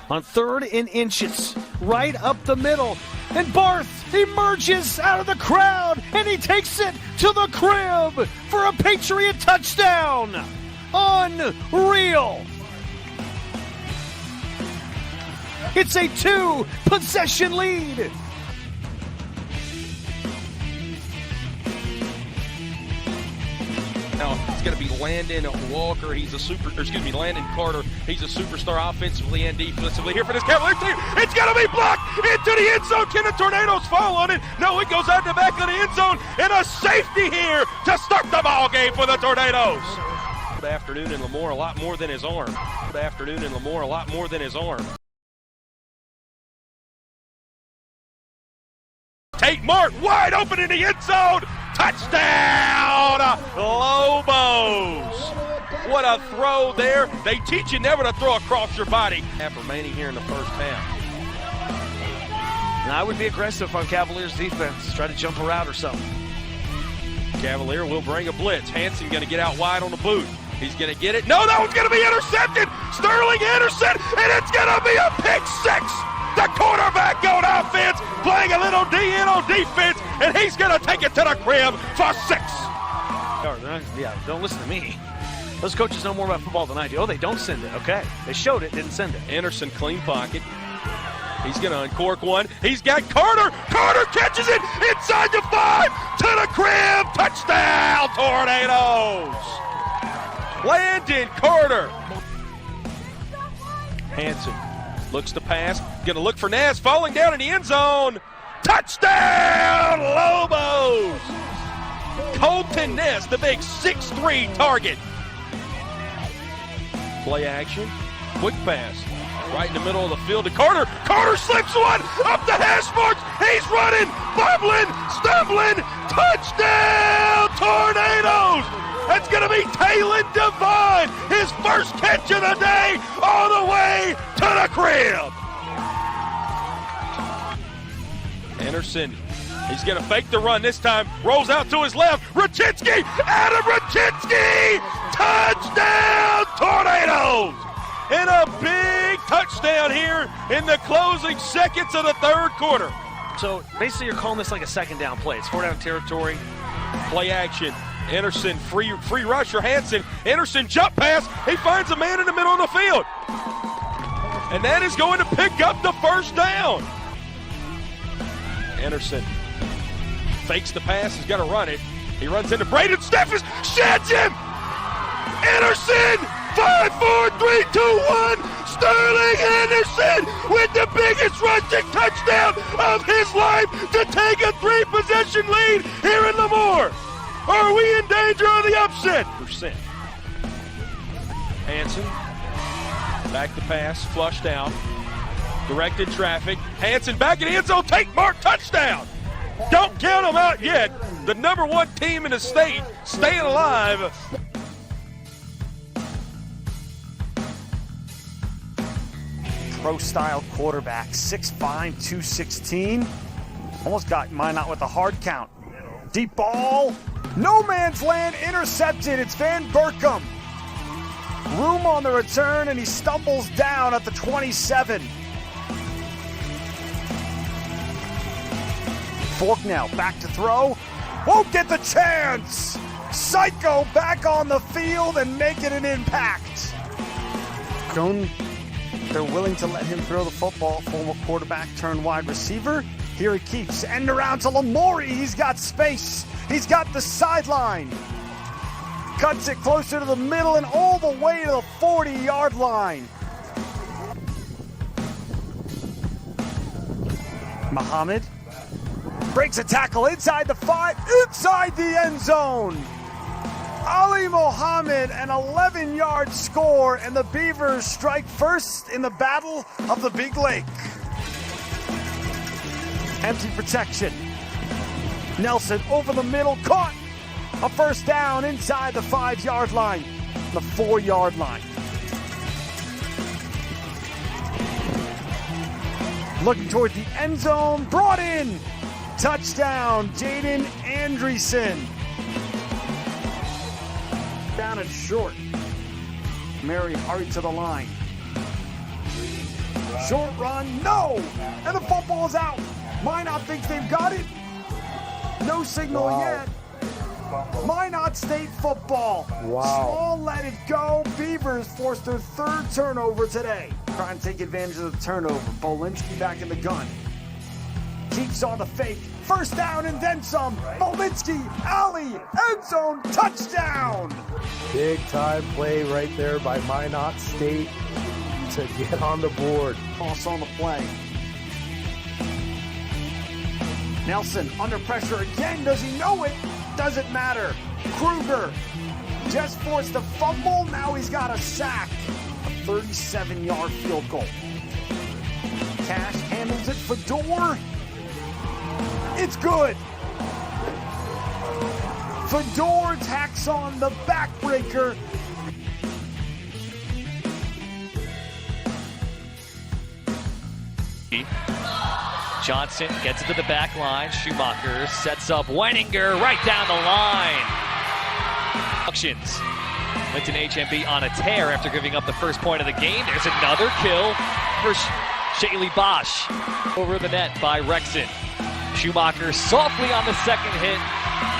on 3rd and inches, right up the middle. And Barth emerges out of the crowd, and he takes it to the crib for a Patriot touchdown. Unreal. It's a 2-possession lead. Now it's going to be Landon Walker. Landon Carter. He's a superstar offensively and defensively here for this Cavaliers team. It's going to be blocked into the end zone. Can the Tornadoes fall on it? No, it goes out the back of the end zone, and a safety here to start the ball game for the Tornadoes. Good afternoon in Lamore, a lot more than his arm. Good afternoon in Lamore, a lot more than his arm. Tate Mart wide open in the end zone. Touchdown, Lobos. What a throw there. They teach you never to throw across your body. Half remaining here in the first half. And I would be aggressive on Cavaliers defense. Try to jump a route or something. Cavalier will bring a blitz. Hansen going to get out wide on the boot. He's going to get it. No, that one's going to be intercepted. Sterling Anderson, and it's going to be a pick six. The quarterback on offense, playing a little DN on defense, and he's going to take it to the crib for 6. Yeah, don't listen to me. Those coaches know more about football than I do. Oh, they don't send it. Okay. They showed it, didn't send it. Anderson, clean pocket. He's going to uncork one. He's got Carter. Carter catches it inside the 5 to the crib. Touchdown, Tornadoes. Landon Carter. Hansen looks to pass. Going to look for Naz. Falling down in the end zone. Touchdown, Lobos. Colton Ness, the big 6'3" target. Play action. Quick pass. Right in the middle of the field to Carter. Carter slips one up the hash marks. He's running, bubbling, stumbling. Touchdown, Tornadoes. That's going to be Taylor Devine. His first catch of the day all the way to the crib. Anderson, he's going to fake the run this time. Rolls out to his left. Raczynski, Adam Raczynski. Touchdown, Tornadoes. And a big touchdown here in the closing seconds of the third quarter. So basically you're calling this like a second down play. It's 4 down territory. Play action. Anderson, free rusher, Hansen. Anderson jump pass. He finds a man in the middle of the field. And that is going to pick up the first down. Anderson fakes the pass. He's got to run it. He runs into Braden Steffens. Sheds him. Anderson. 5, 4, 3, 2, 1. Sterling Anderson with the biggest rushing touchdown of his life to take a 3-possession lead here in Lamore. Are we in danger of the upset? Hansen, back to pass, flushed out, directed traffic. Hansen back in the end zone, Tate Mart, touchdown. Don't count them out yet. The '1 team in the state staying alive. Pro-style quarterback, 6'5", 216. Almost got mine out with a hard count. Deep ball, no man's land, intercepted. It's Van Berkom. Room on the return, and he stumbles down at the 27. Forknell back to throw. Won't get the chance. Psycho back on the field and making an impact. They're willing to let him throw the football. Former quarterback turned wide receiver. Here he keeps. End around to Lamori. He's got space. He's got the sideline. Cuts it closer to the middle and all the way to the 40-yard line. Muhammad breaks a tackle inside the 5, inside the end zone. Ali Mohammed, an 11-yard score, and the Beavers strike first in the Battle of the Big Lake. Empty protection. Nelson over the middle, caught. A first down inside the 5-yard line, the 4-yard line. Looking toward the end zone, brought in. Touchdown, Jaden Andreessen. Down and short. Mary hurried to the line. Short run, no! And the football's out. Minot thinks they've got it. No signal yet. Minot State football. Small let it go. Beavers forced their third turnover today. Trying to take advantage of the turnover. Bolinski back in the gun. Keeps on the fake. First down and then some. Bolinski, alley, end zone, touchdown. Big time play right there by Minot State to get on the board. Toss on the play. Nelson under pressure again. Does he know it? Doesn't matter. Kruger just forced a fumble. Now he's got a sack. A 37-yard field goal. Cash handles it. Fedor. It's good. Fedor tacks on the backbreaker. Johnson gets it to the back line. Schumacher sets up Weininger right down the line. Auctions. Linton HMB on a tear after giving up the first point of the game. There's another kill for Shaylee Bosch. Over the net by Rexon. Schumacher softly on the second hit.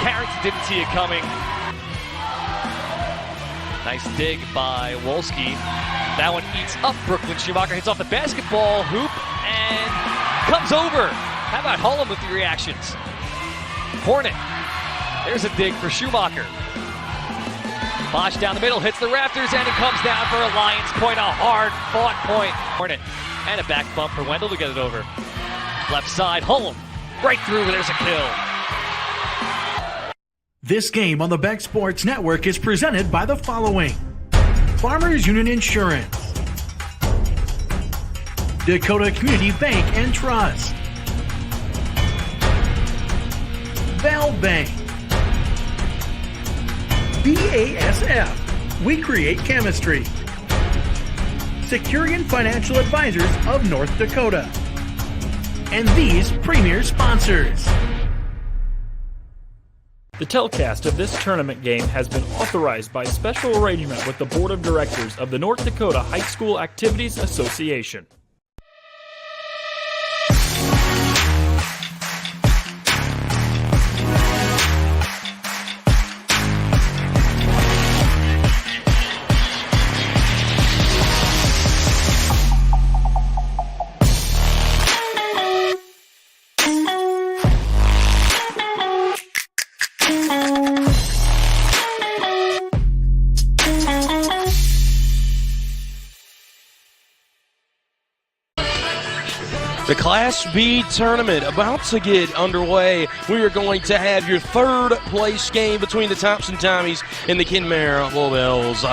Carrington didn't see it coming. Nice dig by Wolski. That one eats up Brooklyn. Schumacher hits off the basketball hoop and comes over. How about Hullum with the reactions? Hornet. There's a dig for Schumacher. Bosch down the middle, hits the rafters, and it comes down for a Lions point, a hard-fought point. Hornet. And a back bump for Wendell to get it over. Left side, Hullum. Right through, there's a kill. This game on the Beck Sports Network is presented by the following: Farmers Union Insurance, Dakota Community Bank and Trust, Val Bank, BASF, we create chemistry, Securian Financial Advisors of North Dakota, and these premier sponsors. The telecast of this tournament game has been authorized by special arrangement with the Board of Directors of the North Dakota High School Activities Association. The Class B tournament about to get underway. We are going to have your third place game between the Thompson Tommies and the Kenmare Lowbells.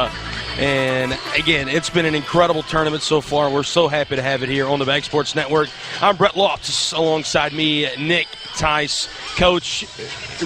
And again, it's been an incredible tournament so far. We're so happy to have it here on the Beck Sports Network. I'm Brett Loftus, alongside me, Nick Tice. Coach,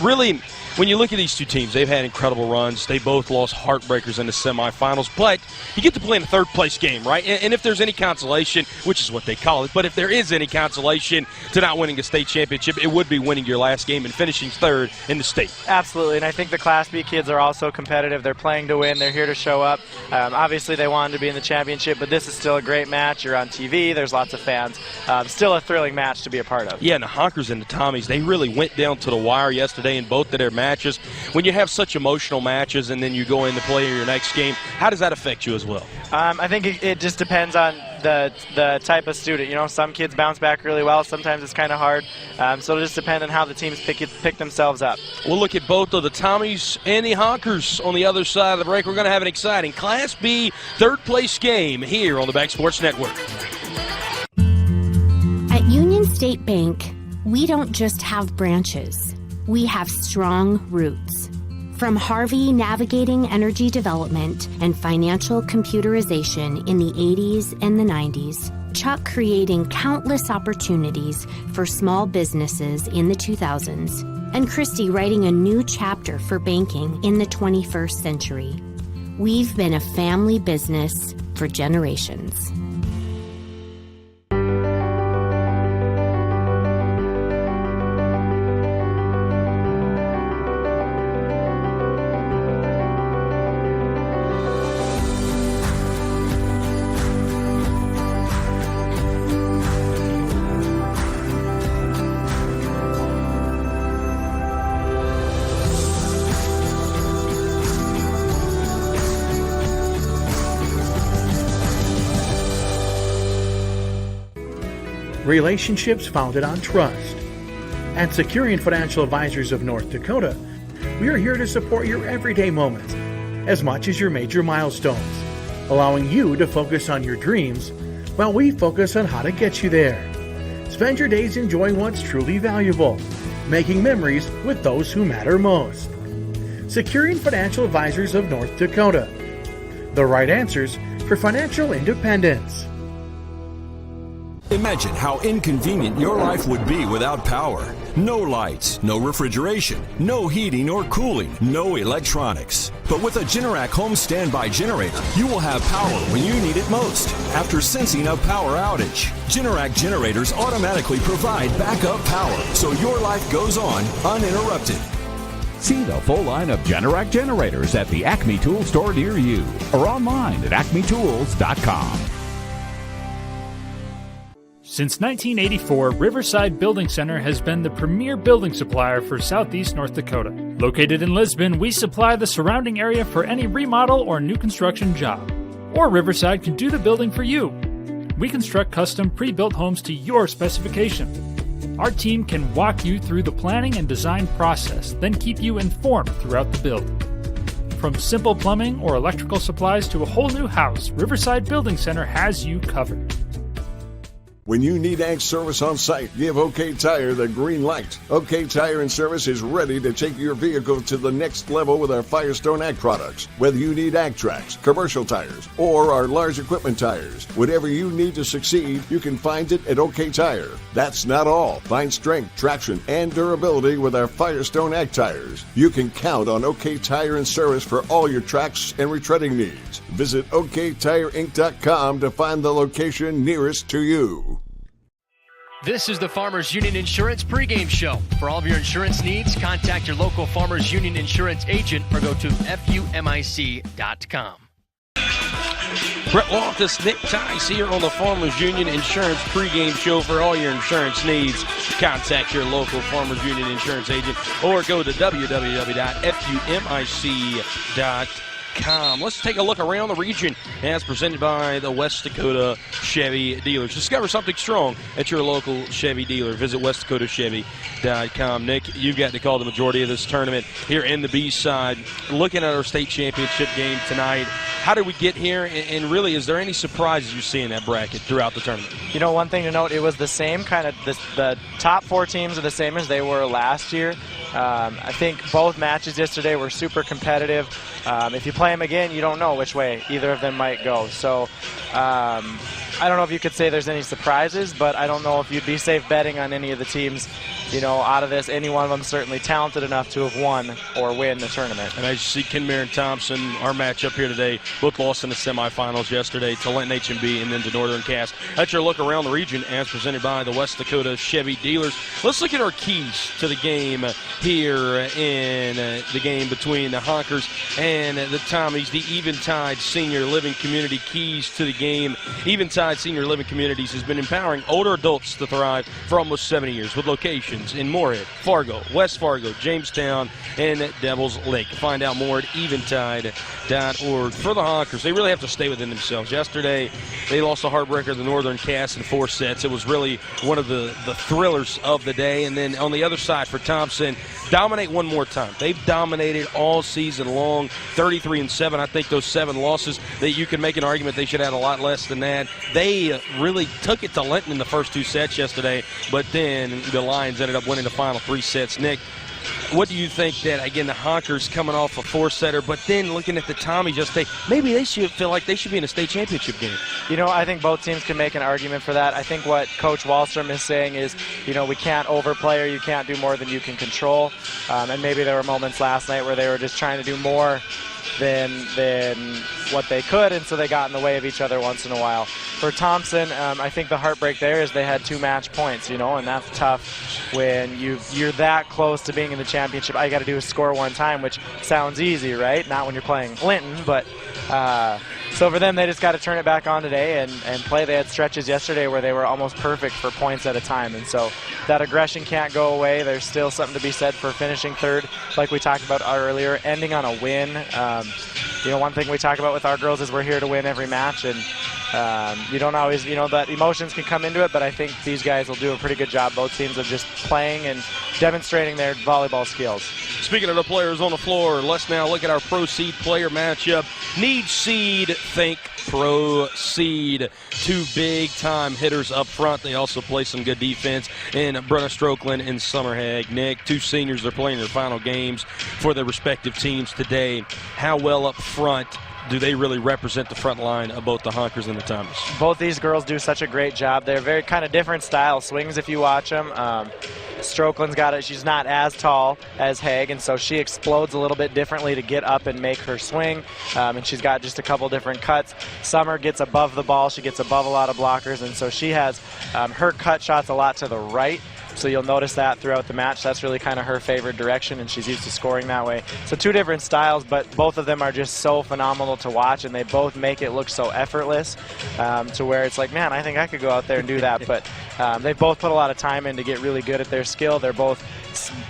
really, when you look at these two teams, they've had incredible runs. They both lost heartbreakers in the semifinals, but you get to play in a third-place game, right? And if there's any consolation, which is what they call it, but if there is any consolation to not winning a state championship, it would be winning your last game and finishing third in the state. Absolutely, and I think the Class B kids are also competitive. They're playing to win. They're here to show up. Obviously, they wanted to be in the championship, but this is still a great match. You're on TV. There's lots of fans. Still a thrilling match to be a part of. Yeah, and the Honkers and the Tommies, they really went down to the wire yesterday in both of their matches. When you have such emotional matches and then you go in to play your next game, how does that affect you as well? I think it just depends on the type of student. You know, some kids bounce back really well. Sometimes it's kind of hard. So it'll just depend on how the teams pick themselves up. We'll look at both of the Tommies and the Honkers on the other side of the break. We're going to have an exciting Class B third-place game here on the Beck Sports Network. At Union State Bank, we don't just have branches. We have strong roots. From Harvey navigating energy development and financial computerization in the 80s and the 90s, Chuck creating countless opportunities for small businesses in the 2000s, and Christy writing a new chapter for banking in the 21st century. We've been a family business for generations. relationships founded on trust. At Securian Financial Advisors of North Dakota, we are here to support your everyday moments as much as your major milestones, allowing you to focus on your dreams while we focus on how to get you there. Spend your days enjoying what's truly valuable, making memories with those who matter most. Securian Financial Advisors of North Dakota. The right answers for financial independence. Imagine how inconvenient your life would be without power. No lights, no refrigeration, no heating or cooling, no electronics. But with a Generac home standby generator, you will have power when you need it most. After sensing a power outage, Generac generators automatically provide backup power so your life goes on uninterrupted. See the full line of Generac generators at the Acme Tool store near you or online at acmetools.com. Since 1984, Riverside Building Center has been the premier building supplier for Southeast North Dakota. Located in Lisbon, we supply the surrounding area for any remodel or new construction job. Or Riverside can do the building for you. We construct custom pre-built homes to your specification. Our team can walk you through the planning and design process, then keep you informed throughout the build. From simple plumbing or electrical supplies to a whole new house, Riverside Building Center has you covered. When you need ag service on site, give OK Tire the green light. OK Tire and Service is ready to take your vehicle to the next level with our Firestone Ag products. Whether you need ag tracks, commercial tires, or our large equipment tires, whatever you need to succeed, you can find it at OK Tire. That's not all. Find strength, traction, and durability with our Firestone Ag tires. You can count on OK Tire and Service for all your tracks and retreading needs. Visit OKTireInc.com to find the location nearest to you. This is the Farmers Union Insurance pregame show. For all of your insurance needs, contact your local Farmers Union Insurance agent or go to FUMIC.com. Brett Loftus, Nick Tice here on the Farmers Union Insurance pregame show. For all your insurance needs, contact your local Farmers Union Insurance agent or go to www.fumic.com. Let's take a look around the region as presented by the West Dakota Chevy Dealers. Discover something strong at your local Chevy dealer. Visit westdakotachevy.com. Nick, you've got to call the majority of this tournament here in the B-side. Looking at our state championship game tonight, how did we get here? And really, is there any surprises you see in that bracket throughout the tournament? You know, one thing to note, it was the same kind of, the top four teams are the same as they were last year. I think both matches yesterday were super competitive. If you play them again, you don't know which way either of them might go. So I don't know if you could say there's any surprises, but I don't know if you'd be safe betting on any of the teams, you know, out of this. Any one of them certainly talented enough to have won or win the tournament. And as you see, Kenmare and Thompson, our matchup here today, both lost in the semifinals yesterday to Linton H&B and then to Northern Cass. That's your look around the region as presented by the West Dakota Chevy Dealers. Let's look at our keys to the game here in the game between the Honkers and the Tommies, the Eventide Senior Living Community. Keys to the game. Eventide Senior Living Communities has been empowering older adults to thrive for almost 70 years with locations in Moorhead, Fargo, West Fargo, Jamestown, and Devil's Lake. Find out more at eventide.org. For the Honkers, they really have to stay within themselves. Yesterday, they lost a heartbreaker to Northern Cass in 4 sets. It was really one of the thrillers of the day. And then on the other side for Thompson, dominate one more time. They've dominated all season long, 33-7. I think those 7 losses, that you can make an argument they should have had a lot less than that. They really took it to Linton in the first 2 sets yesterday, but then the Lions ended up winning the final 3 sets. Nick, what do you think that, again, the Honkers coming off a 4-setter, but then looking at the Tommies yesterday, maybe they should feel like they should be in a state championship game? You know, I think both teams can make an argument for that. I think what Coach Wallstrom is saying is, you know, we can't overplay or you can't do more than you can control. And maybe there were moments last night where they were just trying to do more than what they could, and so they got in the way of each other once in a while. For Thompson, I think the heartbreak there is they had 2 match points, you know, and that's tough when you're that close to being in the championship. All you got to do is score 1 time, which sounds easy, right? Not when you're playing Linton, but so for them, they just got to turn it back on today and play. They had stretches yesterday where they were almost perfect for points at a time, and so that aggression can't go away. There's still something to be said for finishing 3rd, like we talked about earlier, ending on a win. You know, one thing we talk about with our girls is we're here to win every match, and You don't always, that emotions can come into it, but I think these guys will do a pretty good job, both teams, of just playing and demonstrating their volleyball skills. Speaking of the players on the floor, let's now look at our Pro Seed player matchup. Need Seed, think Pro Seed. Two big-time hitters up front. They also play some good defense in Brenna Strokeland and Summer Nick, two seniors. They're playing their final games for their respective teams today. How well up front do they really represent the front line of both the Honkers and the Tommies? Both these girls do such a great job. They're very kind of different style swings if you watch them. Strokeland's got it. She's not as tall as Haig, and so she explodes a little bit differently to get up and make her swing, and she's got just a couple different cuts. Summer gets above the ball. She gets above a lot of blockers, and so she has her cut shots a lot to the right. So you'll notice that throughout the match. That's really kind of her favorite direction, and she's used to scoring that way. So two different styles, but both of them are just so phenomenal to watch, and they both make it look so effortless to where it's like, man, I think I could go out there and do that. But they both put a lot of time in to get really good at their skill. They're both,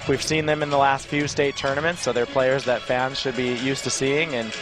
we've seen them in the last few state tournaments, so they're players that fans should be used to seeing, and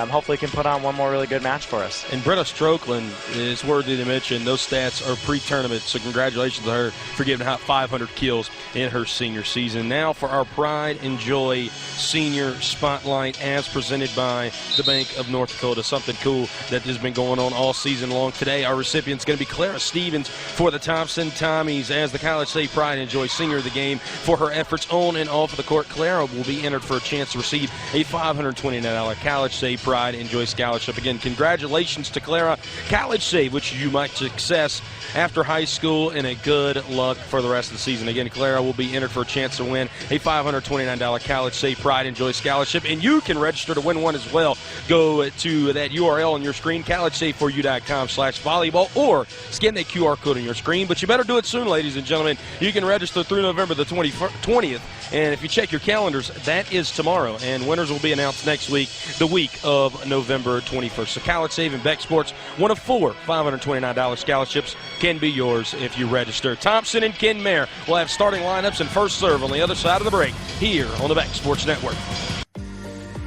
hopefully can put on one more really good match for us. And Brenna Strokeland is worthy to mention. Those stats are pre-tournament, so congratulations to her for giving out 500 kills in her senior season. Now for our Pride and Joy Senior Spotlight, as presented by the Bank of North Dakota. Something cool that has been going on all season long. Today, our recipient's going to be Clara Stevens for the Thompson Tommies as the College State Pride and Joy Senior of the game for her efforts on and off of the court. Clara will be entered for a chance to receive a $529 College State Pride and Joy Scholarship. Again, congratulations to Clara. College Save, which you might success after high school, and a good luck for the rest of the season. Again, Clara will be entered for a chance to win a $529 College State Pride and Joy Scholarship, and you can register to win one as well. Go to that URL on your screen, collegestate4u.com/volleyball, or scan that QR code on your screen. But you better do it soon, ladies and gentlemen. You can register through November the 20th, and if you check your calendars, that is tomorrow, and winners will be announced next week, the week of November 21st. So College Save and Beck Sports, one of 4 $529 scholarships can be yours if you register. Thompson and Ken Mayer will have starting lineups and first serve on the other side of the break here on the Beck Sports Network.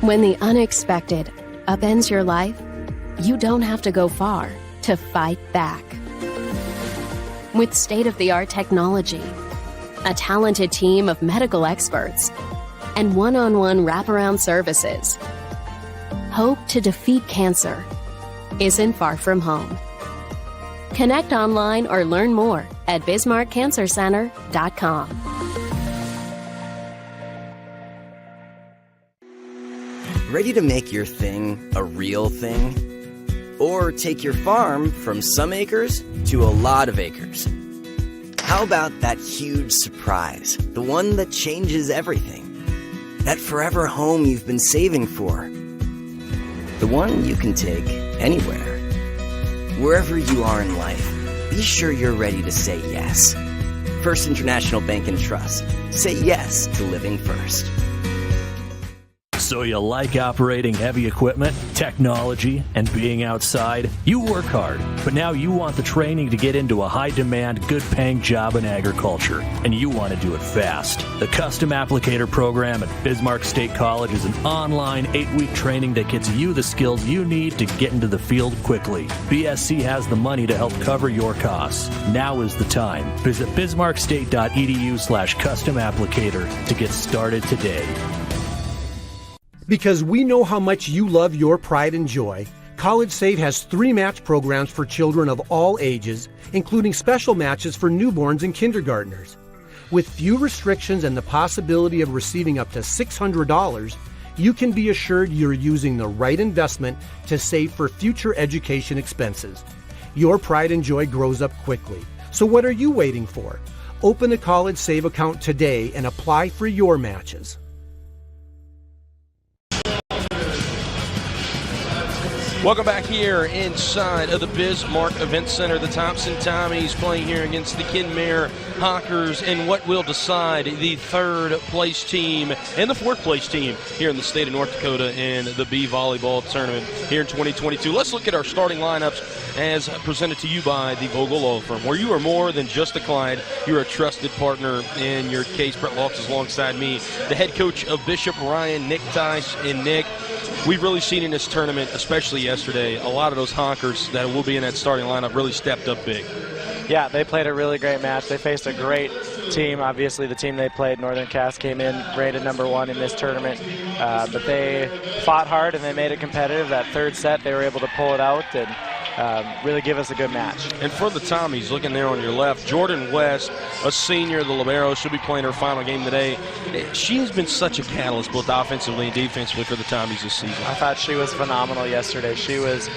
When the unexpected upends your life, you don't have to go far to fight back. With state-of-the-art technology, a talented team of medical experts, and one-on-one wraparound services, hope to defeat cancer isn't far from home. Connect online or learn more at BismarckCancerCenter.com. Ready to make your thing a real thing? Or take your farm from some acres to a lot of acres? How about that huge surprise? The one that changes everything. That forever home you've been saving for. The one you can take anywhere. Wherever you are in life, be sure you're ready to say yes. First International Bank and Trust. Say yes to living first. So you like operating heavy equipment, technology, and being outside? You work hard, but now you want the training to get into a high-demand, good-paying job in agriculture, and you want to do it fast. The Custom Applicator program at Bismarck State College is an online 8-week training that gets you the skills you need to get into the field quickly. BSC has the money to help cover your costs. Now is the time. Visit bismarckstate.edu/custom applicator to get started today. Because we know how much you love your pride and joy, College Save has 3 match programs for children of all ages, including special matches for newborns and kindergartners. With few restrictions and the possibility of receiving up to $600, you can be assured you're using the right investment to save for future education expenses. Your pride and joy grows up quickly. So what are you waiting for? Open a College Save account today and apply for your matches. Welcome back here inside of the Bismarck Event Center. The Thompson Tommies playing here against the Ken Mayer Honkers in what will decide the 3rd place team and the 4th place team here in the state of North Dakota in the B Volleyball Tournament here in 2022. Let's look at our starting lineups as presented to you by the Vogel Law Firm, where you are more than just a client. You're a trusted partner in your case. Brett Lofts is alongside me, the head coach of Bishop Ryan, Nick Tice. And Nick, we've really seen in this tournament, especially yesterday, a lot of those Honkers that will be in that starting lineup really stepped up big. Yeah, they played a really great match. They faced a great team. Obviously, the team they played, Northern Cass, came in rated #1 in this tournament. But they fought hard and they made it competitive. That third set, they were able to pull it out and really give us a good match. And for the Tommies, looking there on your left, Jordan West, a senior, the libero, she'll be playing her final game today. She's been such a catalyst both offensively and defensively for the Tommies this season. I thought she was phenomenal yesterday. She was,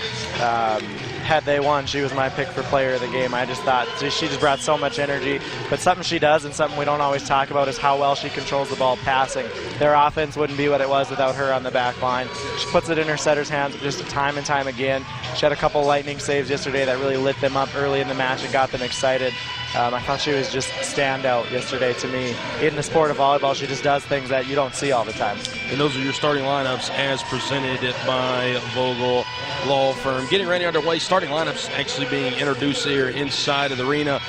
had they won, she was my pick for player of the game. I just thought she just brought so much energy. But something she does and something we don't always talk about is how well she controls the ball passing. Their offense wouldn't be what it was without her on the back line. She puts it in her setter's hands just time and time again. She had a couple lightning saves yesterday that really lit them up early in the match and got them excited. I thought she was just standout yesterday to me. In the sport of volleyball, she just does things that you don't see all the time. And those are your starting lineups as presented by Vogel Law Firm. Getting ready underway, starting lineups actually being introduced here inside of the arena.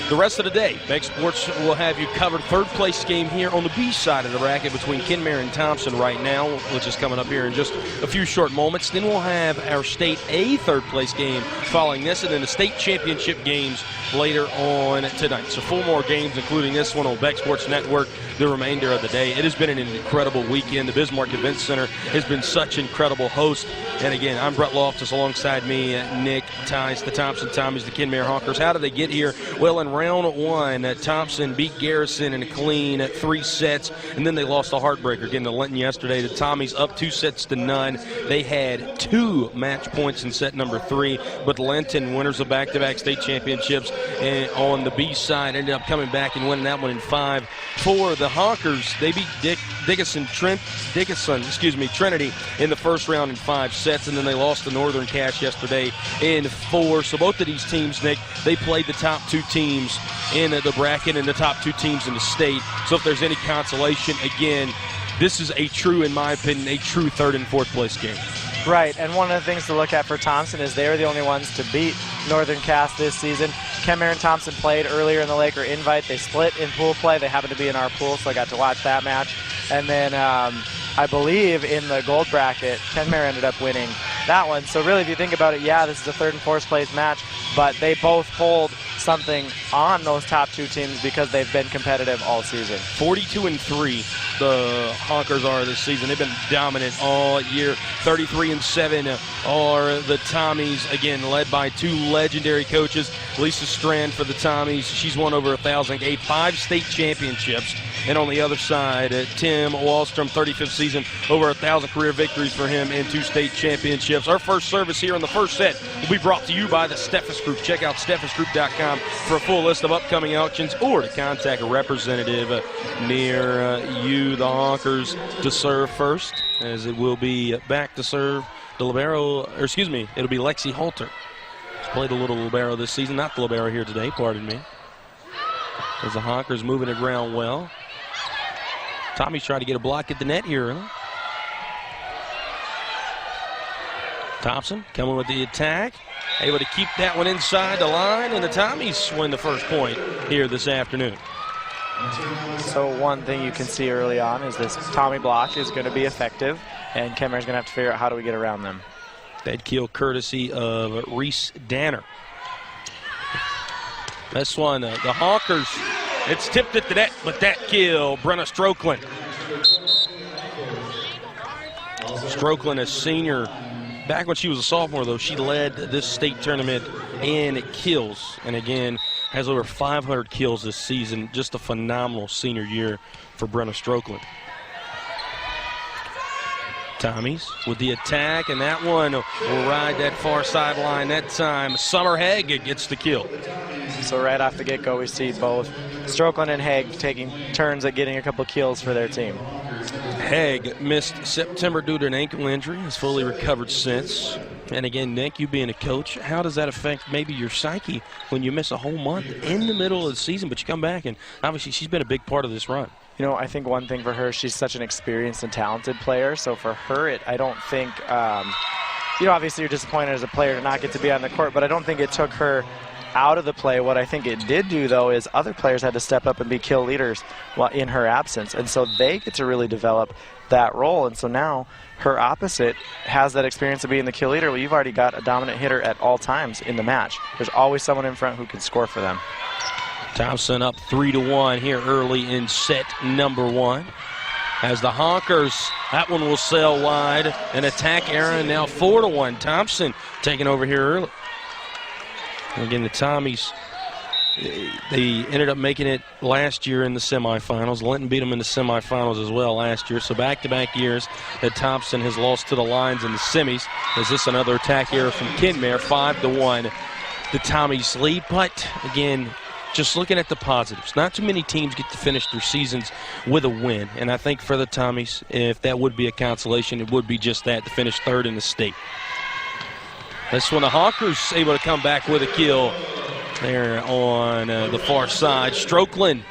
The rest of the day, Beck Sports will have you covered. Third place game here on the B side of the bracket between Kenmare and Thompson right now, which is coming up here in just a few short moments. Then we'll have our State A third place game following this, and then the state championship games later on tonight. So 4 more games, including this one on Beck Sports Network, the remainder of the day. It has been an incredible weekend. The Bismarck Event Center has been such an incredible host. And again, I'm Brett Loftus alongside me, Nick Tice, the Thompson Tommies, the Kenmare Honkers. How did they get here? Well, in round 1, Thompson beat Garrison in a clean 3 sets, and then they lost a heartbreaker again to Linton yesterday. The Tommies up 2 sets to none. They had 2 match points in set number 3, but Linton, winners of back-to-back state championships, and on the B side, ended up coming back and winning that one in 5. For the Honkers, they beat Trinity in the first round in 5 sets, and then they lost to Northern Cass yesterday in 4. So both of these teams, Nick, they played the top 2 teams in the bracket and the top 2 teams in the state. So if there's any consolation, again, this is in my opinion, a true 3rd and 4th place game. Right, and one of the things to look at for Thompson is they were the only ones to beat Northern Cass this season. Kenmare and Thompson played earlier in the Laker Invite. They split in pool play. They happened to be in our pool, so I got to watch that match. And then I believe in the gold bracket, Kenmare ended up winning that one. So really, if you think about it, yeah, this is a 3rd and 4th place match, but they both hold something on those top 2 teams because they've been competitive all season. 42-3 the Honkers are this season. They've been dominant all year. 33-7 are the Tommies, again led by 2 legendary coaches. Lisa Strand for the Tommies, she's won over 1,000, 5 state championships. And on the other side, Tim Wallstrom, 35th season, over 1,000 career victories for him and 2 state championships. Our first service here in the first set will be brought to you by the Steffes Group. Check out steffesgroup.com for a full list of upcoming auctions or to contact a representative near you. The Honkers to serve first, as it will be back to serve the libero, or excuse me, it'll be Lexi Halter. She's played a little libero this season, not the libero here today, pardon me. As the Honkers moving it around well. Tommy's trying to get a block at the net here. Thompson coming with the attack. Able to keep that one inside the line, and the Tommies win the first point here this afternoon. So one thing you can see early on is this Tommy block is going to be effective, and Kenmare's going to have to figure out how do we get around them. That kill courtesy of Reese Danner. This one, the Honkers, it's tipped at the net, but that kill, Brenna Strokeland. Strokeland, a senior. Back when she was a sophomore, though, she led this state tournament in kills. And again, has over 500 kills this season. Just a phenomenal senior year for Brenna Strokeland. Tommies with the attack, and that one will ride that far sideline that time. Summer Haig gets the kill. So right off the get-go, we see both Strokeland and Haig taking turns at getting a couple kills for their team. Haig missed September due to an ankle injury. Has fully recovered since. And again, Nick, you being a coach, how does that affect maybe your psyche when you miss a whole month in the middle of the season, but you come back, and obviously she's been a big part of this run. You know, I think one thing for her, she's such an experienced and talented player. So for her, I don't think, you know, obviously you're disappointed as a player to not get to be on the court, but I don't think it took her out of the play. What I think it did do, though, is other players had to step up and be kill leaders while in her absence. And so they get to really develop that role. And so now her opposite has that experience of being the kill leader. Well, you've already got a dominant hitter at all times in the match. There's always someone in front who can score for them. Thompson up 3-1 here early in set number 1. As the Honkers, that one will sail wide. An attack error, now 4-1. Thompson taking over here early. Again, the Tommies, they ended up making it last year in the semifinals. Linton beat them in the semifinals as well last year. So back-to-back years that Thompson has lost to the Lions in the semis. Is this another attack error from Kinmare? 5-1, the Tommies lead. But again, just looking at the positives, not too many teams get to finish their seasons with a win. And I think for the Tommies, if that would be a consolation, it would be just that, to finish third in the state. This one, the Honkers able to come back with a kill there on the far side. Strokeland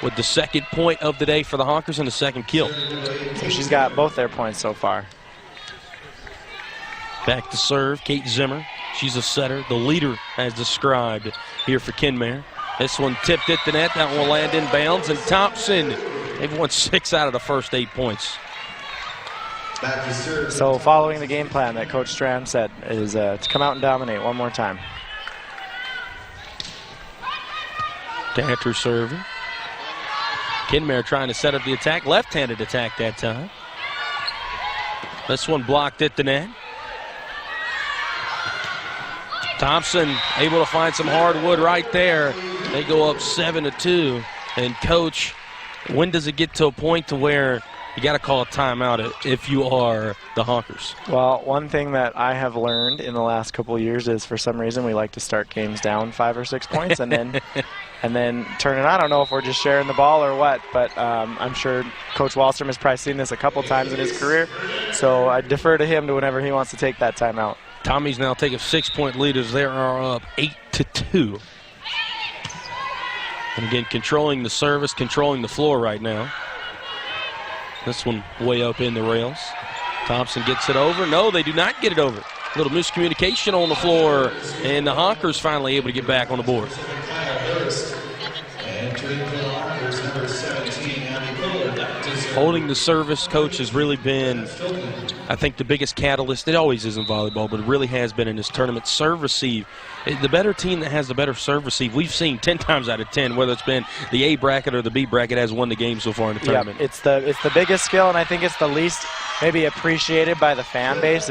with the second point of the day for the Honkers and the second kill. So she's got both their points so far. Back to serve, Kate Zimmer. She's a setter, the leader as described here for Kinmare. This one tipped at the net. That one will land in bounds. And Thompson, they've won 6 out of the first 8 points. So following the game plan that Coach Strand said is to come out and dominate one more time. Danter serving. Kinmare trying to set up the attack. Left-handed attack that time. This one blocked at the net. Thompson able to find some hardwood right there. They go up 7-2. And Coach, when does it get to a point to where you got to call a timeout if you are the Honkers? Well, one thing that I have learned in the last couple of years is for some reason we like to start games down 5 or 6 points and then turn it on. I don't know if we're just sharing the ball or what, but I'm sure Coach Wallstrom has probably seen this a couple times in his career, so I defer to him to whenever he wants to take that timeout. Tommy's now take a 6-point lead as they are up 8-2. And again, controlling the service, controlling the floor right now. This one way up in the rails. Thompson gets it over. No, they do not get it over. A little miscommunication on the floor, and the Honkers finally able to get back on the board. Holding the service, Coach, has really been, I think, the biggest catalyst. It always is in volleyball, but it really has been in this tournament. Serve receive. The better team that has the better serve receive, we've seen 10 times out of 10, whether it's been the A bracket or the B bracket, has won the game so far in the tournament. Yeah, it's the biggest skill, and I think it's the least maybe appreciated by the fan base.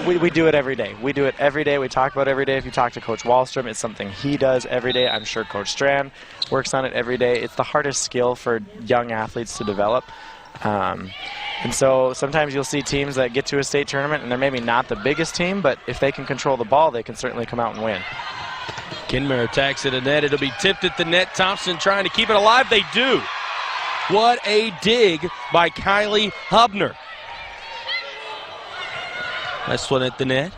We do it every day. We do it every day. We talk about it every day. If you talk to Coach Wallstrom, it's something he does every day. I'm sure Coach Strand works on it every day. It's the hardest skill for young athletes to develop. And so sometimes you'll see teams that get to a state tournament and they're maybe not the biggest team, but if they can control the ball, they can certainly come out and win. Kinmare attacks at the net. It'll be tipped at the net. Thompson trying to keep it alive. They do. What a dig by Kylie Hubner. This one at the net.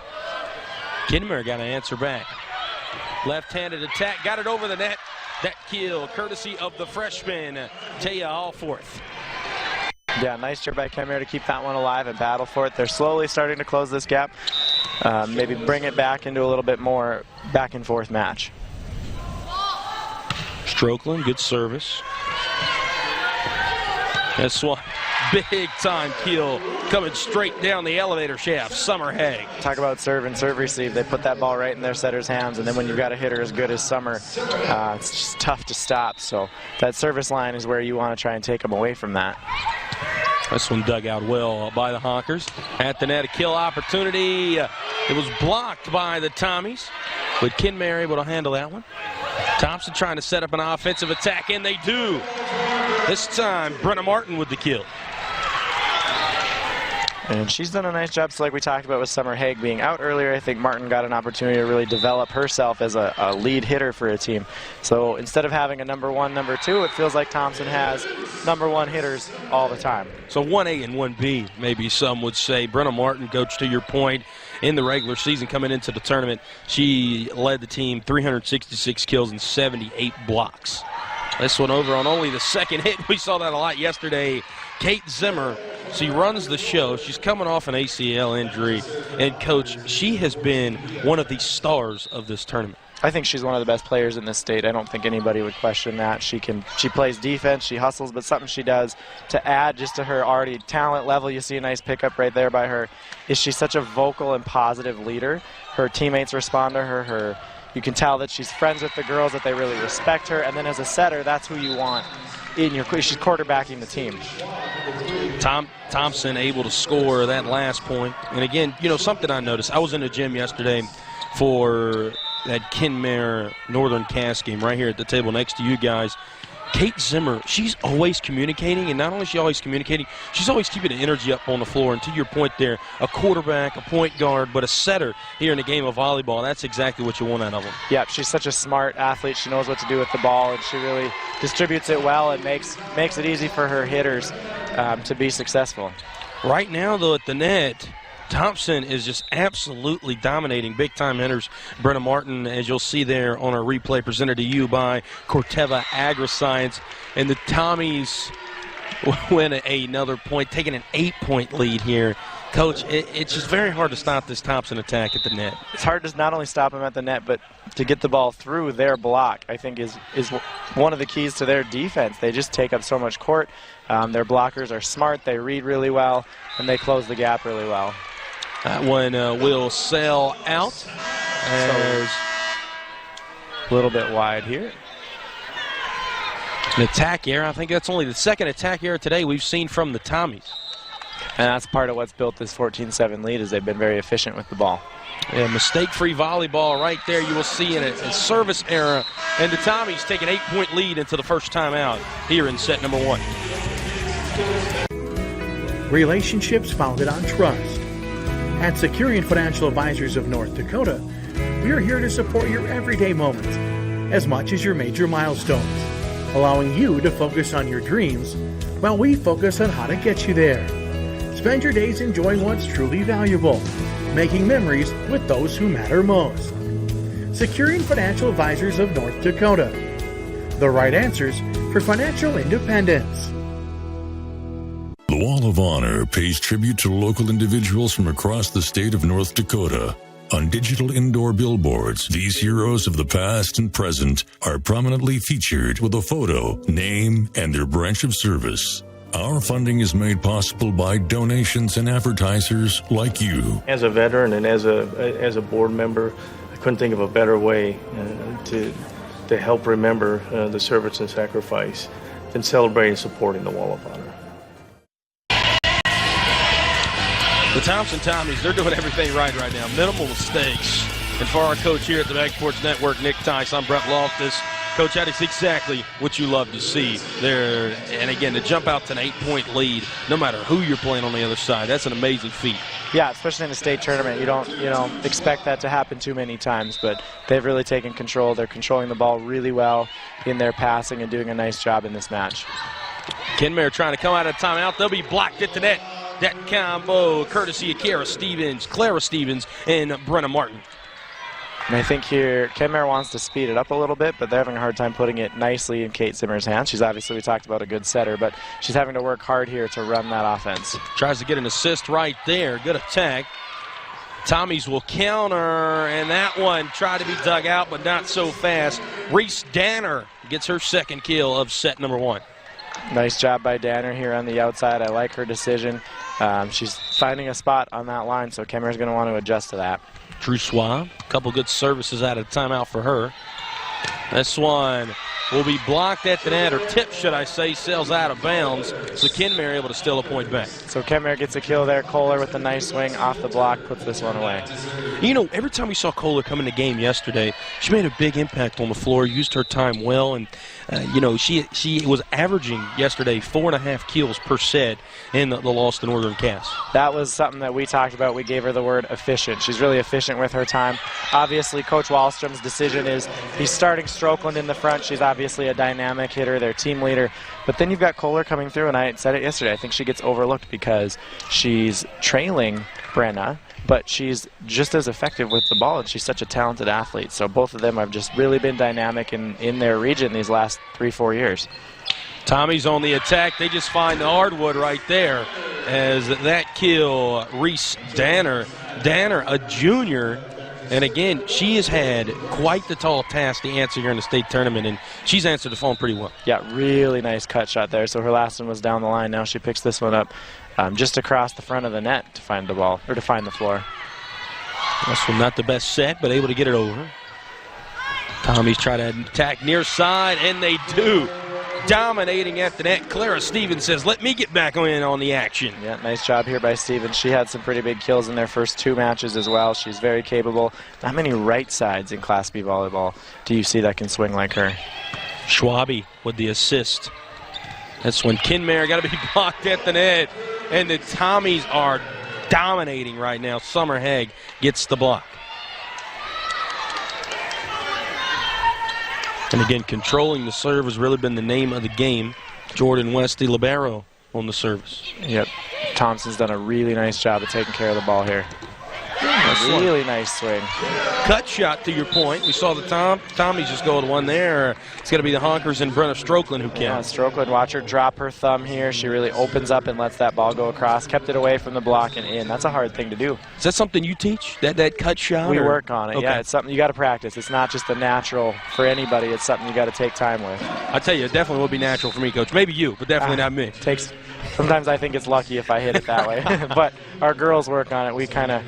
Kinmare got an answer back. Left-handed attack. Got it over the net. That kill courtesy of the freshman, Taya Alforth. Yeah, nice job by Kinmare to keep that one alive and battle for it. They're slowly starting to close this gap. Maybe bring it back into a little bit more back and forth match. Strokeland, good service. This one, big time kill coming straight down the elevator shaft. Summer Haig. Talk about serve and serve receive. They put that ball right in their setter's hands, and then when you've got a hitter as good as Summer, it's just tough to stop. So that service line is where you want to try and take them away from that. This one dug out well by the Honkers. At the net, a kill opportunity. It was blocked by the Tommies, but Kinmare able to handle that one. Thompson trying to set up an offensive attack, and they do. This time, Brenna Martin with the kill. And she's done a nice job, so like we talked about with Summer Haig being out earlier. I think Martin got an opportunity to really develop herself as a lead hitter for a team. So instead of having a number 1, number 2, it feels like Thompson has number 1 hitters all the time. So 1A and 1B, maybe some would say. Brenna Martin, Coach, to your point, in the regular season coming into the tournament, she led the team 366 kills and 78 blocks. This one over on only the second hit. We saw that a lot yesterday. Kate Zimmer, she runs the show. She's coming off an ACL injury. And, Coach, she has been one of the stars of this tournament. I think she's one of the best players in this state. I don't think anybody would question that. She plays defense, she hustles, but something she does to add just to her already talent level, you see a nice pickup right there by her, is she's such a vocal and positive leader. Her teammates respond to her. You can tell that she's friends with the girls, that they really respect her, and then as a setter, that's who you want in your. She's quarterbacking the team. Thompson able to score that last point. And again, something I noticed, I was in the gym yesterday for that Kenmare Northern Cass game right here at the table next to you guys. Kate Zimmer, she's always communicating, and not only is she always communicating, she's always keeping the energy up on the floor. And to your point there, a quarterback, a point guard, but a setter here in the game of volleyball, that's exactly what you want out of them. Yeah, she's such a smart athlete. She knows what to do with the ball, and she really distributes it well and makes it easy for her hitters to be successful. Right now, though, at the net, Thompson is just absolutely dominating big-time hitters. Brenna Martin, as you'll see there on our replay, presented to you by Corteva Agriscience. And the Tommies win another point, taking an 8-point lead here. Coach, it's just very hard to stop this Thompson attack at the net. It's hard to not only stop them at the net, but to get the ball through their block, I think, is one of the keys to their defense. They just take up so much court. Their blockers are smart, they read really well, and they close the gap really well. That one will sail out. As a little bit wide here. An attack error. I think that's only the second attack error today we've seen from the Tommies. And that's part of what's built this 14-7 lead, is they've been very efficient with the ball. Yeah, mistake-free volleyball right there. You will see in a service error. And the Tommies take an 8-point lead into the first time out here in set number 1. Relationships founded on trust. At Securian Financial Advisors of North Dakota, we are here to support your everyday moments as much as your major milestones, allowing you to focus on your dreams while we focus on how to get you there. Spend your days enjoying what's truly valuable, making memories with those who matter most. Securian Financial Advisors of North Dakota. The right answers for financial independence. The Wall of Honor pays tribute to local individuals from across the state of North Dakota. On digital indoor billboards, these heroes of the past and present are prominently featured with a photo, name, and their branch of service. Our funding is made possible by donations and advertisers like you. As a veteran and as a board member, I couldn't think of a better way to help remember the service and sacrifice than celebrating and supporting the Wall of Honor. The Thompson Tommies, they're doing everything right now. Minimal mistakes. And for our coach here at the Back Porch Network, Nick Tice, I'm Brett Loftus. Coach, that is exactly what you love to see there. And again, to jump out to an 8-point lead, no matter who you're playing on the other side, that's an amazing feat. Yeah, especially in a state tournament. You don't expect that to happen too many times, but they've really taken control. They're controlling the ball really well in their passing and doing a nice job in this match. Kenmare trying to come out of timeout. They'll be blocked at the net. That combo courtesy of Clara Stevens, and Brenna Martin. And I think here Kenmare wants to speed it up a little bit, but they're having a hard time putting it nicely in Kate Zimmer's hands. She's obviously, we talked about, a good setter, but she's having to work hard here to run that offense. Tries to get an assist right there. Good attack. Tommies will counter, and that one tried to be dug out, but not so fast. Reese Danner gets her second kill of set number 1. Nice job by Danner here on the outside. I like her decision. She's finding a spot on that line, so Kenmare's going to want to adjust to that. Trussois, a couple good services out of timeout for her. This one will be blocked at the net, or tipped, should I say, sails out of bounds. So Kenmare able to steal a point back. So Kenmare gets a kill there. Kohler with a nice swing off the block puts this one away. You know, every time we saw Kohler come in the game yesterday, she made a big impact on the floor, used her time well, and she was averaging yesterday 4.5 kills per set in the loss to Northern Cass. That was something that we talked about. We gave her the word efficient. She's really efficient with her time. Obviously, Coach Wallstrom's decision is he's starting Strokeland in the front. She's obviously a dynamic hitter, their team leader. But then you've got Kohler coming through, and I said it yesterday. I think she gets overlooked because she's trailing Brenna, but she's just as effective with the ball, and she's such a talented athlete. So both of them have just really been dynamic in their region these last 3-4 years. Tommy's on the attack. They just find the hardwood right there as that kill, Reese Danner. Danner, a junior, And again, she has had quite the tall task to answer here in the state tournament, and she's answered the phone pretty well. Yeah, really nice cut shot there. So her last one was down the line. Now she picks this one up just across the front of the net to find the ball, or to find the floor. This one not the best set, but able to get it over. Tommy's try to attack near side, and they do. Dominating at the net. Clara Stevens says, let me get back in on the action. Yeah, nice job here by Stevens. She had some pretty big kills in their first 2 matches as well. She's very capable. Not many right sides in Class B volleyball do you see that can swing like her. Schwabe with the assist. That's when Kinmayer got to be blocked at the net. And the Tommies are dominating right now. Summer Haig gets the block. And again, controlling the serve has really been the name of the game. Jordan West, the libero, on the service. Yep. Thompson's done a really nice job of taking care of the ball here. Really nice swing. Cut shot, to your point. We saw the Tommies just go to one there. It's going to be the Honkers and Brenna Strokeland who count. Yeah, Strokeland, watch her drop her thumb here. She really opens up and lets that ball go across. Kept it away from the block and in. That's a hard thing to do. Is that something you teach, that cut shot? We work on it. Okay. Yeah, it's something you got to practice. It's not just a natural for anybody. It's something you got to take time with. I tell you, it definitely will be natural for me, Coach. Maybe you, but definitely not me. Sometimes I think it's lucky if I hit it that way. But our girls work on it. We kind of,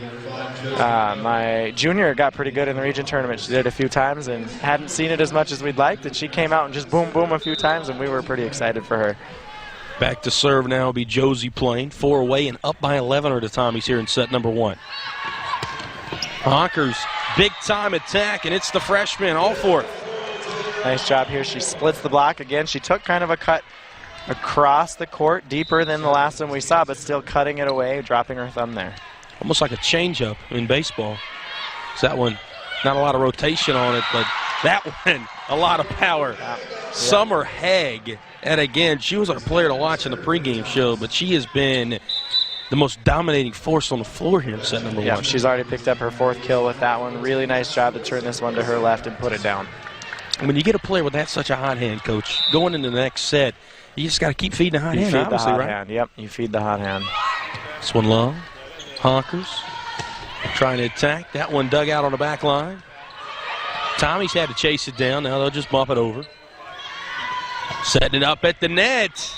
my junior got pretty good in the region tournament. She did it a few times and hadn't seen it as much as we'd liked. And she came out and just boom, boom a few times, and we were pretty excited for her. Back to serve now will be Josie Plain. 4 away and up by 11 are the Tommies here in set number 1. Honkers, big time attack, and it's the freshman, all for it. Nice job here. She splits the block again. She took kind of a cut across the court, deeper than the last one we saw, but still cutting it away, dropping her thumb there. Almost like a changeup in baseball. So that one, not a lot of rotation on it, but that one, a lot of power. Yeah. Summer Haig, and again, she was our player to watch in the pregame show, but she has been the most dominating force on the floor here in set number 1. Yeah, she's already picked up her 4th kill with that one. Really nice job to turn this one to her left and put it down. When you get a player with such a hot hand, Coach, going into the next set, you just got to keep feeding the hot hand, obviously, right? Hand. Yep, you feed the hot hand. This one long. Honkers trying to attack. That one dug out on the back line. Tommy's had to chase it down. Now they'll just bump it over. Setting it up at the net.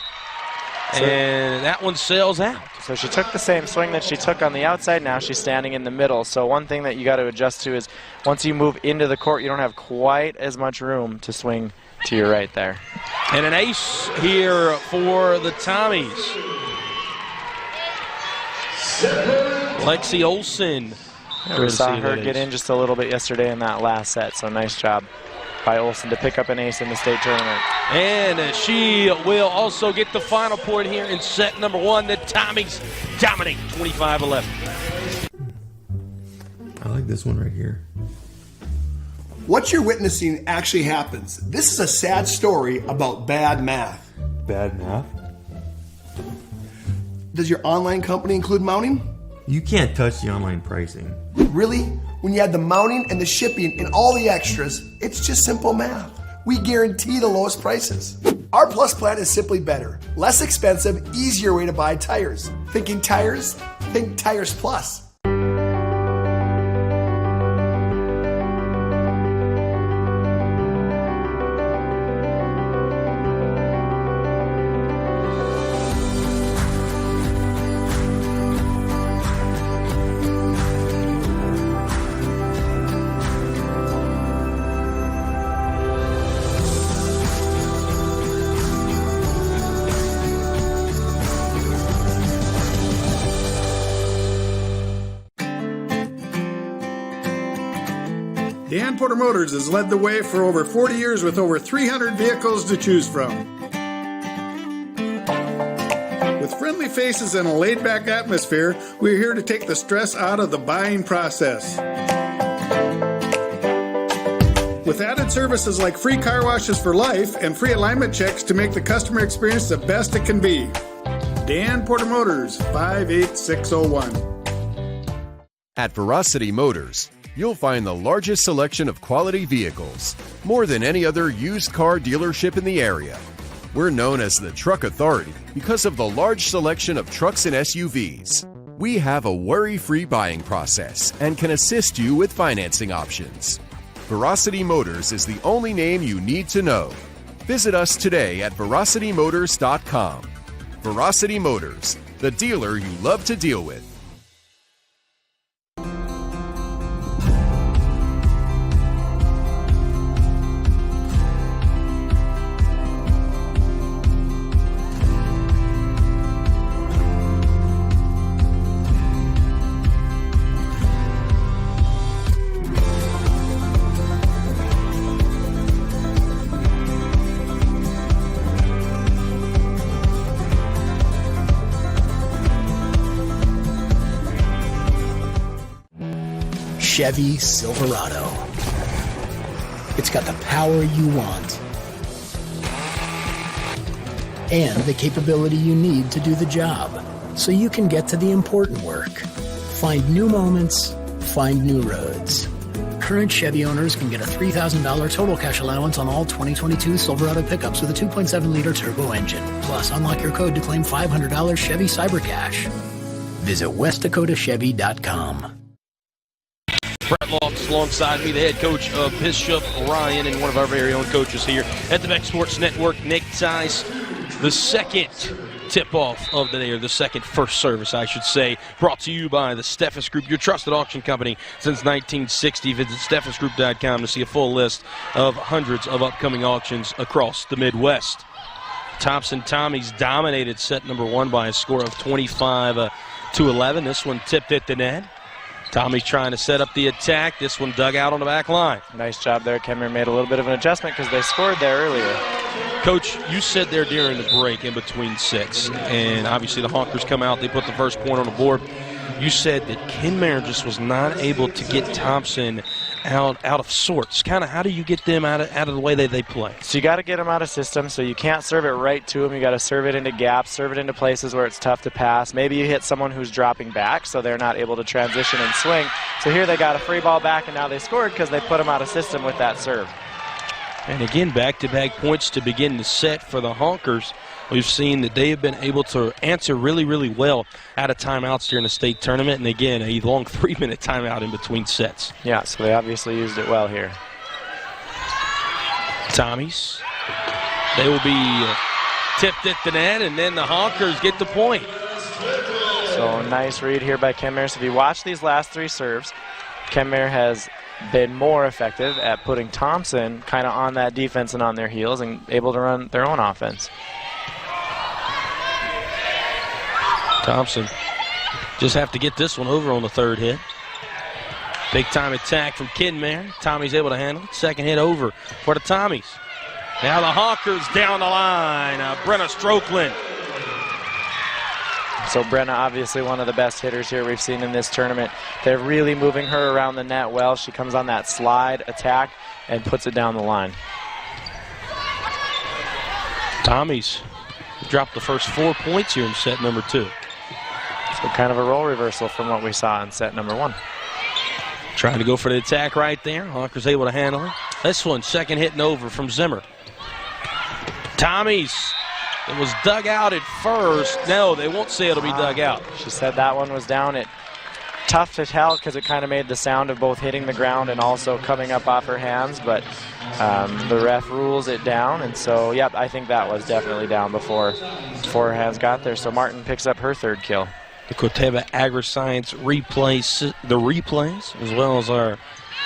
And that one sails out. So she took the same swing that she took on the outside. Now she's standing in the middle. So one thing that you got to adjust to is once you move into the court, you don't have quite as much room to swing to your right there. And an ace here for the Tommies. Lexi Olson. We saw her get in just a little bit yesterday in that last set, so nice job by Olson to pick up an ace in the state tournament. And she will also get the final point here in set number 1. The Tommies dominate 25-11. I like this one right here. What you're witnessing actually happens. This is a sad story about bad math. Bad math? Does your online company include mounting? You can't touch the online pricing. Really? When you add the mounting and the shipping and all the extras, it's just simple math. We guarantee the lowest prices. Our Plus plan is simply better. Less expensive, easier way to buy tires. Thinking tires? Think Tires Plus. Dan Porter Motors has led the way for over 40 years with over 300 vehicles to choose from. With friendly faces and a laid-back atmosphere, we're here to take the stress out of the buying process. With added services like free car washes for life and free alignment checks to make the customer experience the best it can be. Dan Porter Motors, 58601. At Veracity Motors, you'll find the largest selection of quality vehicles, more than any other used car dealership in the area. We're known as the Truck Authority because of the large selection of trucks and SUVs. We have a worry-free buying process and can assist you with financing options. Veracity Motors is the only name you need to know. Visit us today at veracitymotors.com. Veracity Motors, the dealer you love to deal with. Chevy Silverado. It's got the power you want and the capability you need to do the job so you can get to the important work. Find new moments, find new roads. Current Chevy owners can get a $3,000 total cash allowance on all 2022 Silverado pickups with a 2.7-liter turbo engine. Plus, unlock your code to claim $500 Chevy Cyber Cash. Visit westdakotachevy.com. Brett Loftus alongside me, the head coach of Bishop Ryan, and one of our very own coaches here at the Beck Sports Network, Nick Tice. The second tip-off of the day, or the second first service, I should say, brought to you by the Steffes Group, your trusted auction company since 1960. Visit steffesgroup.com to see a full list of hundreds of upcoming auctions across the Midwest. Thompson Tommies dominated set number one by a score of 25-11. This one tipped at the net. Tommy's trying to set up the attack. This one dug out on the back line. Nice job there. Kenmare made a little bit of an adjustment because they scored there earlier. Coach, you said there during the break in between sets, and obviously the Honkers come out, they put the first point on the board. You said that Kenmare just was not able to get Thompson out of sorts. Kind of how do you get them out of the way they play? So you got to get them out of system, so you can't serve it right to them. You got to serve it into gaps, serve it into places where it's tough to pass. Maybe you hit someone who's dropping back, so they're not able to transition and swing. So here they got a free ball back, and now they scored because they put them out of system with that serve. And again, back-to-back points to begin the set for the Honkers. We've seen that they have been able to answer really, really well out of timeouts during the state tournament. And again, a long 3-minute timeout in between sets. Yeah, so they obviously used it well here. Tommies. They will be tipped at the net, and then the Honkers get the point. So nice read here by Kenmare. So if you watch these last three serves, Kenmare has been more effective at putting Thompson kind of on that defense and on their heels and able to run their own offense. Thompson just have to get this one over on the third hit. Big time attack from Kenmare. Tommy's able to handle it. Second hit over for the Tommies. Now the Honkers down the line. Brenna Strokeland. So Brenna, obviously one of the best hitters here we've seen in this tournament. They're really moving her around the net well. She comes on that slide attack and puts it down the line. Tommies dropped the first 4 points here in set number two. So kind of a role reversal from what we saw in set number one. Trying to go for the attack right there. Honkers able to handle it. This one, second hitting over from Zimmer. Tommies. It was dug out at first. No, they won't say it'll be dug out. She said that one was down. Tough to tell because it kind of made the sound of both hitting the ground and also coming up off her hands, but the ref rules it down, and so, yep, I think that was definitely down before her hands got there. So Martin picks up her third kill. The Corteva Agri-Science replays the replays, as well as our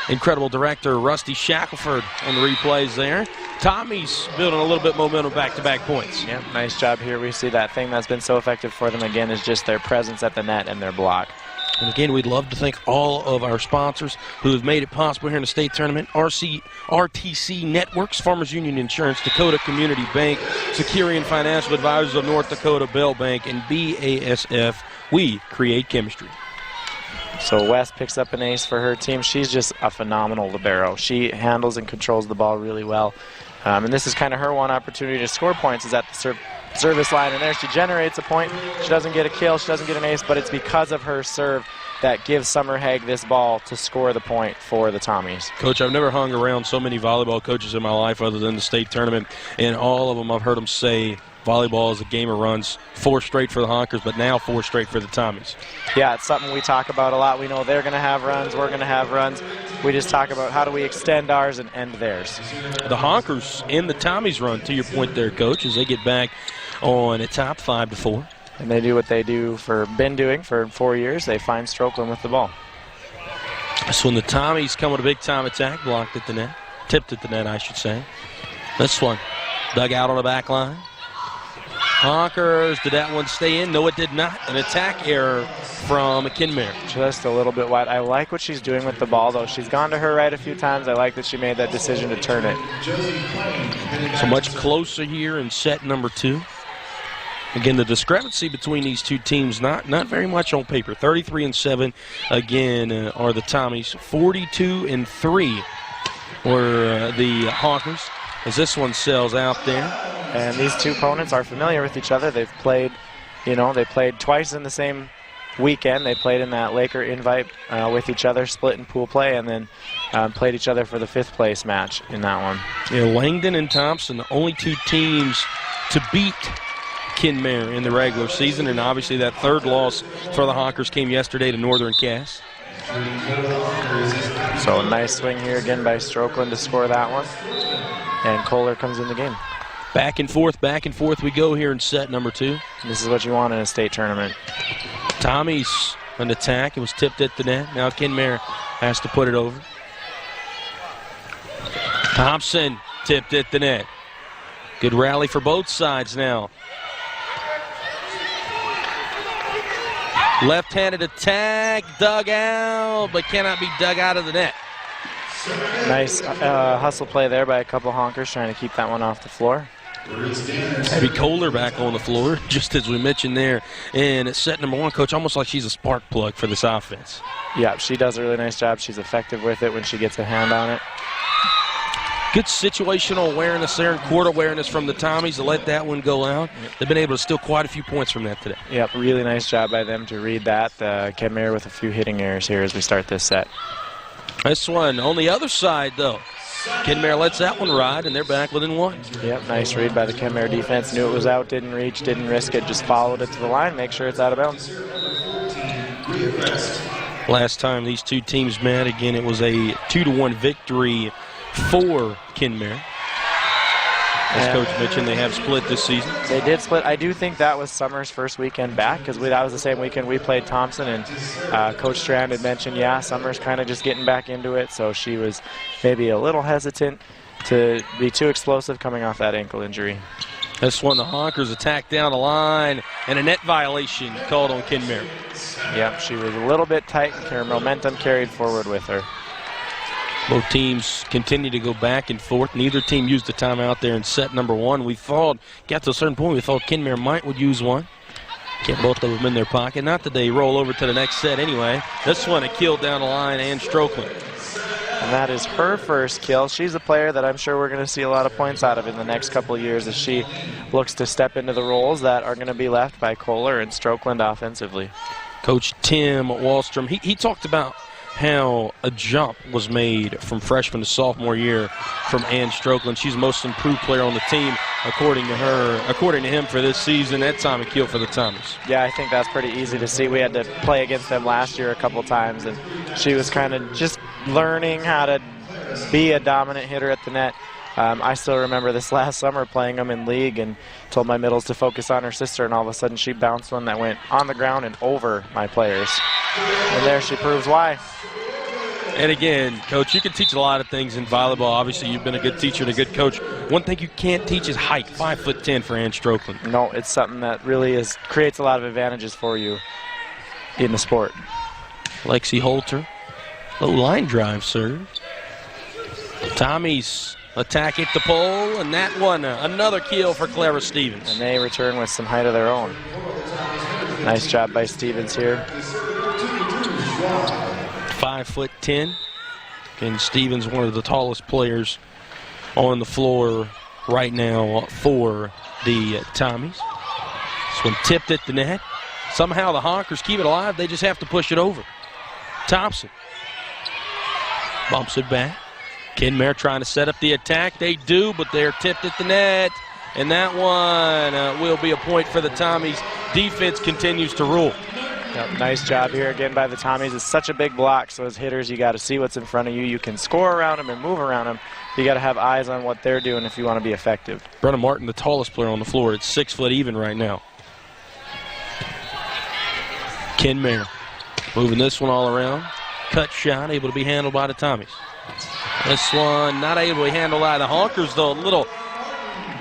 incredible director, Rusty Shackelford, on the replays there. Tommy's building a little bit momentum back-to-back points. Yeah, nice job here. We see that thing that's been so effective for them, again, is just their presence at the net and their block. And again, we'd love to thank all of our sponsors who have made it possible here in the state tournament. RTC Networks, Farmers Union Insurance, Dakota Community Bank, Securian Financial Advisors of North Dakota, Bell Bank, and BASF. We create chemistry. So West picks up an ace for her team. She's just a phenomenal libero. She handles and controls the ball really well. And this is kind of her one opportunity to score points, is at the service line, and there she generates a point. She doesn't get a kill, she doesn't get an ace, but it's because of her serve that gives Summer Haig this ball to score the point for the Tommies. Coach, I've never hung around so many volleyball coaches in my life other than the state tournament, and all of them I've heard them say volleyball is a game of runs. 4 straight for the Honkers, but now 4 straight for the Tommies. Yeah, it's something we talk about a lot. We know they're going to have runs, we're going to have runs. We just talk about how do we extend ours and end theirs. The Honkers and the Tommies run, to your point there, Coach, as they get back on a top 5-4. And they do what they been doing for 4 years. They find Strokeland with the ball. So when the Tommies come with a big-time attack, blocked at the net, tipped at the net, I should say. This one, dug out on the back line. Honkers, did that one stay in? No, it did not. An attack error from Kinmare. Just a little bit wide. I like what she's doing with the ball, though. She's gone to her right a few times. I like that she made that decision to turn it. So much closer here in set number 2. Again, the discrepancy between these two teams, not very much on paper. 33-7, again, are the Tommies. 42-3 were the Honkers, as this one sells out there. And these two opponents are familiar with each other. They've played, they played twice in the same weekend. They played in that Laker invite with each other, split in pool play, and then played each other for the 5th place match in that one. Yeah, Langdon and Thompson, the only 2 teams to beat Kinmare in the regular season, and obviously that 3rd loss for the Honkers came yesterday to Northern Cass. So a nice swing here again by Strokeland to score that one. And Kohler comes in the game. Back and forth we go here in set number 2. This is what you want in a state tournament. Tommy's an attack. It was tipped at the net. Now Kinmare has to put it over. Thompson tipped at the net. Good rally for both sides now. Left-handed attack, dug out, but cannot be dug out of the net. Nice hustle play there by a couple Honkers trying to keep that one off the floor. Abby Kohler back on the floor, just as we mentioned there. And it's set number 1, Coach, almost like she's a spark plug for this offense. Yeah, she does a really nice job. She's effective with it when she gets a hand on it. Good situational awareness there and court awareness from the Tommies to let that one go out. They've been able to steal quite a few points from that today. Yep, really nice job by them to read that. Kinmare with a few hitting errors here as we start this set. This one on the other side, though. Kinmare lets that one ride, and they're back within 1. Yep, nice read by the Kinmare defense. Knew it was out, didn't reach, didn't risk it, just followed it to the line, make sure it's out of bounds. Last time these two teams met, again, it was a 2-1 victory for Kinmare. As Coach mentioned, they have split this season. They did split. I do think that was Summer's first weekend back, because that was the same weekend we played Thompson, and Coach Strand had mentioned, Summer's kind of just getting back into it, so she was maybe a little hesitant to be too explosive coming off that ankle injury. This one, the Honkers attack down the line, and a net violation called on Kinmare. Yep, she was a little bit tight, her momentum carried forward with her. Both teams continue to go back and forth. Neither team used a timeout there in set number 1. We thought, got to a certain point, we thought Kinmare would use one. Get both of them in their pocket. Not that they roll over to the next set anyway. This one, a kill down the line, and Strokeland. And that is her first kill. She's a player that I'm sure we're going to see a lot of points out of in the next couple of years as she looks to step into the roles that are going to be left by Kohler and Strokeland offensively. Coach Tim Wallstrom, he talked about how a jump was made from freshman to sophomore year from Ann Strokeland. She's the most improved player on the team, according to him for this season. That time a kill for the Tommies. Yeah, I think that's pretty easy to see. We had to play against them last year a couple times, and she was kind of just learning how to be a dominant hitter at the net. I still remember this last summer playing them in league and told my middles to focus on her sister, and all of a sudden she bounced one that went on the ground and over my players. And there she proves why. And again, Coach, you can teach a lot of things in volleyball. Obviously, you've been a good teacher and a good coach. One thing you can't teach is height, 5'10" for Ann Strokeland. No, it's something that really creates a lot of advantages for you in the sport. Lexi Holter, low line drive serve. Tommy's attack at the pole, and that one, another kill for Clara Stevens. And they return with some height of their own. Nice job by Stevens here. 5'10", and Stevens, one of the tallest players on the floor right now for the Tommies. This one tipped at the net. Somehow the Honkers keep it alive. They just have to push it over. Thompson bumps it back. Kinmare trying to set up the attack. They do, but they're tipped at the net. and that one will be a point for the Tommies. Defense continues to rule. Yep, nice job here again by the Tommies. It's such a big block, so as hitters, you got to see what's in front of you. You can score around them and move around them. You got to have eyes on what they're doing if you want to be effective. Brenna Martin, the tallest player on the floor. It's 6 foot even right now. Ken Mayer moving this one all around. Cut shot, able to be handled by the Tommies. This one not able to be handled by the Honkers, though. A little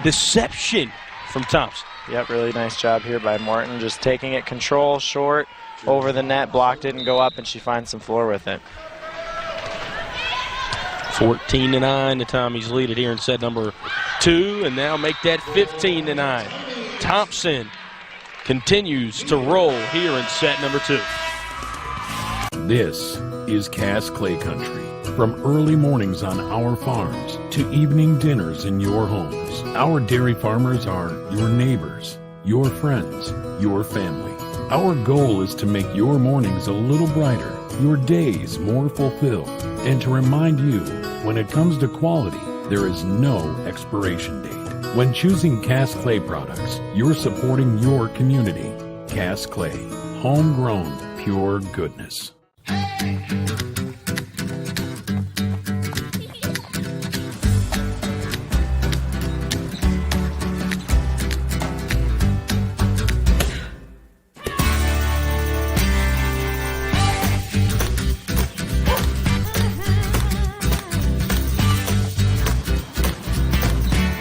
deception from Thompson. Yep, really nice job here by Martin. Just taking it control, short, over the net, block didn't go up, and she finds some floor with it. 14-9, the Tommies lead it here in set number 2, and now make that 15-9. Thompson continues to roll here in set number 2. This is Cass Clay Country. From early mornings on our farms to evening dinners in your homes, our dairy farmers are your neighbors, your friends, your family. Our goal is to make your mornings a little brighter, your days more fulfilled, and to remind you, when it comes to quality, there is no expiration date. When choosing Cass Clay products, you're supporting your community. Cass Clay, homegrown, pure goodness.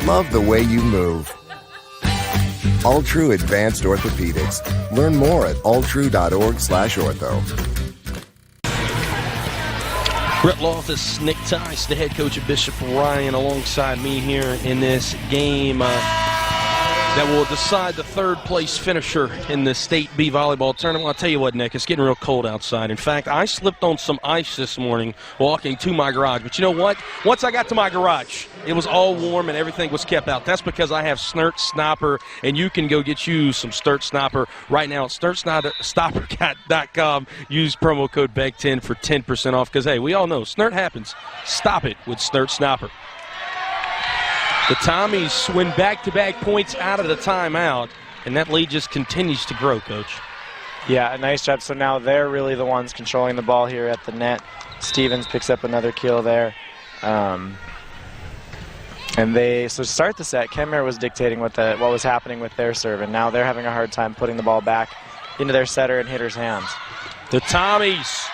Love the way you move. Alltrue Advanced Orthopedics. Learn more at alltrue.org/ortho. Brett Loftus, Nick Tice, the head coach of Bishop Ryan, alongside me here in this game that will decide the third-place finisher in the State B volleyball tournament. I'll tell you what, Nick, it's getting real cold outside. In fact, I slipped on some ice this morning walking to my garage. But you know what? Once I got to my garage, it was all warm and everything was kept out. That's because I have Snert Sniper, and you can go get you some Snert Sniper right now at SnertSniper.com. Use promo code BEG10 for 10% off because, hey, we all know Snert happens. Stop it with Snert Sniper. The Tommies win back-to-back points out of the timeout, and that lead just continues to grow, Coach. Yeah, a nice job. So now they're really the ones controlling the ball here at the net. Stevens picks up another kill there. So to start the set, Kenmare was dictating what was happening with their serve, and now they're having a hard time putting the ball back into their setter and hitter's hands. The Tommies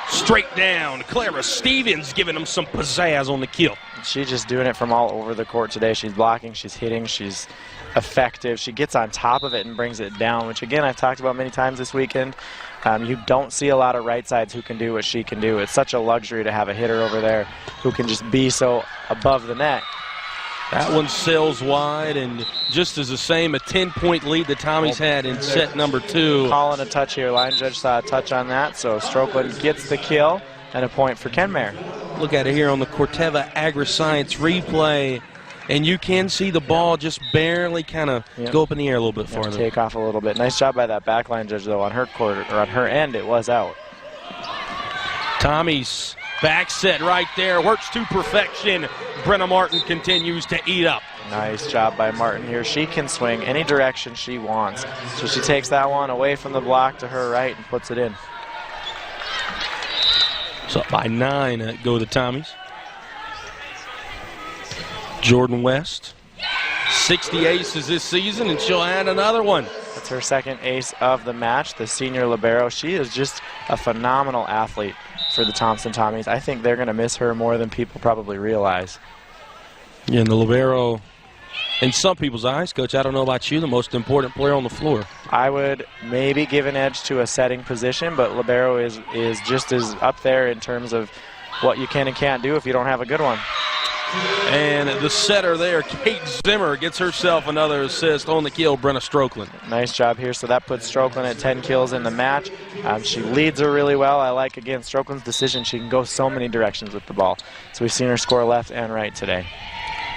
straight down. Clara Stevens giving them some pizzazz on the kill. She's just doing it from all over the court today. She's blocking, she's hitting, she's effective. She gets on top of it and brings it down, which, again, I've talked about many times this weekend. You don't see a lot of right sides who can do what she can do. It's such a luxury to have a hitter over there who can just be so above the net. That one sails wide, and just as the same, a 10-point lead the Tommies had in set number 2. Calling a touch here. Line judge saw a touch on that, so Strokeland gets the kill and a point for Kenmare. Look at it here on the Corteva Agri-Science replay, and you can see the ball just barely kind of go up in the air a little bit farther. Take off a little bit. Nice job by that backline judge, though. On her court, or on her end, it was out. Tommies back set right there. Works to perfection. Brenna Martin continues to eat up. Nice job by Martin here. She can swing any direction she wants. So she takes that one away from the block to her right and puts it in. So up by 9 go the Tommies. Jordan West, 60 aces this season, and she'll add another one. That's her second ace of the match, the senior libero. She is just a phenomenal athlete for the Thompson Tommies. I think they're going to miss her more than people probably realize. Yeah, and the libero, in some people's eyes, Coach, I don't know about you, the most important player on the floor. I would maybe give an edge to a setting position, but libero is just as up there in terms of what you can and can't do if you don't have a good one. And the setter there, Kate Zimmer, gets herself another assist on the kill, Brenna Strokeland. Nice job here. So that puts Strokeland at 10 kills in the match. She leads her really well. I like, again, Strokeland's decision. She can go so many directions with the ball. So we've seen her score left and right today.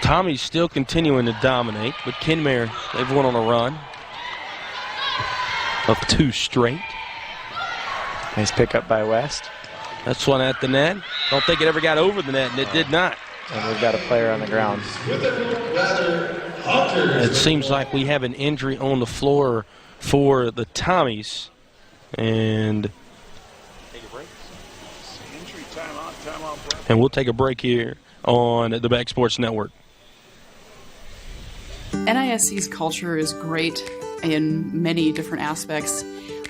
Tommy's still continuing to dominate, but Kenmare, they've went on a run of 2 straight. Nice pickup by West. That's one at the net. Don't think it ever got over the net, and it did not. and we've got a player on the ground. It seems like we have an injury on the floor for the Tommies. And we'll take a break here on the Back Sports Network. NISC's culture is great in many different aspects.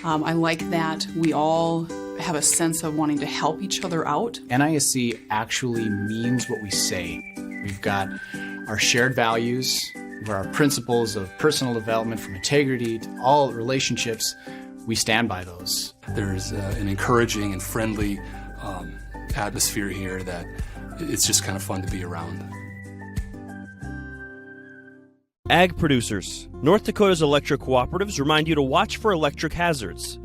I like that we all have a sense of wanting to help each other out. NISC actually means what we say. We've got our shared values, our principles of personal development from integrity to all relationships. We stand by those. There's an encouraging and friendly atmosphere here that it's just kind of fun to be around. Ag producers, North Dakota's electric cooperatives remind you to watch for electric hazards.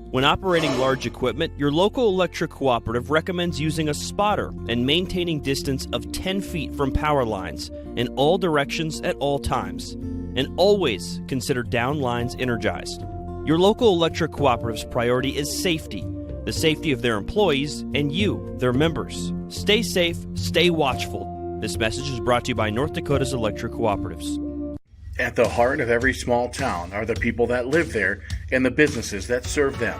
When operating large equipment, your local electric cooperative recommends using a spotter and maintaining distance of 10 feet from power lines in all directions at all times. And always consider down lines energized. Your local electric cooperative's priority is safety, the safety of their employees and you, their members. Stay safe, stay watchful. This message is brought to you by North Dakota's electric cooperatives. At the heart of every small town are the people that live there and the businesses that serve them.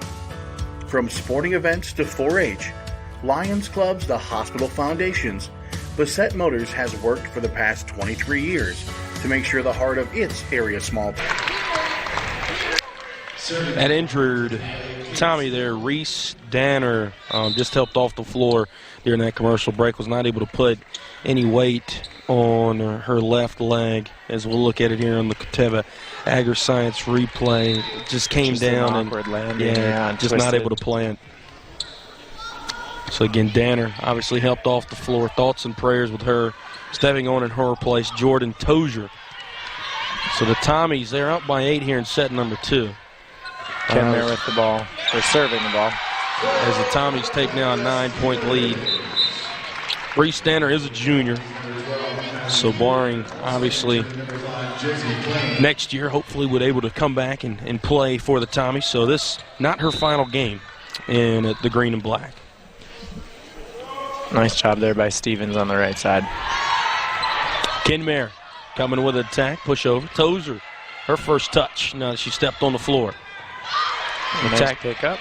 From sporting events to 4-H, Lions clubs to hospital foundations, Bassett Motors has worked for the past 23 years to make sure the heart of its area small town. That injured Tommy there, Reese Danner, just helped off the floor during that commercial break, was not able to put any weight on her left leg, as we'll look at it here on the Catawba Agri-Science replay. It just came down an awkward landing, just twisted. not able to plant. So again, Danner obviously helped off the floor. Thoughts and prayers with her stepping on in her place, Jordan Tozier. So the Tommies, they're up by 8 here in set number 2. Ken there with the ball. They're serving the ball. As the Tommies take now a 9-point lead. Reese Danner is a junior. So barring, obviously, next year, hopefully would able to come back and play for the Tommies. So this, not her final game in the green and black. Nice job there by Stevens on the right side. Kenmare coming with an attack, push over. Tozer, her first touch. Now she stepped on the floor. Attack pick up.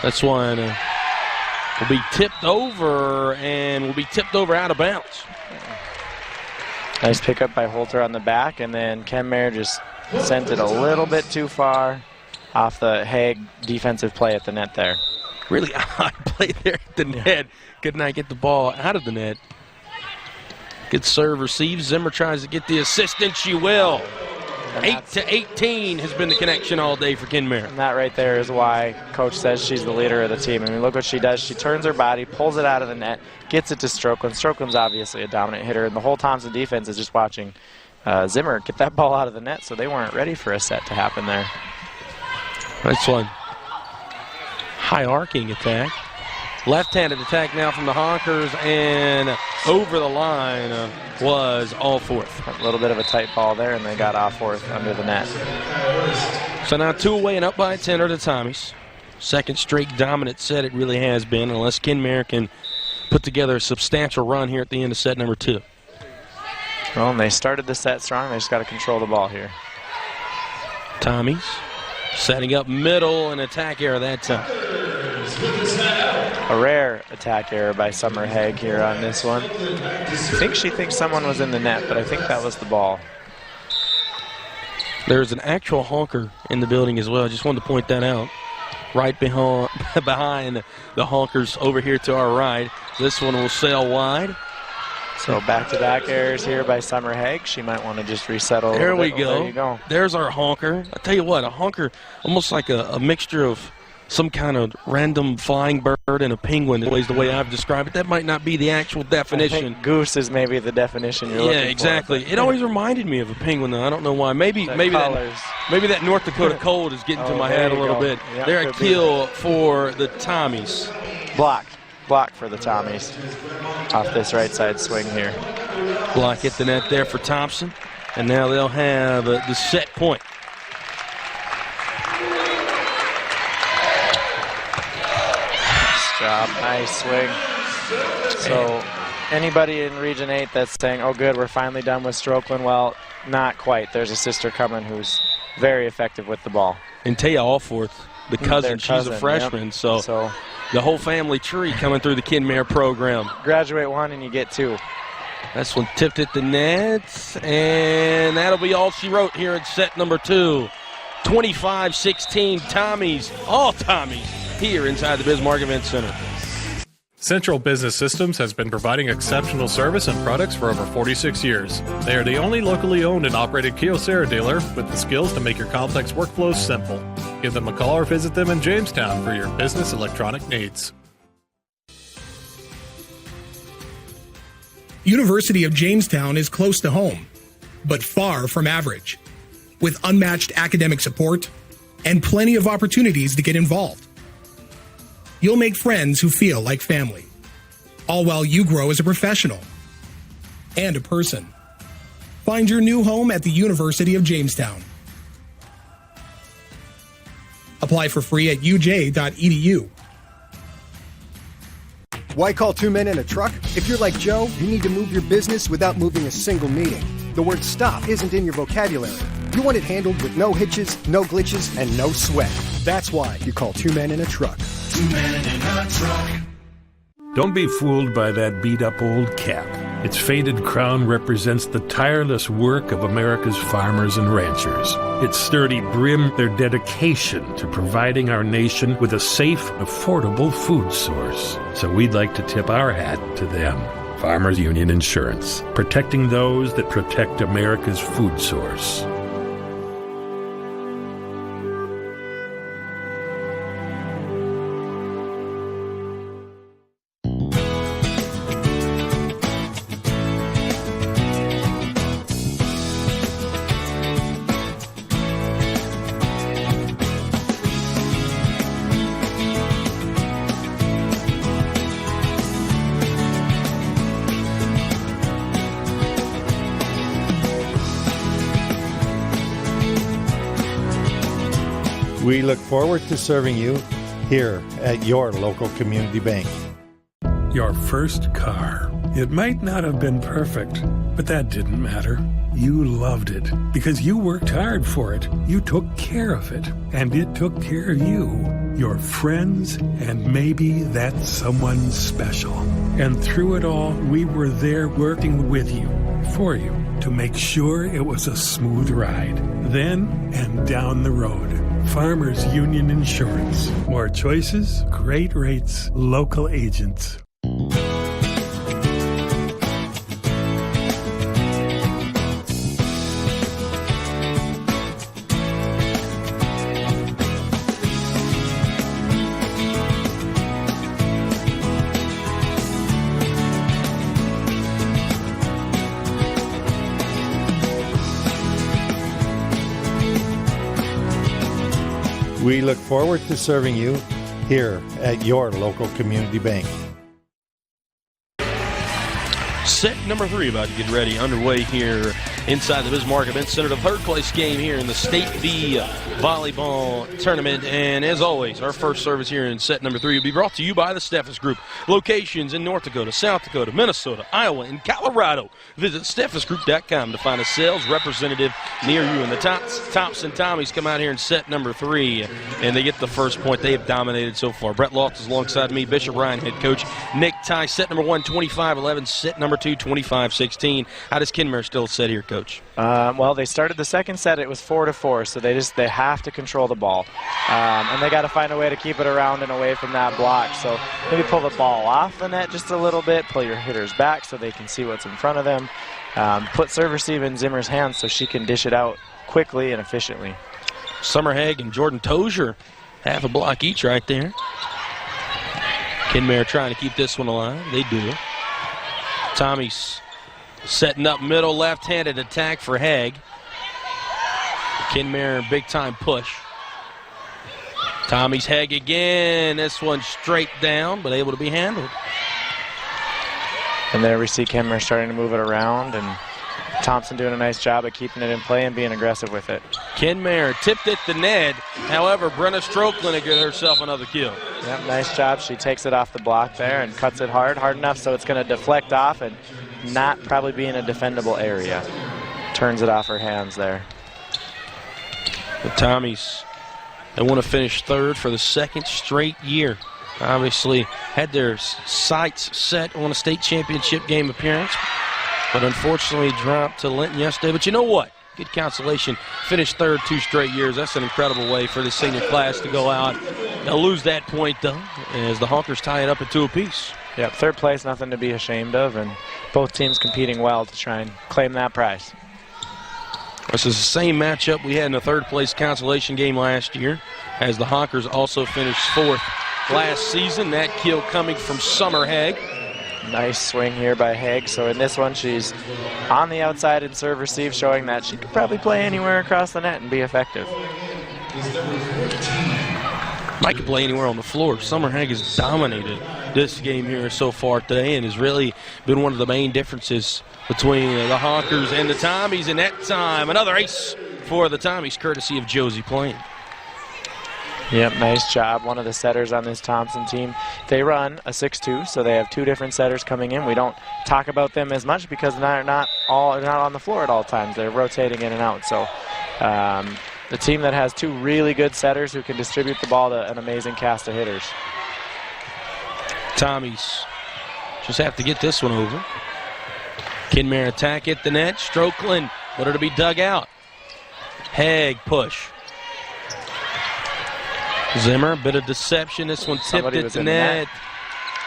That's one will be tipped over and will be tipped over out of bounds. Nice pickup by Holter on the back, and then Kenmare just sent it a little bit too far off the Hague defensive play at the net there. Really odd play there at the net. Could not get the ball out of the net. Good serve receives. Zimmer tries to get the assist, and she will. 8-18 has been the connection all day for Kenmare. And that right there is why Coach says she's the leader of the team. I mean, look what she does. She turns her body, pulls it out of the net, gets it to Strokeland. Strokeland's obviously a dominant hitter, and the whole Thompson defense is just watching Zimmer get that ball out of the net, so they weren't ready for a set to happen there. Nice one. High arcing attack. Left-handed attack now from the Honkers, and over the line was Alforth. A little bit of a tight ball there, and they got Alforth under the net. So now 2 away and up by 10 are the Tommies. Second straight dominant set it really has been, unless Kenmare can put together a substantial run here at the end of set number 2. Well, and they started the set strong. They just got to control the ball here. Tommies setting up middle, and attack error that time. A rare attack error by Summer Hague here on this one. I think she thinks someone was in the net, but I think that was the ball. There's an actual honker in the building as well. I just wanted to point that out. Right behind the honkers over here to our right. This one will sail wide. So back-to-back errors here by Summer Hague. She might want to just resettle. There we go. There you go. There's our honker. I tell you what, a honker, almost like a mixture of some kind of random flying bird and a penguin, is the way I've described it. That might not be the actual definition. I think goose is maybe the definition you're looking for. Yeah, exactly. It always reminded me of a penguin, though. I don't know why. Maybe that North Dakota cold is getting to my head a little bit. Yep, they're a kill for the Tommies. Block for the Tommies off this right side swing here. Block hit the net there for Thompson, and now they'll have the set point. Nice job, nice swing. So anybody in Region 8 that's saying, oh good, we're finally done with Strokeland, well, not quite. There's a sister coming who's very effective with the ball. And Taya Alforth, the cousin, she's a freshman, yep. so the whole family tree coming through the Kenmare program. Graduate one and you get two. This one tipped at the net, and that'll be all she wrote here in set number 2. 25-16 Tommies, all Tommies, here inside the Bismarck Event Center. Central Business Systems has been providing exceptional service and products for over 46 years. They are the only locally owned and operated Kyocera dealer with the skills to make your complex workflows simple. Give them a call or visit them in Jamestown for your business electronic needs. University of Jamestown is close to home, but far from average, with unmatched academic support and plenty of opportunities to get involved. You'll make friends who feel like family, all while you grow as a professional and a person. Find your new home at the University of Jamestown. Apply for free at uj.edu. Why call 2 men in a truck? If you're like Joe, you need to move your business without moving a single meeting. The word stop isn't in your vocabulary. You want it handled with no hitches, no glitches, and no sweat. That's why you call 2 men in a truck. 2 men in a truck. Don't be fooled by that beat-up old cap. Its faded crown represents the tireless work of America's farmers and ranchers. Its sturdy brim, their dedication to providing our nation with a safe, affordable food source. So we'd like to tip our hat to them. Farmers Union Insurance, protecting those that protect America's food source. We look forward to serving you here at your local community bank. Your first car. It might not have been perfect, but that didn't matter. You loved it because you worked hard for it. You took care of it, and it took care of you, your friends, and maybe that someone special. And through it all, we were there working with you, for you, to make sure it was a smooth ride. Then and down the road. Farmers Union Insurance. More choices, great rates, local agents. We look forward to serving you here at your local community bank. Set number 3 about to get ready, underway here inside the Bismarck Event Center. The third place game here in the State V Volleyball Tournament. And as always, our first service here in set number 3 will be brought to you by the Steffes Group. Locations in North Dakota, South Dakota, Minnesota, Iowa, and Colorado. Visit steffesgroup.com to find a sales representative near you. And the Tops and Tommies come out here in set number 3, and they get the first point. They have dominated so far. Brett Loft is alongside me, Bishop Ryan, head coach. Nick Ty, set number 1, 25-11. Set number 2, 25-16. How does Kenmare still set here, Coach? Well, they started the second set. It was 4-4, so they have to control the ball, and they got to find a way to keep it around and away from that block. So maybe pull the ball off the net just a little bit, pull your hitters back so they can see what's in front of them. Put serve receive in Zimmer's hands so she can dish it out quickly and efficiently. Summer Haig and Jordan Tozier, half a block each right there. Kenmare trying to keep this one alive. They do. Tommy's setting up middle, left-handed attack for Haig. Kenmare big-time push. Tommy's Haig again. This one straight down, but able to be handled. And there we see Kenmare starting to move it around, and Thompson doing a nice job of keeping it in play and being aggressive with it. Kinmare tipped at the net. However, Brenna Strokeland had got herself another kill. Yep, nice job. She takes it off the block there and cuts it hard enough so it's going to deflect off and not probably be in a defendable area. Turns it off her hands there. The Tommies, they want to finish third for the second straight year. Obviously had their sights set on a state championship game appearance, but unfortunately dropped to Linton yesterday. But you know what? Good consolation. Finished third 2 straight years. That's an incredible way for the senior class to go out. They'll lose that point, though, as the Honkers tie it up at 2 apiece. Yep, third place, nothing to be ashamed of, and both teams competing well to try and claim that prize. This is the same matchup we had in the third-place consolation game last year, as the Honkers also finished 4th last season. That kill coming from Summer Haig. Nice swing here by Haig. So in this one, she's on the outside and serve receive, showing that she could probably play anywhere across the net and be effective. Mike can play anywhere on the floor. Summer Haig has dominated this game here so far today and has really been one of the main differences between the Honkers and the Tommies. And that time, another ace for the Tommies, courtesy of Josie Plain. Yep, nice job. One of the setters on this Thompson team. They run a 6-2, so they have 2 different setters coming in. We don't talk about them as much because they're not on the floor at all times. They're rotating in and out. So the team that has 2 really good setters who can distribute the ball to an amazing cast of hitters. Tommies just have to get this one over. Kinmare attack at the net. Strokeland, but it'll be dug out. Haig push. Zimmer, bit of deception. This one tipped at the net.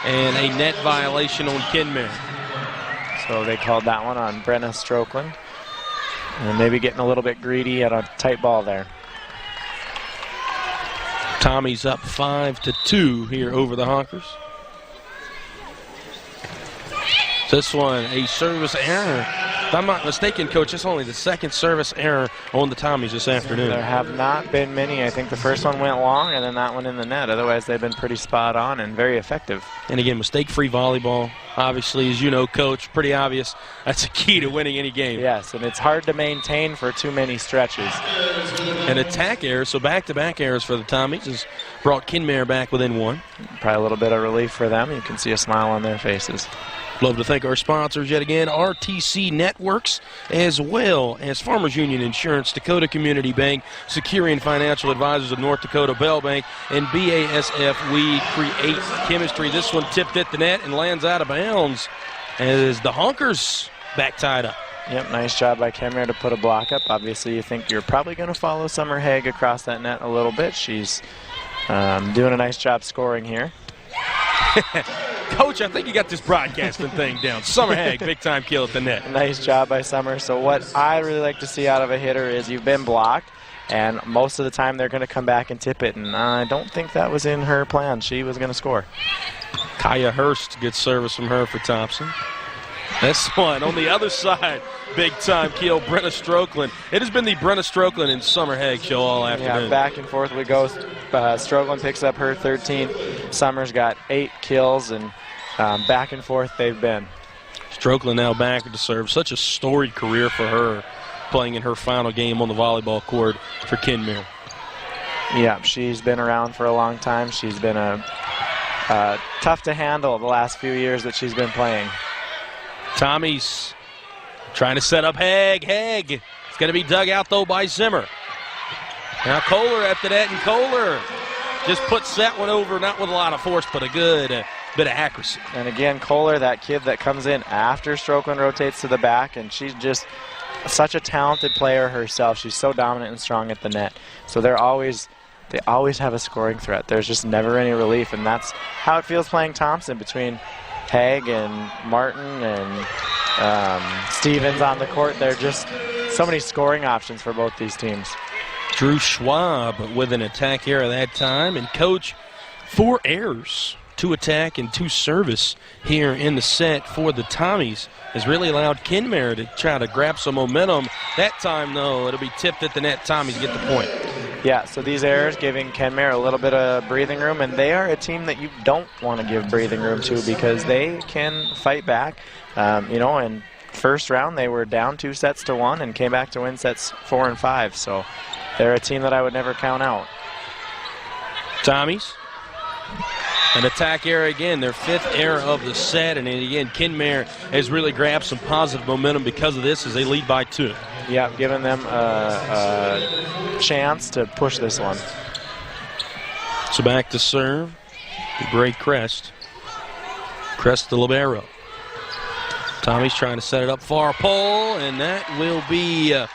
And a net violation on Kinmare. So they called that one on Brenna Strokeland. And maybe getting a little bit greedy at a tight ball there. Tommy's up 5-2 here over the Honkers. This one, a service error. If I'm not mistaken, Coach, it's only the 2nd service error on the Tommies this afternoon. There have not been many. I think the first one went long and then that one in the net. Otherwise, they've been pretty spot on and very effective. And again, mistake-free volleyball. Obviously, as you know, Coach, pretty obvious. That's a key to winning any game. Yes, and it's hard to maintain for too many stretches. An attack error, so back-to-back errors for the Tommies has brought Kinmare back within 1. Probably a little bit of relief for them. You can see a smile on their faces. Love to thank our sponsors yet again, RTC Networks, as well as Farmers Union Insurance, Dakota Community Bank, Securian Financial Advisors of North Dakota, Bell Bank, and BASF. We create chemistry. This one tipped at the net and lands out of bounds as the Honkers back tied up. Yep, nice job by Kinmare to put a block up. Obviously, you think you're probably going to follow Summer Haig across that net a little bit. She's doing a nice job scoring here. Coach, I think you got this broadcasting thing down. Summer Haig, big-time kill at the net. Nice job by Summer. So what I really like to see out of a hitter is you've been blocked, and most of the time they're going to come back and tip it, and I don't think that was in her plan. She was going to score. Kaya Hurst, good service from her for Thompson. This one on the other side, big-time kill, Brenna Strokeland. It has been the Brenna Strokeland and Summer Haig show all afternoon. Yeah, back and forth we go. Strokeland picks up her 13th. Summer's got 8 kills, and back and forth they've been. Strokeland now back to serve. Such a storied career for her, playing in her final game on the volleyball court for Kinmare. Yeah, she's been around for a long time. She's been tough to handle the last few years that she's been playing. Tommy's trying to set up Haig. Haig. It's going to be dug out, though, by Zimmer. Now Kohler at the net, and Kohler just puts that one over, not with a lot of force, but a good bit of accuracy. And again, Kohler, that kid that comes in after Strokeland rotates to the back, and she's just such a talented player herself. She's so dominant and strong at the net. So they always have a scoring threat. There's just never any relief, and that's how it feels playing Thompson between Haig and Martin and Stevens on the court. There are just so many scoring options for both these teams. Drew Schwab with an attack error that time, and Coach, 4 errors, 2 attack and 2 service here in the set for the Tommies has really allowed Kinmare to try to grab some momentum. That time, though, it'll be tipped at the net. Tommies get the point. Yeah, so these errors giving Kinmare a little bit of breathing room, and they are a team that you don't want to give breathing room to because they can fight back, and first round, they were down 2-1 and came back to win sets 4 and 5. So they're a team that I would never count out. Tommies. An attack error again, their 5th error of the set. And then again, Kenmare has really grabbed some positive momentum because of this as they lead by 2. Yeah, giving them a chance to push this one. So back to serve. Great Crest. Crest to libero. Tommy's trying to set it up far pole, and that will be a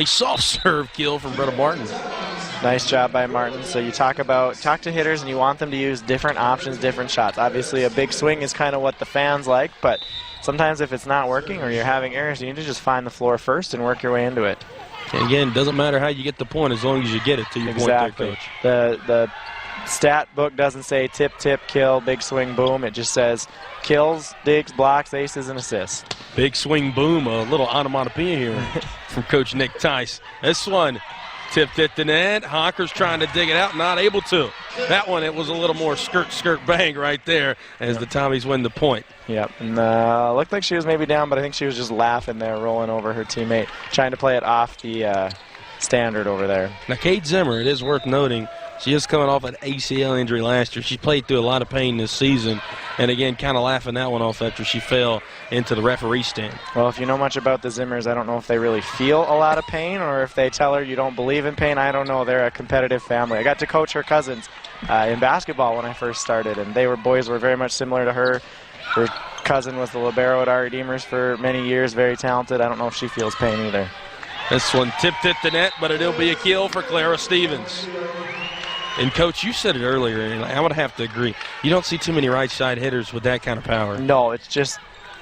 soft serve kill from Britta Martin. Nice job by Martin. So you talk to hitters and you want them to use different options, different shots. Obviously a big swing is kind of what the fans like, but sometimes if it's not working or you're having errors, you need to just find the floor first and work your way into it. And again, doesn't matter how you get the point as long as you get it to your point there, Coach. The stat book doesn't say tip, tip, kill, big swing, boom. It just says kills, digs, blocks, aces, and assists. Big swing, boom. A little onomatopoeia here from Coach Nick Tice. This one tipped at the net. Hawker's trying to dig it out, not able to. That one, it was a little more skirt, skirt, bang right there as the Tommies win the point. Yep, and looked like she was maybe down, but I think she was just laughing there, rolling over her teammate, trying to play it off the standard over there. Now, Kate Zimmer, it is worth noting, she is coming off an ACL injury last year. She played through a lot of pain this season, and again, kind of laughing that one off after she fell into the referee stand. Well, if you know much about the Zimmers, I don't know if they really feel a lot of pain or if they tell her you don't believe in pain. I don't know. They're a competitive family. I got to coach her cousins in basketball when I first started, and boys were very much similar to her. Her cousin was the libero at our Redeemers for many years, very talented. I don't know if she feels pain either. This one tipped at the net, but it'll be a kill for Clara Stevens. And, Coach, you said it earlier, and I would have to agree. You don't see too many right-side hitters with that kind of power. No, it's just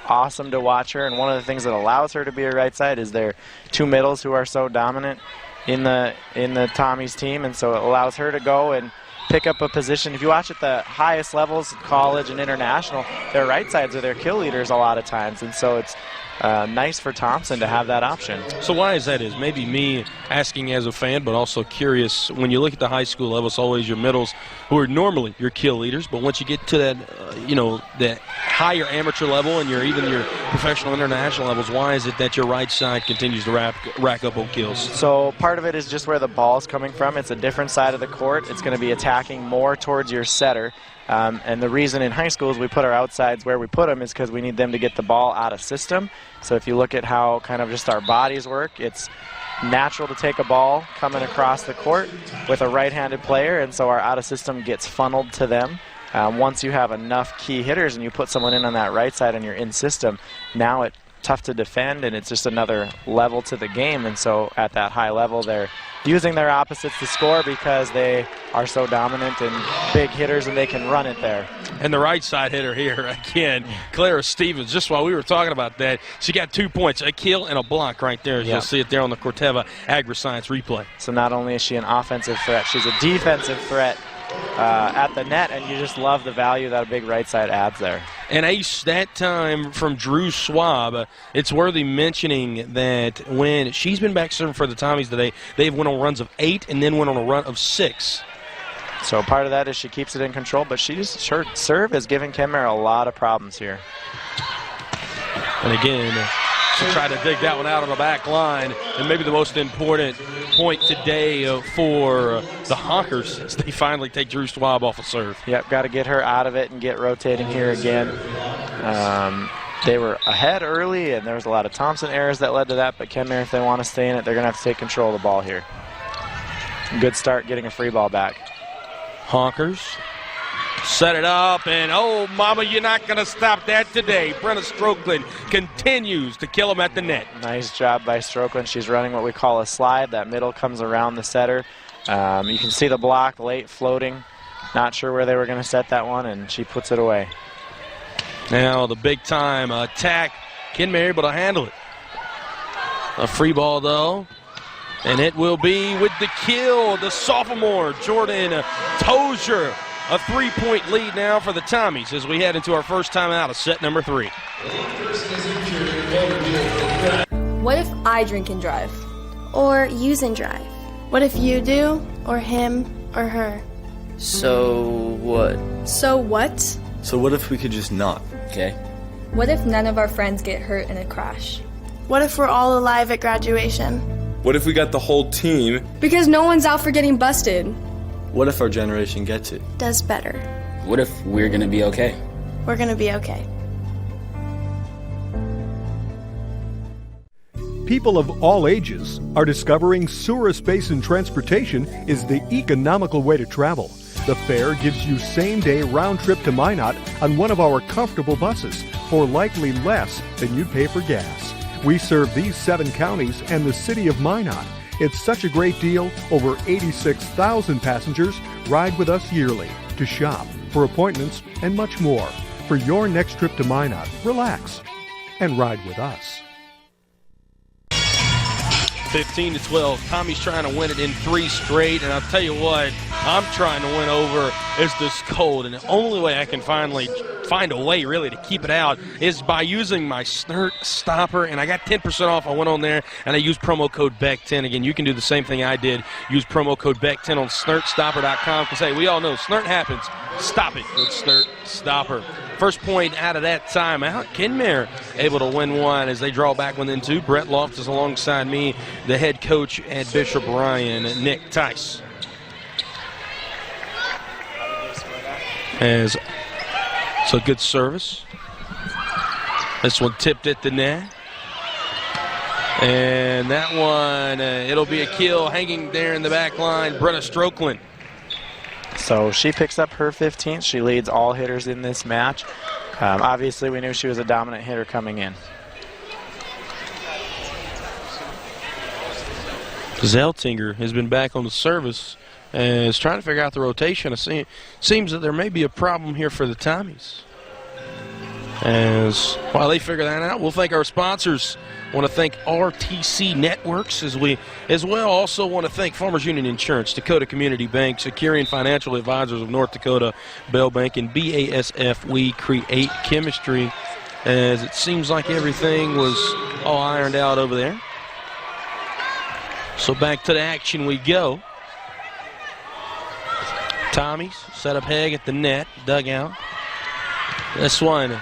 awesome to watch her, and one of the things that allows her to be a right side is their 2 middles who are so dominant in the Tommies team, and so it allows her to go and pick up a position. If you watch at the highest levels, college and international, their right sides are their kill leaders a lot of times, and so it's nice for Thompson to have that option. So why is that? Is maybe me asking as a fan, but also curious. When you look at the high school level, it's always your middles who are normally your kill leaders, but once you get to that, that higher amateur level and your professional international levels, why is it that your right side continues to rack up on kills? So part of it is just where the ball's coming from. It's a different side of the court. It's going to be attacking more towards your setter. And the reason in high schools we put our outsides where we put them is because we need them to get the ball out of system. So if you look at how kind of just our bodies work, it's natural to take a ball coming across the court with a right-handed player, and so our out of system gets funneled to them. Once you have enough key hitters and you put someone in on that right side and you're in system, now it's tough to defend, and it's just another level to the game. And so at that high level, they're using their opposites to score because they are so dominant and big hitters, and they can run it there. And the right side hitter here, again, Clara Stevens, just while we were talking about that, she got 2 points, a kill and a block right there. You'll see it there on the Corteva AgriScience replay. So not only is she an offensive threat, she's a defensive threat at the net, and you just love the value that a big right side adds there. An ace that time from Drew Schwab. It's worthy mentioning that when she's been back serving for the Tommies today, they've went on runs of 8 and then went on a run of 6. So part of that is she keeps it in control, but her serve is giving Kenmare a lot of problems here. And again, she'll try to dig that one out on the back line. And maybe the most important point today for the Hawkers is they finally take Drew Schwab off a serve. Yep, got to get her out of it and get rotating here again. They were ahead early, and there was a lot of Thompson errors that led to that, but Kenmare, if they want to stay in it, they're going to have to take control of the ball here. Good start getting a free ball back. Hawkers set it up, and oh, mama, you're not going to stop that today. Brenna Strokeland continues to kill him at the net. Nice job by Strokeland. She's running what we call a slide. That middle comes around the setter. You can see the block late floating. Not sure where they were going to set that one, and she puts it away. Now the big time attack. Kenmare able to handle it. A free ball, though. And it will be with the kill, the sophomore, Jordan Tozier. A 3-point lead now for the Tommies as we head into our first time out of set number 3. What if I drink and drive? Or use and drive? What if you do? Or him? Or her? So what? So what? So what if we could just not, okay? What if none of our friends get hurt in a crash? What if we're all alive at graduation? What if we got the whole team? Because no one's out for getting busted. What if our generation gets it? Does better. What if we're gonna be okay? We're gonna be okay. People of all ages are discovering Souris Basin transportation is the economical way to travel. The fare gives you same-day round trip to Minot on one of our comfortable buses for likely less than you'd pay for gas. We serve these 7 counties and the city of Minot. It's such a great deal. Over 86,000 passengers ride with us yearly to shop, for appointments, and much more. For your next trip to Minot, relax and ride with us. 15-12. Tommy's trying to win it in 3 straight, and I'll tell you what, I'm trying to win over is this cold, and the only way I can finally find a way really to keep it out is by using my Snert stopper, and I got 10% off. I went on there and I used promo code BECK10. Again, you can do the same thing I did. Use promo code BECK10 on SnertStopper.com because, hey, we all know Snert happens. Stop it with Snert Stopper. First point out of that timeout. Kenmare able to win one as they draw back within 2. Brett Loftus alongside me, the head coach at Bishop Ryan, Nick Tice. As it's a good service. This one tipped at the net. And that one, it'll be a kill hanging there in the back line, Brenna Strokeland. So she picks up her 15th. She leads all hitters in this match. Obviously, we knew she was a dominant hitter coming in. Zeltinger has been back on the service and is trying to figure out the rotation. It seems that there may be a problem here for the Tommies. As while they figure that out, we'll thank our sponsors. Want to thank RTC Networks as well. Also want to thank Farmers Union Insurance, Dakota Community Bank, Securian Financial Advisors of North Dakota, Bell Bank, and BASF. We create chemistry. As it seems like everything was all ironed out over there. So back to the action we go. Tommies set up Haig at the net, dugout. This one,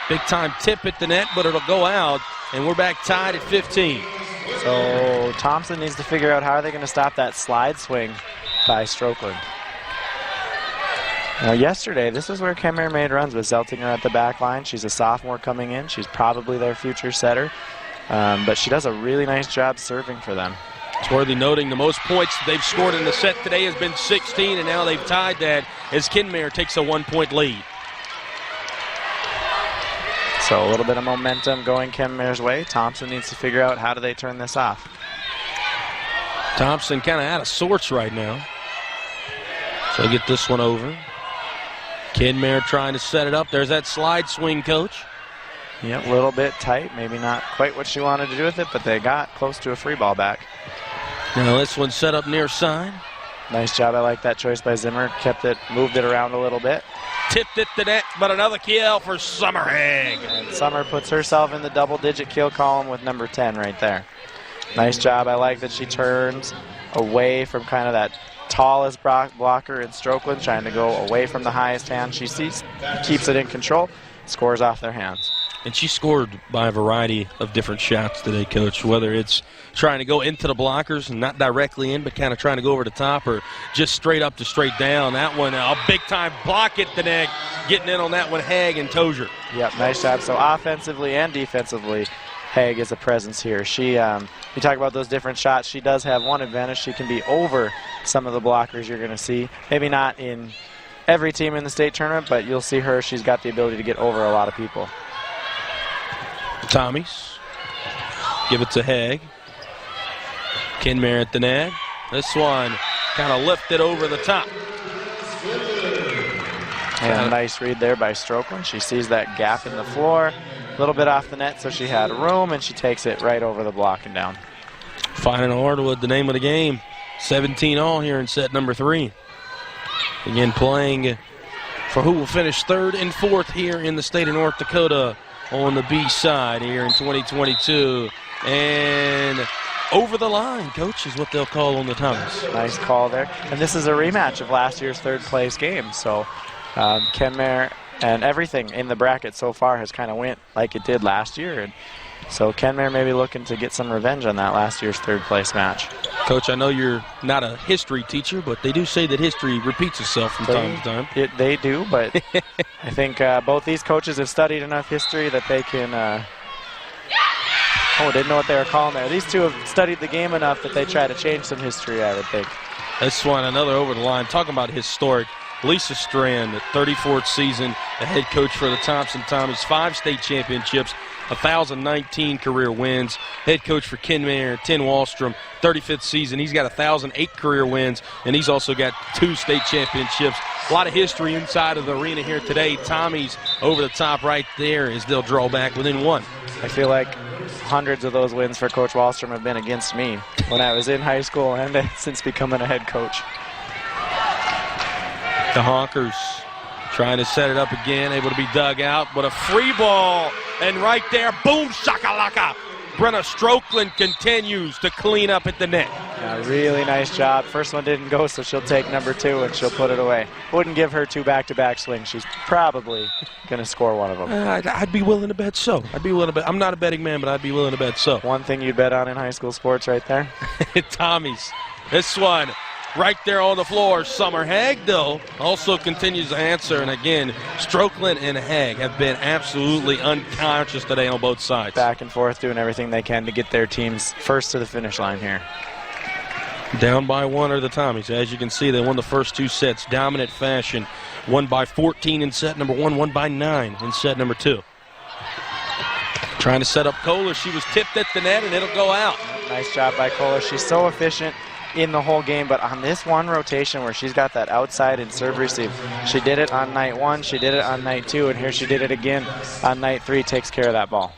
big time tip at the net, but it'll go out, and we're back tied at 15. So Thompson needs to figure out how are they going to stop that slide swing by Strokeland. Now yesterday, this is where Kenmare made runs with Zeltinger at the back line. She's a sophomore coming in. She's probably their future setter, but she does a really nice job serving for them. It's worthy noting the most points they've scored in the set today has been 16, and now they've tied that as Kenmare takes a 1-point lead. So a little bit of momentum going Kenmare's way. Thompson needs to figure out how do they turn this off. Thompson kind of out of sorts right now. So get this one over. Kenmare trying to set it up. There's that slide swing, Coach. Yep, a little bit tight. Maybe not quite what she wanted to do with it, but they got close to a free ball back. Now this one set up near side. Nice job. I like that choice by Zimmer. Kept it, moved it around a little bit. Tipped it to net, but another kill for Summer Haig. And Summer puts herself in the double-digit kill column with number 10 right there. Nice job. I like that she turns away from kind of that tallest blocker in Strokeland, trying to go away from the highest hand she sees. Keeps it in control, scores off their hands. And she scored by a variety of different shots today, Coach, whether it's trying to go into the blockers and not directly in, but kind of trying to go over the top, or just straight up to straight down. That one, a big-time block at the neck, getting in on that one, Haig and Tozier. Yep, nice job. So offensively and defensively, Haig is a presence here. She, you talk about those different shots, she does have one advantage. She can be over some of the blockers you're going to see. Maybe not in every team in the state tournament, but you'll see her. She's got the ability to get over a lot of people. Tommies give it to Haig. Kenmare at the net. This one kind of lifted over the top. And a nice read there by Strokeland. She sees that gap in the floor, a little bit off the net, so she had room, and she takes it right over the block and down. Finding Hardwood, the name of the game. 17 all here in set number 3. Again, playing for who will finish 3rd and 4th here in the state of North Dakota on the B side here in 2022. And over the line, Coach, is what they'll call on the Tommies. Nice call there. And this is a rematch of last year's 3rd place game. So Kenmare And everything in the bracket so far has kind of went like it did last year. And so Kenmare may be looking to get some revenge on that last year's third-place match. Coach, I know you're not a history teacher, but they do say that history repeats itself from time to time. They do, but I think both these coaches have studied enough history that they can... didn't know what they were calling there. These two have studied the game enough that they try to change some history, I would think. This one, another over the line. Talking about historic. Lisa Strand, the 34th season, the head coach for the Thompson Tommies, 5 state championships, 1,019 career wins. Head coach for Kenmare, Tim Wallstrom, 35th season. He's got 1,008 career wins, and he's also got 2 state championships. A lot of history inside of the arena here today. Tommies over the top right there as they'll draw back within 1. I feel like hundreds of those wins for Coach Wallstrom have been against me when I was in high school and since becoming a head coach. The Honkers trying to set it up again, able to be dug out, but a free ball, and right there, boom, shakalaka. Brenna Strokeland continues to clean up at the net. Yeah, really nice job. First one didn't go, so she'll take number 2 and she'll put it away. Wouldn't give her 2 back-to-back swings. She's probably going to score one of them. I'd be willing to bet so. I'm not a betting man, but I'd be willing to bet so. One thing you'd bet on in high school sports right there. Tommies. This one. Right there on the floor, Summer Haig, though, also continues to answer. And again, Strokeland and Haig have been absolutely unconscious today on both sides. Back and forth, doing everything they can to get their teams first to the finish line here. Down by 1 are the Tommies. As you can see, they won the first 2 sets, dominant fashion. Won by 14 in set number 1, won by 9 in set number 2. Trying to set up Kohler. She was tipped at the net, and it'll go out. Nice job by Kohler. She's so efficient in the whole game, but on this one rotation where she's got that outside and serve receive, she did it on night 1, she did it on night 2, and here she did it again on night 3, takes care of that ball.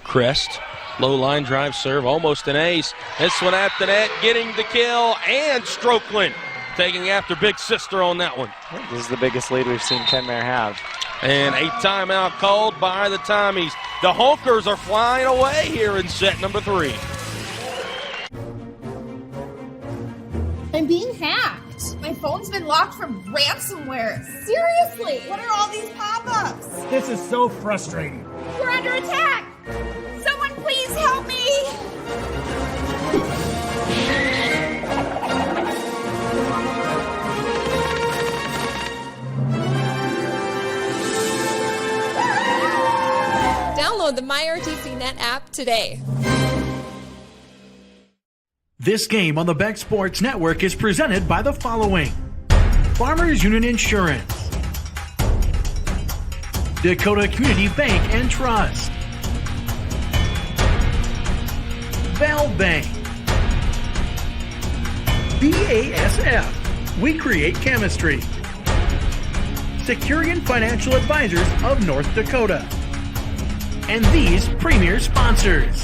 Crest, low line drive serve, almost an ace. This one at the net, getting the kill, and Strokeland taking after Big Sister on that one. This is the biggest lead we've seen Kenmare have. And a timeout called by the Tommies. The Honkers are flying away here in set number 3. I'm being hacked. My phone's been locked from ransomware. Seriously, what are all these pop-ups? This is so frustrating. We're under attack. Someone please help me. Download the MyRTCnet app today. This game on the Beck Sports Network is presented by the following: Farmers Union Insurance, Dakota Community Bank and Trust, Val Bank, BASF, we create chemistry, Securian Financial Advisors of North Dakota, and these premier sponsors.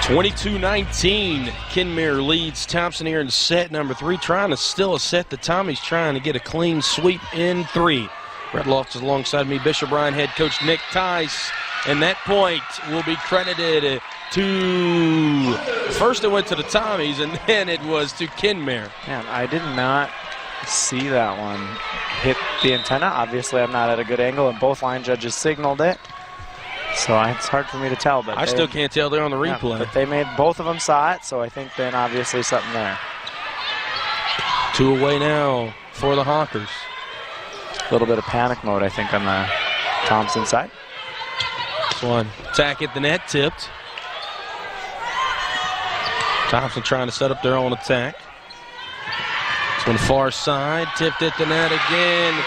22-19, Kenmare leads Thompson here in set number 3, trying to steal a set. The Tommies trying to get a clean sweep in 3. Brett Loftus is alongside me, Bishop Bryan head coach Nick Tice, and that point will be credited to, first it went to the Tommies, and then it was to Kenmare. Man, I did not see that one hit the antenna. Obviously, I'm not at a good angle, and both line judges signaled it. So it's hard for me to tell, but I still can't tell. They're on the replay. But they made, both of them saw it, so I think then obviously something there. 2 away now for the Honkers. A little bit of panic mode, I think, on the Thompson side. This one, attack at the net, tipped. Thompson trying to set up their own attack. This one far side, tipped at the net again.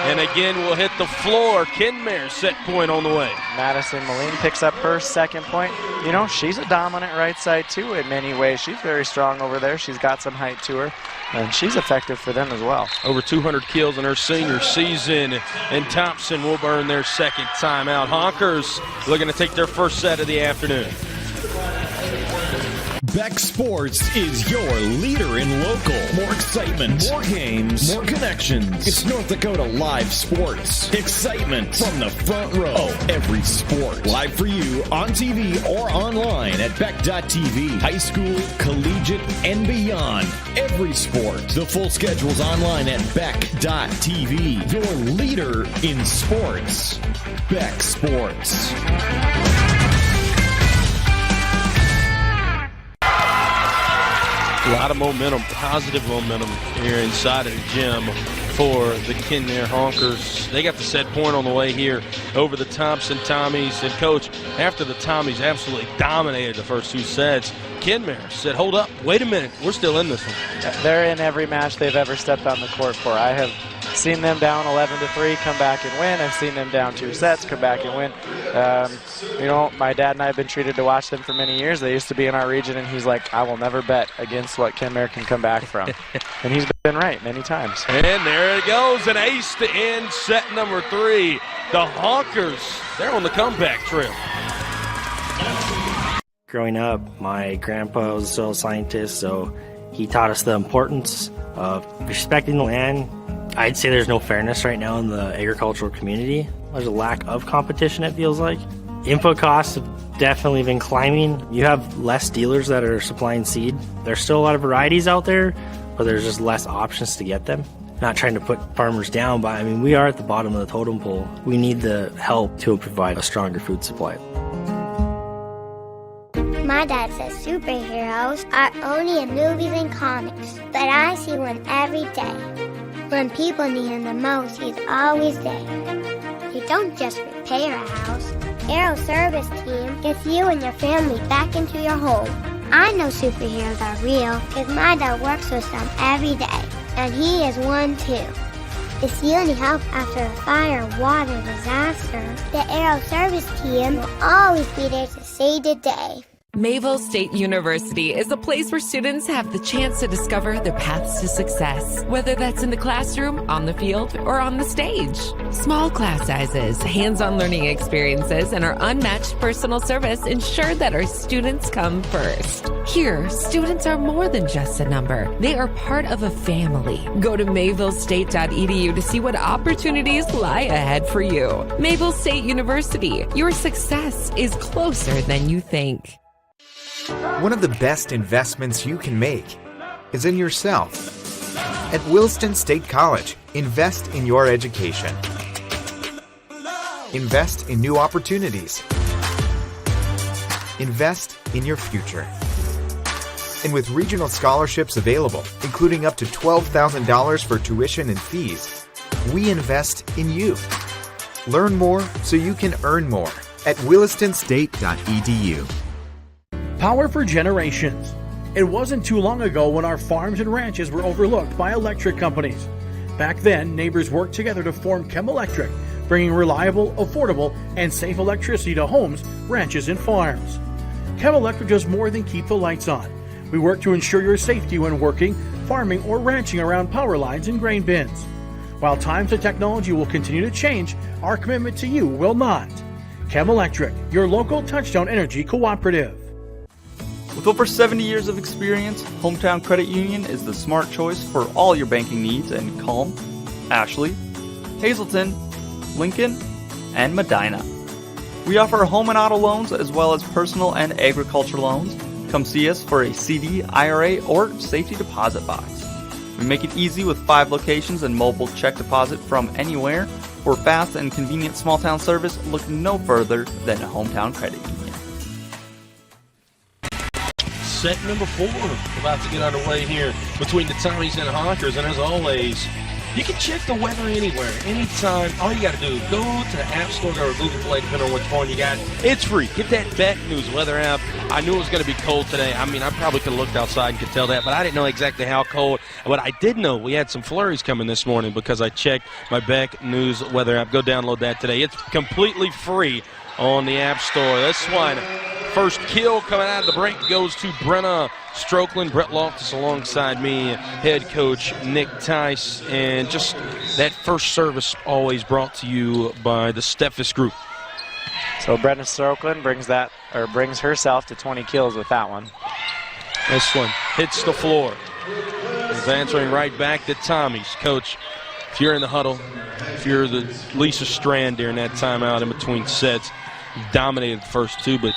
And again, we'll hit the floor. Kenmare set point on the way. Madison Moline picks up her second point. You know, she's a dominant right side, too, in many ways. She's very strong over there. She's got some height to her, and she's effective for them as well. Over 200 kills in her senior season, and Thompson will burn their second timeout. Honkers looking to take their first set of the afternoon. Beck Sports is your leader in local. More excitement, more games, more connections. It's North Dakota Live Sports. Excitement from the front row of every sport. Live for you on TV or online at Beck.tv. High school, collegiate, and beyond. Every sport. The full schedule's online at Beck.tv. Your leader in sports. Beck Sports. A lot of momentum, positive momentum here inside of the gym for the Kenmare Honkers. They got the set point on the way here over the Thompson Tommies. And, Coach, after the Tommies absolutely dominated the first two sets, Kenmare said, hold up, wait a minute, we're still in this one. They're in every match they've ever stepped on the court for. I have seen them down 11-3, come back and win. I've seen them down 2 sets, come back and win. You know, my dad and I have been treated to watch them for many years. They used to be in our region, and he's like, I will never bet against what Kenmare can come back from. And he's been right many times. And there it goes, an ace to end set number 3. The Honkers, they're on the comeback trail. Growing up, my grandpa was a soil scientist, so he taught us the importance of respecting the land. I'd say there's no fairness right now in the agricultural community. There's a lack of competition, it feels like. Input costs have definitely been climbing. You have less dealers that are supplying seed. There's still a lot of varieties out there, but there's just less options to get them. Not trying to put farmers down, but I mean, we are at the bottom of the totem pole. We need the help to provide a stronger food supply. My dad says superheroes are only in movies and comics, but I see one every day. When people need him the most, he's always there. They don't just repair a house. Aero Service Team gets you and your family back into your home. I know superheroes are real because my dad works with them every day, and he is one too. If you need help after a fire or water disaster, the Aero Service Team will always be there to save the day. Mayville State University is a place where students have the chance to discover their paths to success, whether that's in the classroom, on the field, or on the stage. Small class sizes, hands-on learning experiences, and our unmatched personal service ensure that our students come first. Here, students are more than just a number. They are part of a family. Go to mayvillestate.edu to see what opportunities lie ahead for you. Mayville State University, your success is closer than you think. One of the best investments you can make is in yourself. At Williston State College, invest in your education. Invest in new opportunities. Invest in your future. And with regional scholarships available, including up to $12,000 for tuition and fees, we invest in you. Learn more so you can earn more at willistonstate.edu. Power for generations. It wasn't too long ago when our farms and ranches were overlooked by electric companies. Back then, neighbors worked together to form Chemelectric, bringing reliable, affordable, and safe electricity to homes, ranches, and farms. Chemelectric does more than keep the lights on. We work to ensure your safety when working, farming, or ranching around power lines and grain bins. While times and technology will continue to change, our commitment to you will not. Chemelectric, your local Touchstone Energy cooperative. With over 70 years of experience, Hometown Credit Union is the smart choice for all your banking needs in Culm, Ashley, Hazleton, Lincoln, and Medina. We offer home and auto loans as well as personal and agriculture loans. Come see us for a CD, IRA, or safety deposit box. We make it easy with 5 locations and mobile check deposit from anywhere. For fast and convenient small town service, look no further than a Hometown Credit Union. Set number 4 about to get underway here between the Tommies and Honkers, and as always, you can check the weather anywhere, anytime. All you got to do is go to the App Store or Google Play, depending on which phone you got. It's free. Get that Beck News weather app. I knew it was going to be cold today. I mean, I probably could have looked outside and could tell that, but I didn't know exactly how cold. But I did know we had some flurries coming this morning because I checked my Beck News weather app. Go download that today. It's completely free on the App Store. This one, first kill coming out of the break goes to Brenna Strokeland. Brett Loftus alongside me, head coach Nick Tice, and just that first service always brought to you by the Steffes Group. So Brenna Strokeland brings herself to 20 kills with that one. This one hits the floor. He's answering right back to Tommy's. Coach, if you're in the huddle, if you're the Lisa Strand during that timeout in between sets, you dominated the first two, but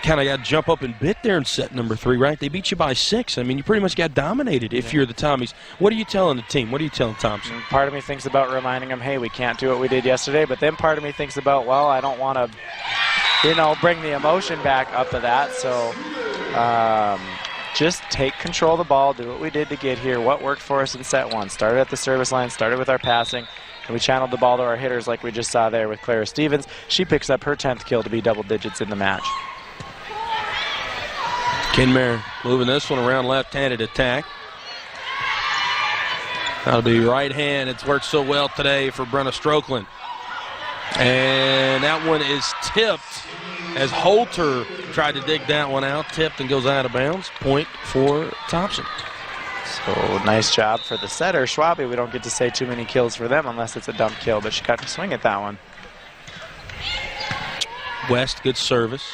kind of got to jump up and bit there in set number 3, right? They beat you by 6. I mean, you pretty much got dominated if you're the Tommies. What are you telling the team? What are you telling Thompson? Part of me thinks about reminding them, hey, we can't do what we did yesterday, but then part of me thinks about, well, I don't want to, bring the emotion back up to that, so just take control of the ball, do what we did to get here, what worked for us in set 1. Started at the service line, started with our passing, and we channeled the ball to our hitters like we just saw there with Clara Stevens. She picks up her 10th kill to be double digits in the match. Kinmare moving this one around, left-handed attack. That'll be right hand. It's worked so well today for Brenna Strokeland. And that one is tipped as Holter tried to dig that one out. Tipped and goes out of bounds. Point for Thompson. So nice job for the setter. Schwabe, we don't get to say too many kills for them unless it's a dump kill, but she got to swing at that one. West, good service.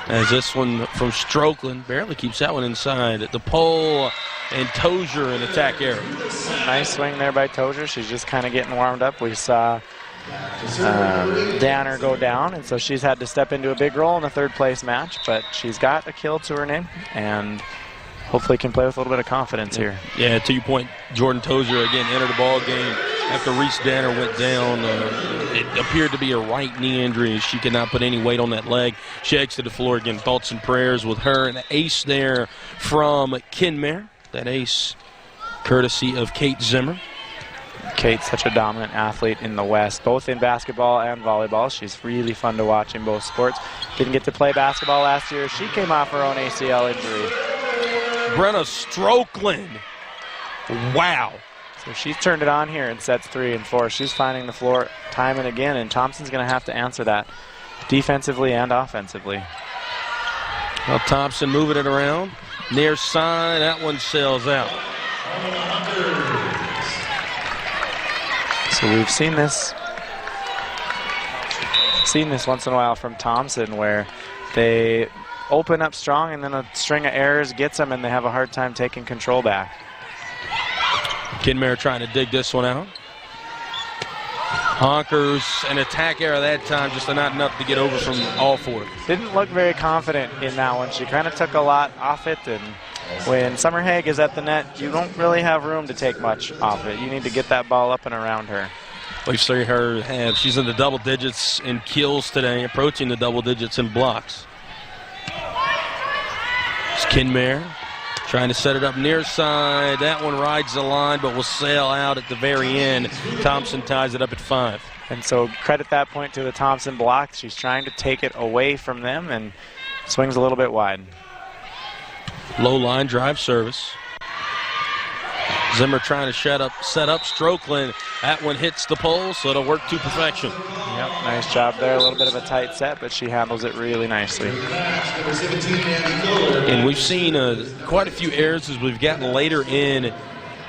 As this one from Strokeland barely keeps that one inside. The pole and Tozier in attack area. Nice swing there by Tozier. She's just kind of getting warmed up. We saw Danner go down, and so she's had to step into a big role in the third place match, but she's got a kill to her name and hopefully can play with a little bit of confidence here. Yeah, to your point, Jordan Tozier again entered the ball game after Reese Danner went down. It appeared to be a right knee injury. She could not put any weight on that leg. She exited the floor again. Thoughts and prayers with her. And the ace there from Kinmare. That ace courtesy of Kate Zimmer. Kate's such a dominant athlete in the West, both in basketball and volleyball. She's really fun to watch in both sports. Didn't get to play basketball last year. She came off her own ACL injury. Brenna Strokeland. Wow. So she's turned it on here in sets 3 and 4. She's finding the floor time and again, and Thompson's going to have to answer that defensively and offensively. Well, Thompson moving it around. Near side, that one sails out. So we've seen this once in a while from Thompson where they open up strong and then a string of errors gets them and they have a hard time taking control back. Kinmare trying to dig this one out. Honkers, an attack error that time, just not enough to get over from all 4. Didn't look very confident in that one. She kind of took a lot off it, and when Summerhague is at the net, you don't really have room to take much off it. You need to get that ball up and around her. We see her she's in the double digits in kills today, approaching the double digits in blocks. It's Kinmare trying to set it up near side. That one rides the line, but will sail out at the very end. Thompson ties it up at 5. And so credit that point to the Thompson block. She's trying to take it away from them and swings a little bit wide. Low line drive service. Zimmer trying to set up Strokeland. That one hits the pole, so it'll work to perfection. Yep, nice job there. A little bit of a tight set, but she handles it really nicely. And we've seen quite a few errors as we've gotten later in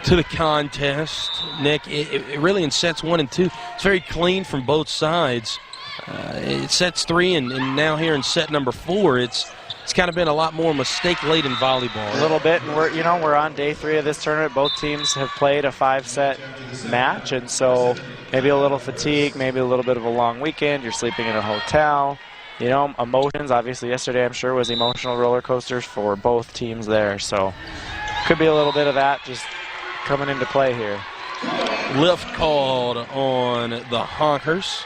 to the contest. Nick, it really in sets 1 and 2, it's very clean from both sides. It sets 3 and now here in set number 4, it's kind of been a lot more mistake-laden volleyball. A little bit, and we're on day 3 of this tournament. Both teams have played a 5-set match, and so maybe a little fatigue, maybe a little bit of a long weekend. You're sleeping in a hotel. Emotions, obviously yesterday I'm sure was emotional roller coasters for both teams there, so could be a little bit of that just coming into play here. Lift called on the Honkers,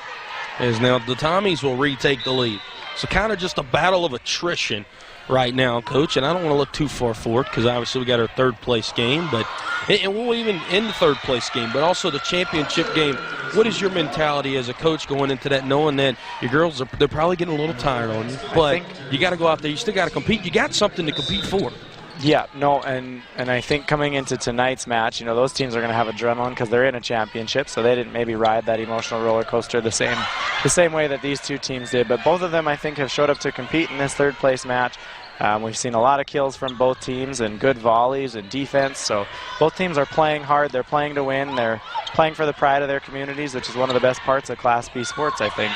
as now the Tommies will retake the lead. So kind of just a battle of attrition right now, Coach, and I don't want to look too far forward because obviously we got our third-place game, and we'll even end the third-place game, but also the championship game. What is your mentality as a coach going into that, knowing that your girls, they're probably getting a little tired on you, but you got to go out there. You still got to compete. You got something to compete for. Yeah, no, and I think coming into tonight's match, those teams are going to have adrenaline because they're in a championship, so they didn't maybe ride that emotional roller coaster the same way that these two teams did. But both of them, I think, have showed up to compete in this third-place match. We've seen a lot of kills from both teams and good volleys and defense, so both teams are playing hard. They're playing to win. They're playing for the pride of their communities, which is one of the best parts of Class B sports, I think.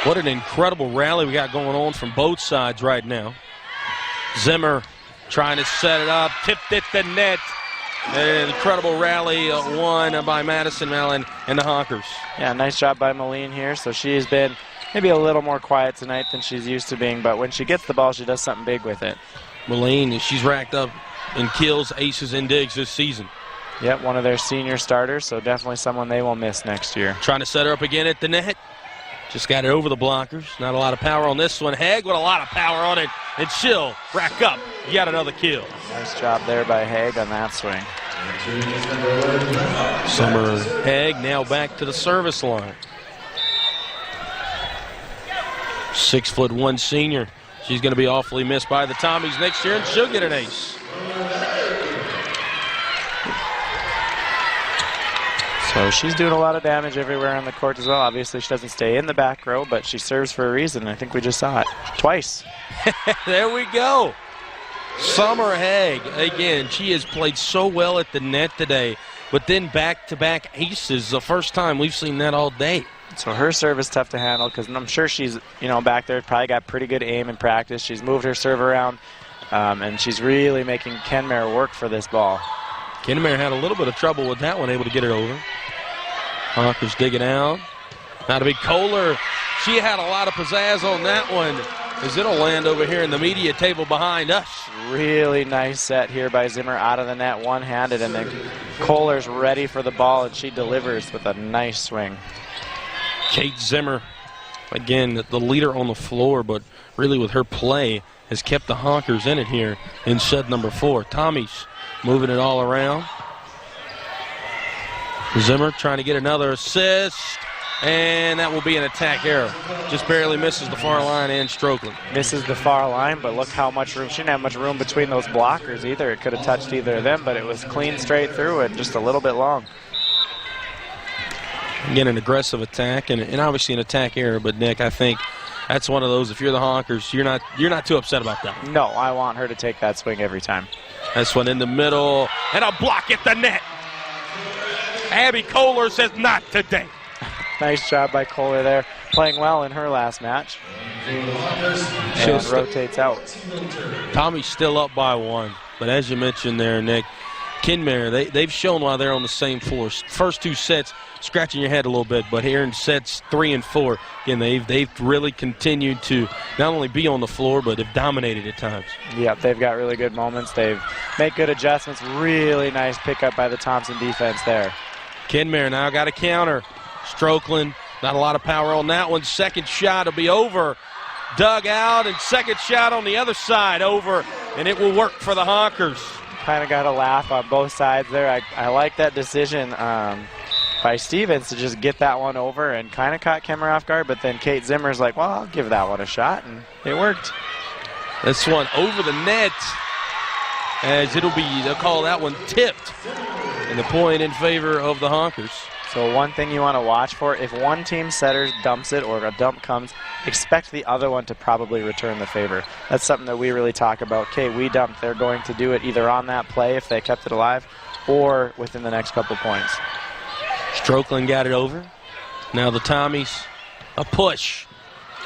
What an incredible rally we got going on from both sides right now. Zimmer trying to set it up, tipped it to net. An incredible rally won by Madison Mellon and the Honkers. Yeah, nice job by Moline here. So she's been maybe a little more quiet tonight than she's used to being, but when she gets the ball, she does something big with it. Moline, she's racked up in kills, aces, and digs this season. Yep, one of their senior starters, so definitely someone they will miss next year. Trying to set her up again at the net. Just got it over the blockers. Not a lot of power on this one. Haig with a lot of power on it, and she'll rack up yet another kill. Nice job there by Haig on that swing. Summer Haig now back to the service line. 6'1" senior. She's going to be awfully missed by the Tommies next year, and she'll get an ace. So she's doing a lot of damage everywhere on the court as well. Obviously, she doesn't stay in the back row, but she serves for a reason. I think we just saw it twice. There we go. Summer Haig, again, she has played so well at the net today, but then back-to-back aces, the first time we've seen that all day. So her serve is tough to handle because I'm sure she's, back there, probably got pretty good aim in practice. She's moved her serve around, and she's really making Kenmare work for this ball. Kenmare had a little bit of trouble with that one, able to get it over. Honkers digging out. Now to be Kohler. She had a lot of pizzazz on that one, as it'll land over here in the media table behind us. Really nice set here by Zimmer out of the net one-handed, and then Kohler's ready for the ball, and she delivers with a nice swing. Kate Zimmer, again, the leader on the floor, but really with her play has kept the Honkers in it here in set number 4. Tommy's moving it all around. Zimmer trying to get another assist, and that will be an attack error. Just barely misses the far line and Strokeland. Misses the far line, but look how much room. She didn't have much room between those blockers either. It could have touched either of them, but it was clean straight through and just a little bit long. Again, an aggressive attack, and obviously an attack error, but Nick, I think that's one of those, if you're the Honkers, you're not too upset about that. No, I want her to take that swing every time. This one in the middle, and a block at the net. Abby Kohler says not today. Nice job by Kohler there, playing well in her last match. And rotates out. Tommy's still up by 1, but as you mentioned there, Nick, Kenmare, they've shown why they're on the same floor. First 2 sets, scratching your head a little bit, but here in sets 3 and 4, again, they've really continued to not only be on the floor, but have dominated at times. Yeah, they've got really good moments. They've made good adjustments. Really nice pickup by the Thompson defense there. Kenmare now got a counter. Strokeland, not a lot of power on that one. Second shot will be over. Dug out, and second shot on the other side over, and it will work for the Honkers. Kind of got a laugh on both sides there. I like that decision by Stevens to just get that one over, and kind of caught Kenmare off guard, but then Kate Zimmer's like, well, I'll give that one a shot, and it worked. This one over the net, as they'll call that one tipped, and the point in favor of the Honkers. So one thing you want to watch for, if one team setter dumps it or a dump comes, expect the other one to probably return the favor. That's something that we really talk about. Okay, we dumped. They're going to do it either on that play if they kept it alive or within the next couple points. Strokeland got it over. Now the Tommies, a push.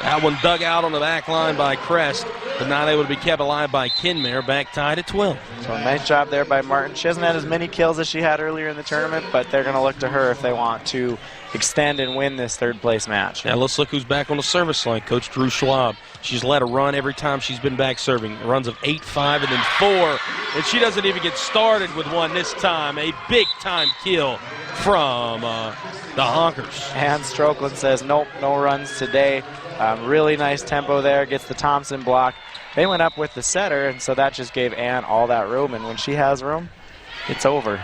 That one dug out on the back line by Crest, but not able to be kept alive by Kenmare, back tied at 12. So nice job there by Martin. She hasn't had as many kills as she had earlier in the tournament, but they're going to look to her if they want to extend and win this third-place match. Now let's look who's back on the service line. Coach Drew Schwab. She's led a run every time she's been back serving. Runs of 8, 5, and then 4. And she doesn't even get started with one this time. A big-time kill from the Honkers. And Strokeland says, nope, no runs today. Really nice tempo there. Gets the Thompson block. They went up with the setter, and so that just gave Ann all that room. And when she has room, it's over.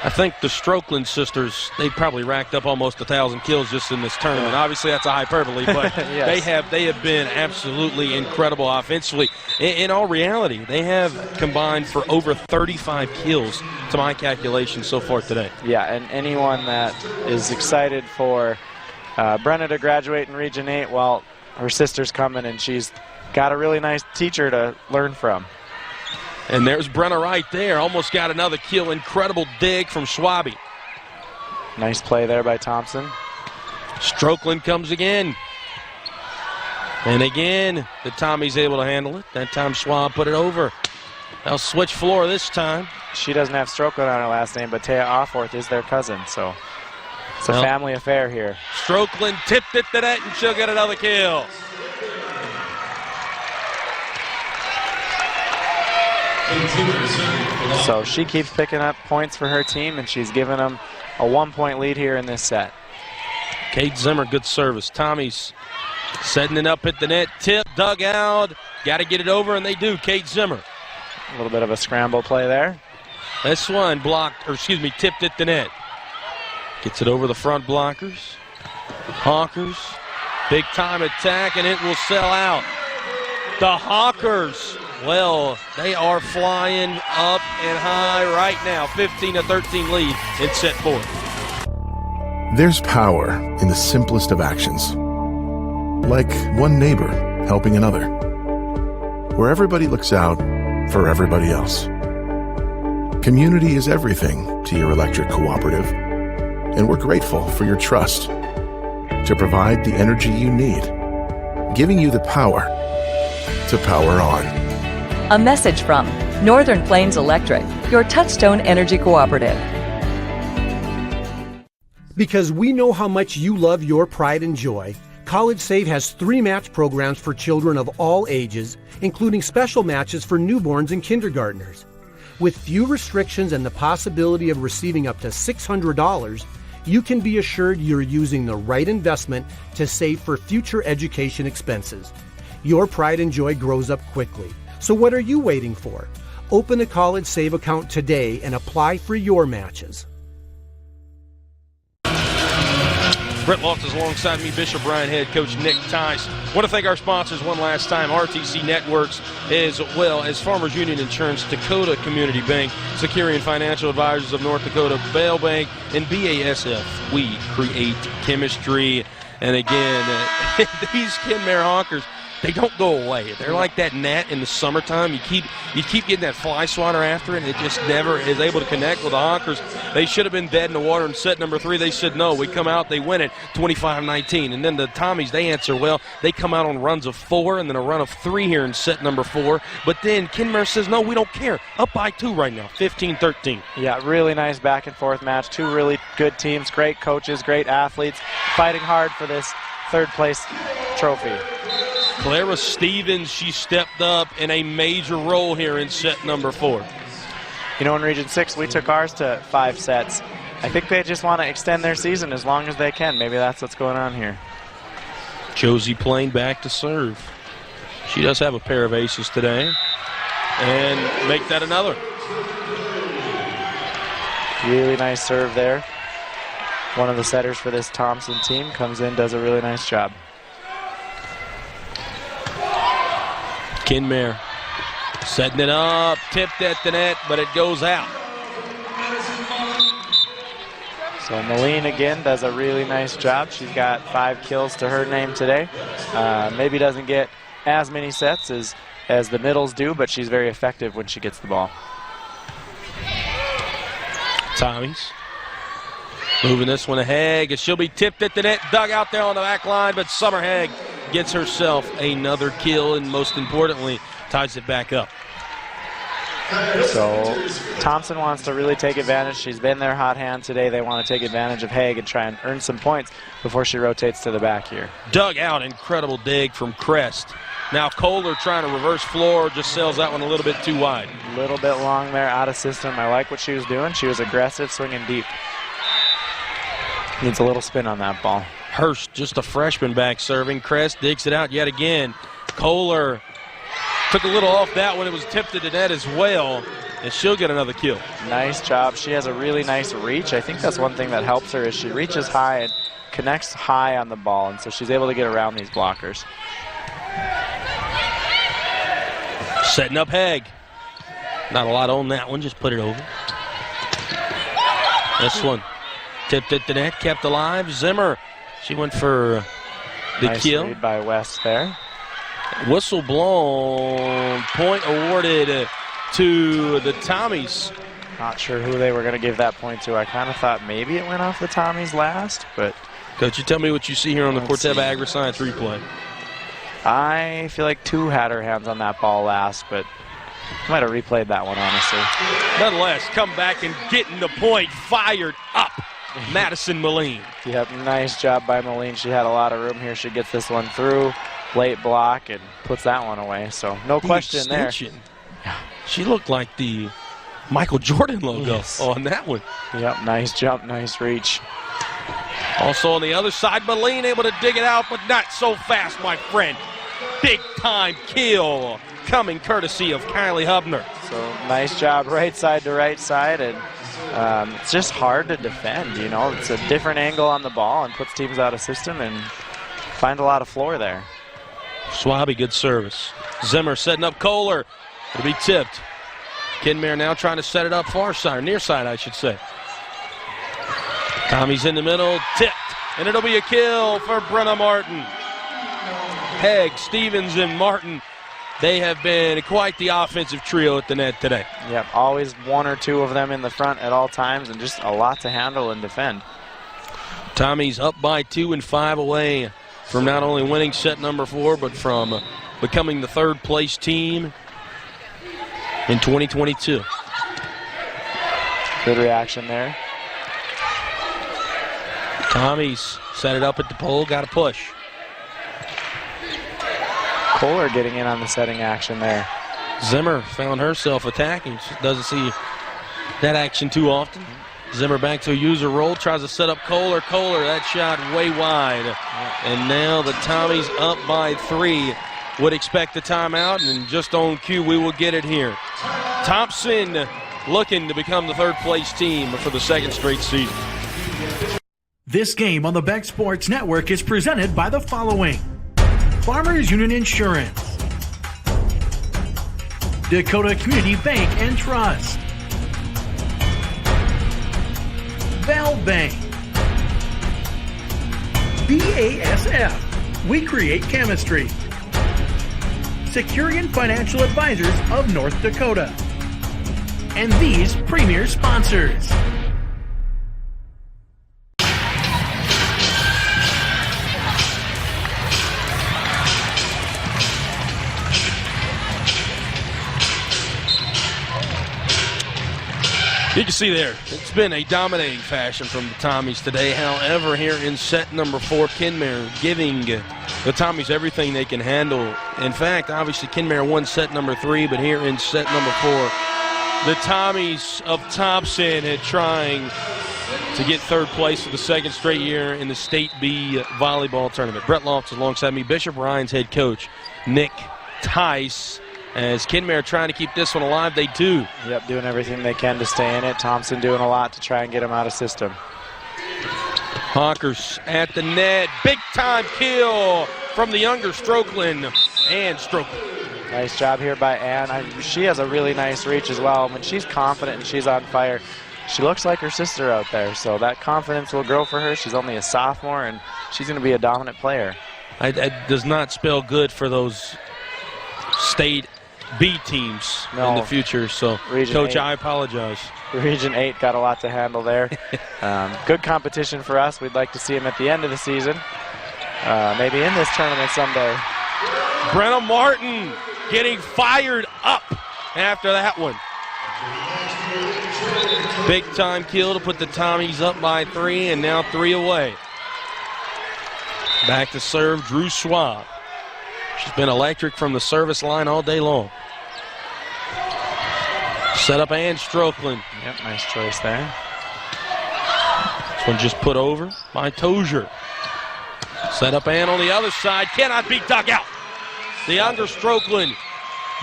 I think the Strokeland sisters, they probably racked up almost 1,000 kills just in this tournament. Obviously, that's a hyperbole, but yes. they have been absolutely incredible offensively. In all reality, they have combined for over 35 kills to my calculation so far today. Yeah, and anyone that is excited for Brenna to graduate in Region 8, well, her sister's coming, and she's got a really nice teacher to learn from. And there's Brenna right there. Almost got another kill. Incredible dig from Schwabe. Nice play there by Thompson. Strokeland comes again. And again, the Tommy's able to handle it. That time Schwab put it over. They'll switch floor this time. She doesn't have Strokeland on her last name, but Taya Offworth is their cousin, so it's a family affair here. Strokeland tipped it to net, and she'll get another kill. So she keeps picking up points for her team, and she's given them a 1-point lead here in this set. Kate Zimmer, good service. Tommy's setting it up at the net. Tip, dug out. Got to get it over, and they do. Kate Zimmer. A little bit of a scramble play there. This one tipped at the net. Gets it over the front blockers. Hawkers. Big time attack, and it will sell out. The Hawkers, well, they are flying up and high right now. 15-13 lead in set 4. There's power in the simplest of actions. Like one neighbor helping another. Where everybody looks out for everybody else. Community is everything to your electric cooperative. And we're grateful for your trust to provide the energy you need, giving you the power to power on. A message from Northern Plains Electric, your Touchstone Energy Cooperative. Because we know how much you love your pride and joy, College Save has 3 match programs for children of all ages, including special matches for newborns and kindergartners. With few restrictions and the possibility of receiving up to $600, you can be assured you're using the right investment to save for future education expenses. Your pride and joy grows up quickly. So what are you waiting for? Open a College Save account today and apply for your matches. Brett Loftus is alongside me, Bishop Bryan head coach Nick Tice. Want to thank our sponsors one last time, RTC Networks, as well as Farmers Union Insurance, Dakota Community Bank, Securian Financial Advisors of North Dakota, Bell Bank, and BASF. We create chemistry. And again, these Kenmare Hawkers, they don't go away. They're like that gnat in the summertime. You keep getting that fly swatter after it, and it just never is able to connect with the Hawkers. They should have been dead in the water in set number 3. They said no. We come out, they win it 25-19. And then the Tommies, they answer well. They come out on runs of 4 and then a run of 3 here in set number 4. But then Kenmare says no, we don't care. Up by 2 right now, 15-13. Yeah, really nice back and forth match. 2 really good teams, great coaches, great athletes, fighting hard for this 3rd place trophy. Clara Stevens, she stepped up in a major role here in set number 4. You know, in Region 6, we took ours to 5 sets. I think they just want to extend their season as long as they can. Maybe that's what's going on here. Josie Plain back to serve. She does have a pair of aces today. And make that another. Really nice serve there. One of the setters for this Thompson team comes in, does a really nice job. Kenmare setting it up, tipped at the net, but it goes out. So Malene again does a really nice job. She's got 5 kills to her name today. Maybe doesn't get as many sets as the middles do, but she's very effective when she gets the ball. Tommies moving this one to Haig. She'll be tipped at the net, dug out there on the back line, but Summer Haig gets herself another kill, and most importantly, ties it back up. So Thompson wants to really take advantage. She's been their hot hand today. They want to take advantage of Haig and try and earn some points before she rotates to the back here. Dug out, incredible dig from Crest. Now Kohler trying to reverse floor, just sails that one a little bit too wide. A little bit long there, out of system. I like what she was doing. She was aggressive, swinging deep. Needs a little spin on that ball. Hurst, just a freshman back serving. Crest digs it out yet again. Kohler took a little off that one. It was tipped to the net as well, and she'll get another kill. Nice job. She has a really nice reach. I think that's one thing that helps her is she reaches high and connects high on the ball, and so she's able to get around these blockers. Setting up Haig. Not a lot on that one, just put it over. This one tipped at the net, kept alive. Zimmer, she went for the nice kill. Lead by West there. Whistle blown, point awarded to the Tommies. Not sure who they were going to give that point to. I kind of thought maybe it went off the Tommies last, but... Coach, you tell me what you see here on the Corteva Agri-Science replay. I feel like 2 had her hands on that ball last, but might have replayed that one, honestly. Nonetheless, come back and getting the point fired up. Madison Moline. Yep, nice job by Moline. She had a lot of room here. She gets this one through, late block, and puts that one away. So no question there. She looked like the Michael Jordan logo on that one. Yep, nice jump, nice reach. Also on the other side, Moline able to dig it out, but not so fast, my friend. Big time kill coming courtesy of Kylie Hubner. So nice job right side to right side, and it's just hard to defend, you know. It's a different angle on the ball and puts teams out of system and find a lot of floor there. Swaby, good service. Zimmer setting up Kohler. It'll be tipped. Kinmare now trying to set it up far side, or near side, I should say. Tommy's in the middle, tipped, and it'll be a kill for Brenna Martin. Hegg, Stevens, and Martin, they have been quite the offensive trio at the net today. Yep, always 1 or 2 of them in the front at all times, and just a lot to handle and defend. Tommy's up by 2 and 5 away from not only winning set number 4, but from becoming the 3rd place team in 2022. Good reaction there. Tommy's set it up at the pole, got a push. Kohler getting in on the setting action there. Zimmer found herself attacking. She doesn't see that action too often. Zimmer back to a user roll, tries to set up Kohler. Kohler, that shot way wide. And now the Tommies up by 3. Would expect the timeout, and just on cue, we will get it here. Thompson looking to become the 3rd place team for the 2nd straight season. This game on the Beck Sports Network is presented by the following: Farmers Union Insurance, Dakota Community Bank and Trust, Bell Bank, BASF, we create chemistry, Securian Financial Advisors of North Dakota, and these premier sponsors. You can see there, it's been a dominating fashion from the Tommies today. However, here in set number 4, Kinmare giving the Tommies everything they can handle. In fact, obviously Kinmare won set number 3, but here in set number 4, the Tommies of Thompson had trying to get 3rd place for the 2nd straight year in the State B volleyball tournament. Brett Loftus alongside me, Bishop Ryan's head coach, Nick Tice. As Kinmare trying to keep this one alive, they do. Yep, doing everything they can to stay in it. Thompson doing a lot to try and get him out of system. Hawkers at the net. Big time kill from the younger Strokeland and Strokeland. Nice job here by Ann. She has a really nice reach as well. When she's confident and she's on fire, she looks like her sister out there. So that confidence will grow for her. She's only a sophomore, and she's going to be a dominant player. It does not spell good for those State B teams in the future, so Region Coach, 8. I apologize. Region 8 got a lot to handle there. Good competition for us. We'd like to see him at the end of the season, maybe in this tournament someday. Brenna Martin getting fired up after that one. Big time kill to put the Tommies up by 3, and now 3 away. Back to serve Drew Schwab. She's been electric from the service line all day long. Set up Ann Strokeland. Yep, nice choice there. This one just put over by Tozier. Set up Ann on the other side. Cannot be dug out. The younger Strokeland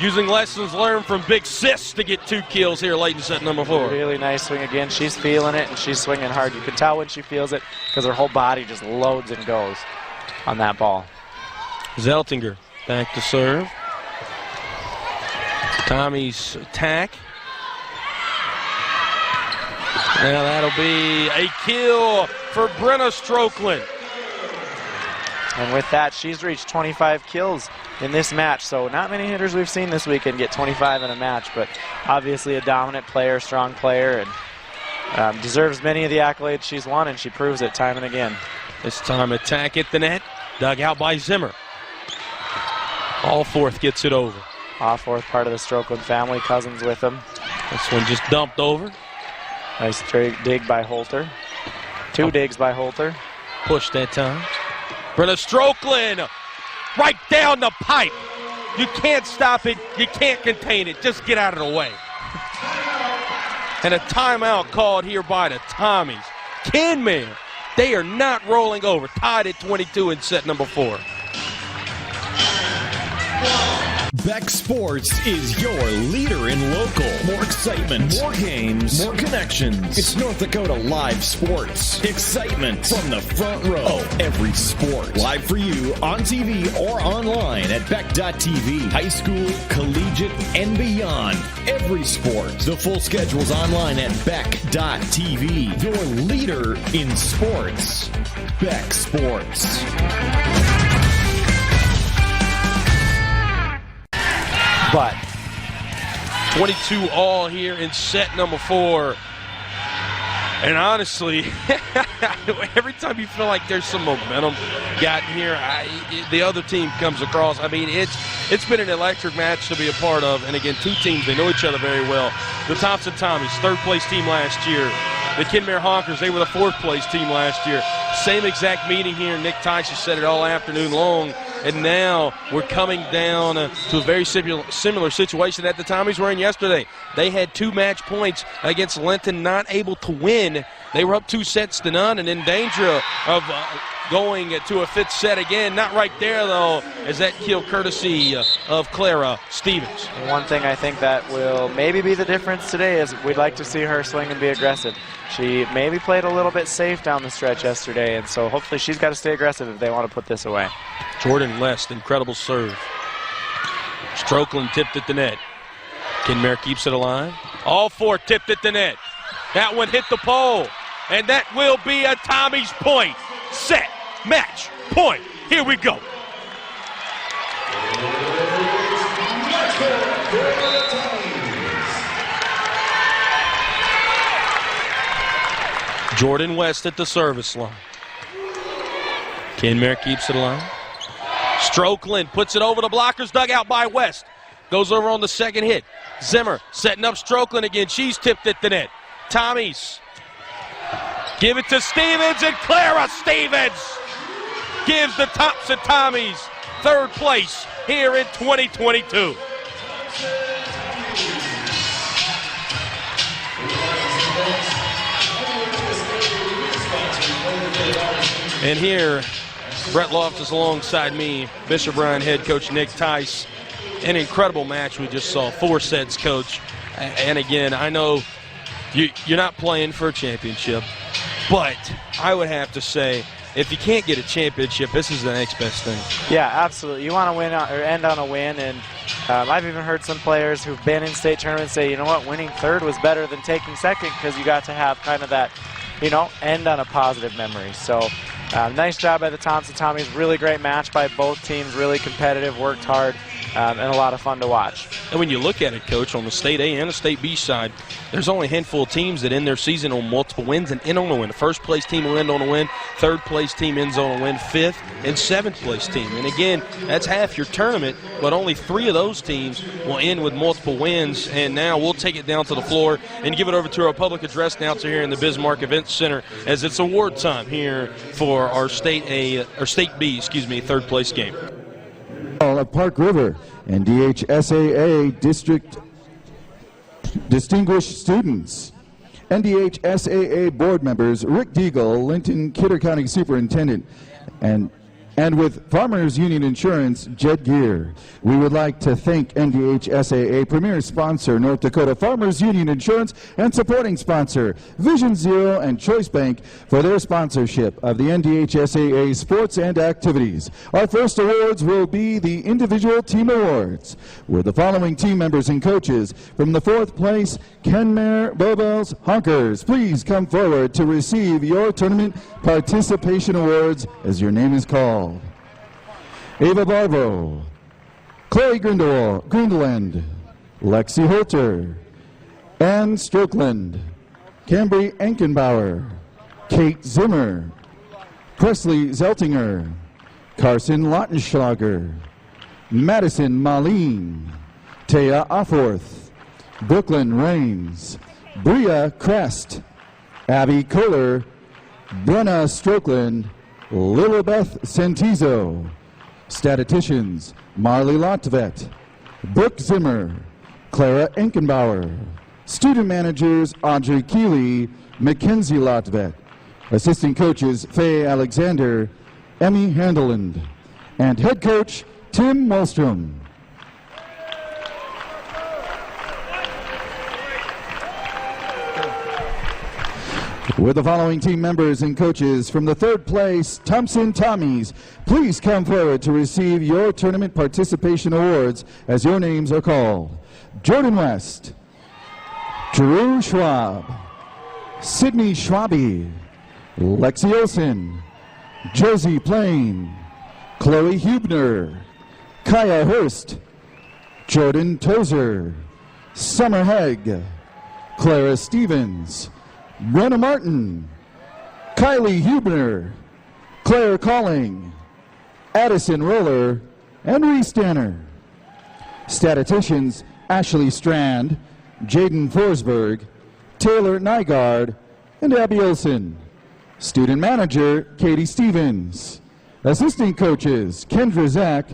using lessons learned from Big Sis to get 2 kills here late in set number 4. Really nice swing again. She's feeling it, and she's swinging hard. You can tell when she feels it because her whole body just loads and goes on that ball. Zeltinger back to serve. Tommy's attack. Now that'll be a kill for Brenna Strokeland. And with that, she's reached 25 kills in this match. So not many hitters we've seen this weekend get 25 in a match, but obviously a dominant player, strong player, and deserves many of the accolades she's won, and she proves it time and again. This time attack at the net, dug out by Zimmer. Allforth gets it over. Allforth, part of the Strokeland family, cousins with him. This one just dumped over. Nice dig by Holter. Two digs by Holter. Push that time. Brenna Strokeland, right down the pipe. You can't stop it. You can't contain it. Just get out of the way. And a timeout called here by the Tommies. Kenmare, they are not rolling over. Tied at 22 in set number 4. Beck Sports is your leader in local. More excitement, more games, more connections. It's North Dakota Live Sports. Excitement from the front row of every sport. Live for you on TV or online at Beck.tv. High school, collegiate, and beyond. Every sport. The full schedule's online at Beck.tv. Your leader in sports. Beck Sports. But 22 all here in set number 4. And honestly, every time you feel like there's some momentum gotten here, the other team comes across. I mean, it's been an electric match to be a part of. And again, two teams, they know each other very well. The Thompson Tommies, 3rd place team last year. The Kenmare Honkers, they were the 4th place team last year. Same exact meeting here. Nick Tyson said it all afternoon long. And now we're coming down to a very similar situation that the Tommies were in yesterday. They had 2 match points against Linton, not able to win. They were up 2-0, and in danger of going to a 5th set again. Not right there, though, as that kill courtesy of Clara Stevens. One thing I think that will maybe be the difference today is we'd like to see her swing and be aggressive. She maybe played a little bit safe down the stretch yesterday, and so hopefully she's got to stay aggressive if they want to put this away. Jordan West, incredible serve. Strokeland tipped at the net. Kenmare keeps it alive. Allforth tipped at the net. That one hit the pole, and that will be a Tommy's point. Set, match, point. Here we go. Jordan West at the service line. Kenmare keeps it alive. Strokeland puts it over the blockers, dug out by West. Goes over on the second hit. Zimmer setting up Strokeland again. She's tipped at the net. Tommies give it to Stevens, and Clara Stevens gives the Thompson Tommies 3rd place here in 2022. And here, Brett Loftus alongside me, Bishop Bryan head coach Nick Tice. An incredible match we just saw. 4 sets, coach. And again, I know you're not playing for a championship, but I would have to say, if you can't get a championship, this is the next best thing. Yeah, absolutely. You want to win or end on a win, and I've even heard some players who've been in state tournaments say, you know what, winning 3rd was better than taking 2nd because you got to have kind of that, end on a positive memory. So nice job by the Thompson Tommies. Really great match by both teams. Really competitive, worked hard, and a lot of fun to watch. And when you look at it, Coach, on the State A and the State B side, there's only a handful of teams that end their season on multiple wins and end on a win. The 1st place team will end on a win. 3rd place team ends on a win. 5th and 7th place team. And again, that's half your tournament, but only 3 of those teams will end with multiple wins. And now we'll take it down to the floor and give it over to our public address announcer here in the Bismarck Events Center, as it's award time here for our State A or State B, 3rd place game. Of Park River and NDHSAA District Distinguished Students. NDHSAA board members Rick Deagle, Linton Kidder County Superintendent, and with Farmers Union Insurance, Jed Gear. We would like to thank NDHSAA premier sponsor, North Dakota Farmers Union Insurance, and supporting sponsor, Vision Zero and Choice Bank, for their sponsorship of the NDHSAA sports and activities. Our first awards will be the individual team awards, with the following team members and coaches. From the 4th place, Kenmare Bobels Honkers. Please come forward to receive your tournament participation awards as your name is called. Ava Barvo, Chloe Grindeland, Lexi Holter, Ann Strokeland, Cambry Enkenbauer, Kate Zimmer, Presley Zeltinger, Carson Lautenschlager, Madison Moline, Taya Offorth, Brooklyn Rains, Bria Crest, Abby Kohler, Brenna Strokeland, Lilibeth Santizo. Statisticians, Marley Lotvet, Brooke Zimmer, Clara Enkenbauer. Student managers, Audrey Keeley, Mackenzie Lotvet. Assistant coaches, Faye Alexander, Emmy Handeland. And head coach, Tim Wallstrom. With the following team members and coaches from the third place Thompson Tommies, please come forward to receive your tournament participation awards as your names are called. Jordan West, Drew Schwab, Sydney Schwabi, Lexi Olsen, Josie Plain, Chloe Hubner, Kaya Hurst, Jordan Tozer, Summer Hegg, Clara Stevens, Brenna Martin, Kylie Hubner, Claire Calling, Addison Roller, and Reese Danner. Statisticians, Ashley Strand, Jaden Forsberg, Taylor Nygaard, and Abby Olson. Student manager, Katie Stevens. Assistant coaches, Kendra Zach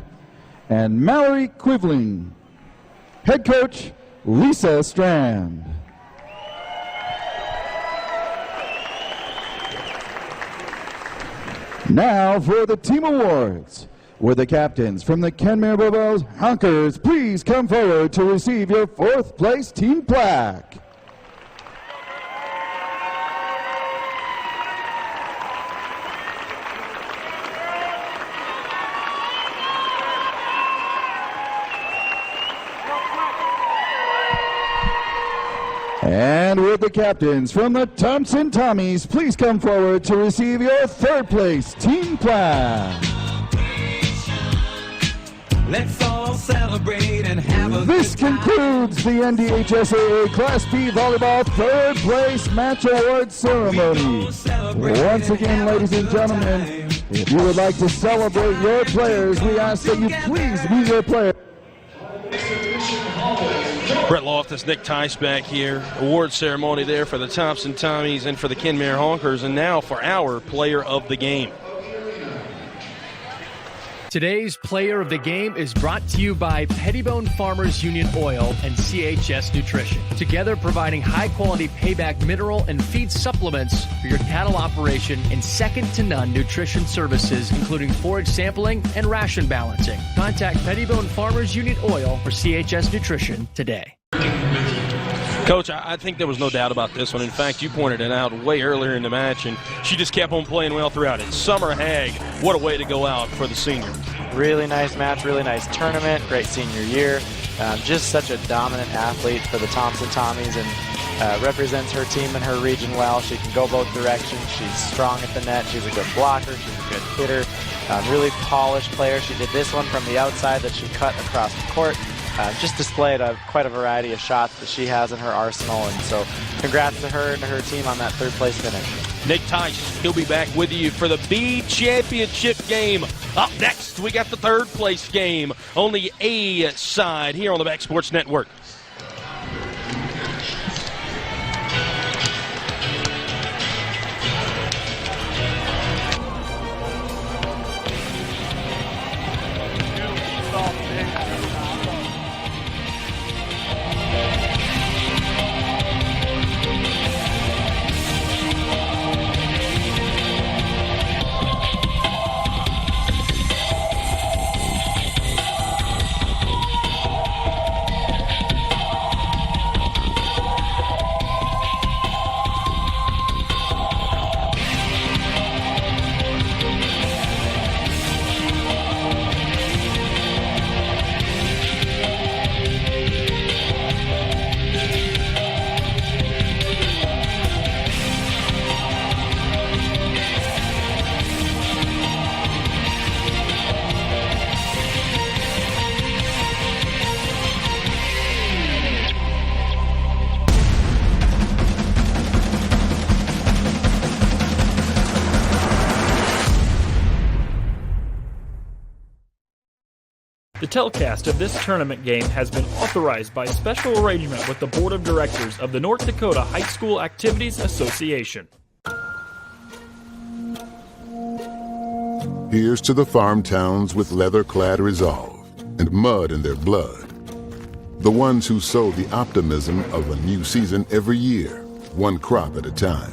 and Mallory Quivling. Head coach, Lisa Strand. Now for the team awards. With the captains from the Kenmare Bobos Honkers, please come forward to receive your fourth place team plaque. And with the captains from the Thompson Tommies, please come forward to receive your third place team plaque. Let's all celebrate and have a This concludes the NDHSAA Class B Volleyball third place match award ceremony. Once again, ladies and gentlemen, if you would like to celebrate your players, we ask that you please be your player. Brett Loftus, Nick Tice back here. Award ceremony there for the Thompson Tommies and for the Kenmare Honkers, and now for our player of the game. Today's player of the game is brought to you by Pettibone Farmers Union Oil and CHS Nutrition, together providing high-quality payback mineral and feed supplements for your cattle operation and second-to-none nutrition services, including forage sampling and ration balancing. Contact Pettibone Farmers Union Oil or CHS Nutrition today. Coach, I think there was no doubt about this one. In fact, you pointed it out way earlier in the match, and she just kept on playing well throughout it. Summer Hagg, what a way to go out for the senior. Really nice match, really nice tournament, great senior year. Just such a dominant athlete for the Thompson Tommies, and represents her team and her region well. She can go both directions. She's strong at the net. She's a good blocker. She's a good hitter. Really polished player. She did this one from the outside that she cut across the court. Just displayed quite a variety of shots that she has in her arsenal, and so congrats to her and to her team on that third place finish. Nick Tice, he'll be back with you for the B Championship game. Up next, we got the third place game on the A side here on the Back Sports Network. The telecast of this tournament game has been authorized by special arrangement with the Board of Directors of the North Dakota High School Activities Association. Here's to the farm towns with leather-clad resolve and mud in their blood. The ones who sow the optimism of a new season every year, one crop at a time.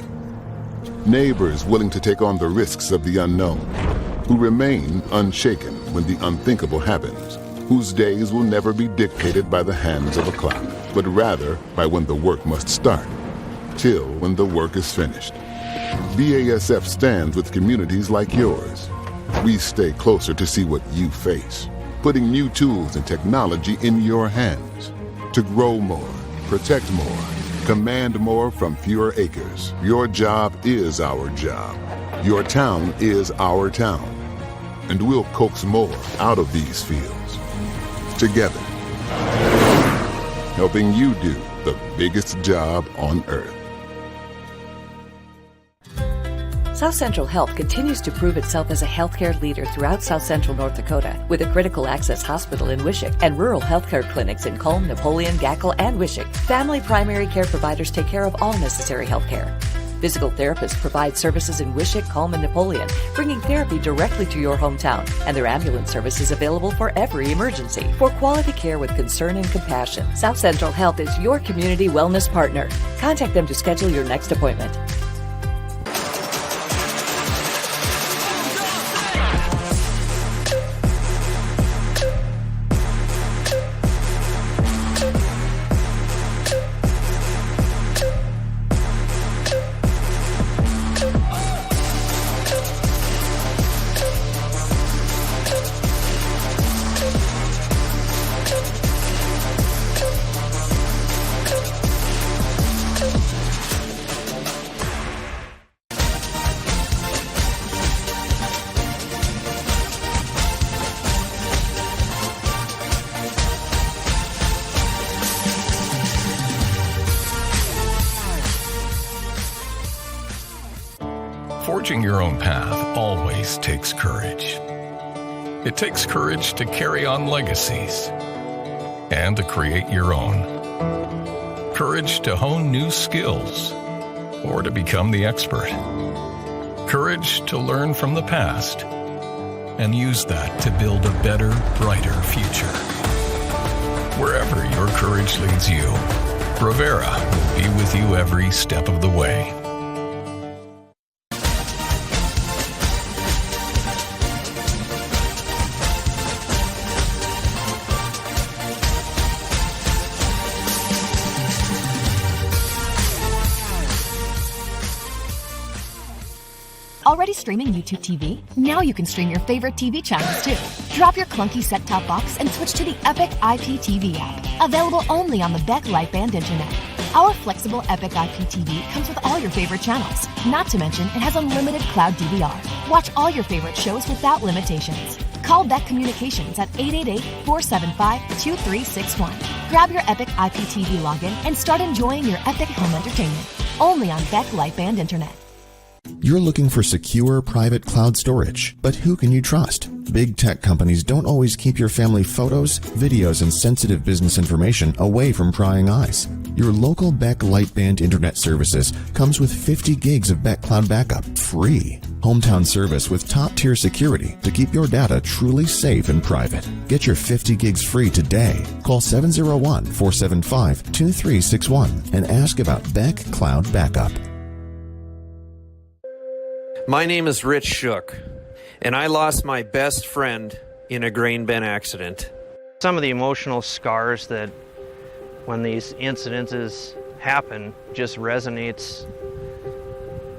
Neighbors willing to take on the risks of the unknown, who remain unshaken when the unthinkable happens, whose days will never be dictated by the hands of a clock, but rather by when the work must start, till when the work is finished. BASF stands with communities like yours. We stay closer to see what you face, putting new tools and technology in your hands to grow more, protect more, command more from fewer acres. Your job is our job. Your town is our town. And we'll coax more out of these fields. Together. Helping you do the biggest job on earth. South Central Health continues to prove itself as a healthcare leader throughout South Central North Dakota, with a critical access hospital in Wishick and rural healthcare clinics in Culm, Napoleon, Gackle, and Wishick. Family primary care providers take care of all necessary healthcare. Physical therapists provide services in Wishick, Culm, and Napoleon, bringing therapy directly to your hometown, and their ambulance service is available for every emergency. For quality care with concern and compassion, South Central Health is your community wellness partner. Contact them to schedule your next appointment. Forging your own path always takes courage. It takes courage to carry on legacies and to create your own. Courage to hone new skills or to become the expert. Courage to learn from the past and use that to build a better, brighter future. Wherever your courage leads you, Rivera will be with you every step of the way. Already streaming YouTube TV? Now you can stream your favorite TV channels too. Drop your clunky set-top box and switch to the Epic IPTV app, available only on the Beck Lightband Internet. Our flexible Epic IPTV comes with all your favorite channels. Not to mention, it has unlimited cloud DVR. Watch all your favorite shows without limitations. Call Beck Communications at 888-475-2361. Grab your Epic IPTV login and start enjoying your epic home entertainment. Only on Beck Lightband Internet. You're looking for secure private cloud storage, but who can you trust? Big tech companies don't always keep your family photos, videos, and sensitive business information away from prying eyes. Your local Beck Lightband Internet Services comes with 50 gigs of Beck Cloud Backup, free. Hometown service with top-tier security to keep your data truly safe and private. Get your 50 gigs free today. Call 701-475-2361 and ask about Beck Cloud Backup. My name is Rich Shook, and I lost my best friend in a grain bin accident. Some of the emotional scars that when these incidences happen just resonates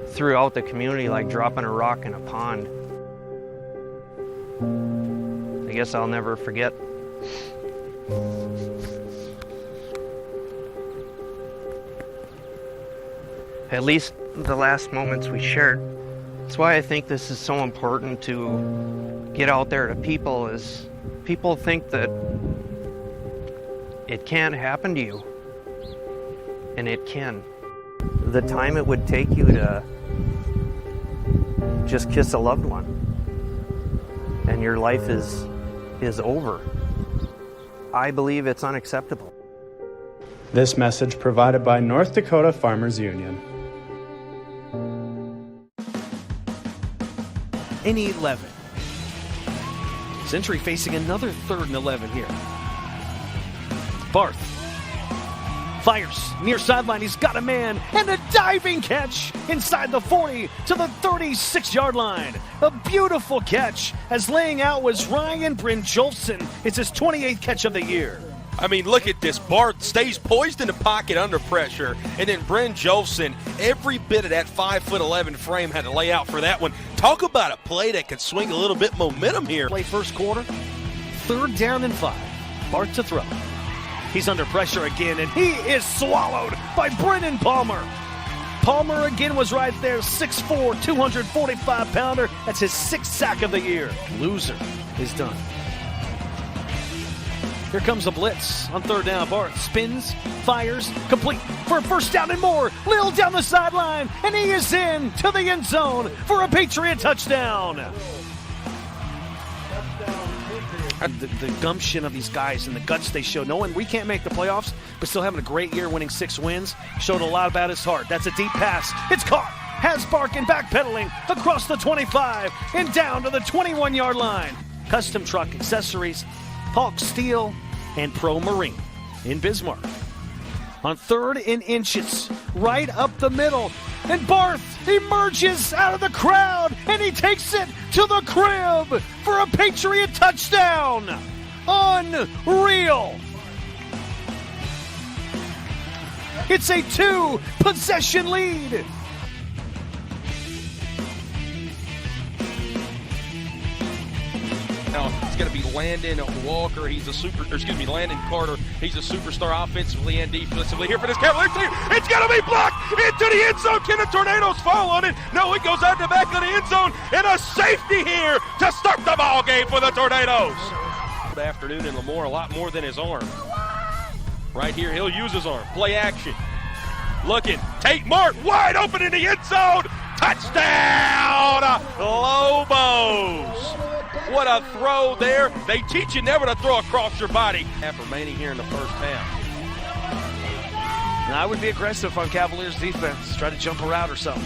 throughout the community like dropping a rock in a pond. I guess I'll never forget. At least the last moments we shared. That's why I think this is so important to get out there to people, is people think that it can't happen to you, and it can. The time it would take you to just kiss a loved one, and your life is over. I believe it's unacceptable. This message provided by North Dakota Farmers Union. In 11. Century facing another 3rd and 11 here. Barth fires near sideline. He's got a man and a diving catch inside the 40 to the 36-yard line. A beautiful catch as laying out was Ryan Brynjolfsson. It's his 28th catch of the year. I mean, look at this. Barth stays poised in the pocket under pressure, and then Brynjolfsson, every bit of that 5'11" frame had to lay out for that one. Talk about a play that could swing a little bit momentum here. Play first quarter, 3rd down and 5. Barth to throw. He's under pressure again, and he is swallowed by Brennan Palmer. Palmer again was right there, 6'4", 245-pounder. That's his 6th sack of the year. Loser is done. Here comes a blitz on 3rd down. Barth spins, fires, complete for a 1st down and more. Lil down the sideline, and he is in to the end zone for a Patriot touchdown. The gumption of these guys and the guts they show. Knowing we can't make the playoffs, but still having a great year, winning 6 wins, showed a lot about his heart. That's a deep pass. It's caught. Has Barkin backpedaling across the 25 and down to the 21-yard line. Custom Truck Accessories, Hawk Steel, and Pro Marine in Bismarck. On 3rd and inches, right up the middle. And Barth emerges out of the crowd, and he takes it to the crib for a Patriot touchdown. Unreal. It's a 2-possession lead. Now it's going to be Landon Walker. Landon Carter. He's a superstar offensively and defensively. Here for this Cavaliers team. It's going to be blocked into the end zone. Can the Tornadoes fall on it? No, it goes out the back of the end zone. And a safety here to start the ball game for the Tornadoes. Good afternoon in Lemoore, a lot more than his arm. Right here, he'll use his arm. Play action. Looking. Tate Mart wide open in the end zone. Touchdown, Lobos. What a throw there. They teach you never to throw across your body. Half remaining here in the first half. Now, I would be aggressive on Cavaliers defense. Try to jump a route or something.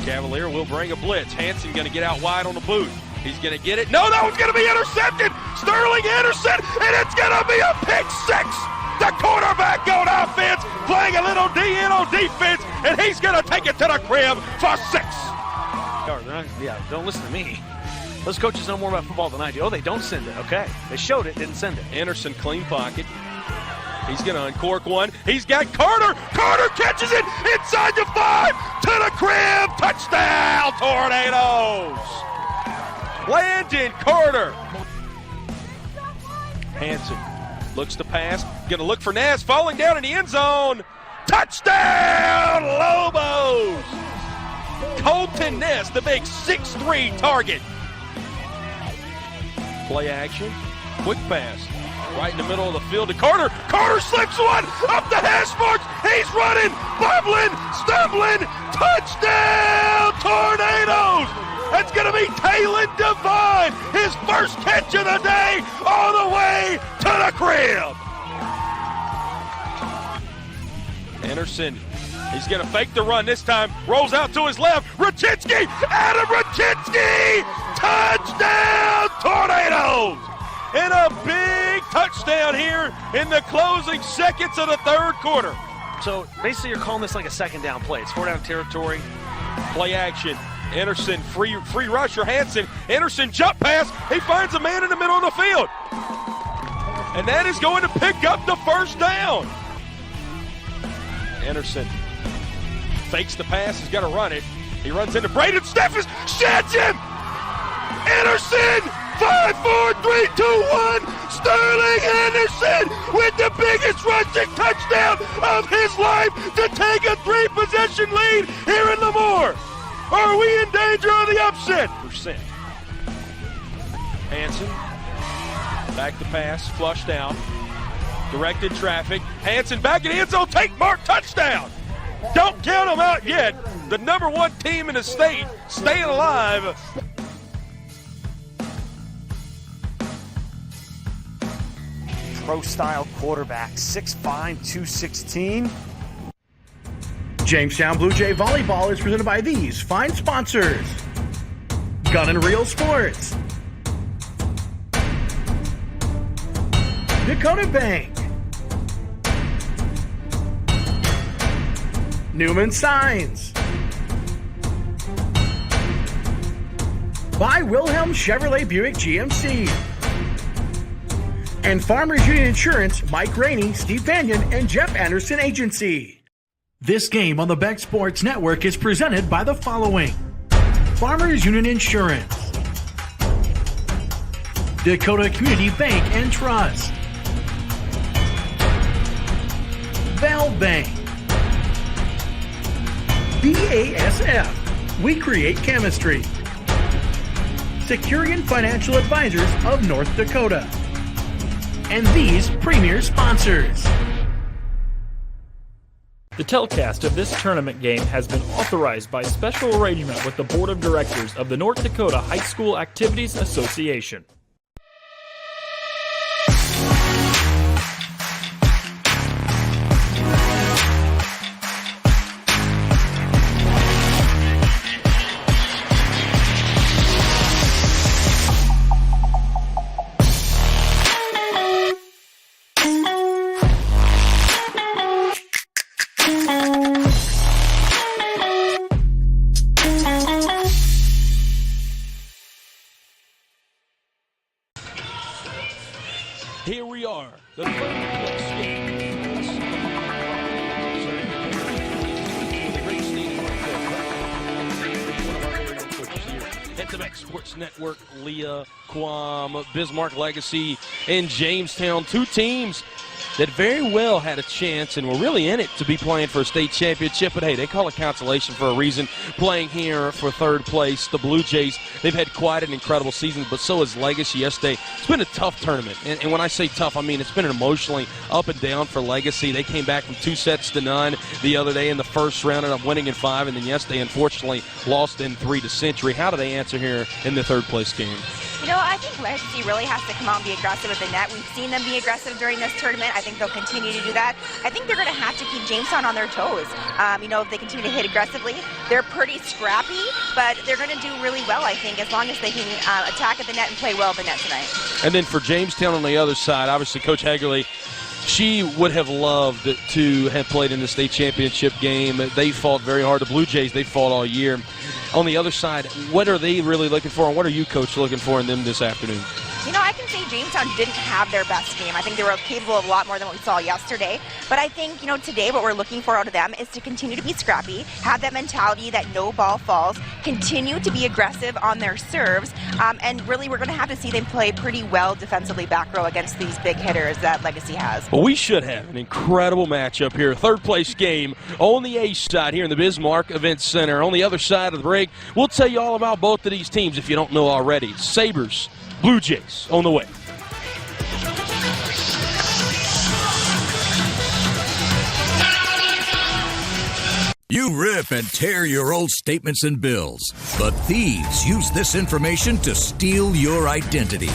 Cavalier will bring a blitz. Hansen going to get out wide on the boot. He's going to get it. No, that one's going to be intercepted. Sterling Anderson, and it's going to be a pick 6. The quarterback on offense, playing a little DN on defense, and he's going to take it to the crib for 6. Yeah, don't listen to me. Those coaches know more about football than I do. Oh, they don't send it. Okay. They showed it, didn't send it. Anderson, clean pocket. He's going to uncork one. He's got Carter. Carter catches it inside the 5 to the crib. Touchdown, Tornadoes. Landon Carter. Hansen looks to pass. Going to look for Naz. Falling down in the end zone. Touchdown, Lobos. Colton Ness, the big 6'3" target. Play action. Quick pass. Right in the middle of the field to Carter. Carter slips one up the hash marks. He's running, bubbling, stumbling. Touchdown, Tornadoes. That's going to be Taylor Devine. His first catch of the day all the way to the crib. Anderson. He's going to fake the run this time. Rolls out to his left. Raczynski. Adam Raczynski. Touchdown, Tornadoes. And a big touchdown here in the closing seconds of the 3rd quarter. So basically you're calling this like a 2nd down play. It's 4 down territory. Play action. Anderson, free rusher, Hansen. Anderson jump pass. He finds a man in the middle of the field. And that is going to pick up the 1st down. Anderson fakes the pass. He's got to run it. He runs into Braden Steffens. Sheds him. Anderson. 5, 4, 3, 2, 1. Sterling Anderson with the biggest rushing touchdown of his life to take a 3-possession lead here in Lemoore. Are we in danger of the upset? Percent. Hansen. Back the pass. Flushed out. Directed traffic. Hansen back in the end zone. Take Mark. Touchdown. Don't count them out yet. The number 1 team in the state staying alive. pro-style quarterback, 6'5", 216. Jamestown Blue Jay Volleyball is presented by these fine sponsors: Gun and Reel Sports, Dakota Bank, Newman Signs, by Wilhelm Chevrolet Buick GMC, and Farmers Union Insurance, Mike Rainey, Steve Banyan, and Jeff Anderson Agency. This game on the Beck Sports Network is presented by the following: Farmers Union Insurance, Dakota Community Bank and Trust, Val Bank, BASF, we create chemistry, Securian Financial Advisors of North Dakota, and these premier sponsors. The telecast of this tournament game has been authorized by special arrangement with the Board of Directors of the North Dakota High School Activities Association. Here we are, the third place game. At the Beck Sports Network, Leah, Quam, Bismarck Legacy, and Jamestown, two teams that very well had a chance and were really in it to be playing for a state championship. But hey, they call it consolation for a reason. Playing here for third place, the Blue Jays, they've had quite an incredible season, but so has Legacy yesterday. It's been a tough tournament, and when I say tough, I mean it's been emotionally up and down for Legacy. They came back from 2-0 the other day in the first round, ended up winning in 5, and then yesterday, unfortunately, lost in 3 to Century. How do they answer here in the third place game? You know, I think Legacy really has to come out and be aggressive at the net. We've seen them be aggressive during this tournament. I think they'll continue to do that. I think they're going to have to keep Jamestown on their toes. You know, if they continue to hit aggressively, they're pretty scrappy, but they're going to do really well, I think, as long as they can attack at the net and play well at the net tonight. And then for Jamestown on the other side, obviously Coach Hagerly, she would have loved to have played in the state championship game. They fought very hard. The Blue Jays, they fought all year. On the other side, what are they really looking for, and what are you, Coach, looking for in them this afternoon? You know, I can say Jamestown didn't have their best game. I think they were capable of a lot more than what we saw yesterday. But I think, you know, today what we're looking for out of them is to continue to be scrappy, have that mentality that no ball falls, continue to be aggressive on their serves, and really we're going to have to see them play pretty well defensively back row against these big hitters that Legacy has. Well, we should have an incredible matchup here. Third place game on the Ace side here in the Bismarck Events Center. On the other side of the break, we'll tell you all about both of these teams if you don't know already. Sabres, Blue Jays on the way. You rip and tear your old statements and bills, but thieves use this information to steal your identity.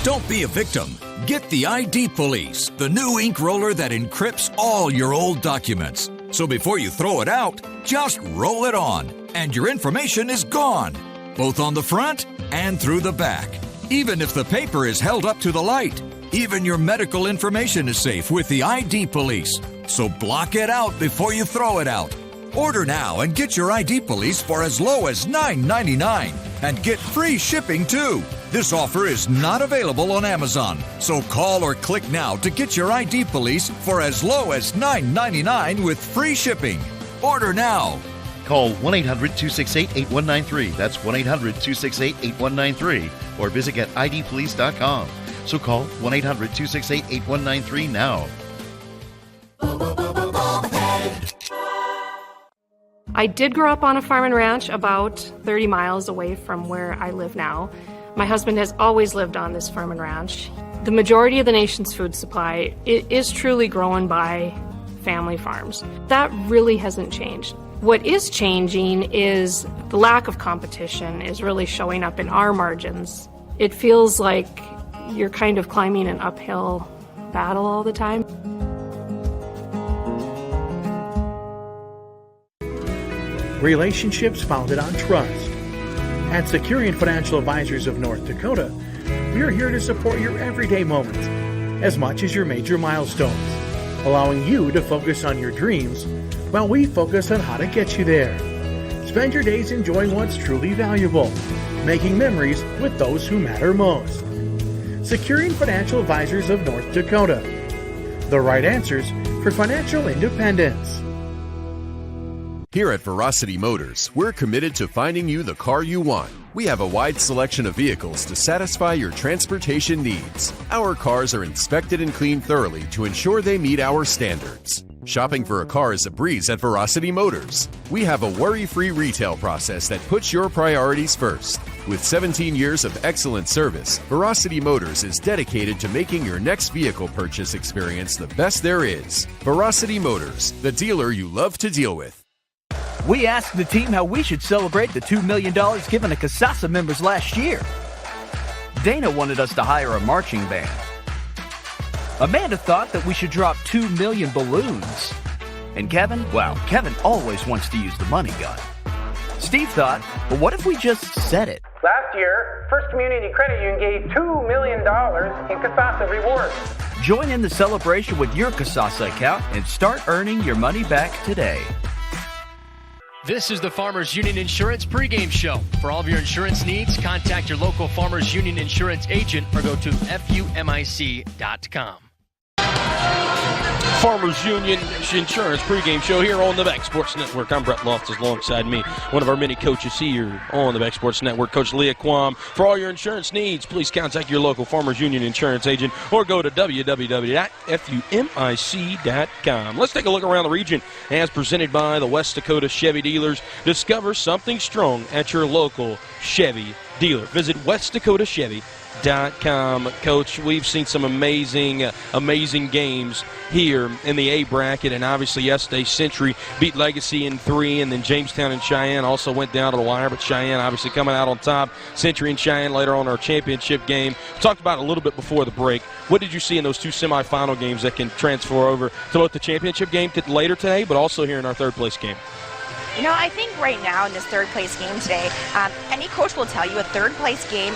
Don't be a victim. Get the ID Police, the new ink roller that encrypts all your old documents. So before you throw it out, just roll it on, and your information is gone, both on the front and through the back. Even if the paper is held up to the light, even your medical information is safe with the ID Police. So block it out before you throw it out. Order now and get your ID Police for as low as $9.99 and get free shipping too. This offer is not available on Amazon, so call or click now to get your ID Police for as low as $9.99 with free shipping. Order now. Call 1-800-268-8193. That's 1-800-268-8193. Or visit idpolice.com. So call 1-800-268-8193 now. I did grow up on a farm and ranch about 30 miles away from where I live now. My husband has always lived on this farm and ranch. The majority of the nation's food supply is truly grown by family farms. That really hasn't changed. What is changing is the lack of competition is really showing up in our margins. It feels like you're kind of climbing an uphill battle all the time. Relationships founded on trust. At Securian Financial Advisors of North Dakota, we are here to support your everyday moments as much as your major milestones, allowing you to focus on your dreams while we focus on how to get you there. Spend your days enjoying what's truly valuable, making memories with those who matter most. Securian Financial Advisors of North Dakota. The right answers for financial independence. Here at Veracity Motors, we're committed to finding you the car you want. We have a wide selection of vehicles to satisfy your transportation needs. Our cars are inspected and cleaned thoroughly to ensure they meet our standards. Shopping for a car is a breeze at Veracity Motors. We have a worry-free retail process that puts your priorities first. With 17 years of excellent service, Veracity Motors is dedicated to making your next vehicle purchase experience the best there is. Veracity Motors, the dealer you love to deal with. We asked the team how we should celebrate the $2 million given to Casasa members last year. Dana wanted us to hire a marching band. Amanda thought that we should drop 2 million balloons. And Kevin, well, Kevin always wants to use the money gun. Steve thought, well, what if we just said it? Last year, First Community Credit Union gave $2 million in Casasa rewards. Join in the celebration with your Casasa account and start earning your money back today. This is the Farmers Union Insurance pregame show. For all of your insurance needs, contact your local Farmers Union insurance agent or go to FUMIC.com. Farmers Union Insurance pregame show here on the Beck Sports Network. I'm Brett Loftus, alongside me, one of our many coaches here on the Beck Sports Network, Coach Leah Quam. For all your insurance needs, please contact your local Farmers Union Insurance agent or go to www.fumic.com. Let's take a look around the region as presented by the West Dakota Chevy Dealers. Discover something strong at your local Chevy dealer. Visit westdakotachevy.com. Coach, we've seen some amazing games here in the A bracket, and obviously yesterday Century beat Legacy in 3, and then Jamestown and Cheyenne also went down to the wire, but Cheyenne obviously coming out on top. Century and Cheyenne later on our championship game. We talked about it a little bit before the break. What did you see in those two semifinal games that can transfer over to both the championship game later today, but also here in our third place game? You know, I think right now in this third place game today, any coach will tell you a third place game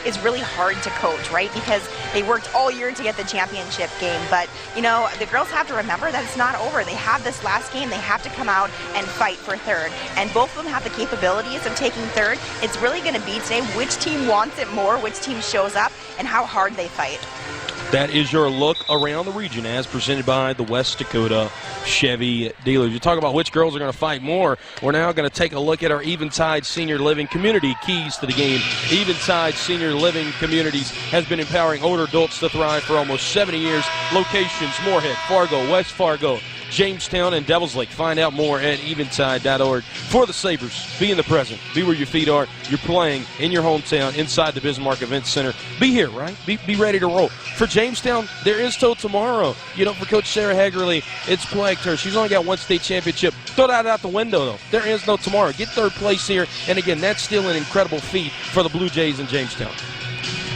is really hard to coach, right? Because they worked all year to get the championship game. But, you know, the girls have to remember that it's not over. They have this last game. They have to come out and fight for third. And both of them have the capabilities of taking third. It's really going to be today which team wants it more, which team shows up, and how hard they fight. That is your look around the region as presented by the West Dakota Chevy Dealers. You talk about which girls are going to fight more. We're now going to take a look at our Eventide Senior Living Community keys to the game. Eventide Senior Living Communities has been empowering older adults to thrive for almost 70 years. Locations: Moorhead, Fargo, West Fargo, Jamestown, and Devils Lake. Find out more at eventide.org. For the Sabres, be in the present. Be where your feet are. You're playing in your hometown inside the Bismarck Event Center. Be here, right? Be ready to roll. For Jamestown, there is till tomorrow. You know, for Coach Sarah Hagerly, it's plagued her. She's only got one state championship. Throw that out the window, though. There is no tomorrow. Get third place here. And again, that's still an incredible feat for the Blue Jays in Jamestown.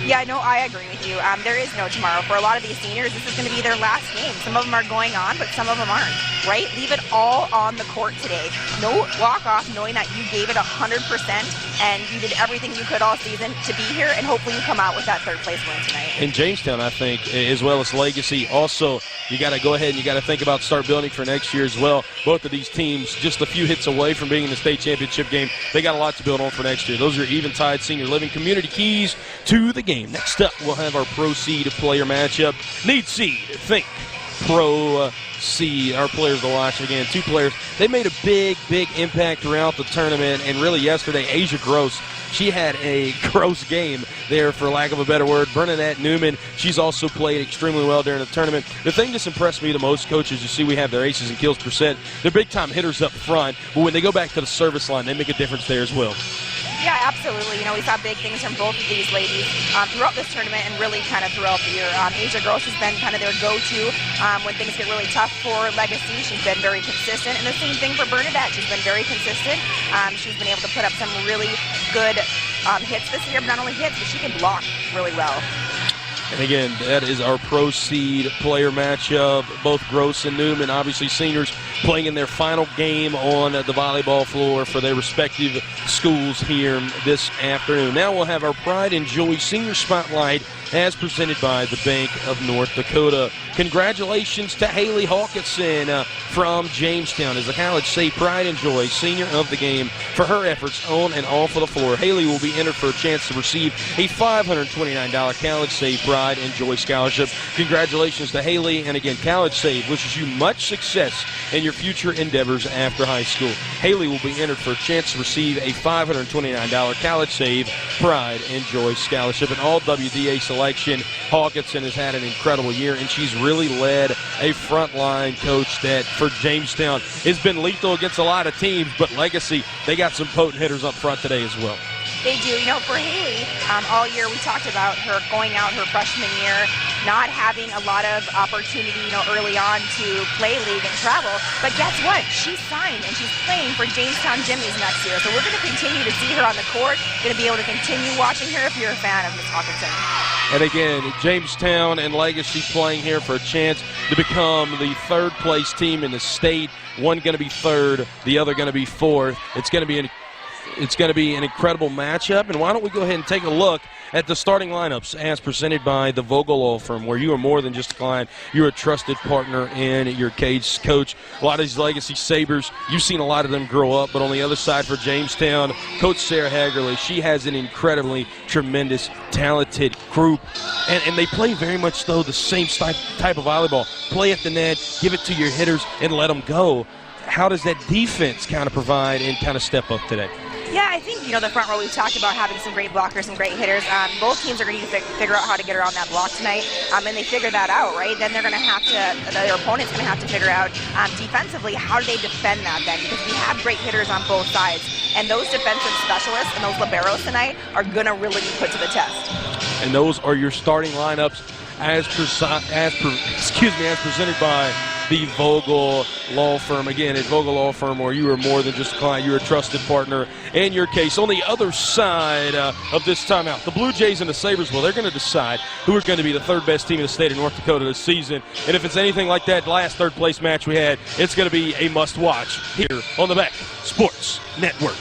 Yeah, no, I agree with you. There is no tomorrow. For a lot of these seniors, this is going to be their last game. Some of them are going on, but some of them aren't, right? Leave it all on the court today. No walk off knowing that you gave it 100% and you did everything you could all season to be here, and hopefully you come out with that third place win tonight. In Jamestown, I think, as well as Legacy. Also, you got to go ahead and you got to think about start building for next year as well. Both of these teams just a few hits away from being in the state championship game. They got a lot to build on for next year. Those are Eventide Senior Living Community keys to the game. Next up, we'll have our Pro Seed player matchup. Need Seed, think Pro Seed. Our players to watch again. Two players. They made a big impact throughout the tournament, and really yesterday, Asia Gross. She had a gross game there, for lack of a better word. Bernadette Newman, she's also played extremely well during the tournament. The thing that's impressed me the most, coaches, you see we have their aces and kills percent. They're big-time hitters up front, but when they go back to the service line, they make a difference there as well. Yeah, absolutely. You know, we saw big things from both of these ladies throughout this tournament and really kind of throughout the year. Asia Gross has been kind of their go-to when things get really tough for Legacy. She's been very consistent. And the same thing for Bernadette. She's been very consistent. She's been able to put up some really good hits this year, but not only hits, but she can block really well. And again, that is our Pro Seed player matchup. Both Gross and Newman, obviously seniors, playing in their final game on the volleyball floor for their respective schools here this afternoon. Now we'll have our Pride and Joy Senior Spotlight as presented by the Bank of North Dakota. Congratulations to Haley Hawkinson from Jamestown as the College Save Pride and Joy Senior of the Game for her efforts on and off of the floor. Haley will be entered for a chance to receive a $529 College Save Pride and Joy Scholarship. Congratulations to Haley, and again, College Save wishes you much success in your future endeavors after high school. Haley will be entered for a chance to receive a $529 College Save Pride and Joy Scholarship. An all WDA selection. Hawkinson has had an incredible year, and she's really led a frontline coach that for Jamestown has been lethal against a lot of teams, but Legacy, they got some potent hitters up front today as well. They do. You know, for Haley, all year we talked about her going out her freshman year, not having a lot of opportunity, early on to play league and travel. But guess what? She's signed and she's playing for Jamestown Jimmies next year. So we're going to continue to see her on the court. Going to be able to continue watching her if you're a fan of Ms. Hawkinson. And again, Jamestown and Legacy playing here for a chance to become the third-place team in the state. One going to be third, the other going to be fourth. It's going to be an incredible matchup. And why don't we go ahead and take a look at the starting lineups as presented by the Vogel Law Firm, where you are more than just a client. You're a trusted partner in your case. Coach, a lot of these Legacy Sabres, you've seen a lot of them grow up, but on the other side for Jamestown, Coach Sarah Hagerly, she has an incredibly tremendous, talented group. And they play very much, though, the same type of volleyball. Play at the net, give it to your hitters, and let them go. How does that defense kind of provide and kind of step up today? Yeah, I think, the front row, we've talked about having some great blockers and great hitters. Both teams are going to figure out how to get around that block tonight, and they figure that out, right? Then they're going to have to, their opponent's going to have to figure out defensively, how do they defend that then? Because we have great hitters on both sides, and those defensive specialists and those liberos tonight are going to really be put to the test. And those are your starting lineups as presented by the Vogel Law Firm. Again, at Vogel Law Firm, where you are more than just a client, you're a trusted partner in your case. On the other side of this timeout, the Blue Jays and the Sabres, well, they're going to decide who are going to be the third best team in the state of North Dakota this season. And if it's anything like that last third place match we had, it's going to be a must watch here on the Beck Sports Network.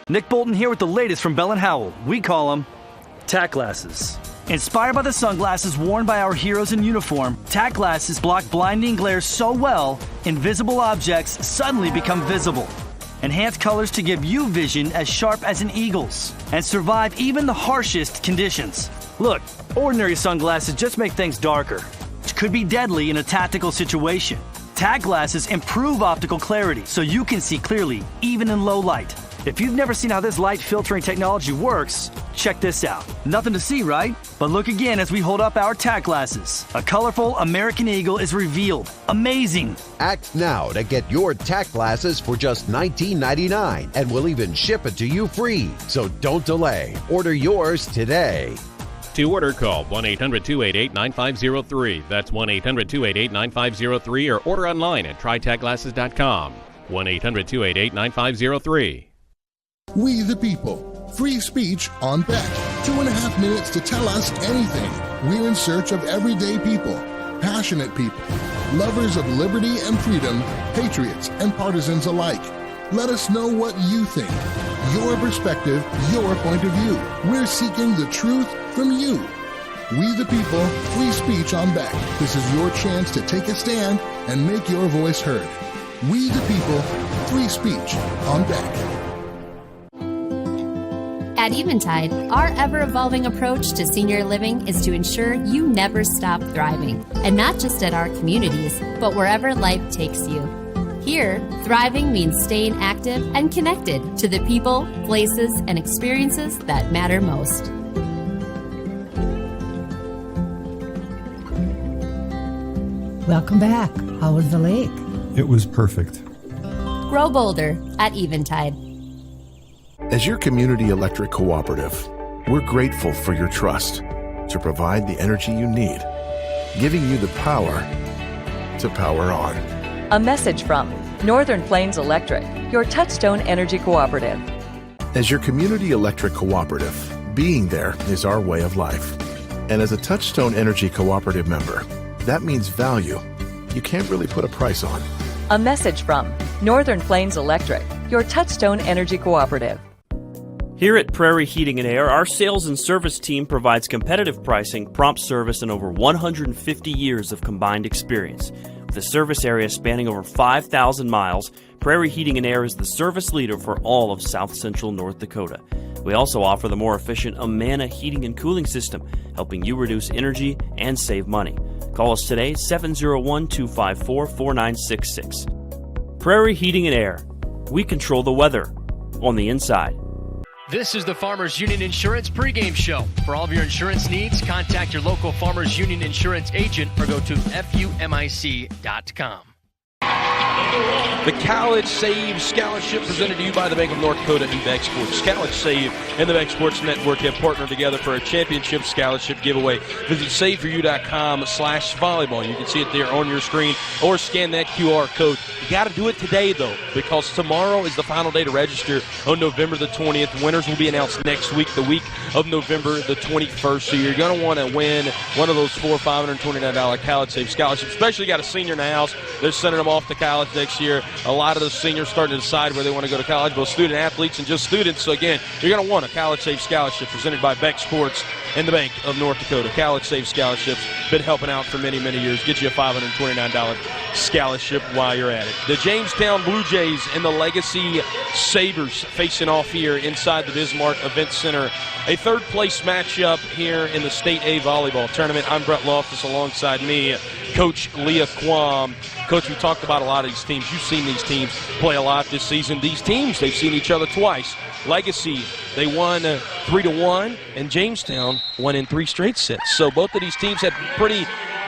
Nick Bolton here with the latest from Bell & Howell. We call them TAC glasses. Inspired by the sunglasses worn by our heroes in uniform, TAC glasses block blinding glare so well, invisible objects suddenly become visible. Enhance colors to give you vision as sharp as an eagle's and survive even the harshest conditions. Look, ordinary sunglasses just make things darker, which could be deadly in a tactical situation. TAC glasses improve optical clarity so you can see clearly, even in low light. If you've never seen how this light filtering technology works, check this out. Nothing to see, right? But look again as we hold up our TAC glasses. A colorful American eagle is revealed. Amazing! Act now to get your TAC glasses for just $19.99, and we'll even ship it to you free. So don't delay. Order yours today. To order, call 1-800-288-9503. That's 1-800-288-9503, or order online at trytacglasses.com. 1-800-288-9503. We the people. Free speech on Beck. 2.5 minutes to tell us anything. We're in search of everyday people, passionate people, lovers of liberty and freedom, patriots and partisans alike. Let us know what you think. Your perspective, your point of view. We're seeking the truth from you. We the people, free speech on Beck. This is your chance to take a stand and make your voice heard. We the people, free speech on Beck. At Eventide, our ever-evolving approach to senior living is to ensure you never stop thriving, and not just at our communities, but wherever life takes you. Here, thriving means staying active and connected to the people, places, and experiences that matter most. Welcome back. How was the lake? It was perfect. Grow bolder at Eventide. As your community electric cooperative, we're grateful for your trust to provide the energy you need, giving you the power to power on. A message from Northern Plains Electric, your Touchstone Energy Cooperative. As your community electric cooperative, being there is our way of life. And as a Touchstone Energy Cooperative member, that means value you can't really put a price on. A message from Northern Plains Electric, your Touchstone Energy Cooperative. Here at Prairie Heating and Air, our sales and service team provides competitive pricing, prompt service, and over 150 years of combined experience. With a service area spanning over 5,000 miles, Prairie Heating and Air is the service leader for all of South Central North Dakota. We also offer the more efficient Amana heating and cooling system, helping you reduce energy and save money. Call us today, 701-254-4966. Prairie Heating and Air. We control the weather on the inside. This is the Farmers Union Insurance pregame show. For all of your insurance needs, contact your local Farmers Union Insurance agent or go to FUMIC.com. The College Save Scholarship presented to you by the Bank of North Dakota and Beck Sports. College Save and the Beck Sports Network have partnered together for a championship scholarship giveaway. Visit SaveForYou.com/volleyball. You can see it there on your screen or scan that QR code. You got to do it today, though, because tomorrow is the final day to register on November the 20th. Winners will be announced next week, the week of November the 21st. So you're going to want to win one of those $4 $529 College Save scholarships, especially got a senior in the house. They're sending them off to college next year. A lot of those seniors starting to decide where they want to go to college, both student athletes and just students. So, again, you're going to want a College Save Scholarship presented by Beck Sports and the Bank of North Dakota. College Save Scholarships, been helping out for many, many years. Get you a $529 scholarship while you're at it. The Jamestown Blue Jays and the Legacy Sabres facing off here inside the Bismarck Event Center. A third-place matchup here in the State A Volleyball Tournament. I'm Brett Loftus alongside me, Coach Leah Quam. Coach, we talked about a lot of these teams. You've seen these teams play a lot this season. These teams, they've seen each other twice. Legacy, they won 3-1, and Jamestown won in 3 straight sets. So both of these teams had pretty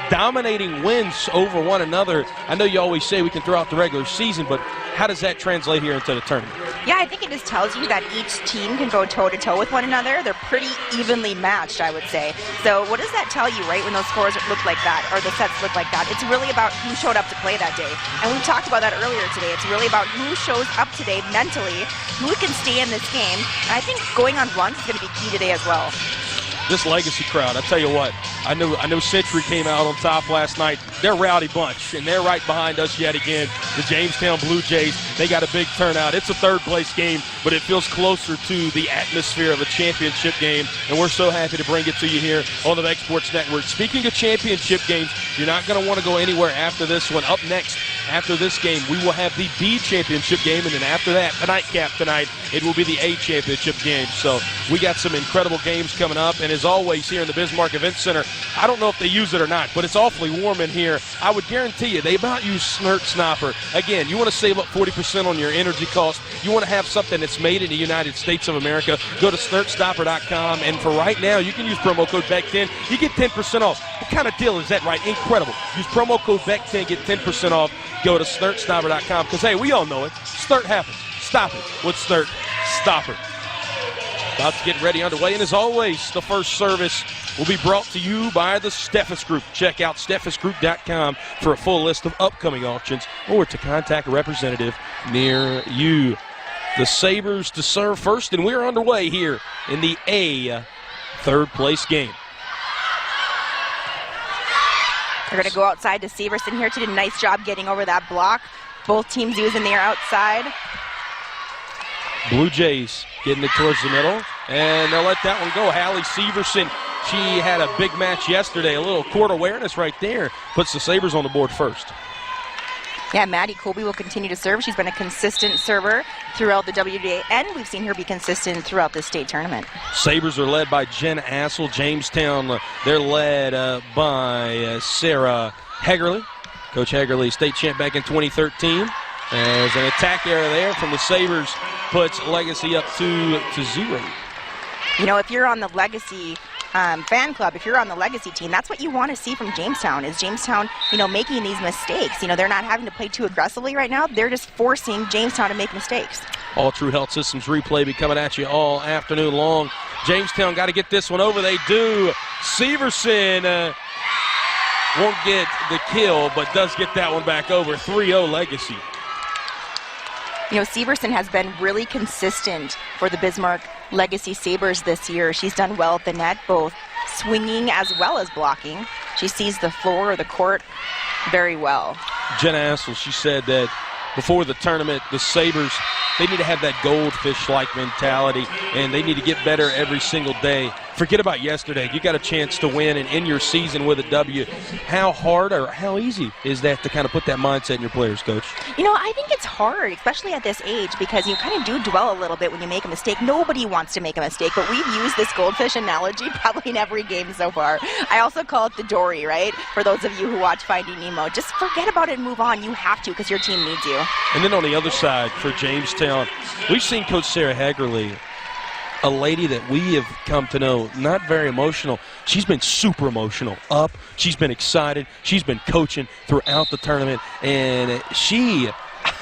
dominating wins over one another. I know you always say we can throw out the regular season, but how does that translate here into the tournament? Yeah, I think it just tells you that each team can go toe-to-toe with one another. They're pretty evenly matched, I would say. So what does that tell you, right, when those scores look like that, or the sets look like that? It's really about who showed up to play that day. And we talked about that earlier today. It's really about who shows up today mentally, who can stay in this game. And I think going on runs is going to be key today as well. This Legacy crowd, I tell you what, I know Century came out on top last night. They're a rowdy bunch, and they're right behind us yet again. The Jamestown Blue Jays, they got a big turnout. It's a third-place game, but it feels closer to the atmosphere of a championship game, and we're so happy to bring it to you here on the Beck Sports Network. Speaking of championship games, you're not going to want to go anywhere after this one. Up next, after this game, we will have the B championship game, and then after that, the nightcap tonight, it will be the A championship game. So we got some incredible games coming up, and as always here in the Bismarck Event Center, I don't know if they use it or not, but it's awfully warm in here. I would guarantee you they about use Snert Snapper. Again, you want to save up 40% on your energy costs. You want to have something that's made in the United States of America. Go to SnertSnapper.com, and for right now, you can use promo code BECK10. You get 10% off. What kind of deal is that, right? Incredible. Use promo code BECK10, get 10% off. Go to SnertSnapper.com, because, hey, we all know it. Snert happens. Stop it with Snert Stopper. About to get ready underway, and as always, the first service will be brought to you by the Steffes Group. Check out steffesgroup.com for a full list of upcoming auctions or to contact a representative near you. The Sabres to serve first, and we're underway here in the A third-place game. They're going to go outside to Severson here to do a nice job getting over that block. Both teams using their outside. Blue Jays getting it towards the middle, and they'll let that one go. Hallie Severson, she had a big match yesterday. A little court awareness right there puts the Sabres on the board first. Yeah, Maddie Colby will continue to serve. She's been a consistent server throughout the WDA, and we've seen her be consistent throughout the state tournament. Sabres are led by Jen Assel. Jamestown, they're led by Sarah Hegerly. Coach Hegerly, state champ back in 2013. There's an attack error there from the Sabres, puts Legacy up 2-0. You know, if you're on the Legacy fan club, if you're on the Legacy team, that's what you want to see from Jamestown, is Jamestown, you know, making these mistakes. You know, they're not having to play too aggressively right now. They're just forcing Jamestown to make mistakes. All True Health Systems replay be coming at you all afternoon long. Jamestown got to get this one over. They do. Severson won't get the kill, but does get that one back over. 3-0 Legacy. You know, Severson has been really consistent for the Bismarck Legacy Sabres this year. She's done well at the net, both swinging as well as blocking. She sees the floor or the court very well. Jenna Assel, she said that before the tournament, the Sabres, they need to have that goldfish-like mentality, and they need to get better every single day. Forget about yesterday. You got a chance to win and end your season with a W. How hard or how easy is that to kind of put that mindset in your players, Coach? You know, I think it's hard, especially at this age, because you kind of do dwell a little bit when you make a mistake. Nobody wants to make a mistake, but we've used this goldfish analogy probably in every game so far. I also call it the Dory, right? For those of you who watch Finding Nemo, just forget about it and move on. You have to, because your team needs you. And then on the other side for Jamestown, we've seen Coach Sarah Hagerly, a lady that we have come to know, not very emotional. She's been super emotional. She's been excited. She's been coaching throughout the tournament. And she,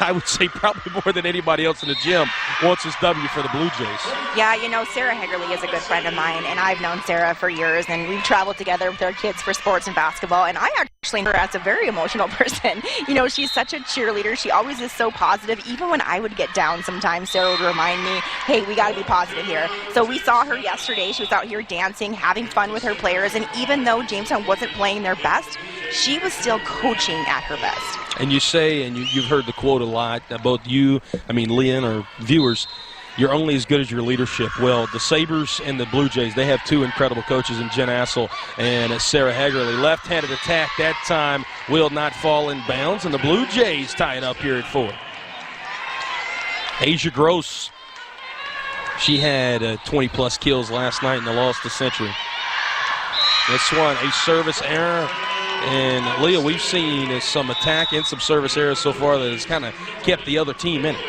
I would say probably more than anybody else in the gym, wants this W for the Blue Jays. Yeah, you know, Sarah Hagerly is a good friend of mine, and I've known Sarah for years, and we've traveled together with our kids for sports and basketball, and I actually know her as a very emotional person. You know, she's such a cheerleader. She always is so positive. Even when I would get down sometimes, Sarah would remind me, hey, we got to be positive here. So we saw her yesterday. She was out here dancing, having fun with her players, and even though Jamestown wasn't playing their best, she was still coaching at her best. And you say, and you've heard the quote a lot, both you, Leanne, or viewers, you're only as good as your leadership. Well, the Sabres and the Blue Jays, they have two incredible coaches in Jen Assel and Sarah Hagerly. Left-handed attack that time will not fall in bounds, and the Blue Jays tie it up here at 4. Asia Gross, she had 20-plus kills last night in the loss to Century. This one, a service error. And, Leah, we've seen some attack and some service errors so far that has kind of kept the other team in it.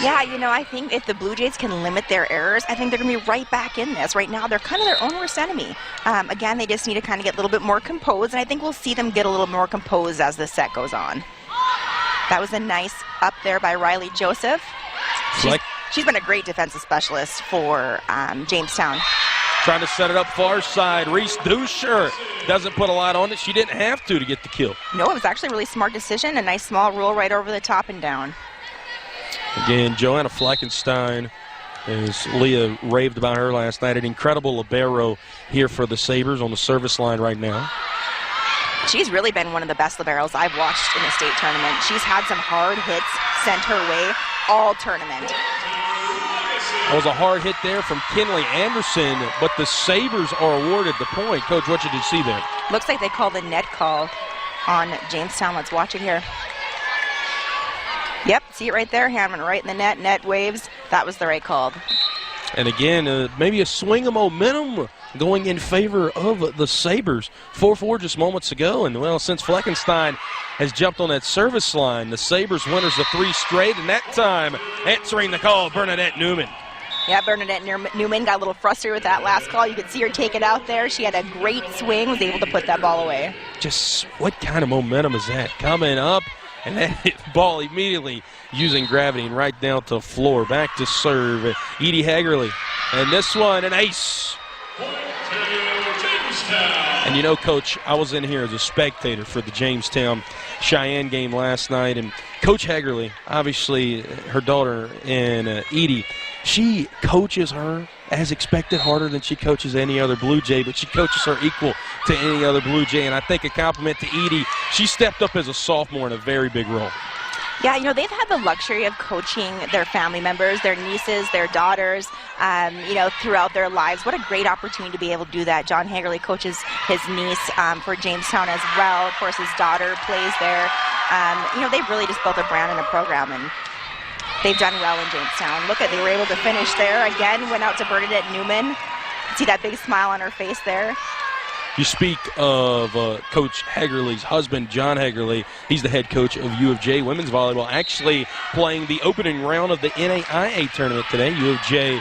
Yeah, you know, I think if the Blue Jays can limit their errors, I think they're going to be right back in this. Right now, they're kind of their own worst enemy. Again, they just need to kind of get a little bit more composed, and I think we'll see them get a little more composed as the set goes on. That was a nice up there by Riley Joseph. She's been a great defensive specialist for Jamestown. Trying to set it up far side. Reese Dusher doesn't put a lot on it. She didn't have to get the kill. No, it was actually a really smart decision. A nice small roll right over the top and down. Again, Joanna Fleckenstein, as Leah raved about her last night, an incredible libero here for the Sabres on the service line right now. She's really been one of the best liberos I've watched in the state tournament. She's had some hard hits sent her way all tournament. That was a hard hit there from Kinley Anderson, but the Sabres are awarded the point. Coach, what did you see there? Looks like they called the net call on Jamestown. Let's watch it here. Yep, see it right there. Hanman right in the net. Net waves. That was the right call. And again, maybe a swing of momentum going in favor of the Sabres. 4-4 just moments ago. And, well, since Fleckenstein has jumped on that service line, the Sabres winners of 3 straight. And that time, answering the call, Bernadette Newman. Yeah, Bernadette Newman got a little frustrated with that last call. You could see her take it out there. She had a great swing, was able to put that ball away. Just what kind of momentum is that? Coming up, and that ball immediately using gravity and right down to the floor. Back to serve, Edie Hagerly. And this one, an ace. And you know, Coach, I was in here as a spectator for the Jamestown Cheyenne game last night, and Coach Hagerly, obviously her daughter and Edie, she coaches her as expected harder than she coaches any other Blue Jay, but she coaches her equal to any other Blue Jay. And I think a compliment to Edie. She stepped up as a sophomore in a very big role. Yeah, you know, they've had the luxury of coaching their family members, their nieces, their daughters, you know, throughout their lives. What a great opportunity to be able to do that. John Hagerly coaches his niece for Jamestown as well. Of course, his daughter plays there. You know, they've really just built a brand and a program, and they've done well in Jamestown. Look at, they were able to finish there. Again, went out to Bernadette Newman. See that big smile on her face there. You speak of Coach Hagerly's husband, John Hagerly. He's the head coach of U of J women's volleyball, actually playing the opening round of the NAIA tournament today. U of J,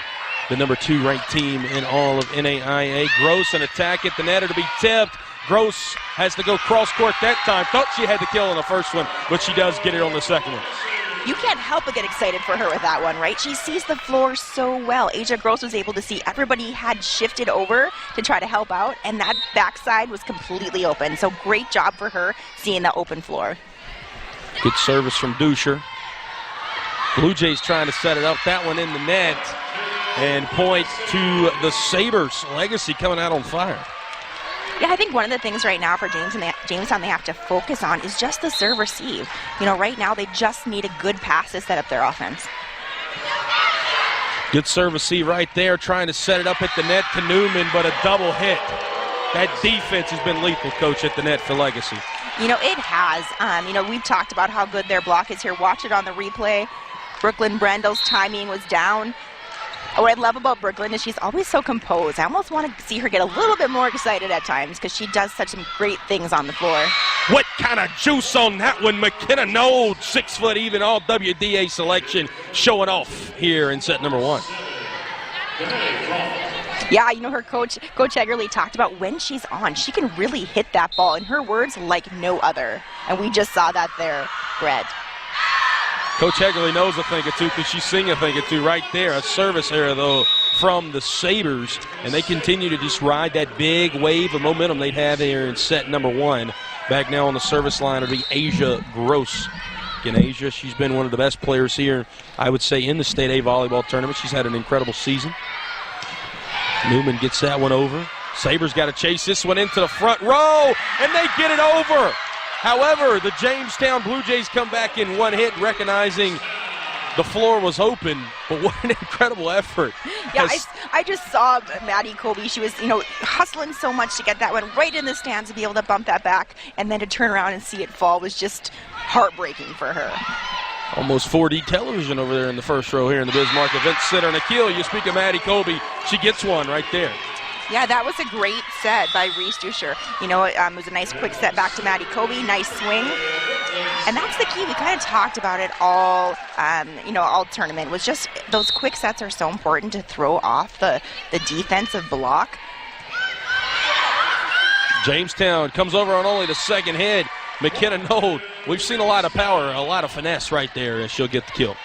the number 2 ranked team in all of NAIA. Gross, an attack at the net, to be tipped. Gross has to go cross court that time. Thought she had the kill on the first one, but she does get it on the second one. You can't help but get excited for her with that one, right? She sees the floor so well. Asia Gross was able to see everybody had shifted over to try to help out, and that backside was completely open. So great job for her seeing the open floor. Good service from Dusher. Blue Jays trying to set it up. That one in the net. And point to the Sabres. Legacy coming out on fire. Yeah, I think one of the things right now for Jamestown they have to focus on is just the serve receive. Right now they just need a good pass to set up their offense. Good serve receive right there, trying to set it up at the net to Newman, but a double hit. That defense has been lethal, Coach, at the net for Legacy. It has. We've talked about how good their block is here. Watch it on the replay. Brooklyn Brendel's timing was down. What I love about Brooklyn is she's always so composed. I almost want to see her get a little bit more excited at times because she does such some great things on the floor. What kind of juice on that one? McKenna Node, 6 foot even, all WDA selection, showing off here in set number 1. Yeah, her coach Eggerly talked about when she's on, she can really hit that ball, in her words, like no other. And we just saw that there, Brett. Coach Eggerly knows a thing or two because she's seeing a thing or two right there. A service error, though, from the Sabres. And they continue to just ride that big wave of momentum they'd have here in set number 1. Back now on the service line will be Asia Gross. Again, Asia, she's been one of the best players here, I would say, in the State A volleyball tournament. She's had an incredible season. Newman gets that one over. Sabres got to chase this one into the front row, and they get it over. However, the Jamestown Blue Jays come back in one hit, recognizing the floor was open, but what an incredible effort. Yeah, I just saw Maddie Colby. She was, hustling so much to get that one right in the stands to be able to bump that back, and then to turn around and see it fall was just heartbreaking for her. Almost 4D television over there in the first row here in the Bismarck Event Center. And Akil, you speak of Maddie Colby, she gets one right there. Yeah, that was a great set by Reese Dusher. It was a nice quick set back to Maddie Colby, nice swing. And that's the key. We kind of talked about it all, all tournament, was just those quick sets are so important to throw off the defensive block. Jamestown comes over on only the second hit. McKenna Node, we've seen a lot of power, a lot of finesse right there, and she'll get the kill.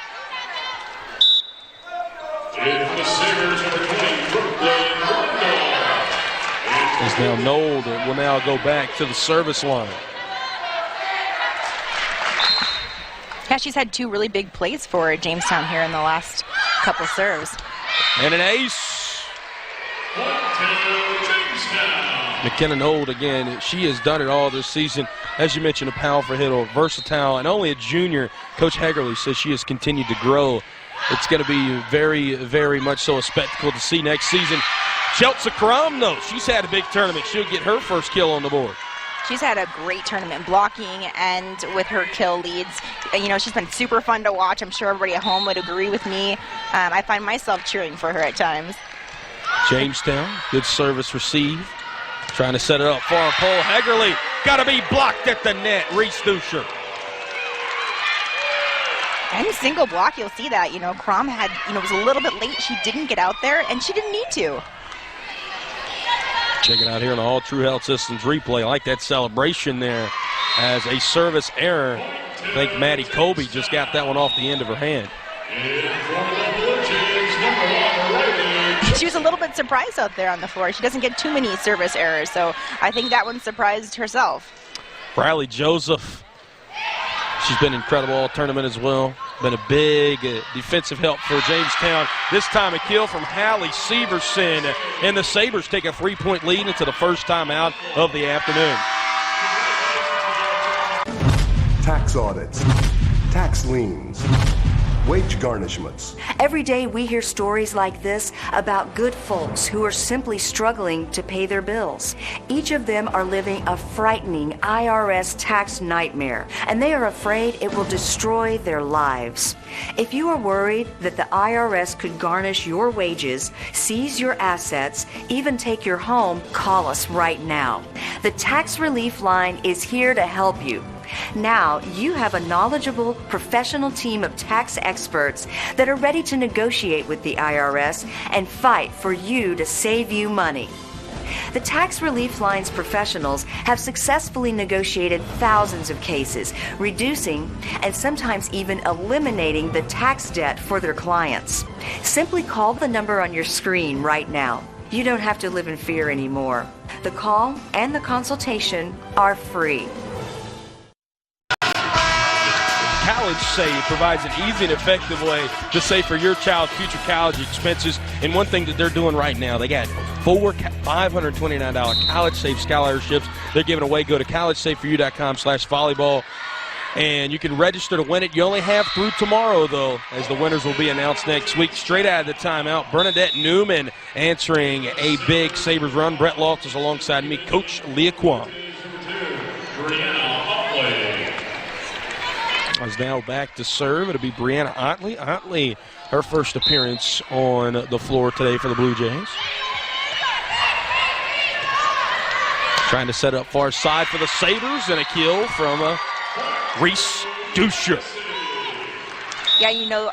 As now Node will now go back to the service line. Yeah, she's had 2 really big plays for Jamestown here in the last couple serves. And an ace. McKenna Node, again, she has done it all this season. As you mentioned, a powerful hitter, versatile, and only a junior. Coach Hagerly says she has continued to grow. It's going to be very, very much so a spectacle to see next season. Chelsea Crum, though, she's had a big tournament. She'll get her first kill on the board. She's had a great tournament blocking and with her kill leads. She's been super fun to watch. I'm sure everybody at home would agree with me. I find myself cheering for her at times. Jamestown, good service received. Trying to set it up, far pole. Hagerly got to be blocked at the net. Reese Dusher. And single block, you'll see that. Crum had, was a little bit late. She didn't get out there, and she didn't need to. Check it out here on the All True Health Systems replay. I like that celebration there as a service error. I think Maddie Colby just got that one off the end of her hand. She was a little bit surprised out there on the floor. She doesn't get too many service errors, so I think that one surprised herself. Riley Joseph, she's been incredible all tournament as well. Been a big defensive help for Jamestown. This time a kill from Hallie Severson, and the Sabres take a 3-point lead into the first time out of the afternoon. Tax audits, tax liens, wage garnishments. Every day we hear stories like this about good folks who are simply struggling to pay their bills. Each of them are living a frightening IRS tax nightmare, and they are afraid it will destroy their lives. If you are worried that the IRS could garnish your wages, seize your assets, even take your home, call us right now. The Tax Relief Line is here to help you. Now you have a knowledgeable, professional team of tax experts that are ready to negotiate with the IRS and fight for you to save you money. The Tax Relief Line's professionals have successfully negotiated thousands of cases, reducing and sometimes even eliminating the tax debt for their clients. Simply call the number on your screen right now. You don't have to live in fear anymore. The call and the consultation are free. College Save provides an easy and effective way to save for your child's future college expenses. And one thing that they're doing right now, they got 4 $529 College Save scholarships they're giving away. Go to collegesaveforyou.com/volleyball. And you can register to win it. You only have through tomorrow, though, as the winners will be announced next week. Straight out of the timeout, Bernadette Newman answering a big Sabres run. Brett Loftus alongside me, Coach Leah Kwong. Is now back to serve. It'll be Brianna Otley. Otley, her first appearance on the floor today for the Blue Jays. Trying to set up far side for the Sabres, and a kill from Reese Dusher. Yeah, you know,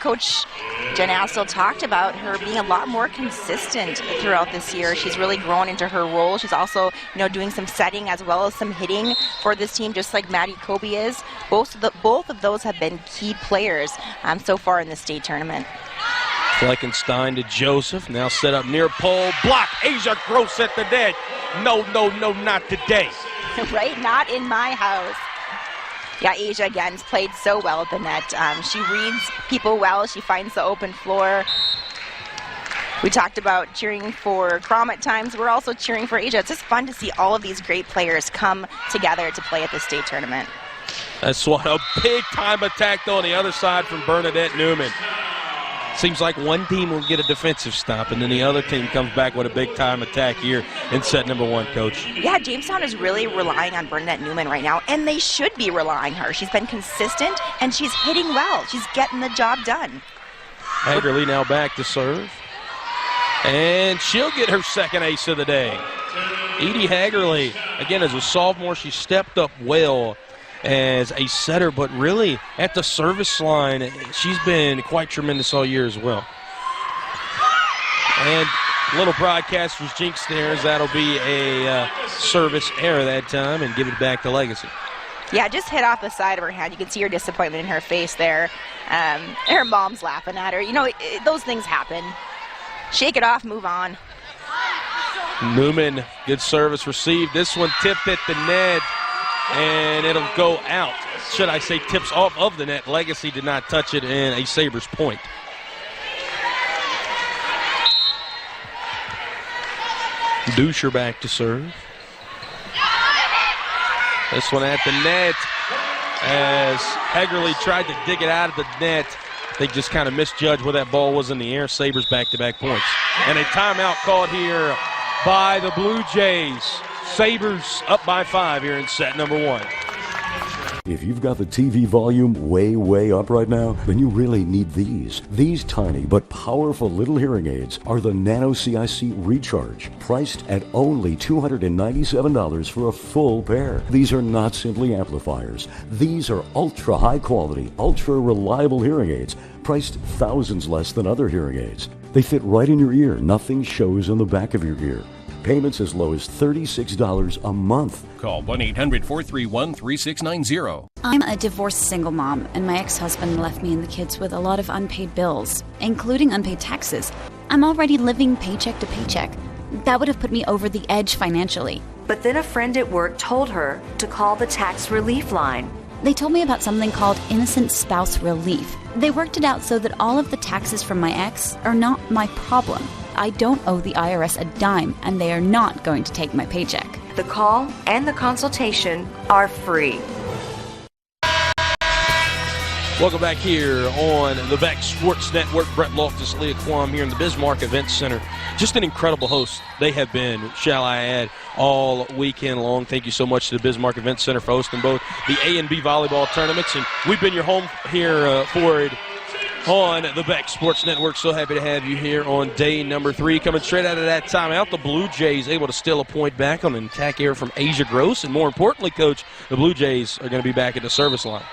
Coach Jen Astle talked about her being a lot more consistent throughout this year. She's really grown into her role. She's also, you know, doing some setting as well as some hitting for this team, just like Maddie Kobe is. Both of those have been key players so far in the state tournament. Fleckenstein to Joseph, now set up near pole, block, Asia Gross at the net. No, not today. Right, not in my house. Yeah, Asia, again, has played so well at the net. She reads people well. She finds the open floor. We talked about cheering for Crom at times. We're also cheering for Asia. It's just fun to see all of these great players come together to play at the state tournament. That's what a big-time attack, though, on the other side from Bernadette Newman. Seems like one team will get a defensive stop, and then the other team comes back with a big-time attack here in set number 1, Coach. Yeah, Jamestown is really relying on Bernadette Newman right now, and they should be relying on her. She's been consistent, and she's hitting well. She's getting the job done. Hagerly now back to serve. And she'll get her second ace of the day. Edie Hagerly, again, as a sophomore, she stepped up well as a setter, but really at the service line, she's been quite tremendous all year as well. And little broadcaster's jinx there, as that'll be a service error that time, and give it back to Legacy. Yeah, just hit off the side of her hand. You can see her disappointment in her face there. Her mom's laughing at her. You know, those things happen. Shake it off, move on. Newman, good service received. This one tipped at the net, and it'll go out. Should I say tips off of the net. Legacy did not touch it, in a Sabres point. Dusher back to serve. This one at the net, as Hagerly tried to dig it out of the net. They just kind of misjudged where that ball was in the air. Sabres back-to-back points. And a timeout called here by the Blue Jays. Sabres up by 5 here in set number 1. If you've got the TV volume way up right now, then you really need these. These tiny but powerful little hearing aids are the Nano CIC Recharge, priced at only $297 for a full pair. These are not simply amplifiers. These are ultra high quality, ultra reliable hearing aids, priced thousands less than other hearing aids. They fit right in your ear. Nothing shows on the back of your ear. Payments as low as $36 a month. Call 1-800-431-3690. I'm a divorced single mom, and my ex-husband left me and the kids with a lot of unpaid bills, including unpaid taxes. I'm already living paycheck to paycheck. That would have put me over the edge financially. But then a friend at work told her to call the tax relief line. They told me about something called Innocent Spouse Relief. They worked it out so that all of the taxes from my ex are not my problem. I don't owe the IRS a dime, and they are not going to take my paycheck. The call and the consultation are free. Welcome back here on the Beck Sports Network. Brett Loftus, Leah Quam here in the Bismarck Event Center. Just an incredible host they have been, shall I add, all weekend long. Thank you so much to the Bismarck Event Center for hosting both the A and B volleyball tournaments. And we've been your home here for it on the Beck Sports Network. So happy to have you here on day number 3. Coming straight out of that timeout, the Blue Jays able to steal a point back on an attack error from Asia Gross. And more importantly, Coach, the Blue Jays are going to be back at the service line.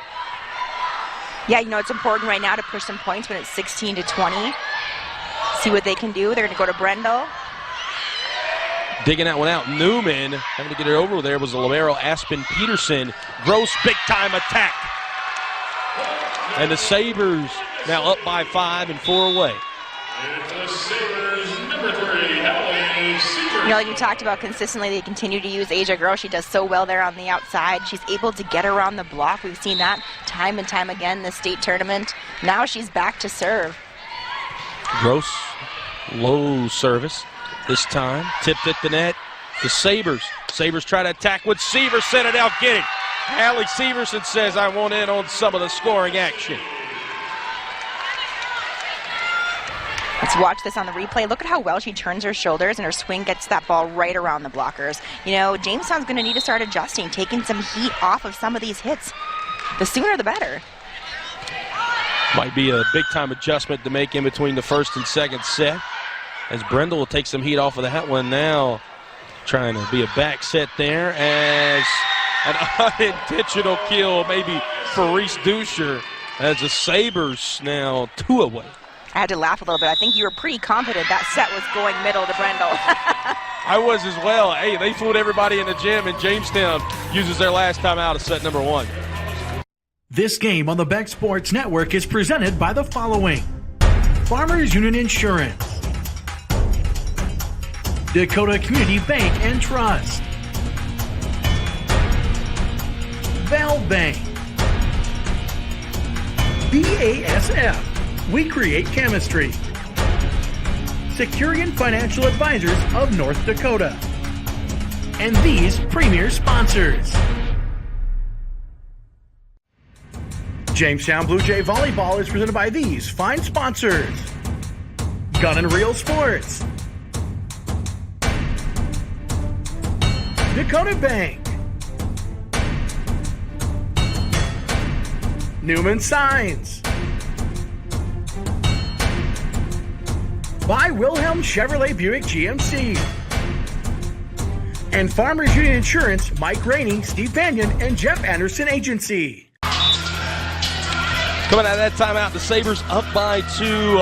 Yeah, you know, it's important right now to push some points when it's 16-20. See what they can do. They're going to go to Brendel. Digging that one out. Newman having to get it over there was the libero Aspen Peterson. Gross big-time attack. And the Sabres now up by 5 and 4 away. You know, like we talked about consistently, they continue to use Asia Gross. She does so well there on the outside. She's able to get around the block. We've seen that time and time again in the state tournament. Now she's back to serve. Gross, low service this time. Tipped at the net. The Sabres. Sabres try to attack with Severson. Send it out, get it. Allie Severson says, I want in on some of the scoring action. Let's watch this on the replay. Look at how well she turns her shoulders and her swing gets that ball right around the blockers. You know, Jamestown's going to need to start adjusting, taking some heat off of some of these hits. The sooner the better. Might be a big-time adjustment to make in between the first and second set, as Brendel will take some heat off of that one now. Trying to be a back set there as an unintentional kill, maybe for Reese Dusher, as the Sabres now 2 away. I had to laugh a little bit. I think you were pretty confident that set was going middle to Brendel. I was as well. Hey, they fooled everybody in the gym, and Jamestown uses their last time out of set number 1. This game on the Beck Sports Network is presented by the following: Farmers Union Insurance, Dakota Community Bank and Trust, Val Bank, BASF, we create chemistry, Securian Financial Advisors of North Dakota, and these premier sponsors. Jamestown Blue Jay Volleyball is presented by these fine sponsors: Gun and Reel Sports, Dakota Bank, Newman Signs, by Wilhelm Chevrolet Buick GMC, and Farmers Union Insurance, Mike Rainey, Steve Banyan, and Jeff Anderson Agency. Coming out of that timeout, the Sabres up by 2.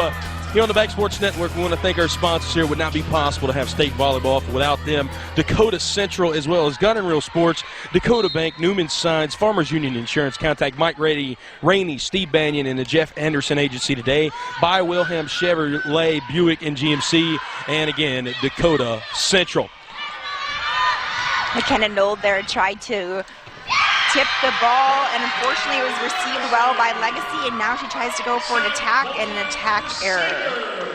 Here on the Beck Sports Network, we want to thank our sponsors here. It would not be possible to have state volleyball without them. Dakota Central, as well as Gun and Reel Sports, Dakota Bank, Newman Signs, Farmers Union Insurance. Contact Mike Rainey, Steve Banyan, and the Jeff Anderson Agency today. By Wilhelm Chevrolet Buick and GMC, and again, Dakota Central. McKenna Nold there tried to tip the ball, and unfortunately it was received well by Legacy, and now she tries to go for an attack and an attack error.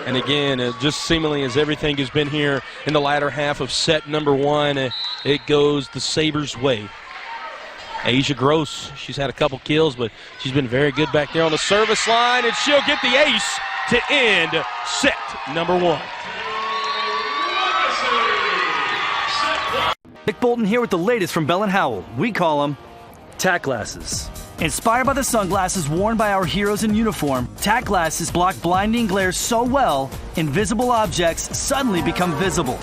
And again, just seemingly as everything has been here in the latter half of set number 1, it goes the Sabres' way. Asia Gross, she's had a couple kills, but she's been very good back there on the service line, and she'll get the ace to end set number 1. Nick Bolton here with the latest from Bell & Howell. We call them tack glasses. Inspired by the sunglasses worn by our heroes in uniform, tack glasses block blinding glare so well, invisible objects suddenly become visible.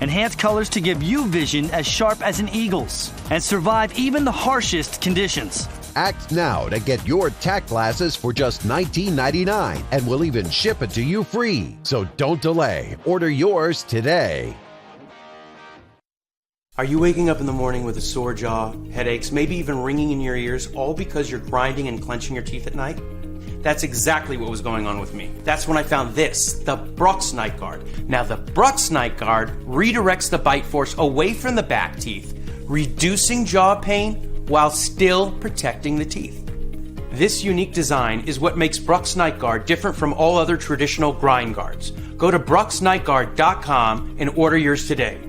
Enhance colors to give you vision as sharp as an eagle's and survive even the harshest conditions. Act now to get your tack glasses for just $19.99, and we'll even ship it to you free. So don't delay. Order yours today. Are you waking up in the morning with a sore jaw, headaches, maybe even ringing in your ears, all because you're grinding and clenching your teeth at night? That's exactly what was going on with me. That's when I found this, the Brux Night Guard. Now the Brux Night Guard redirects the bite force away from the back teeth, reducing jaw pain while still protecting the teeth. This unique design is what makes Brux Night Guard different from all other traditional grind guards. Go to BruxNightGuard.com and order yours today.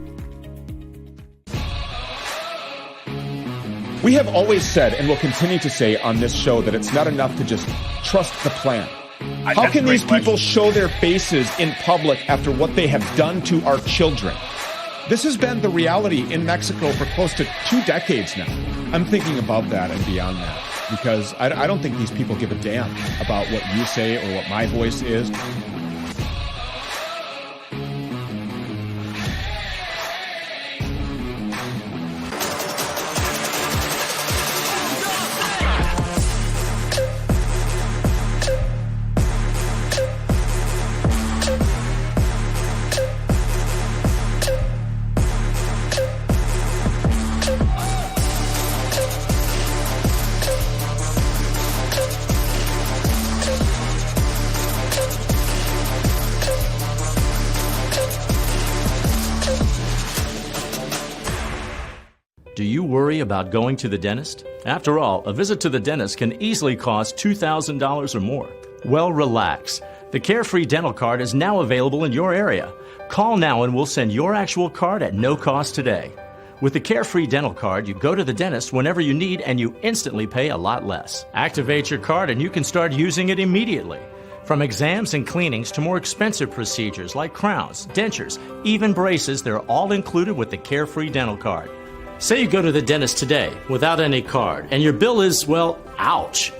We have always said, and will continue to say on this show, that it's not enough to just trust the plan. How can these people show their faces in public after what they have done to our children? This has been the reality in Mexico for close to 2 decades now. I'm thinking above that and beyond that, because I don't think these people give a damn about what you say or what my voice is. worry about going to the dentist? After all, a visit to the dentist can easily cost $2,000 or more. Well, relax. The Carefree Dental Card is now available in your area. Call now and we'll send your actual card at no cost today. With the Carefree Dental Card, you go to the dentist whenever you need and you instantly pay a lot less. Activate your card and you can start using it immediately. From exams and cleanings to more expensive procedures like crowns, dentures, even braces, they're all included with the Carefree Dental Card. Say you go to the dentist today without any card and your bill is, well, ouch.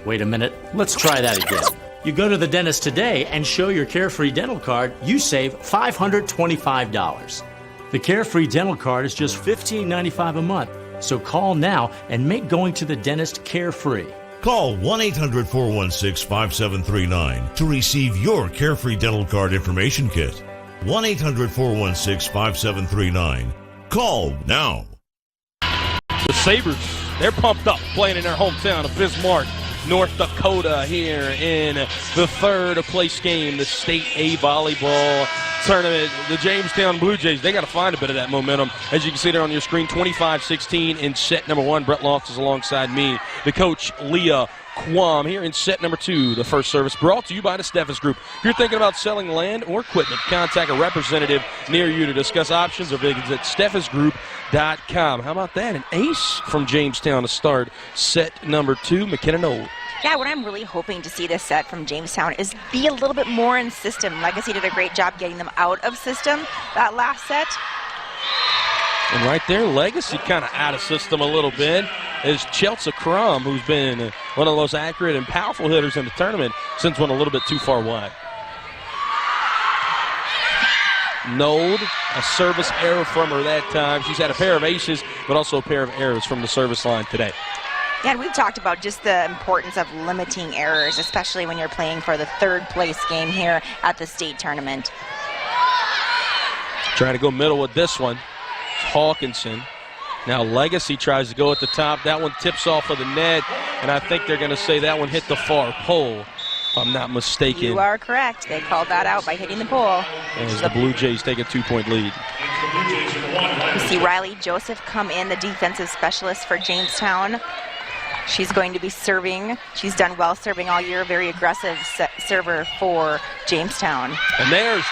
Wait a minute, let's try that again. You go to the dentist today and show your Carefree Dental Card, you save $525. The Carefree Dental Card is just $15.95 a month, so call now and make going to the dentist carefree. Call 1-800-416-5739 to receive your Carefree Dental Card information kit. 1-800-416-5739. Call now. The Sabres, they're pumped up playing in their hometown of Bismarck, North Dakota here in the third place game, the State A volleyball tournament. The Jamestown Blue Jays, they got to find a bit of that momentum. As you can see there on your screen, 25-16 in set number 1. Brett Loftus is alongside me, the coach, Leah Quam, here in set number 2. The first service brought to you by the Steffes Group. If you're thinking about selling land or equipment, contact a representative near you to discuss options or visit steffesgroup.com. How about that? An ace from Jamestown to start set number 2, McKenna Knoll. Yeah, what I'm really hoping to see this set from Jamestown is be a little bit more in system. Legacy did a great job getting them out of system that last set. And right there, Legacy kind of out of system a little bit is Chelsea Crum, who's been one of the most accurate and powerful hitters in the tournament, since went a little bit too far wide. Node, a service error from her that time. She's had a pair of aces, but also a pair of errors from the service line today. Yeah, and we've talked about just the importance of limiting errors, especially when you're playing for the third place game here at the state tournament. Trying to go middle with this one. Hawkinson. Now Legacy tries to go at the top. That one tips off of the net, and I think they're going to say that one hit the far pole, if I'm not mistaken. You are correct. They called that out by hitting the pole. As the Blue Jays take a 2-point lead. You see Riley Joseph come in, the defensive specialist for Jamestown. She's going to be serving. She's done well serving all year. Very aggressive server for Jamestown. And there's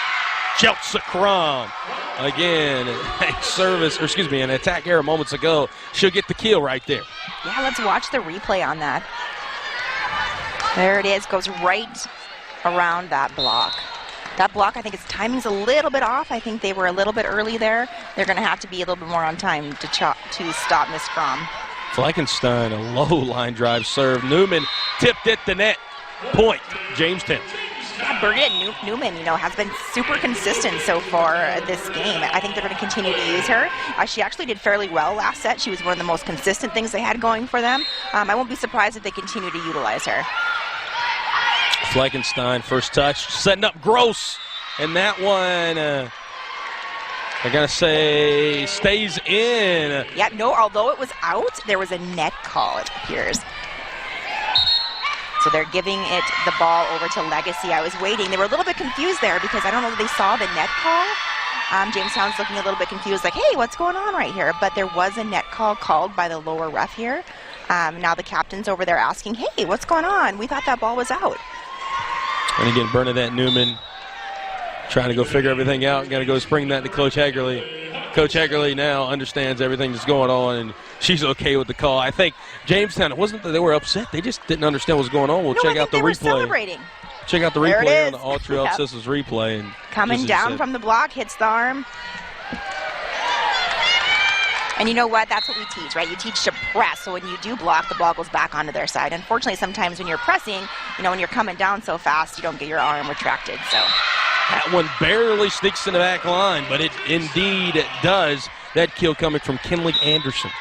Chelsea Crum. Again, an attack error moments ago. She'll get the kill right there. Yeah, let's watch the replay on that. There it is. Goes right around that block. That block, I think its timing's a little bit off. I think they were a little bit early there. They're going to have to be a little bit more on time to stop Miss Crum. Fleckenstein, a low line drive serve. Newman tipped at the net. Point, Jamestown. Yeah, Bernadette Newman, has been super consistent so far this game. I think they're going to continue to use her. She actually did fairly well last set. She was one of the most consistent things they had going for them. I won't be surprised if they continue to utilize her. Fleckenstein, first touch, setting up Gross. And that one, they're going to say, stays in. Yeah, no, although it was out, there was a net call, it appears. So they're giving the ball over to Legacy. I was waiting. They were a little bit confused there because I don't know if they saw the net call. Jamestown's looking a little bit confused, like, hey, what's going on right here? But there was a net call called by the lower ref here. Now the captain's over there asking, hey, what's going on? We thought that ball was out. And again, Bernadette Newman trying to go figure everything out. Got to go spring that to Coach Hagerly. Coach Hagerly now understands everything that's going on, and she's okay with the call. I think Jamestown, it wasn't that they were upset. They just didn't understand what's going on. We'll check out the replay. Were celebrating. Check out the replay on the All Trail Systems replay. And coming down from the block, hits the arm. And you know what? That's what we teach, right? You teach to press. So when you do block, the ball goes back onto their side. Unfortunately, sometimes when you're pressing, when you're coming down so fast, you don't get your arm retracted. So that one barely sneaks in the back line, but it indeed does. That kill coming from Kinley Anderson.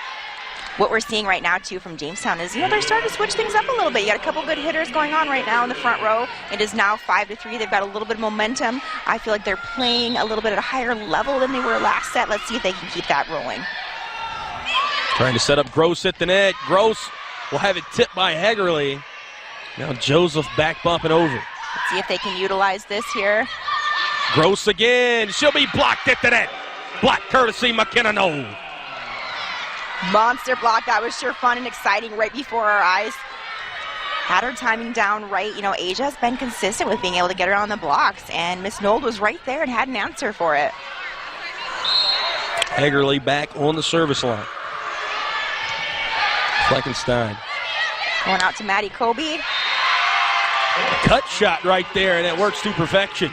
What we're seeing right now, too, from Jamestown is, they're starting to switch things up a little bit. You got a couple good hitters going on right now in the front row. It is now 5-3. They've got a little bit of momentum. I feel like they're playing a little bit at a higher level than they were last set. Let's see if they can keep that rolling. Trying to set up Gross at the net. Gross will have it tipped by Hagerly. Now Joseph back bumping over. Let's see if they can utilize this here. Gross again. She'll be blocked at the net. Blocked courtesy McKenna Knoll. Monster block. That was sure fun and exciting right before our eyes. Had her timing down right. You know, Asia's been consistent with being able to get her on the blocks, and Miss Nold was right there and had an answer for it. Hagerly back on the service line. Fleckenstein. Going out to Maddie Kobe. Cut shot right there, and it works to perfection.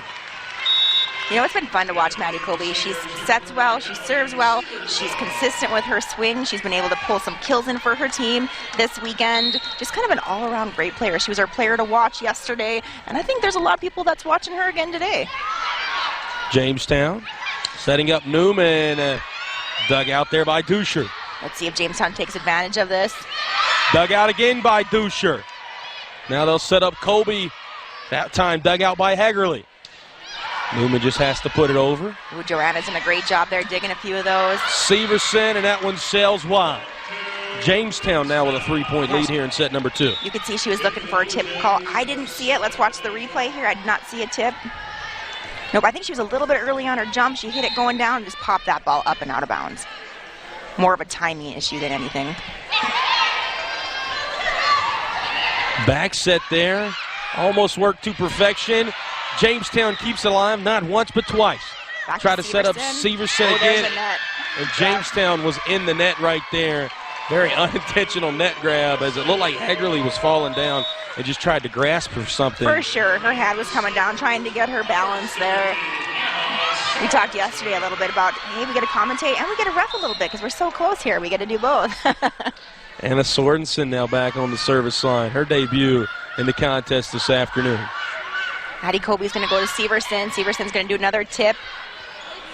You know, it's been fun to watch Maddie Colby. She sets well, she serves well, she's consistent with her swing. She's been able to pull some kills in for her team this weekend. Just kind of an all-around great player. She was our player to watch yesterday, and I think there's a lot of people that's watching her again today. Jamestown setting up Newman. Dug out there by Dusher. Let's see if Jamestown takes advantage of this. Dug out again by Dusher. Now they'll set up Colby. That time dug out by Hagerly. Newman just has to put it over. Ooh, Joanna's done a great job there digging a few of those. Severson, and that one sails wide. Jamestown now with a 3-point lead here in set number 2. You could see she was looking for a tip call. I didn't see it. Let's watch the replay here. I did not see a tip. Nope, I think she was a little bit early on her jump. She hit it going down and just popped that ball up and out of bounds. More of a timing issue than anything. Back set there. Almost worked to perfection. Jamestown keeps it alive, not once but twice. Try to set up Severson again. And Jamestown was in the net right there. Very unintentional net grab as it looked like Hagerly was falling down and just tried to grasp for something. For sure. Her hand was coming down, trying to get her balance there. We talked yesterday a little bit about, hey, we got to commentate and we got to ref a little bit because we're so close here. We got to do both. Anna Sorensen now back on the service line. Her debut in the contest this afternoon. Maddie Colby's going to go to Severson. Severson's going to do another tip.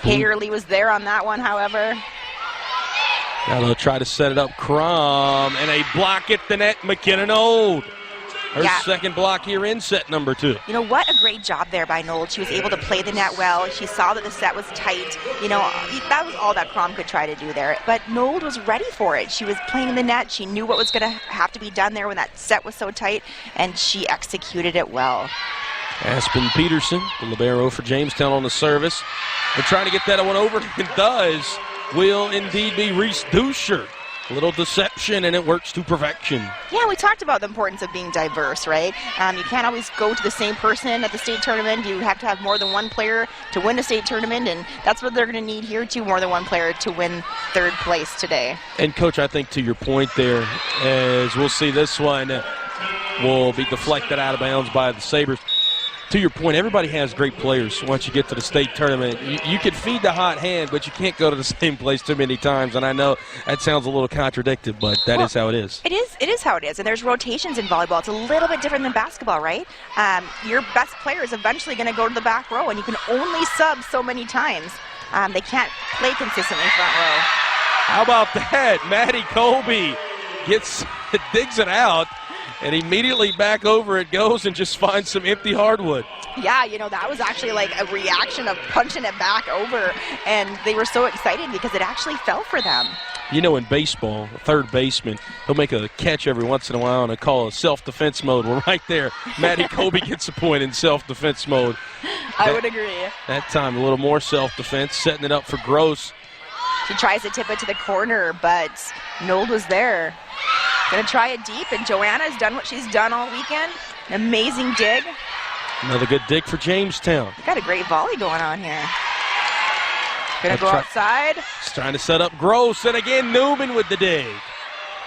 Hagerly was there on that one, however. Now they'll try to set it up. Crum, and a block at the net. McKenna Nold. Her second block here in set number 2. You know, what a great job there by Nold. She was able to play the net well. She saw that the set was tight. You know, that was all that Crum could try to do there. But Nold was ready for it. She was playing the net. She knew what was going to have to be done there when that set was so tight, and she executed it well. Aspen Peterson, the libero for Jamestown on the service. They're trying to get that one over. It does. Will indeed be Reese Dusher. A little deception, and it works to perfection. Yeah, we talked about the importance of being diverse, right? You can't always go to the same person at the state tournament. You have to have more than one player to win a state tournament, and that's what they're going to need here, too, more than one player to win third place today. And, Coach, I think to your point there, as we'll see this one will be deflected out of bounds by the Sabres. To your point, everybody has great players once you get to the state tournament. You can feed the hot hand, but you can't go to the same place too many times. And I know that sounds a little contradicted, but that is how it is. It is how it is. And there's rotations in volleyball. It's a little bit different than basketball, right? Your best player is eventually going to go to the back row, and you can only sub so many times. They can't play consistently front row. How about that? Maddie Colby digs it out. And immediately back over it goes and just finds some empty hardwood. Yeah, you know, that was actually like a reaction of punching it back over. And they were so excited because it actually fell for them. You know, in baseball, a third baseman, he'll make a catch every once in a while and they call it self-defense mode. Well, right there, Maddie Colby gets a point in self-defense mode. I would agree. That time, a little more self-defense, setting it up for Gross. She tries to tip it to the corner, but Nold was there. Going to try it deep, and Joanna's done what she's done all weekend. An amazing dig. Another good dig for Jamestown. Got a great volley going on here. Going to go outside. He's trying to set up Gross, and again, Newman with the dig.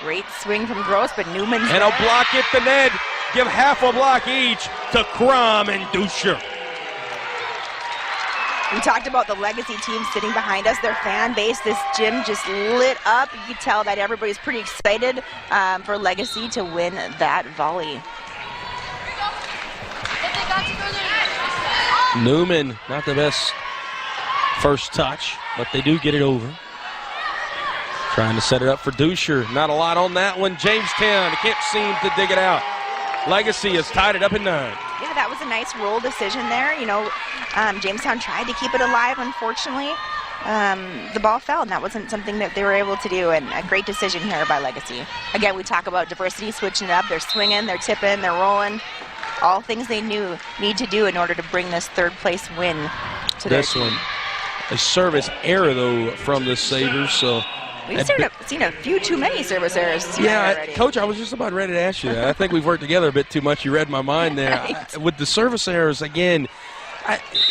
Great swing from Gross, but Newman's and there. A block at the net. Give half a block each to Crum and Dusher. We talked about the Legacy team sitting behind us, their fan base. This gym just lit up. You could tell that everybody's pretty excited for Legacy to win that volley. Newman, not the best first touch, but they do get it over. Trying to set it up for Dusher. Not a lot on that one. Jamestown can't seem to dig it out. Legacy has tied it up at 9. Yeah, that was a nice roll decision there. You know, Jamestown tried to keep it alive. Unfortunately, the ball fell, and that wasn't something that they were able to do, and a great decision here by Legacy. Again, we talk about diversity, switching it up. They're swinging, they're tipping, they're rolling. All things they need to do in order to bring this third-place win to their team. This one, a service error, though, from the Sabres, so We've seen a few too many service errors already. Coach, I was just about ready to ask you that. I think we've worked together a bit too much. You read my mind there. Right. With the service errors, again,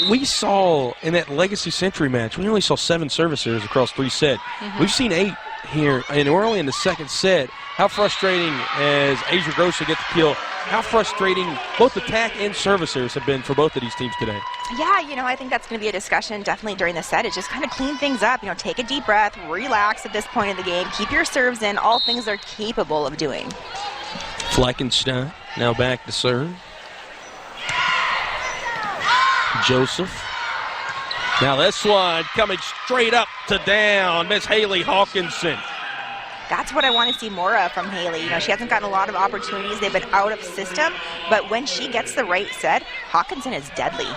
we saw in that Legacy Century match, we only saw 7 service errors across 3 sets. Mm-hmm. We've seen 8 here, and we're only in the second set. How frustrating as Asia Gross will get the kill, how frustrating both attack and service errors have been for both of these teams today. Yeah, I think that's going to be a discussion definitely during the set. It's just kind of clean things up. Take a deep breath, relax at this point in the game, keep your serves in, all things they're capable of doing. Fleckenstein now back to serve. Joseph. Now this one coming straight up to down, Miss Haley Hawkinson. That's what I want to see more of from Haley. She hasn't gotten a lot of opportunities. They've been out of system, but when she gets the right set, Hawkinson is deadly.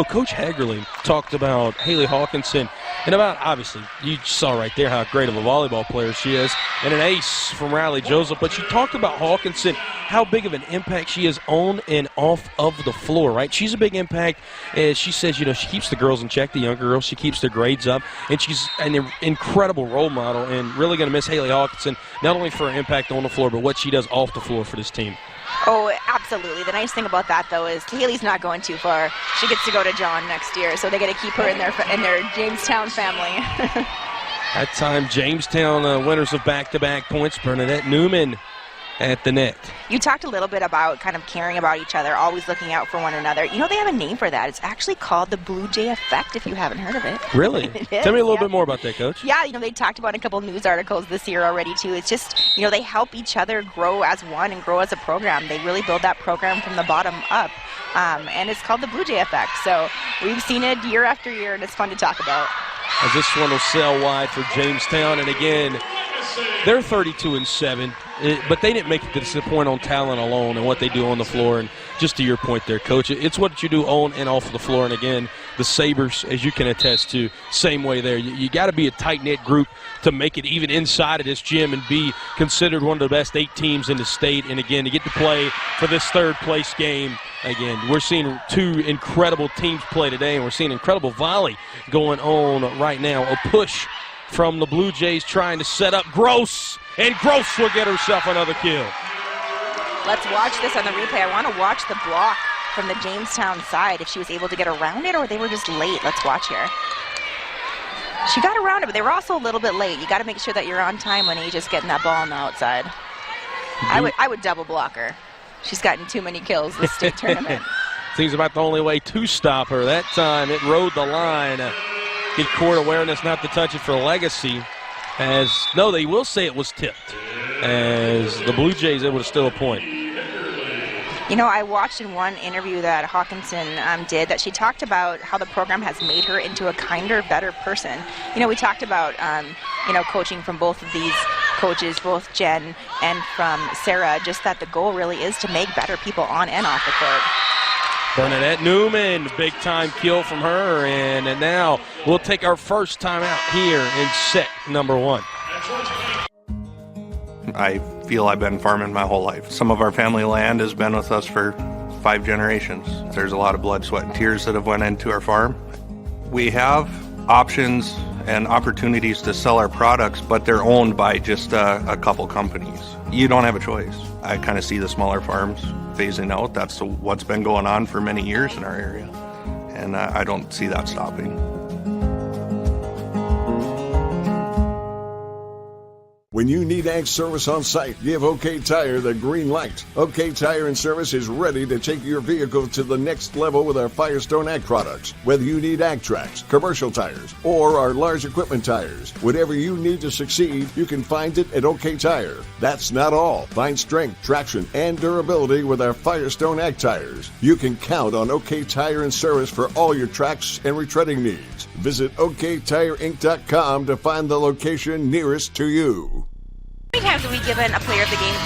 Coach Hagerly talked about Haley Hawkinson and about, obviously, you saw right there how great of a volleyball player she is and an ace from Riley Joseph, but she talked about Hawkinson, how big of an impact she is on and off of the floor, right? She's a big impact, as she says, she keeps the girls in check, the younger girls, she keeps their grades up, and she's an incredible role model, and really going to miss Haley Hawkinson, not only for her impact on the floor, but what she does off the floor for this team. Oh, absolutely. The nice thing about that, though, is Haley's not going too far. She gets to go to John next year, so they got to keep her in their Jamestown family. That time, Jamestown winners of back-to-back points. Bernadette Newman at the net. You talked a little bit about kind of caring about each other, always looking out for one another. They have a name for that. It's actually called the Blue Jay Effect, if you haven't heard of it. Really? Tell me a little bit more about that, Coach. Yeah, they talked about in a couple of news articles this year already, too. It's just, they help each other grow as one and grow as a program. They really build that program from the bottom up, and it's called the Blue Jay Effect. So we've seen it year after year, and it's fun to talk about. As this one will sail wide for Jamestown, and again, they're 32-7, but they didn't make it to this point on talent alone and what they do on the floor. And just to your point there, Coach, it's what you do on and off of the floor. And again, the Sabres, as you can attest to, same way there. You got to be a tight-knit group to make it even inside of this gym and be considered one of the best 8 teams in the state. And again, to get to play for this third-place game, again, we're seeing 2 incredible teams play today, and we're seeing incredible volley going on right now. A push from the Blue Jays trying to set up Gross, and Gross will get herself another kill. Let's watch this on the replay. I want to watch the block from the Jamestown side, if she was able to get around it or they were just late. Let's watch here. She got around it, but they were also a little bit late. You got to make sure that you're on time when Asia's getting that ball on the outside. I would double block her. She's gotten too many kills this state tournament. Seems about the only way to stop her. That time it rode the line. Get court awareness not to touch it for Legacy. They will say it was tipped, as the Blue Jays able to steal a point. I watched in one interview that Hawkinson did that she talked about how the program has made her into a kinder, better person. We talked about, coaching from both of these coaches, both Jen and from Sarah, just that the goal really is to make better people on and off the court. Bernadette Newman, big-time kill from her, and now we'll take our first time out here in set number 1. I feel I've been farming my whole life. Some of our family land has been with us for 5 generations. There's a lot of blood, sweat, and tears that have went into our farm. We have options and opportunities to sell our products, but they're owned by just a couple companies. You don't have a choice. I kind of see the smaller farms phasing out. That's what's been going on for many years in our area, and I don't see that stopping. When you need ag service on site, give OK Tire the green light. OK Tire and Service is ready to take your vehicle to the next level with our Firestone Ag products. Whether you need ag tracks, commercial tires, or our large equipment tires, whatever you need to succeed, you can find it at OK Tire. That's not all. Find strength, traction, and durability with our Firestone Ag tires. You can count on OK Tire and Service for all your tracks and retreading needs. Visit OKTireInc.com to find the location nearest to you. How many times have we given a player of the game to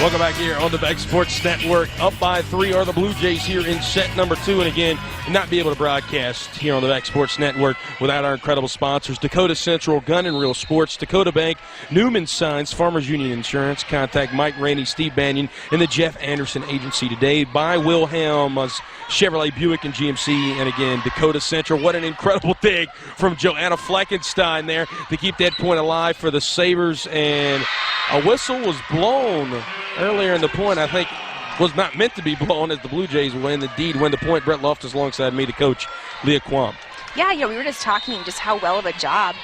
Welcome back here on the Beck Sports Network. Up by 3 are the Blue Jays here in set number 2. And again, not be able to broadcast here on the Beck Sports Network without our incredible sponsors. Dakota Central, Gun and Reel Sports, Dakota Bank, Newman Signs, Farmers Union Insurance. Contact Mike Rainey, Steve Banyan, and the Jeff Anderson Agency today. By Wilhelm's Chevrolet, Buick, and GMC. And again, Dakota Central. What an incredible dig from Joanna Fleckenstein there to keep that point alive for the Sabres. And a whistle was blown earlier in the point, I think was not meant to be blown, as the Blue Jays win the point. Brett Loftus alongside me, the coach, Leah Quam. Yeah, we were just talking just how well of a job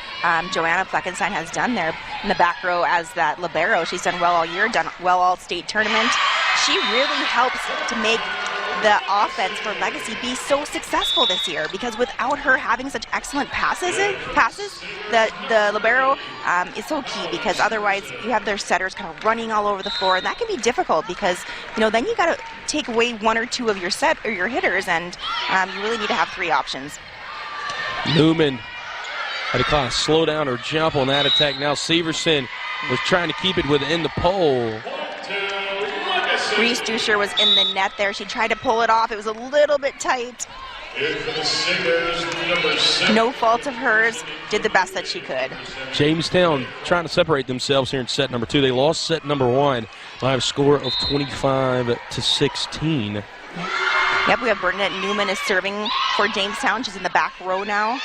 Joanna Fleckenstein has done there in the back row as that libero. She's done well all year, done well all state tournament. She really helps to make the offense for Legacy be so successful this year, because without her having such excellent passes, the libero is so key, because otherwise you have their setters kind of running all over the floor, and that can be difficult because then you got to take away one or two of your your hitters, and you really need to have 3 options. Newman had to kind of slow down or jump on that attack. Now Severson was trying to keep it within the pole. Reese Dusher was in the net there. She tried to pull it off. It was a little bit tight. No fault of hers. Did the best that she could. Jamestown trying to separate themselves here in set number 2. They lost set number 1 by a score of 25-16. Yep, we have Bernadette Newman is serving for Jamestown. She's in the back row now.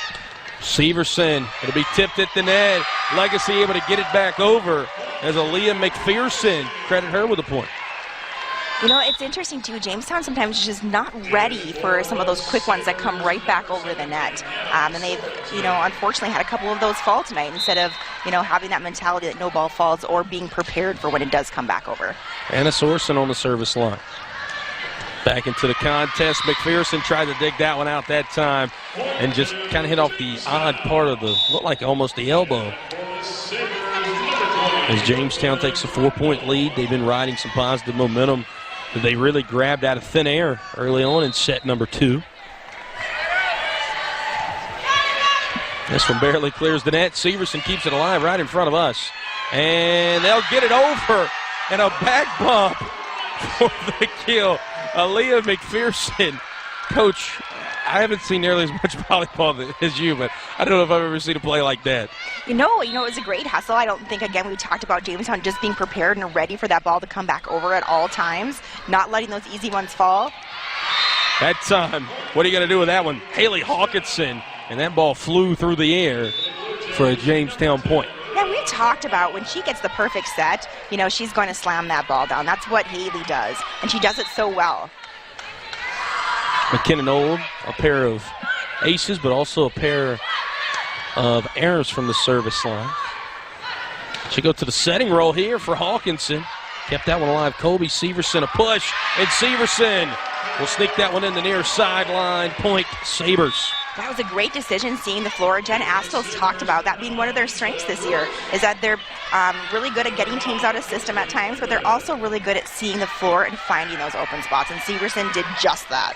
Severson, it'll be tipped at the net. Legacy able to get it back over as Aaliyah McPherson. Credit her with a point. It's interesting, too. Jamestown sometimes is just not ready for some of those quick ones that come right back over the net. And they've, unfortunately had a couple of those fall tonight instead of, having that mentality that no ball falls or being prepared for when it does come back over. Anna Sorensen on the service line. Back into the contest. McPherson tried to dig that one out that time and just kind of hit off the odd part of looked like almost the elbow. As Jamestown takes a 4-point lead, they've been riding some positive momentum that they really grabbed out of thin air early on in set number 2. This one barely clears the net. Severson keeps it alive right in front of us. And they'll get it over. And a back bump for the kill. Aaliyah McPherson. Coach, I haven't seen nearly as much volleyball as you, but I don't know if I've ever seen a play like that. It was a great hustle. I don't think, again, we talked about Jamestown just being prepared and ready for that ball to come back over at all times, not letting those easy ones fall. That time, what are you going to do with that one? Haley Hawkinson, and that ball flew through the air for a Jamestown point. Yeah, we talked about when she gets the perfect set, she's going to slam that ball down. That's what Haley does, and she does it so well. McKinnon Old, a pair of aces, but also a pair of errors from the service line. She go to the setting roll here for Hawkinson. Kept that one alive. Colby Severson a push, and Severson will sneak that one in the near sideline. Point Sabres. That was a great decision, seeing the floor. Jen Astles talked about that being one of their strengths this year, is that they're really good at getting teams out of system at times, but they're also really good at seeing the floor and finding those open spots, and Severson did just that.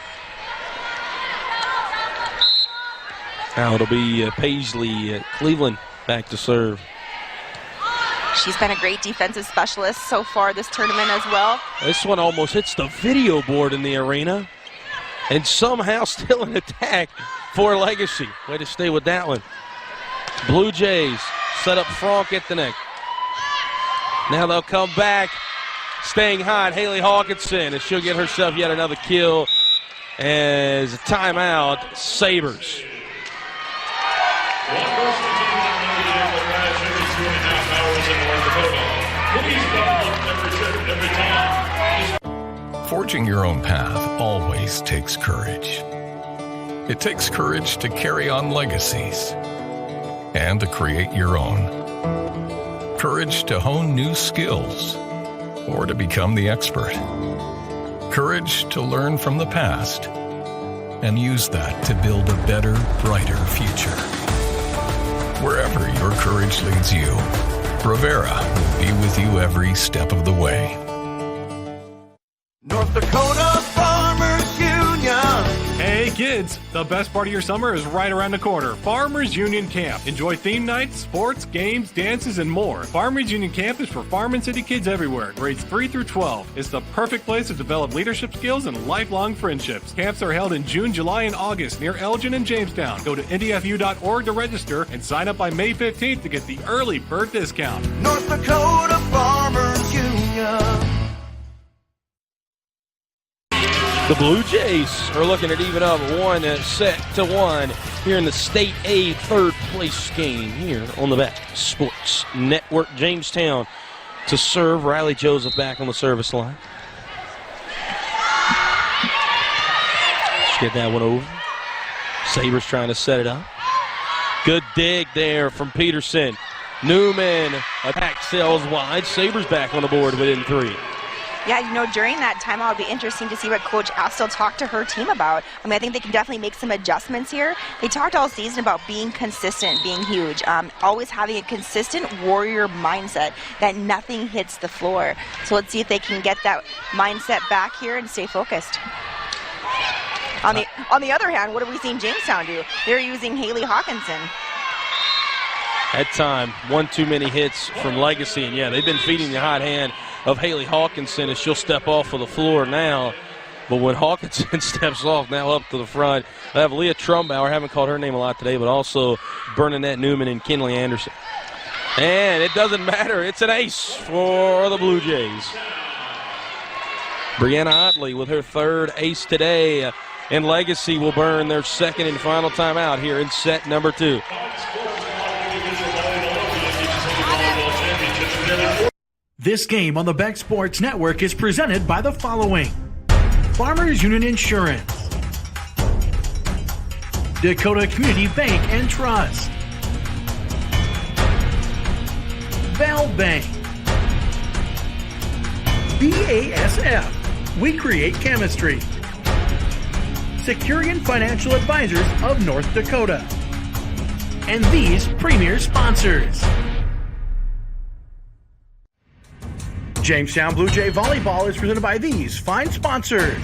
Now it'll be Paisley Cleveland back to serve. She's been a great defensive specialist so far this tournament as well. This one almost hits the video board in the arena, and somehow still an attack for Legacy. Way to stay with that one. Blue Jays set up Franck at the neck. Now they'll come back, staying hot. Haley Hawkinson, as she'll get herself yet another kill as a timeout. Sabres. Forging your own path always takes courage. It takes courage to carry on legacies and to create your own. Courage to hone new skills or to become the expert. Courage to learn from the past and use that to build a better, brighter future. Wherever your courage leads you, Rivera will be with you every step of the way. North Dakota Farmers Union. Hey, Kids, the best part of your summer is right around the corner. Farmers Union Camp. Enjoy theme nights, sports, games, dances, and more. Farmers Union Camp is for farm and city kids everywhere, grades 3 through 12. It's the perfect place to develop leadership skills and lifelong friendships. Camps are held in June, July, and August near Elgin and Jamestown. Go to ndfu.org to register and sign up by May 15th to get the early bird discount. North Dakota Farmers Union. The Blue Jays are looking at even up 1-1 here in the State A third place game here on the Bet Sports Network. Jamestown to serve. Riley Joseph back on the service line. Let's get that one over. Sabres trying to set it up. Good dig there from Peterson. Newman attack sails wide. Sabres back on the board within 3. Yeah, during that time, it'll be interesting to see what Coach Astle talked to her team about. I mean, I think they can definitely make some adjustments here. They talked all season about being consistent, being huge, always having a consistent warrior mindset that nothing hits the floor. So let's see if they can get that mindset back here and stay focused. On the other hand, what have we seen Jamestown do? They're using Haley Hawkinson. At time, one too many hits from Legacy, and yeah, they've been feeding the hot hand of Haley Hawkinson as she'll step off of the floor now. But when Hawkinson steps off now up to the front, I have Leah Trumbauer, haven't called her name a lot today, but also Bernadette Newman and Kinley Anderson. And it doesn't matter, it's an ace for the Blue Jays. Brianna Otley with her third ace today, and Legacy will burn their second and final timeout here in set number 2. This game on the Beck Sports Network is presented by the following: Farmers Union Insurance, Dakota Community Bank and Trust, Val Bank, BASF, we create chemistry, Securian Financial Advisors of North Dakota, and these premier sponsors. Jamestown Blue Jay Volleyball is presented by these fine sponsors: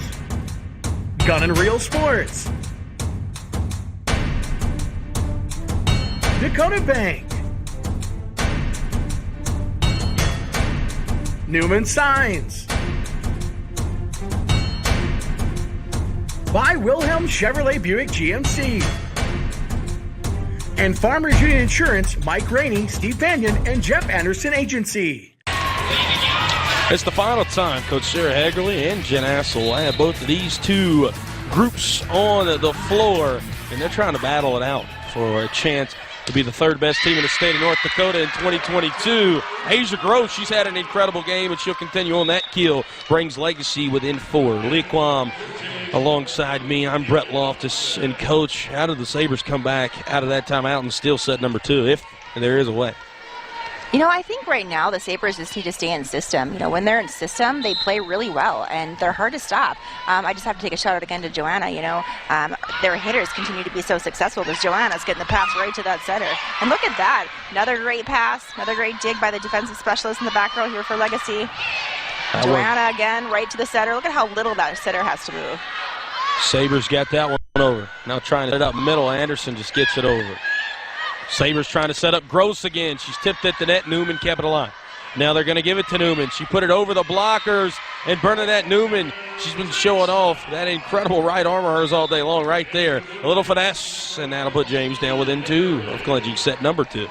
Gun and Reel Sports, Dakota Bank, Newman Signs, by Wilhelm Chevrolet Buick GMC, and Farmers Union Insurance, Mike Rainey, Steve Banyan, and Jeff Anderson Agency. It's the final time. Coach Sarah Hagerly and Jen Assel have both of these two groups on the floor, and they're trying to battle it out for a chance to be the third best team in the state of North Dakota in 2022. Asia Gross, she's had an incredible game, and she'll continue on that keel. Brings Legacy within 4. Lee Quam alongside me. I'm Brett Loftus. And Coach, how did the Sabres come back out of that timeout and still set number 2, if there is a way? I think right now the Sabres just need to stay in system. When they're in system, they play really well, and they're hard to stop. I just have to take a shout out again to Joanna. Their hitters continue to be so successful because Joanna's getting the pass right to that setter. And look at that. Another great pass, another great dig by the defensive specialist in the back row here for Legacy. Joanna again, right to the setter. Look at how little that setter has to move. Sabres got that one over. Now trying to set it up middle. Anderson just gets it over. Sabres trying to set up Gross again. She's tipped at the net. Newman kept it alive. Now they're going to give it to Newman. She put it over the blockers, and Bernadette Newman, she's been showing off that incredible right arm of hers all day long right there. A little finesse, and that'll put James down within 2 of clinching set number 2.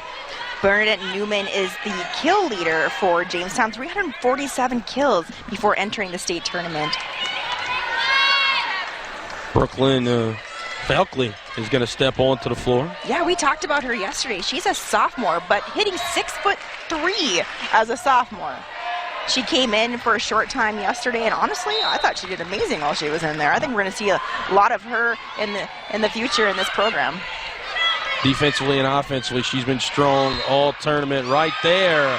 Bernadette Newman is the kill leader for Jamestown. 347 kills before entering the state tournament. Brooklyn Falkley is going to step onto the floor. Yeah, we talked about her yesterday. She's a sophomore, but hitting 6'3" as a sophomore. She came in for a short time yesterday, and honestly, I thought she did amazing while she was in there. I think we're going to see a lot of her in the future in this program. Defensively and offensively, she's been strong all tournament right there.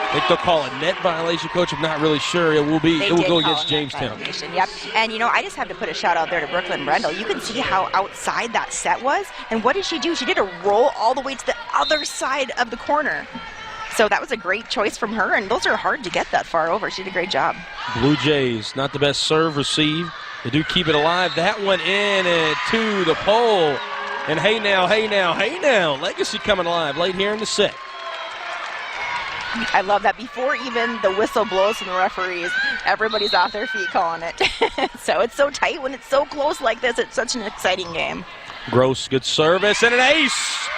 I think they'll call it net violation, Coach. I'm not really sure. It will go against Jamestown. Yep. And, I just have to put a shout out there to Brooklyn Brendel. You can see how outside that set was. And what did she do? She did a roll all the way to the other side of the corner. So that was a great choice from her, and those are hard to get that far over. She did a great job. Blue Jays, not the best serve receive They do keep it alive. That one in and to the pole. And hey now. Legacy coming alive late here in the set. I love that before even the whistle blows from the referees, everybody's off their feet calling it. So it's so tight when it's so close like this. It's such an exciting game. Gross, good service, and an ace.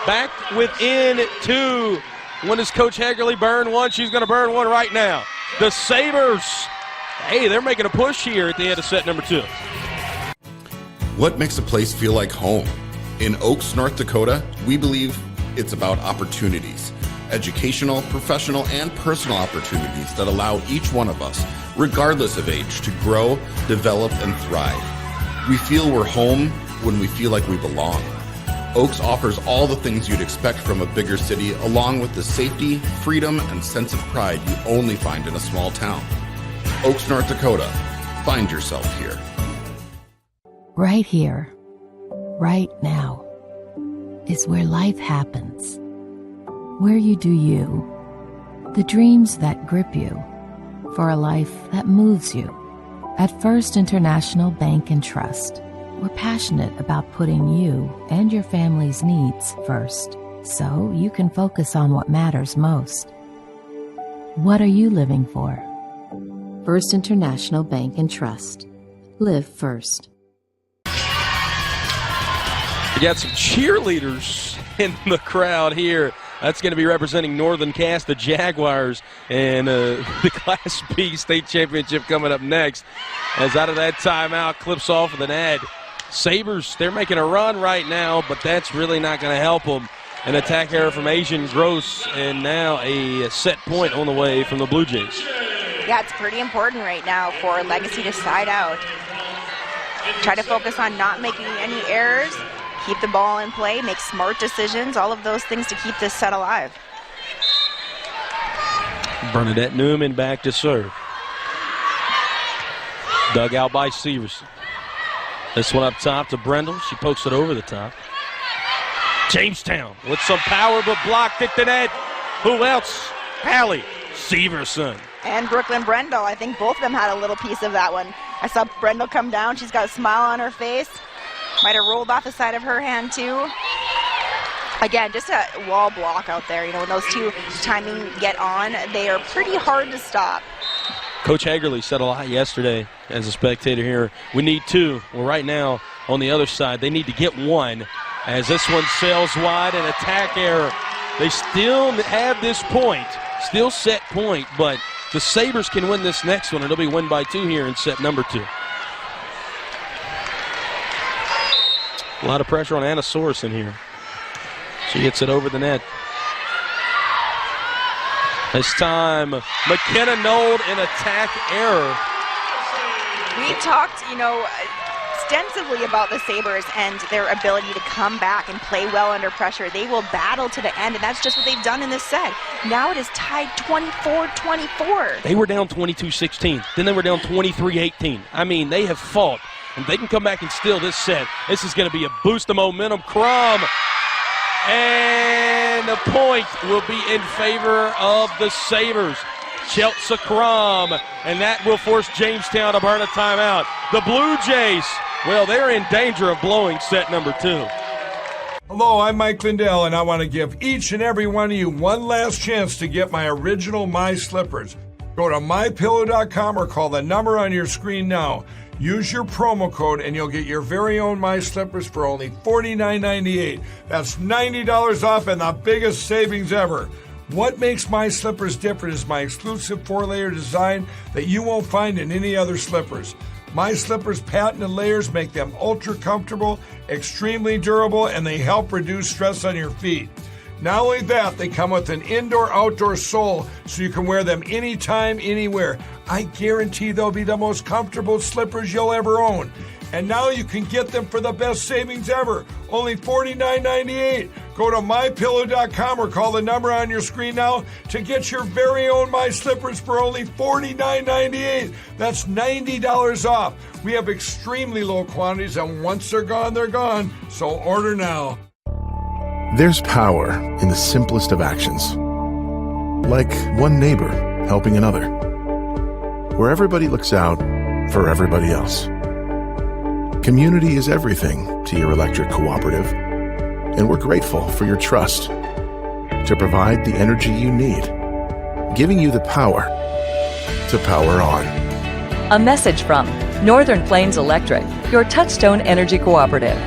Back within 2. When does Coach Hagerly burn one? She's going to burn one right now. The Sabres, hey, they're making a push here at the end of set number 2. What makes a place feel like home? In Oaks, North Dakota, we believe it's about opportunities. Educational, professional, and personal opportunities that allow each one of us, regardless of age, to grow, develop, and thrive. We feel we're home when we feel like we belong. Oaks offers all the things you'd expect from a bigger city, along with the safety, freedom, and sense of pride you only find in a small town. Oaks, North Dakota. Find yourself here. Right here, right now, is where life happens. Where you do you. The dreams that grip you. For a life that moves you. At First International Bank and Trust, we're passionate about putting you and your family's needs first, so you can focus on what matters most. What are you living for? First International Bank and Trust. Live first. We got some cheerleaders in the crowd here. That's going to be representing Northern Cass, the Jaguars, and the Class B state championship coming up next. As out of that timeout, clips off with an ad. Sabres, they're making a run right now, but that's really not going to help them. An attack error from Asian Gross, and now a set point on the way from the Blue Jays. Yeah, it's pretty important right now for Legacy to side out. Try to focus on not making any errors, keep the ball in play, make smart decisions, all of those things to keep this set alive. Bernadette Newman back to serve. Dug out by Severson. This one up top to Brendel. She pokes it over the top. Jamestown with some power, but blocked at the net. Who else? Hallie Severson. And Brooklyn Brendel. I think both of them had a little piece of that one. I saw Brendel come down. She's got a smile on her face. Might have rolled off the side of her hand, too. Again, just a wall block out there. You know, when those two timing get on, they are pretty hard to stop. Coach Hagerly said a lot yesterday as a spectator here. We need 2. Well, right now, on the other side, they need to get 1. As this one sails wide, an attack error. They still have this point, still set point, but the Sabres can win this next one, and it'll be win by 2 here in set number 2. A lot of pressure on Anna Sorensen here. She hits it over the net. This time, McKenna Nold in attack error. We talked, extensively about the Sabres and their ability to come back and play well under pressure. They will battle to the end, and that's just what they've done in this set. Now it is tied 24-24. They were down 22-16. Then they were down 23-18. I mean, they have fought, and they can come back and steal this set. This is going to be a boost of momentum. Crum. And the point will be in favor of the Sabres. Chelsea Crum, and that will force Jamestown to burn a timeout. The Blue Jays, well, they're in danger of blowing set number 2. Hello, I'm Mike Lindell, and I want to give each and every one of you one last chance to get my original My Slippers. Go to MyPillow.com or call the number on your screen now. Use your promo code and you'll get your very own My Slippers for only $49.98. That's $90 off and the biggest savings ever. What makes My Slippers different is my exclusive 4-layer design that you won't find in any other slippers. My Slippers' patented layers make them ultra comfortable, extremely durable, and they help reduce stress on your feet. Not only that, they come with an indoor-outdoor sole so you can wear them anytime, anywhere. I guarantee they'll be the most comfortable slippers you'll ever own. And now you can get them for the best savings ever, only $49.98. Go to MyPillow.com or call the number on your screen now to get your very own My Slippers for only $49.98. That's $90 off. We have extremely low quantities, and once they're gone. So order now. There's power in the simplest of actions. Like one neighbor helping another. Where everybody looks out for everybody else. Community is everything to your electric cooperative, and we're grateful for your trust to provide the energy you need, giving you the power to power on. A message from Northern Plains Electric, your Touchstone Energy Cooperative.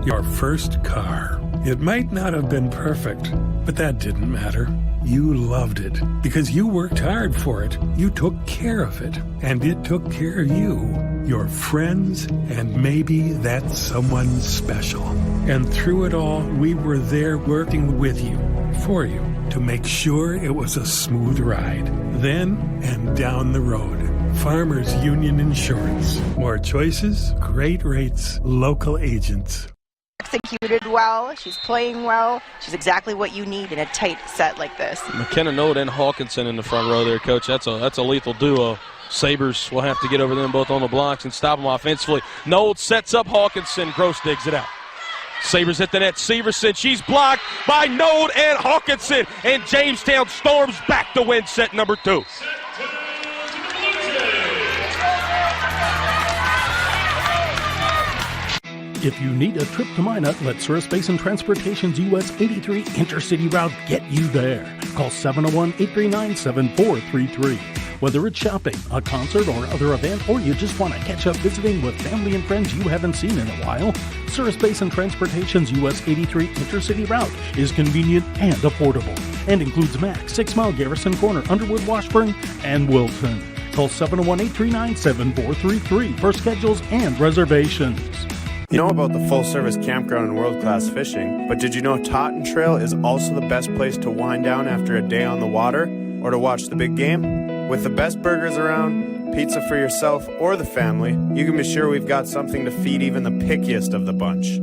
Your first car. It might not have been perfect, but that didn't matter. You loved it because you worked hard for it. You took care of it, and it took care of you, your friends, and maybe that someone special. And through it all, we were there working with you, for you, to make sure it was a smooth ride. Then and down the road. Farmers Union Insurance. More choices, great rates, local agents. Executed well. She's playing well. She's exactly what you need in a tight set like this. McKenna Nold and Hawkinson in the front row there, Coach. That's a lethal duo. Sabres will have to get over them both on the blocks and stop them offensively. Nold sets up Hawkinson. Gross digs it out. Sabres hit the net. Severson, she's blocked by Nold and Hawkinson. And Jamestown storms back to win set number 2. If you need a trip to Minot, let Surface Basin Transportation's US 83 Intercity Route get you there. Call 701-839-7433. Whether it's shopping, a concert, or other event, or you just want to catch up visiting with family and friends you haven't seen in a while, Surface Basin Transportation's US 83 Intercity Route is convenient and affordable and includes Max, 6 Mile, Garrison Corner, Underwood, Washburn, and Wilton. Call 701-839-7433 for schedules and reservations. You know about the full-service campground and world-class fishing, but did you know Totten Trail is also the best place to wind down after a day on the water or to watch the big game? With the best burgers around, pizza for yourself or the family, you can be sure we've got something to feed even the pickiest of the bunch.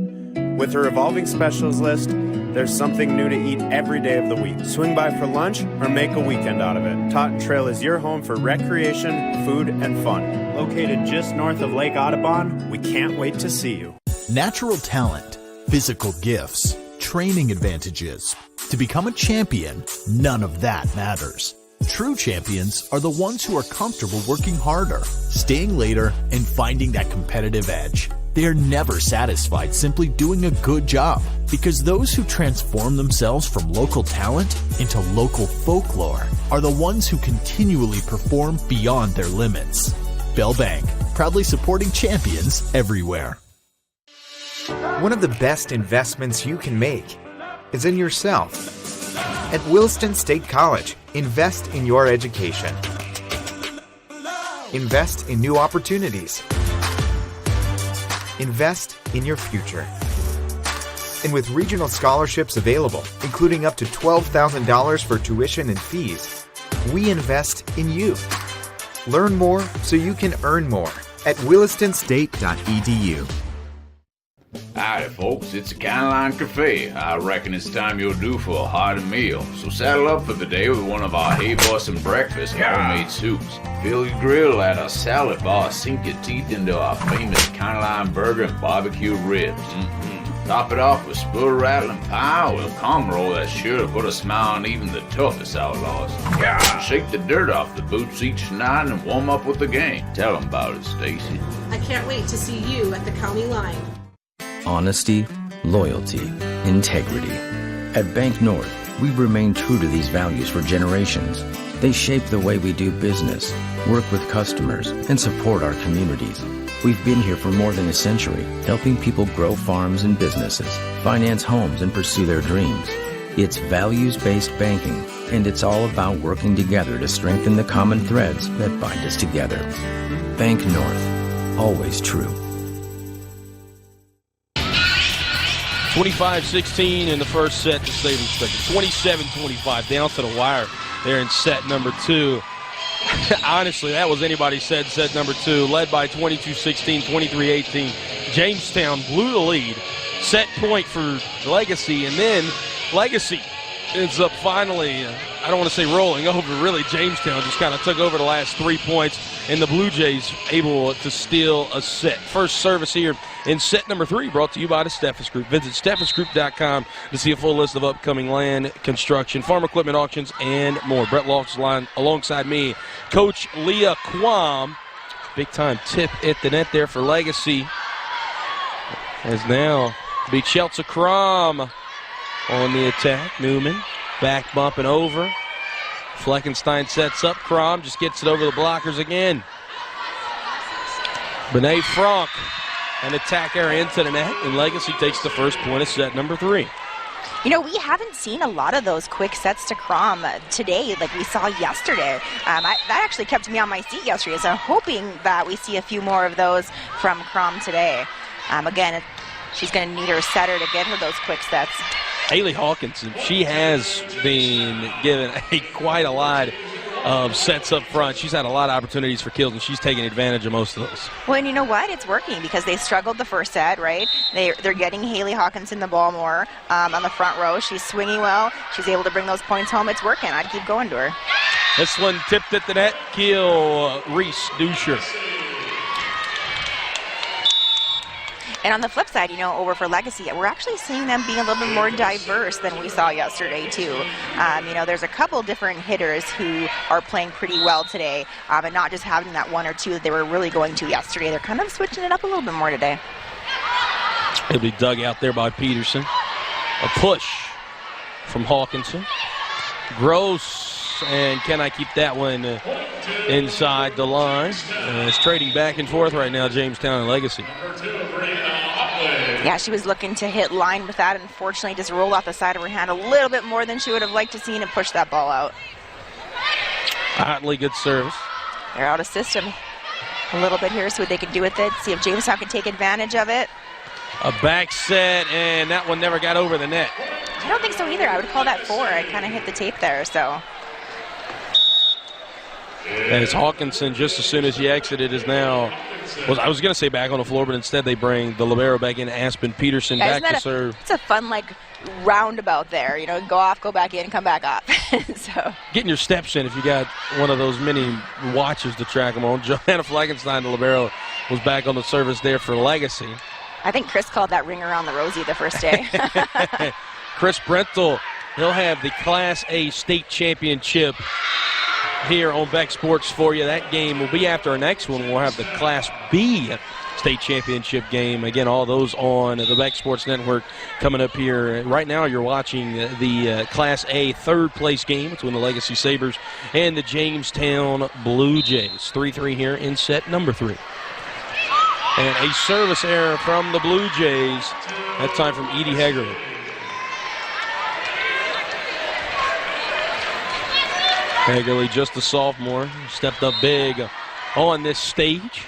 With a revolving specials list, there's something new to eat every day of the week. Swing by for lunch or make a weekend out of it. Totten Trail is your home for recreation, food, and fun. Located just north of Lake Audubon, we can't wait to see you. Natural talent, physical gifts, training advantages. To become a champion, none of that matters. True champions are the ones who are comfortable working harder, staying later, and finding that competitive edge. They are never satisfied simply doing a good job, because those who transform themselves from local talent into local folklore are the ones who continually perform beyond their limits. Bell Bank, proudly supporting champions everywhere. One of the best investments you can make is in yourself. At Williston State College, invest in your education. Invest in new opportunities. Invest in your future. And with regional scholarships available, including up to $12,000 for tuition and fees, we invest in you. Learn more so you can earn more at willistonstate.edu. Howdy folks, it's the County Line Cafe. I reckon it's time you're due for a hearty meal. So saddle up for the day with one of our Hey Boston breakfast homemade soups. Fill your grill at our salad bar, sink your teeth into our famous County Line burger and barbecue ribs. Top it off with spoon rattling pie with a comb roll that's sure to put a smile on even the toughest outlaws. Shake the dirt off the boots each night and warm up with the game. Tell them about it, Stacy. I can't wait to see you at the County Line. Honesty, loyalty, integrity. At Bank North, we've remained true to these values for generations. They shape the way we do business, work with customers, and support our communities. We've been here for more than a century, helping people grow farms and businesses, finance homes, and pursue their dreams. It's values-based banking, and it's all about working together to strengthen the common threads that bind us together. Bank North, always true. 25-16 in the first set to Sabres. 27-25 down to the wire there in set number 2. Honestly, that was anybody's set number 2. Led by 22-16, 23-18. Jamestown blew the lead. Set point for Legacy, and then Legacy ends up finally, I don't want to say rolling over, really Jamestown just kind of took over the last 3 points, and the Blue Jays able to steal a set. First service here in set number 3, brought to you by the Steffes Group. Visit steffesgroup.com to see a full list of upcoming land, construction, farm equipment auctions, and more. Brett Loftus alongside me, Coach Leah Quam. Big time tip at the net there for Legacy. As now be Chelsea Crom on the attack. Newman back bumping over. Fleckenstein sets up. Crom just gets it over the blockers again. Benet Franck, an attacker into the net, and Legacy takes the first point of set number 3. You know, we haven't seen a lot of those quick sets to Crom today like we saw yesterday. That actually kept me on my seat yesterday, so I'm hoping that we see a few more of those from Crom today. Again, she's going to need her setter to get her those quick sets. Haley Hawkinson, she has been given quite a lot of sets up front. She's had a lot of opportunities for kills, and she's taking advantage of most of those. Well, and you know what? It's working because they struggled the first set, right? They're getting Haley Hawkinson the ball more on the front row. She's swinging well. She's able to bring those points home. It's working. I'd keep going to her. This one tipped at the net. Keel Reese Duscher. And on the flip side, you know, over for Legacy, we're actually seeing them being a little bit more diverse than we saw yesterday, too. You know, there's a couple different hitters who are playing pretty well today, and not just having that one or two that they were really going to yesterday. They're kind of switching it up a little bit more today. It'll be dug out there by Peterson. A push from Hawkinson. Gross, and can I keep that one inside the line? It's trading back and forth right now, Jamestown and Legacy. Yeah, she was looking to hit line with that. Unfortunately, just rolled off the side of her hand a little bit more than she would have liked to see and push that ball out. Otley, good service. They're out of system a little bit here, see what they can do with it. See if Jamestown can take advantage of it. A back set, and that one never got over the net. I don't think so either. I would call that 4. I kind of hit the tape there, so. As Hawkinson, just as soon as he exited, is now, I was going to say back on the floor, but instead they bring the libero back in, Aspen Peterson back to serve. It's a fun, like, roundabout there. You know, go off, go back in, come back up. So getting your steps in if you got one of those mini watches to track them on. Johanna Fleckenstein, the libero, was back on the service there for Legacy. I think Chris called that ring around the rosy the first day. Chris Brentel, he'll have the Class A state championship here on Beck Sports for you. That game will be after our next one. We'll have the Class B state championship game. Again, all those on the Beck Sports Network coming up here. Right now you're watching the Class A third place game between the Legacy Sabres and the Jamestown Blue Jays. 3-3 here in set number 3. And a service error from the Blue Jays. That time from Edie Hegarty. Hegarty, just a sophomore, stepped up big on this stage.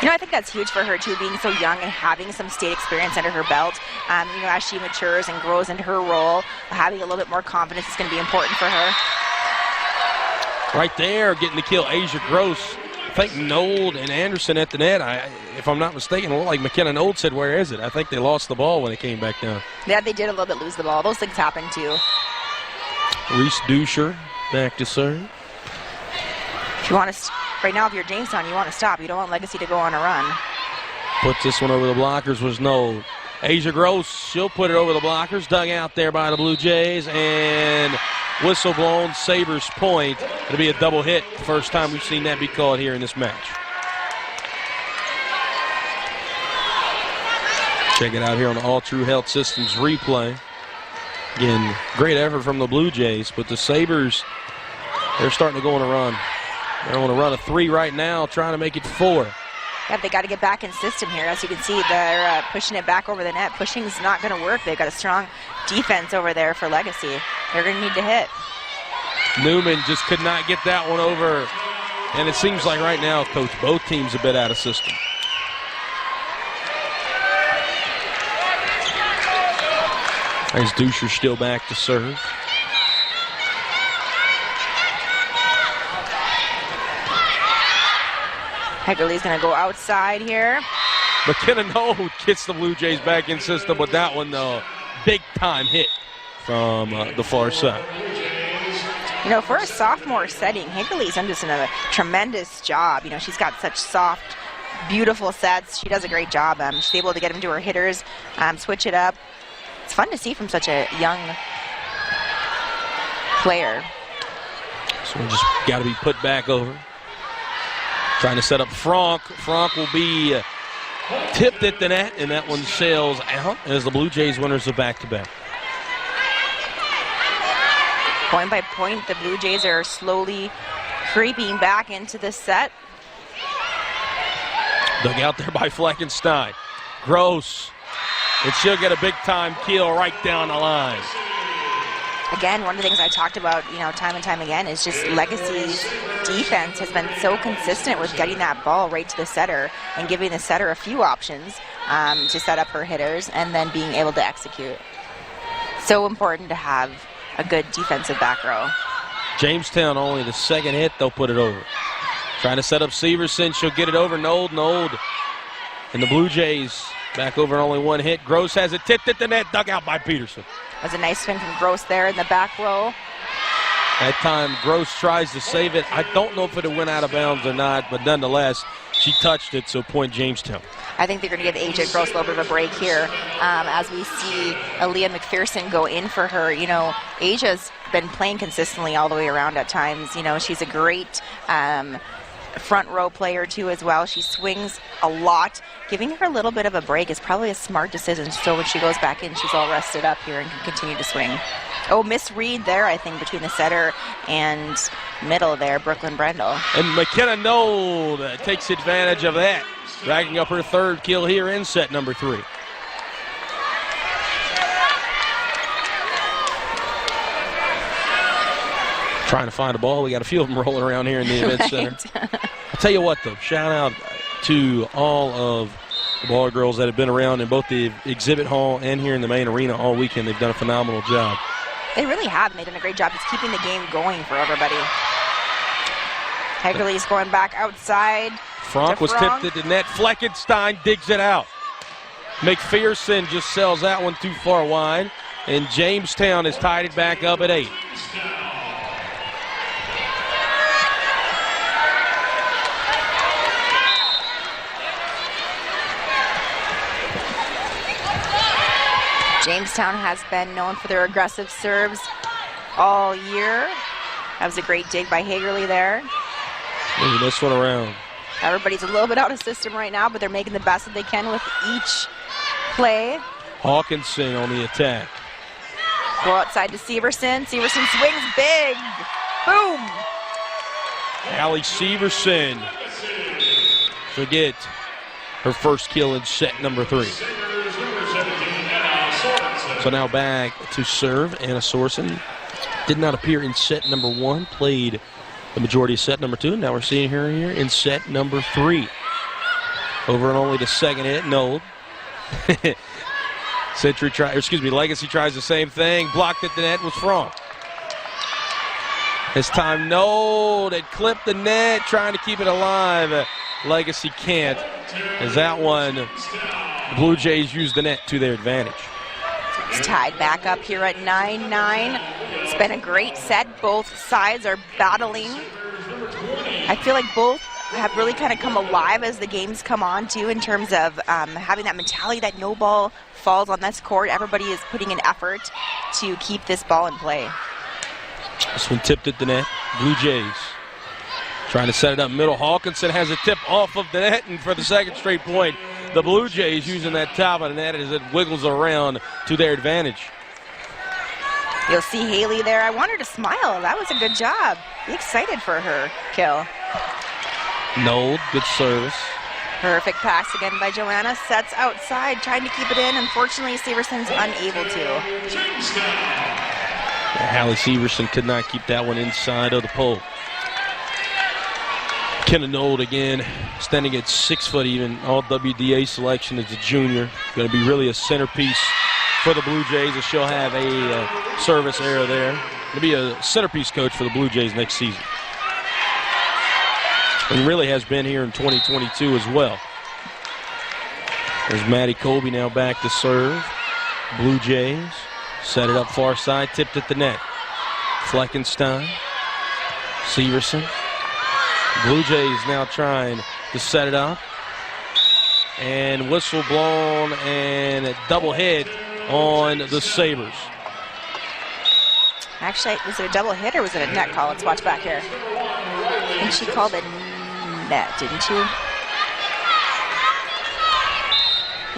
You know, I think that's huge for her, too, being so young and having some state experience under her belt. You know, as she matures and grows into her role, having a little bit more confidence is going to be important for her. Right there, getting the kill, Asia Gross. I think Nold and Anderson at the net. If I'm not mistaken, it looked like McKenna Nold said, "Where is it?" I think they lost the ball when it came back down. Yeah, they did a little bit lose the ball. Those things happen, too. Reese Duscher back to serve. If you want to, right now, if you're Jamestown, you want to stop. You don't want Legacy to go on a run. Puts this one over the blockers was Nold. Asia Gross, she'll put it over the blockers. Dug out there by the Blue Jays, and whistle blown, Sabres point. It'll be a double hit. First time we've seen that be called here in this match. Check it out here on the All True Health Systems replay. Again, great effort from the Blue Jays, but the Sabres, they're starting to go on a run. They're on a run of 3 right now, trying to make it 4. Yeah, they got to get back in system here. As you can see, they're pushing it back over the net. Pushing's not going to work. They've got a strong defense over there for Legacy. They're going to need to hit. Newman just could not get that one over. And it seems like right now, Coach, both teams a bit out of system. There's Duscher still back to serve. Hegarty's going to go outside here. McKenna Nold gets the Blue Jays back in system with that one, though. Big time hit from the far side. You know, for a sophomore setting, Hagerly's done just a tremendous job. You know, she's got such soft, beautiful sets. She does a great job. She's able to get them to her hitters, switch it up. It's fun to see from such a young player. So we just got to be put back over. Trying to set up Franck. Franck will be tipped at the net, and that one sails out as the Blue Jays winners of back-to-back. Point by point, the Blue Jays are slowly creeping back into this set. Dug out there by Fleckenstein. Gross. And she'll get a big-time kill right down the line. Again, one of the things I talked about, you know, time and time again is just Legacy's defense has been so consistent with getting that ball right to the setter and giving the setter a few options to set up her hitters and then being able to execute. So important to have a good defensive back row. Jamestown only the second hit, they'll put it over. Trying to set up Severson, she'll get it over. Nold. And the Blue Jays back over only one hit. Gross has it tipped at the net, dug out by Peterson. That was a nice swing from Gross there in the back row. That time Gross tries to save it. I don't know if it went out of bounds or not, but nonetheless, she touched it, so point Jamestown. I think they're going to give AJ Gross a little bit of a break here as we see Aaliyah McPherson go in for her. You know, Asia's been playing consistently all the way around at times. You know, she's a great front row player too as well. She swings a lot. Giving her a little bit of a break is probably a smart decision, so when she goes back in, she's all rested up here and can continue to swing. Oh, misread there, I think, between the setter and middle there, Brooklyn Brendel. And McKenna Nold takes advantage of that, racking up her third kill here in set number 3. Trying to find a ball. We got a few of them rolling around here in the event center. I'll tell you what, though, shout out to all of the ball girls that have been around in both the exhibit hall and here in the main arena all weekend. They've done a phenomenal job. They really have. They've done a great job just keeping the game going for everybody. Hagerly's going back outside. Franck was tipped at the net. Fleckenstein digs it out. McPherson just sells that one too far wide. And Jamestown has tied it back up at 8. Jamestown has been known for their aggressive serves all year. That was a great dig by Hagerly there. Moving this one around. Everybody's a little bit out of system right now, but they're making the best that they can with each play. Hawkinson on the attack. Go outside to Severson. Severson swings big. Boom. Allie Severson to get her first kill in set number 3. So now back to serve. Anna Sorensen did not appear in set number 1. Played the majority of set number 2. Now we're seeing her here in set number 3. Over and only the second hit. Nold. Legacy tries the same thing. Blocked at the net was Franck. This time Nold had clipped the net, trying to keep it alive. Legacy can't. As that one, the Blue Jays use the net to their advantage. It's tied back up here at 9-9. It's been a great set. Both sides are battling. I feel like both have really kind of come alive as the games come on, too, in terms of having that mentality that no ball falls on this court. Everybody is putting an effort to keep this ball in play. This one tipped at the net. Blue Jays trying to set it up middle. Hawkinson has a tip off of the net, and for the second straight point, the Blue Jays using that top of the net as it wiggles around to their advantage. You'll see Haley there. I want her to smile. That was a good job. Be excited for her kill. Nold, good service. Perfect pass again by Joanna. Sets outside, trying to keep it in. Unfortunately, Severson's unable to. Hallie Severson could not keep that one inside of the pole. Kenna Nold again, standing at 6 foot even, all WDA selection as a junior. Going to be really a centerpiece for the Blue Jays as she'll have a service error there. Going to be a centerpiece coach for the Blue Jays next season. And really has been here in 2022 as well. There's Maddie Colby now back to serve. Blue Jays Set it up far side, tipped at the net. Fleckenstein, Severson. Blue Jays now trying to set it up. And whistle blown and a double hit on the Sabres. Actually, was it a double hit or was it a net call? Let's watch back here. I think she called it net, didn't she?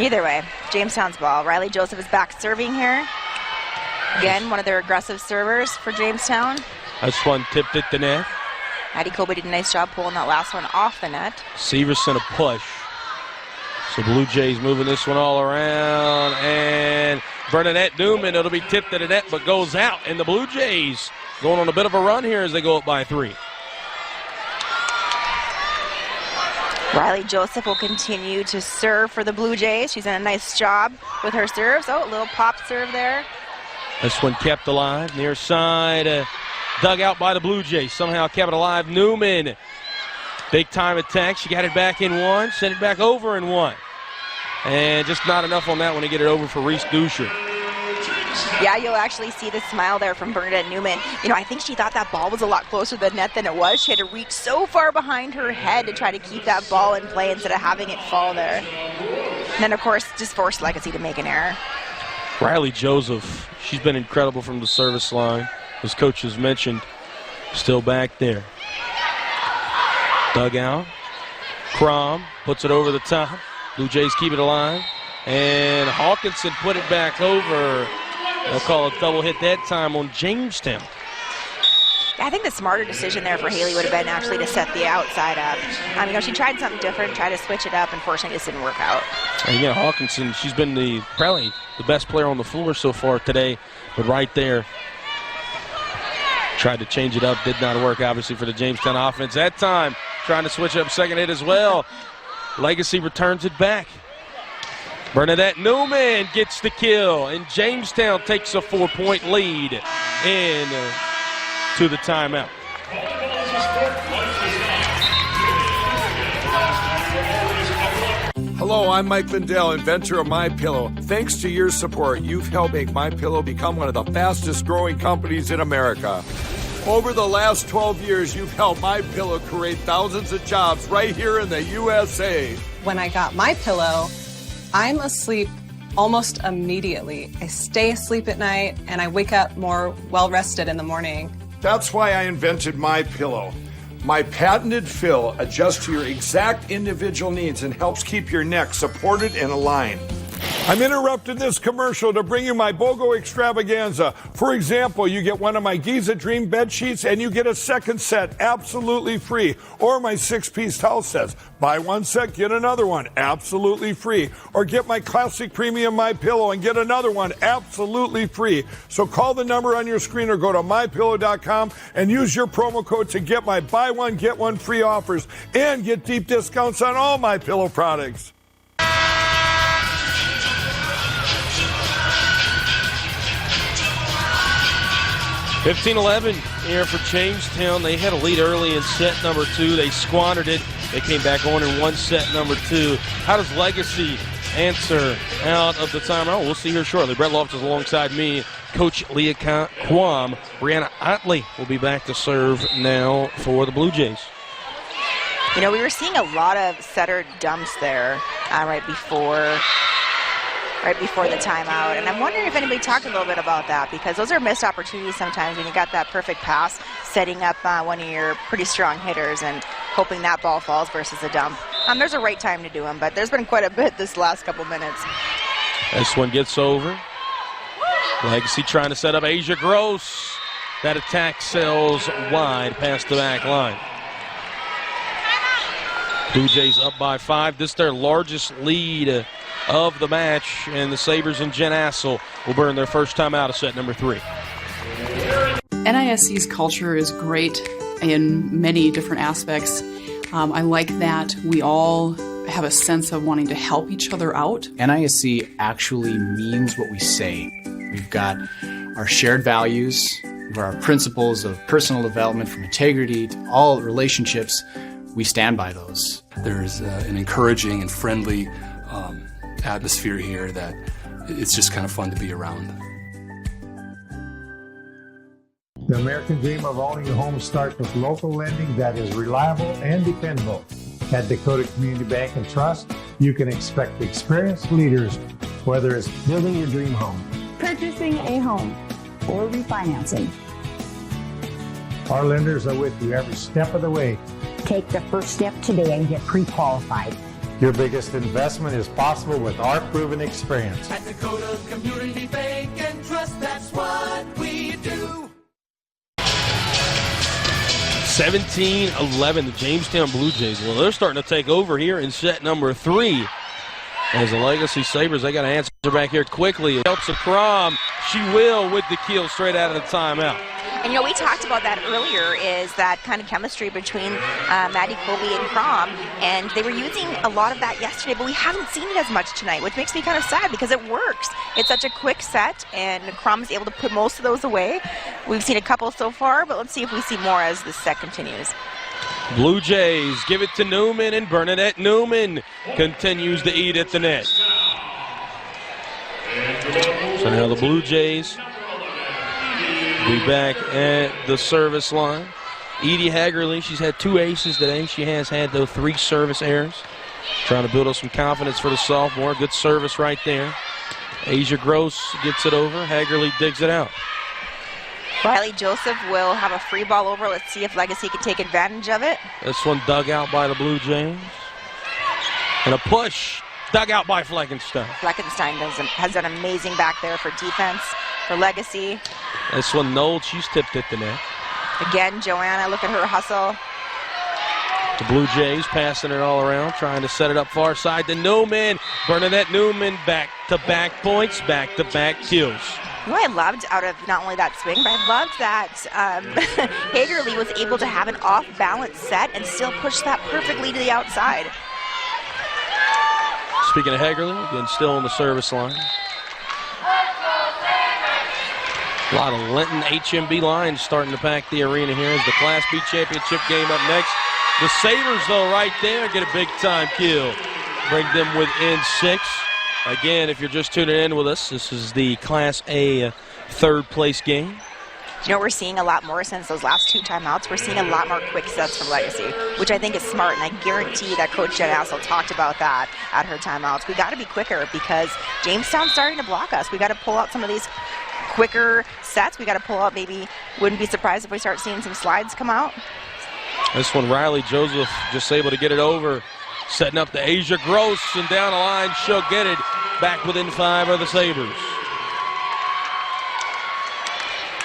Either way, Jamestown's ball. Riley Joseph is back serving here. Again, one of their aggressive servers for Jamestown. This one tipped at the net. Addie Colby did a nice job pulling that last one off the net. Severson a push. So Blue Jays moving this one all around. And Bernadette Newman, it'll be tipped at the net, but goes out. And the Blue Jays going on a bit of a run here as they go up by 3. Riley Joseph will continue to serve for the Blue Jays. She's done a nice job with her serves. Oh, a little pop serve there. This one kept alive. Near side, dug out by the Blue Jays. Somehow kept it alive. Newman, big time attack. She got it back in 1, sent it back over in 1. And just not enough on that one to get it over for Reese Dusher. Yeah, you'll actually see the smile there from Bernadette Newman. You know, I think she thought that ball was a lot closer to the net than it was. She had to reach so far behind her head to try to keep that ball in play instead of having it fall there. And then, of course, just forced Legacy to make an error. Riley Joseph, she's been incredible from the service line. As Coach has mentioned, still back there. Dug out. Crom puts it over the top. Blue Jays keep it alive. And Hawkinson put it back over. They'll call a double hit that time on Jamestown. I think the smarter decision there for Haley would have been actually to set the outside up. You know, she tried something different, tried to switch it up, and unfortunately it just didn't work out. And again, Hawkinson, she's been probably the best player on the floor so far today, but right there, tried to change it up, did not work, obviously, for the Jamestown offense. That time, trying to switch up second hit as well. Legacy returns it back. Bernadette Newman gets the kill, and Jamestown takes a 4-point lead in to the timeout. Hello, I'm Mike Lindell, inventor of MyPillow. Thanks to your support, you've helped make MyPillow become one of the fastest growing companies in America. Over the last 12 years, you've helped MyPillow create thousands of jobs right here in the USA. When I got MyPillow, I'm asleep almost immediately. I stay asleep at night and I wake up more well-rested in the morning. That's why I invented MyPillow. My patented fill adjusts to your exact individual needs and helps keep your neck supported and aligned. I'm interrupting this commercial to bring you my BOGO extravaganza. For example, you get one of my Giza Dream bed sheets and you get a second set absolutely free. Or my 6-piece towel sets. Buy one set, get another one absolutely free. Or get my classic premium MyPillow and get another one absolutely free. So call the number on your screen or go to MyPillow.com and use your promo code to get my buy one, get one free offers and get deep discounts on all MyPillow products. 15-11 here for Jamestown. They had a lead early in set number 2. They squandered it. They came back on and won set number 2. How does Legacy answer out of the timeout? We'll see here shortly. Brett Loftus is alongside me, Coach Leah Quam. Brianna Otley will be back to serve now for the Blue Jays. You know, we were seeing a lot of setter dumps there right before the timeout. And I'm wondering if anybody talked a little bit about that, because those are missed opportunities sometimes when you got that perfect pass, setting up one of your pretty strong hitters and hoping that ball falls versus a dump. There's a right time to do them, but there's been quite a bit this last couple minutes. This one gets over. Legacy trying to set up Asia Gross. That attack sails wide past the back line. Blue Jays up by 5. This is their largest lead of the match, and the Sabres and Jen Assel will burn their first time out of set number 3. NISC's culture is great in many different aspects. I like that we all have a sense of wanting to help each other out. NISC actually means what we say. We've got our shared values, our principles of personal development from integrity to all relationships. We stand by those. There's an encouraging and friendly atmosphere here that it's just kind of fun to be around. The American dream of owning a home starts with local lending that is reliable and dependable. At Dakota Community Bank and Trust, you can expect experienced leaders, whether it's building your dream home, purchasing a home, or refinancing. Our lenders are with you every step of the way. Take the first step today and get pre-qualified. Your biggest investment is possible with our proven experience. At Dakota Community Bank and Trust, that's what we do. 17-11, the Jamestown Blue Jays. Well, they're starting to take over here in set number 3. As the Legacy Sabres, they got to answer back here quickly. Elsa Crom, she will with the kill straight out of the timeout. And, we talked about that earlier, is that kind of chemistry between Maddie Colby and Crom, and they were using a lot of that yesterday, but we haven't seen it as much tonight, which makes me kind of sad because it works. It's such a quick set, and Crom is able to put most of those away. We've seen a couple so far, but let's see if we see more as the set continues. Blue Jays give it to Newman, and Bernadette Newman continues to eat at the net. So now the Blue Jays be back at the service line. Edie Hagerly, she's had 2 aces today. She has had, though, 3 service errors. Trying to build up some confidence for the sophomore. Good service right there. Asia Gross gets it over. Hagerly digs it out. Riley Joseph will have a free ball over. Let's see if Legacy can take advantage of it. This one dug out by the Blue Jays. And a push dug out by Fleckenstein. Fleckenstein has done amazing back there for defense for Legacy. This one, Noel, she's tipped at the net. Again, Joanna, look at her hustle. The Blue Jays passing it all around, trying to set it up far side to Newman. Bernadette Newman, back-to-back points, back-to-back kills. I loved out of not only that swing, but I loved that Hagerly was able to have an off-balance set and still push that perfectly to the outside. Speaking of Hagerly, again, still on the service line. A lot of Linton HMB lines starting to pack the arena here as the Class B championship game up next. The Sabres, though, right there, get a big-time kill. Bring them within 6. Again, if you're just tuning in with us, this is the Class A third-place game. We're seeing a lot more since those last 2 timeouts. We're seeing a lot more quick sets from Legacy, which I think is smart, and I guarantee that Coach Jen Hassel talked about that at her timeouts. We got to be quicker because Jamestown's starting to block us. We got to pull out some of these quicker sets. We got to pull out, maybe, wouldn't be surprised if we start seeing some slides come out. This one, Riley Joseph just able to get it over. Setting up to Asia Gross, and down the line, she'll get it. Back within 5 of the Sabres.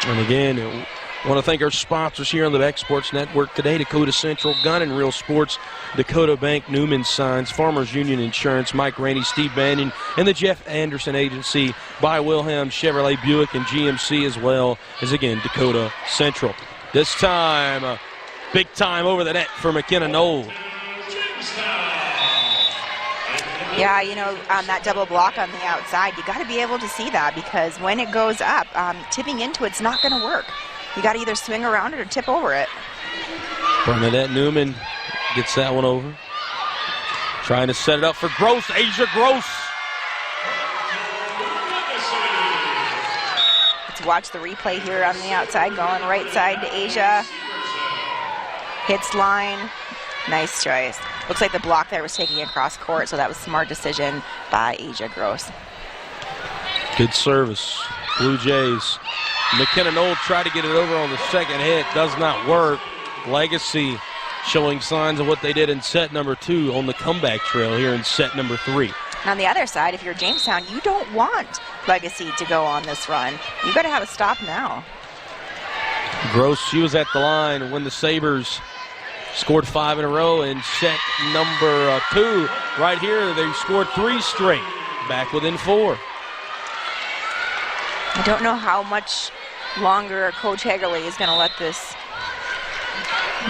And again, I want to thank our sponsors here on the Beck Sports Network today. Dakota Central, Gun and Real Sports, Dakota Bank, Newman Signs, Farmers Union Insurance, Mike Rainey, Steve Bannon, and the Jeff Anderson Agency by Wilhelm Chevrolet Buick and GMC, as well as, again, Dakota Central. This time, big time over the net for McKenna Knoll. Yeah, on that double block on the outside, you got to be able to see that because when it goes up, tipping into it's not going to work. You got to either swing around it or tip over it. Bernadette Newman gets that one over. Trying to set it up for Gross, Asia Gross. Let's watch the replay here on the outside, going right side to Asia. Hits line. Nice choice. Looks like the block there was taking across court, so that was a smart decision by Asia Gross. Good service. Blue Jays. McKenna Knoll tried to get it over on the second hit. Does not work. Legacy showing signs of what they did in set number 2 on the comeback trail here in set number 3. And on the other side, if you're Jamestown, you don't want Legacy to go on this run. You got to have a stop now. Gross, she was at the line when the Sabres scored 5 in a row in set number 2. Right here, they scored 3 straight. Back within 4. I don't know how much longer Coach Hagerly is going to let this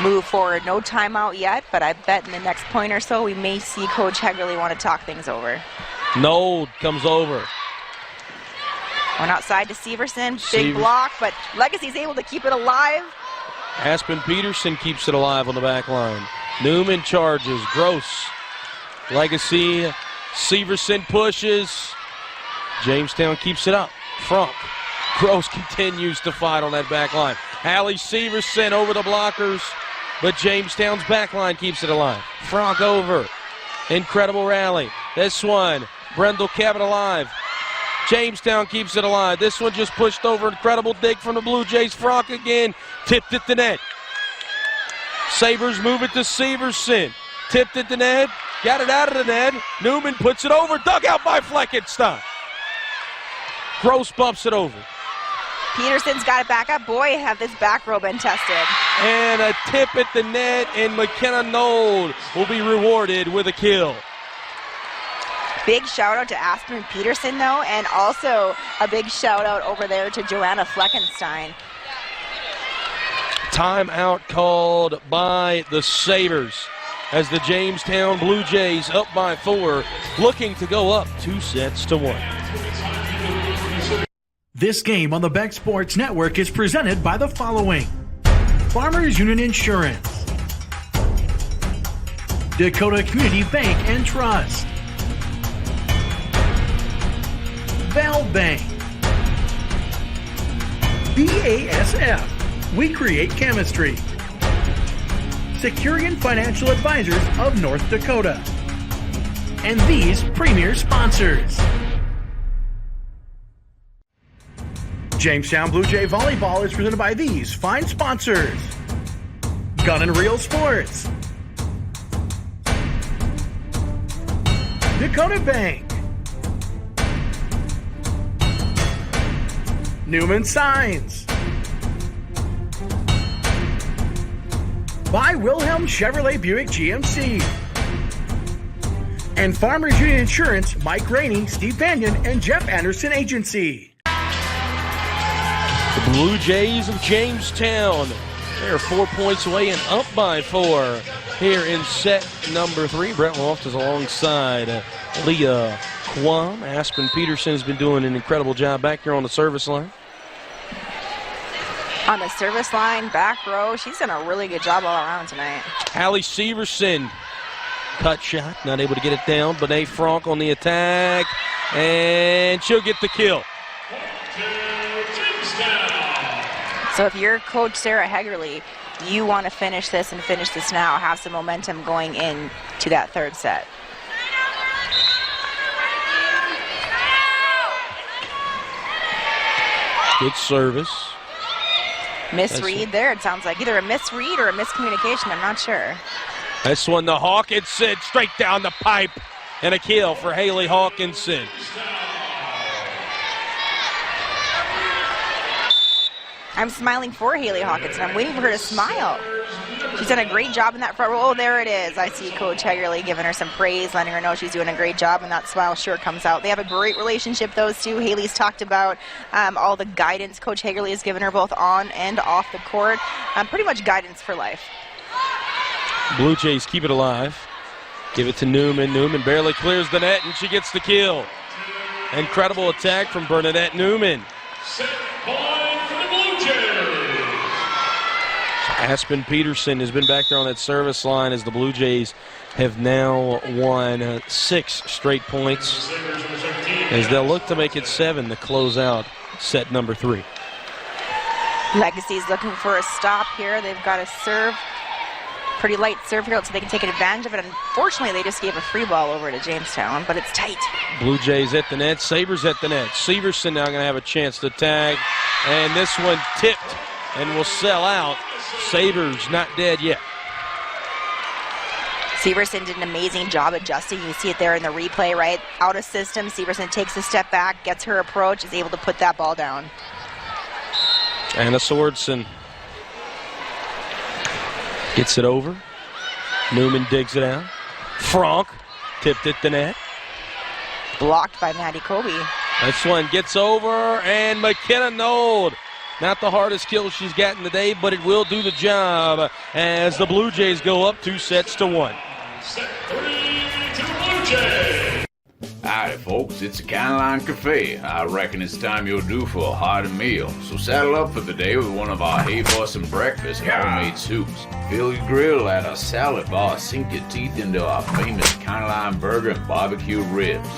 move forward. No timeout yet, but I bet in the next point or so we may see Coach Hagerly want to talk things over. Nold comes over. One outside to Severson. Big block, but Legacy's able to keep it alive. Aspen Peterson keeps it alive on the back line. Newman charges. Gross. Legacy. Severson pushes. Jamestown keeps it up. Front. Gross continues to fight on that back line. Hallie Severson over the blockers, but Jamestown's backline keeps it alive. Franck over. Incredible rally. This one, Brendel kept it alive. Jamestown keeps it alive. This one just pushed over. Incredible dig from the Blue Jays. Franck again, tipped at the net. Sabres move it to Severson. Tipped at the net, got it out of the net. Newman puts it over, dug out by Fleckenstein. Gross bumps it over. Peterson's got it back up. Boy, have this back row been tested. And a tip at the net, and McKenna Nold will be rewarded with a kill. Big shout out to Aspen Peterson, though, and also a big shout out over there to Joanna Fleckenstein. Timeout called by the Sabres as the Jamestown Blue Jays up by 4, looking to go up 2-1. This game on the Beck Sports Network is presented by the following: Farmers Union Insurance, Dakota Community Bank and Trust, Val Bank, BASF, we create chemistry, Securian Financial Advisors of North Dakota, and these premier sponsors. Jamestown Blue Jay Volleyball is presented by these fine sponsors: Gun and Reel Sports, Dakota Bank, Newman Signs, by Wilhelm Chevrolet Buick GMC, and Farmers Union Insurance, Mike Rainey, Steve Banyan, and Jeff Anderson Agency. The Blue Jays of Jamestown, they're 4 points away and up by 4 here in set number 3. Brett Loft is alongside Leah Quam. Aspen Peterson has been doing an incredible job back here on the service line. On the service line, back row, she's done a really good job all around tonight. Hallie Severson, cut shot, not able to get it down. Benet Franck on the attack, and she'll get the kill. So if you're Coach Sarah Hegerly, you want to finish this and finish this now, have some momentum going into that third set. Good service. Misread there, it sounds like. Either a misread or a miscommunication, I'm not sure. This one, the Hawkinson, straight down the pipe, and a kill for Haley Hawkinson. I'm smiling for Haley Hawkinson. I'm waiting for her to smile. She's done a great job in that front row. Oh, there it is. I see Coach Hegerly giving her some praise, letting her know she's doing a great job, and that smile sure comes out. They have a great relationship, those two. Haley's talked about all the guidance Coach Hegerly has given her both on and off the court. Pretty much guidance for life. Blue Jays keep it alive. Give it to Newman. Newman barely clears the net, and she gets the kill. Incredible attack from Bernadette Newman. Aspen Peterson has been back there on that service line as the Blue Jays have now won 6 straight points as they'll look to make it 7 to close out set number 3. Legacy's looking for a stop here. They've got a serve, pretty light serve here so they can take advantage of it. Unfortunately, they just gave a free ball over to Jamestown, but it's tight. Blue Jays at the net, Sabres at the net. Severson now going to have a chance to tag, and this one tipped and will sell out. Sabres not dead yet. Severson did an amazing job adjusting. You see it there in the replay, right? Out of system, Severson takes a step back, gets her approach, is able to put that ball down. Anna Swordson gets it over. Newman digs it out. Franck tipped at the net. Blocked by Maddie Kobe. This one gets over, and McKenna Nold. Not the hardest kill she's gotten today, but it will do the job as the Blue Jays go up 2-1. Set 3 to Blue Jays. Howdy, folks. It's the County Line Cafe. I reckon it's time you're due for a hearty meal. So saddle up for the day with one of our Hey Bussin' breakfast homemade soups. Fill your grill at a salad bar. Sink your teeth into our famous County Line burger and barbecue ribs.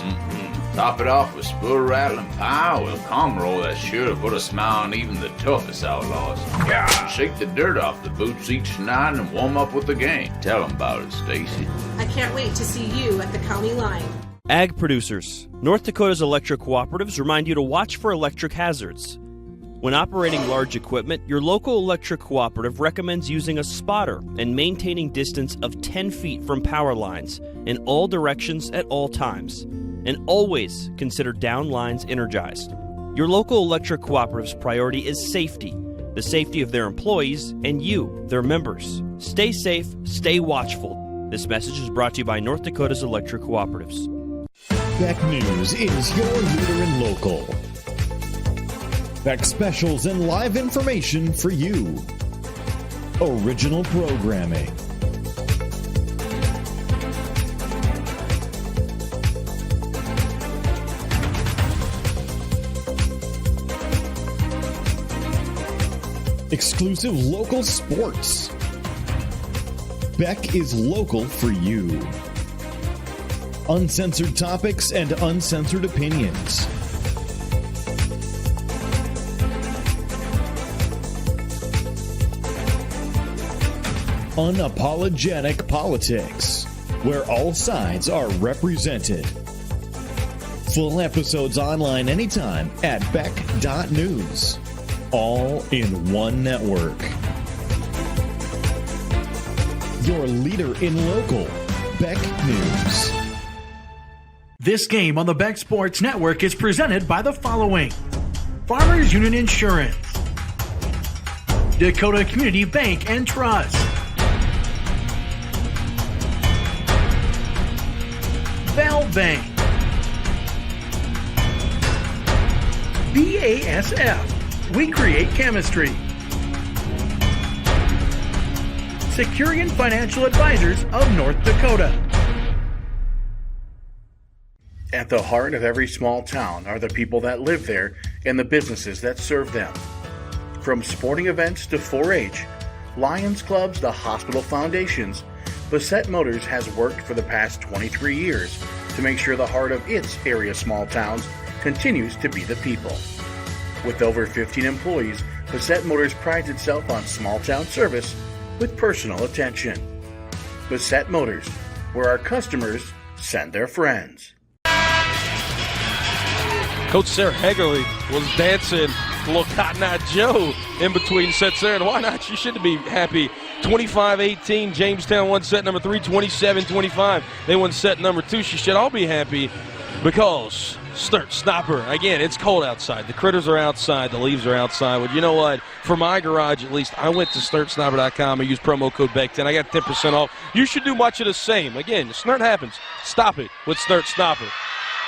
Top it off with spoon-rattling pie with a combo roll that's sure to put a smile on even the toughest outlaws. Shake the dirt off the boots each night and warm up with the gang. Tell them about it, Stacy. I can't wait to see you at the county line. Ag producers, North Dakota's electric cooperatives remind you to watch for electric hazards. When operating large equipment, your local electric cooperative recommends using a spotter and maintaining distance of 10 feet from power lines in all directions at all times. And always consider down lines energized. Your local electric cooperative's priority is safety, the safety of their employees and you, their members. Stay safe, stay watchful. This message is brought to you by North Dakota's electric cooperatives. Beck News is your leader in local. Beck specials and live information for you. Original programming. Exclusive local sports. Beck is local for you. Uncensored topics and uncensored opinions. Unapologetic politics, where all sides are represented. Full episodes online anytime at beck.news. All in one network. Your leader in local, Beck News. This game on the Beck Sports Network is presented by the following: Farmers Union Insurance, Dakota Community Bank and Trust, Val Bank, BASF, we create chemistry, Securian Financial Advisors of North Dakota. At the heart of every small town are the people that live there and the businesses that serve them. From sporting events to 4-H, Lions clubs to hospital foundations, Bassett Motors has worked for the past 23 years to make sure the heart of its area small towns continues to be the people. With over 15 employees, Bassett Motors prides itself on small town service with personal attention. Bassett Motors, where our customers send their friends. Coach Sarah Hegerly was dancing a little Cotton Eye Joe in between sets there, and why not? She should be happy. 25-18, Jamestown won set number 3, 27-25. They won set number 2. She should all be happy because Sturt Sniper, again, it's cold outside. The critters are outside. The leaves are outside. But you know what? For my garage, at least, I went to SturtSniper.com and used promo code BECK10. I got 10% off. You should do much of the same. Again, Snurt happens. Stop it with Sturt Sniper.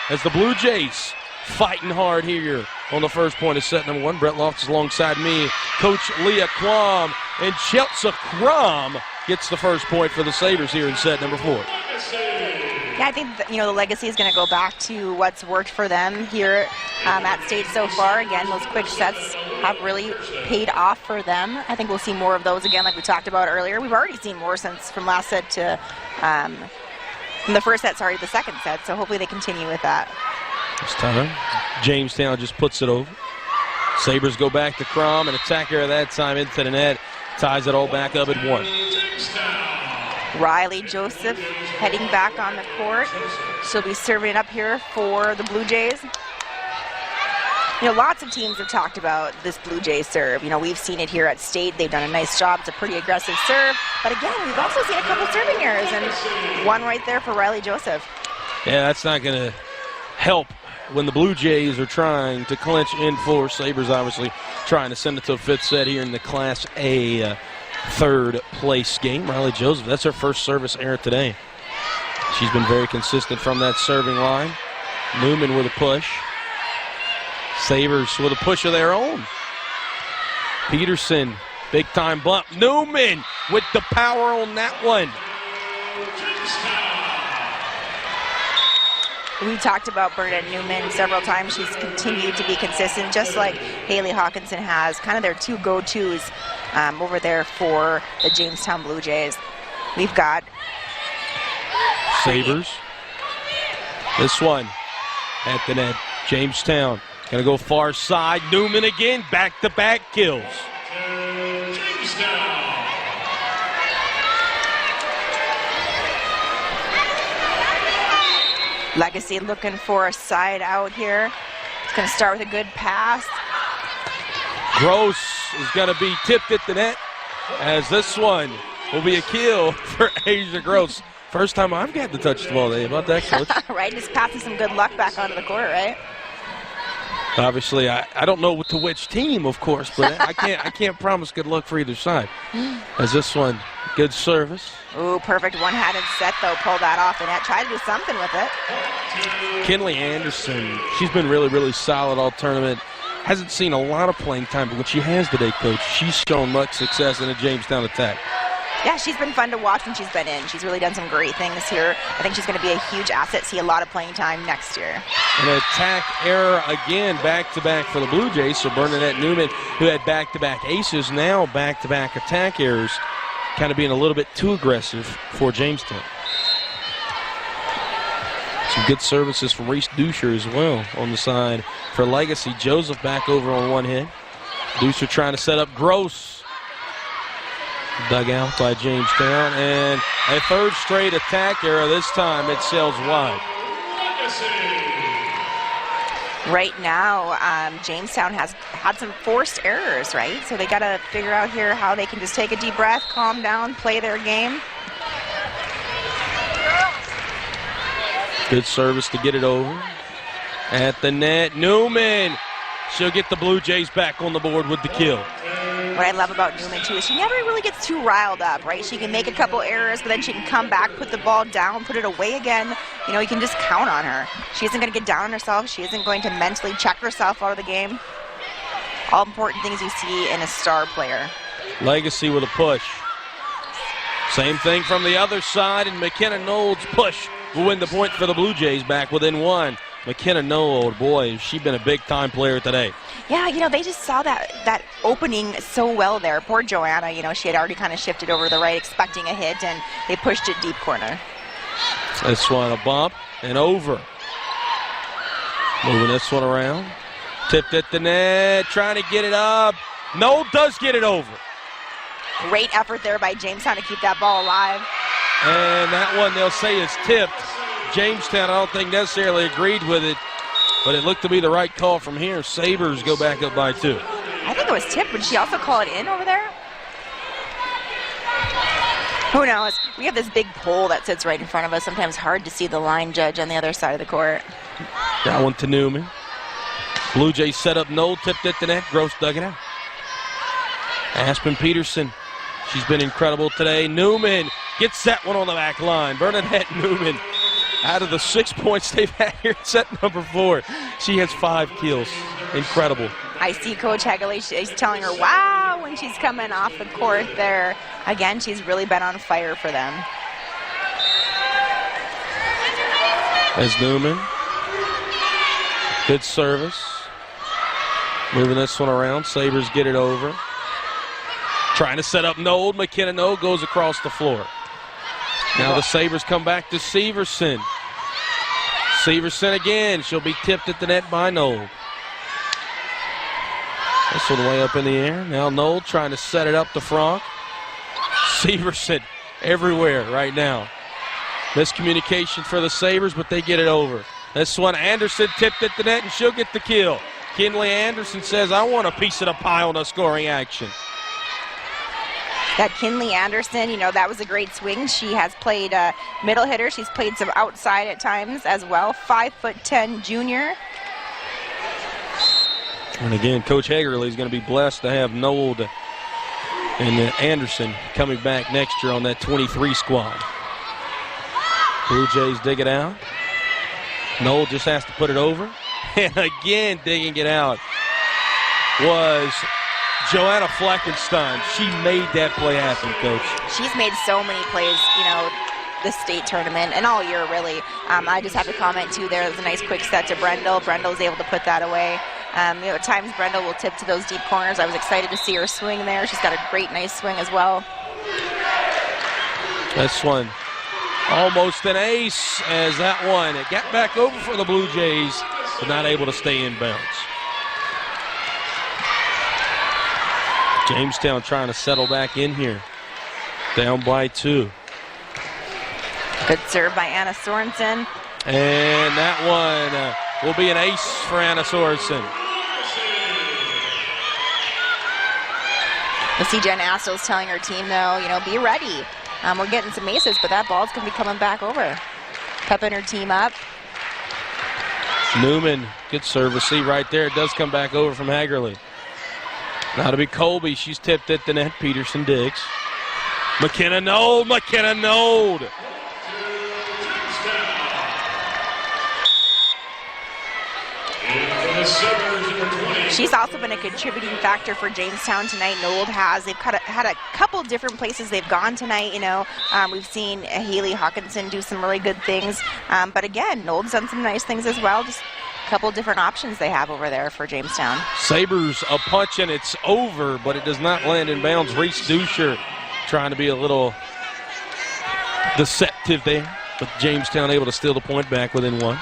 As the Blue Jays fighting hard here on the first point of set number 1. Brett Loftus alongside me, Coach Leah Quam, and Chelsea Crum gets the first point for the Sabres here in set number 4. Yeah, I think the legacy is going to go back to what's worked for them here at State so far. Again, those quick sets have really paid off for them. I think we'll see more of those again, like we talked about earlier. We've already seen more since from last set to from the first set, the second set. So hopefully they continue with that. This time, Jamestown just puts it over. Sabres go back to Crum, and attacker that time into the net. Ties it all back up at 1. Riley Joseph heading back on the court. She'll be serving it up here for the Blue Jays. Lots of teams have talked about this Blue Jays serve. We've seen it here at State. They've done a nice job. It's a pretty aggressive serve. But again, we've also seen a couple serving errors, and one right there for Riley Joseph. Yeah, that's not going to help when the Blue Jays are trying to clinch in 4. Sabres obviously trying to send it to a 5th set here in the Class A third place game. Riley Joseph, that's her first service error today. She's been very consistent from that serving line. Newman with a push. Sabres with a push of their own. Peterson, big time bump. Newman with the power on that one. We talked about Bernadette Newman several times. She's continued to be consistent, just like Haley Hawkinson has. Kind of their two go-tos over there for the Jamestown Blue Jays. We've got Sabres. This one at the net. Jamestown going to go far side. Newman again. Back-to-back kills. Legacy looking for a side out here. It's going to start with a good pass. Gross is going to be tipped at the net, as this one will be a kill for Asia Gross. First time I've got to touch the ball today. About that, Coach? Right, just passing some good luck back onto the court, right? Obviously, I don't know to which team, of course, but I can't promise good luck for either side. As this one, good service. Ooh, perfect one-handed set, though. Pull that off the net. Try to do something with it. Kinley Anderson, she's been really, really solid all tournament. Hasn't seen a lot of playing time, but what she has today, Coach, she's shown much success in a Jamestown attack. Yeah, she's been fun to watch when she's been in. She's really done some great things here. I think she's going to be a huge asset, see a lot of playing time next year. An attack error again, back-to-back for the Blue Jays. So Bernadette Newman, who had back-to-back aces, now back-to-back attack errors, kind of being a little bit too aggressive for Jamestown. Some good services from Reese Dusher as well on the side for Legacy. Joseph back over on one hit. Dusher trying to set up Gross. Dug out by Jamestown, and a third straight attack error. This time it sails wide. Right now, Jamestown has had some forced errors, right? So they got to figure out here how they can just take a deep breath, calm down, play their game. Good service to get it over. At the net, Newman. She'll get the Blue Jays back on the board with the kill. What I love about Newman, too, is she never really gets too riled up, right? She can make a couple errors, but then she can come back, put the ball down, put it away again. You know, you can just count on her. She isn't going to get down on herself. She isn't going to mentally check herself out of the game. All important things you see in a star player. Legacy with a push. Same thing from the other side, and McKenna Knowles' push will win the point for the Blue Jays back within one. McKenna Knowles, boy, she's been a big-time player today. Yeah, you know, they just saw that opening so well there. Poor Joanna, you know, she had already kind of shifted over to the right, expecting a hit, and they pushed it deep corner. This one a bump and over. Moving this one around. Tipped at the net, trying to get it up. Knowles does get it over. Great effort there by Jamestown to keep that ball alive. And that one they'll say is tipped. Jamestown, I don't think necessarily agreed with it, but it looked to be the right call from here. Sabres go back up by 2. I think it was tipped. Would she also call it in over there? Who knows? We have this big pole that sits right in front of us. Sometimes hard to see the line judge on the other side of the court. That one to Newman. Blue Jays set up Knoll, tipped at the net. Gross dug it out. Aspen Peterson, she's been incredible today. Newman gets that one on the back line. Bernadette Newman, out of the 6 points they've had here at set number 4, she has 5 kills. Incredible. I see Coach Hegley, she's telling her, wow, when she's coming off the court there. Again, she's really been on fire for them. As Newman, good service. Moving this one around, Sabres get it over. Trying to set up Knoll. McKenna Knoll goes across the floor. Now the Sabres come back to Severson. Severson again. She'll be tipped at the net by Knoll. This one way up in the air. Now Knoll trying to set it up to Franck. Severson everywhere right now. Miscommunication for the Sabres, but they get it over. This one, Anderson tipped at the net, and she'll get the kill. Kinley Anderson says, I want a piece of the pie on the scoring action. That Kinley Anderson, you know, that was a great swing. She has played middle hitter. She's played some outside at times as well. 5'10" junior. And again, Coach Hagerly is going to be blessed to have Knoll and Anderson coming back next year on that 23 squad. Blue Jays dig it out. Knoll just has to put it over. And again, digging it out was Joanna Fleckenstein. She made that play happen, Coach. She's made so many plays, you know, this state tournament and all year, really. I just have to comment, too, there was a nice quick set to Brendel. Brendel was able to put that away. At times, Brendel will tip to those deep corners. I was excited to see her swing there. She's got a great, nice swing as well. This one, almost an ace as that one. It got back over for the Blue Jays, but not able to stay in bounds. Jamestown trying to settle back in here. Down by 2. Good serve by Anna Sorensen. And that one will be an ace for Anna Sorensen. I see Jen Astos telling her team, though, be ready. We're getting some aces, but that ball's going to be coming back over. Pepping her team up. Newman, good service. See right there, it does come back over from Hagerly. Now to be Colby, she's tipped at the net. Peterson digs. McKenna Nold. She's also been a contributing factor for Jamestown tonight. Nold has. They've had a couple different places they've gone tonight. We've seen Haley Hawkinson do some really good things. But again, Nold's done some nice things as well. Just a couple different options they have over there for Jamestown. Sabres a punch and it's over, but it does not land in bounds. Reese Duscher trying to be a little deceptive there, but Jamestown able to steal the point back within 1.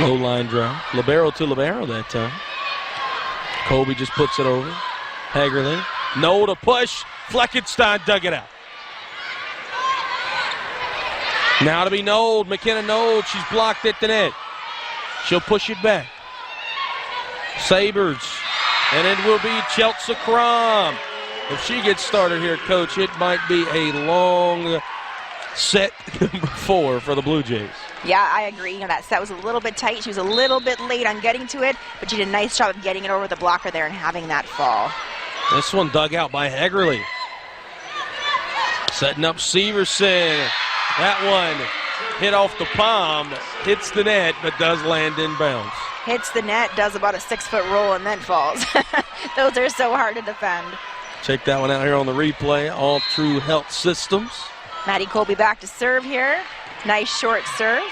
Low line drive. Libero to Libero that time. Colby just puts it over. Hagerly. No to push. Fleckenstein dug it out. Now to be Nold. McKenna Nold. She's blocked at the net. She'll push it back. Sabres. And it will be Chelsea Crom. If she gets started here, Coach, it might be a long set number 4 for the Blue Jays. Yeah, I agree. That set was a little bit tight. She was a little bit late on getting to it, but she did a nice job of getting it over the blocker there and having that fall. This one dug out by Hagerly. Setting up Severson. That one hit off the palm, hits the net, but does land in bounds. Hits the net, does about a 6-foot roll, and then falls. Those are so hard to defend. Check that one out here on the replay. All True Health Systems. Maddie Colby back to serve here. Nice short serve.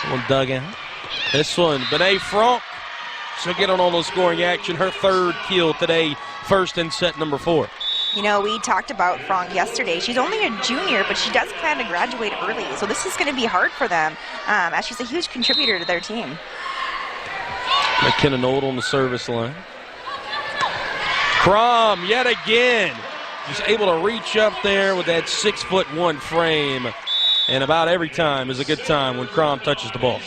One dug out. This one, Benet Franck. She'll get on all the scoring action. Her 3rd kill today, first in set number 4. We talked about Franck yesterday. She's only a junior, but she does plan to graduate early. So this is going to be hard for them, as she's a huge contributor to their team. McKenna Nold on the service line. Crom, yet again. She's able to reach up there with that 6'1" frame. And about every time is a good time when Crom touches the ball.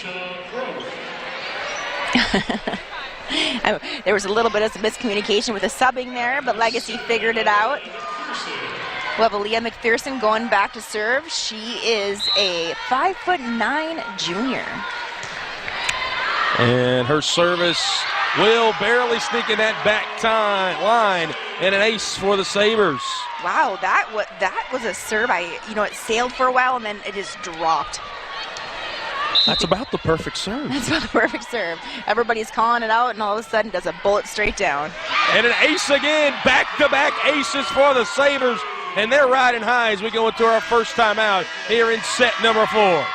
There was a little bit of some miscommunication with the subbing there, but Legacy figured it out. We'll have Aaliyah McPherson going back to serve. She is a 5'9" junior. And her service will barely sneak in that back line, and an ace for the Sabres. Wow, that was a serve. It sailed for a while and then it just dropped. That's about the perfect serve. That's about the perfect serve. Everybody's calling it out, and all of a sudden does a bullet straight down. And an ace again, back-to-back aces for the Sabres, and they're riding high as we go into our first time out here in set number 4.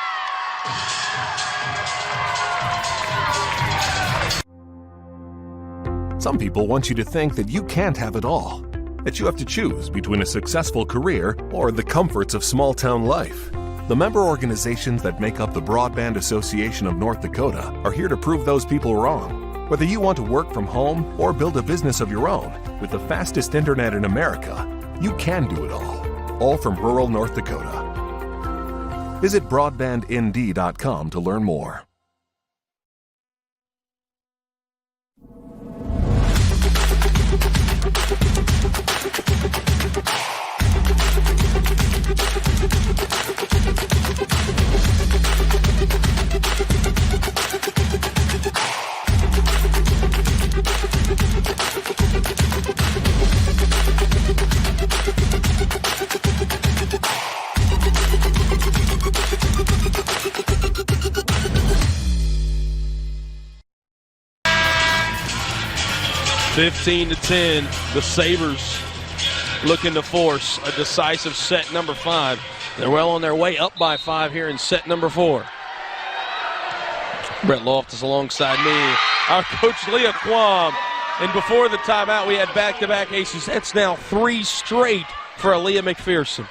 Some people want you to think that you can't have it all, that you have to choose between a successful career or the comforts of small-town life. The member organizations that make up the Broadband Association of North Dakota are here to prove those people wrong. Whether you want to work from home or build a business of your own, with the fastest internet in America, you can do it all from rural North Dakota. Visit broadbandnd.com to learn more. $15-10, the Sabres looking to force a decisive set number 5. They're well on their way, up by 5 here in set number 4. Brett Loftus alongside me, our coach Leah Quam. And before the timeout, we had back-to-back aces. That's now 3 straight for Aaliyah McPherson.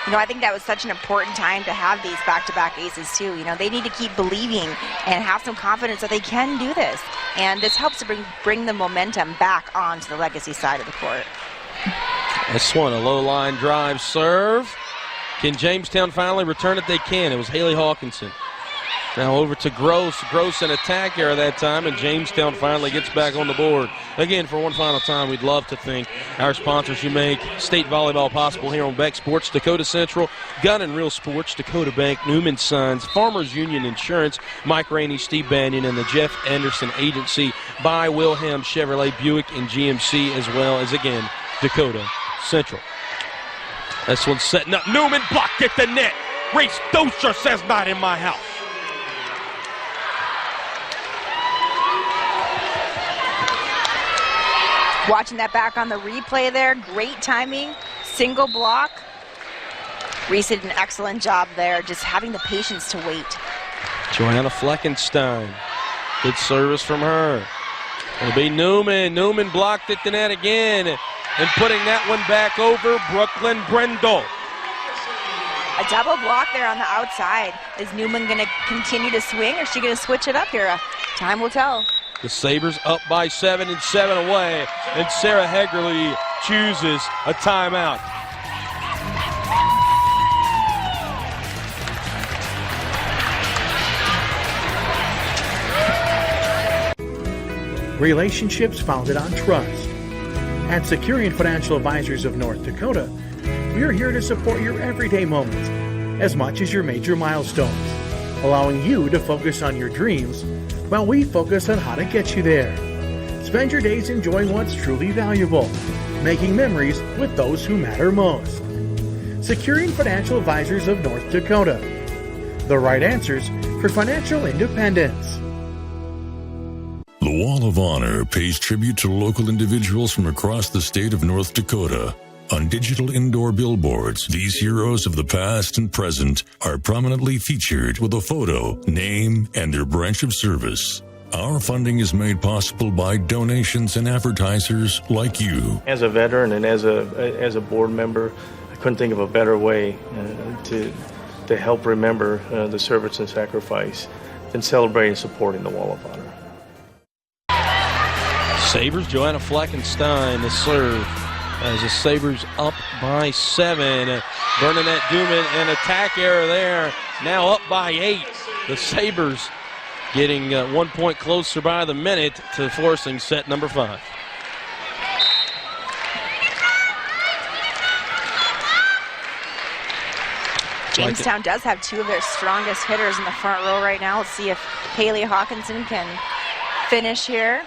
I think that was such an important time to have these back-to-back aces, too. They need to keep believing and have some confidence that they can do this. And this helps to bring the momentum back onto the Legacy side of the court. This one, a low-line drive serve. Can Jamestown finally return it? They can. It was Haley Hawkinson. Now over to Gross. Gross an attack error that time, and Jamestown finally gets back on the board. Again, for one final time, we'd love to thank our sponsors who make state volleyball possible here on Beck Sports, Dakota Central, Gun and Reel Sports, Dakota Bank, Newman Signs, Farmers Union Insurance, Mike Rainey, Steve Banyan, and the Jeff Anderson Agency by Wilhelm Chevrolet Buick and GMC, as well as, again, Dakota Central. This one's setting up. Newman blocked at the net. Reese Dosher says not in my house. Watching that back on the replay there, great timing, single block. Reese did an excellent job there, just having the patience to wait. Joanna Fleckenstein, good service from her. It'll be Newman. Newman blocked at the net again, and putting that one back over, Brooklyn Brendel. A double block there on the outside. Is Newman going to continue to swing, or is she going to switch it up here? Time will tell. The Sabres up by 7 and 7 away, and Sarah Hegerly chooses a timeout. Relationships founded on trust. At Securian Financial Advisors of North Dakota, we are here to support your everyday moments as much as your major milestones, allowing you to focus on your dreams while we focus on how to get you there. Spend your days enjoying what's truly valuable, making memories with those who matter most. Securian Financial Advisors of North Dakota. The right answers for financial independence. The Wall of Honor pays tribute to local individuals from across the state of North Dakota. On digital indoor billboards, these heroes of the past and present are prominently featured with a photo, name, and their branch of service. Our funding is made possible by donations and advertisers like you. As a veteran and as a board member, I couldn't think of a better way to help remember the service and sacrifice than celebrating and supporting the Wall of Honor. Sabres, Joanna Fleckenstein, the serve. As the Sabres up by 7. Bernadette Duman, an attack error there. Now up by 8. The Sabres getting 1 point closer by the minute to forcing set number 5. Jamestown does have 2 of their strongest hitters in the front row right now. Let's see if Haley Hawkinson can finish here.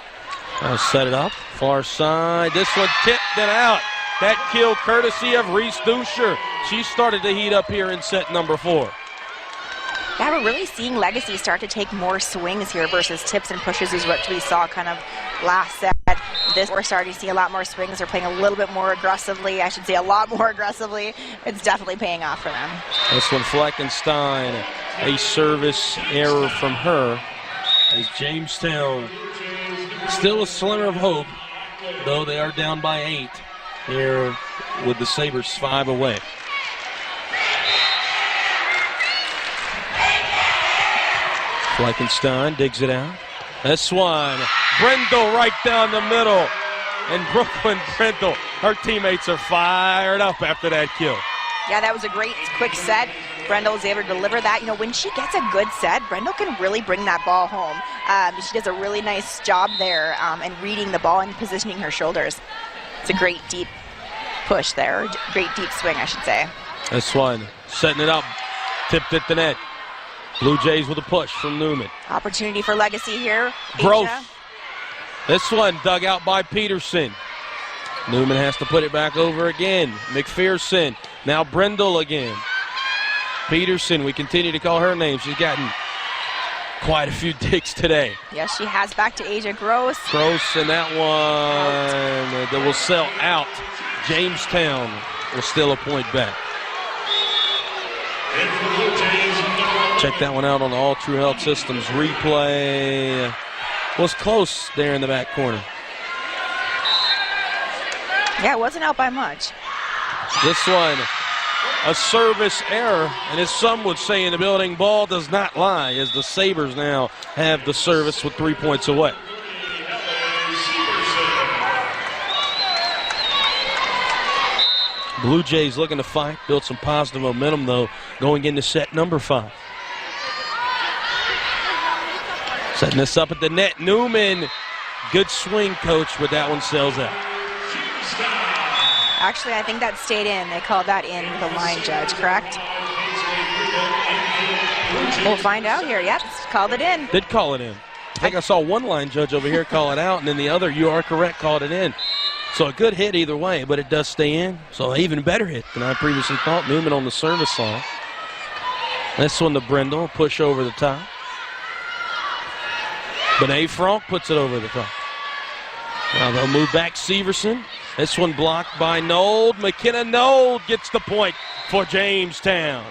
I'll set it up. Far side. This one tipped it out. That kill courtesy of Reese Dusher. She started to heat up here in set number 4. Yeah, we're really seeing Legacy start to take more swings here versus tips and pushes is what we saw kind of last set. This we're starting to see a lot more swings. They're playing a little bit more aggressively. I should say a lot more aggressively. It's definitely paying off for them. This one Fleckenstein. A service error from her. As Jamestown still a slimmer of hope, though they are down by 8 here with the Sabres 5 away. Fleckenstein digs it out. This one, Brendel right down the middle. And Brooklyn Brendel, her teammates are fired up after that kill. Yeah, that was a great quick set. Brendel was able to deliver that. When she gets a good set, Brendel can really bring that ball home. She does a really nice job there in reading the ball and positioning her shoulders. It's a great deep push there. Great deep swing, I should say. This one, setting it up, tipped at the net. Blue Jays with a push from Newman. Opportunity for Legacy here. Gross. This one dug out by Peterson. Newman has to put it back over again. McPherson. Now Brendel again. Peterson, we continue to call her name. She's gotten quite a few digs today. Yes, she has. Back to Asia Gross. Gross, and that one that will sell out. Jamestown will steal a point back. Check that one out on the All True Health Systems replay. Was close there in the back corner. Yeah, it wasn't out by much. This one, a service error, and as some would say in the building, ball does not lie, as the Sabres now have the service with 3 points away. Blue Jays looking to fight, build some positive momentum, though, going into set number 5. Setting this up at the net, Newman. Good swing, coach, but that one sails out. Actually, I think that stayed in. They called that in with the line judge, correct? We'll find out here. Yep, called it in. Did call it in. I think I saw one line judge over here call it out, and then the other, you are correct, called it in. So a good hit either way, but it does stay in. So an even better hit than I previously thought. Newman on the service line. This one to Brindle, push over the top. Benet Franck puts it over the top. Now they'll move back Severson. This one blocked by Nold. McKenna Nold gets the point for Jamestown.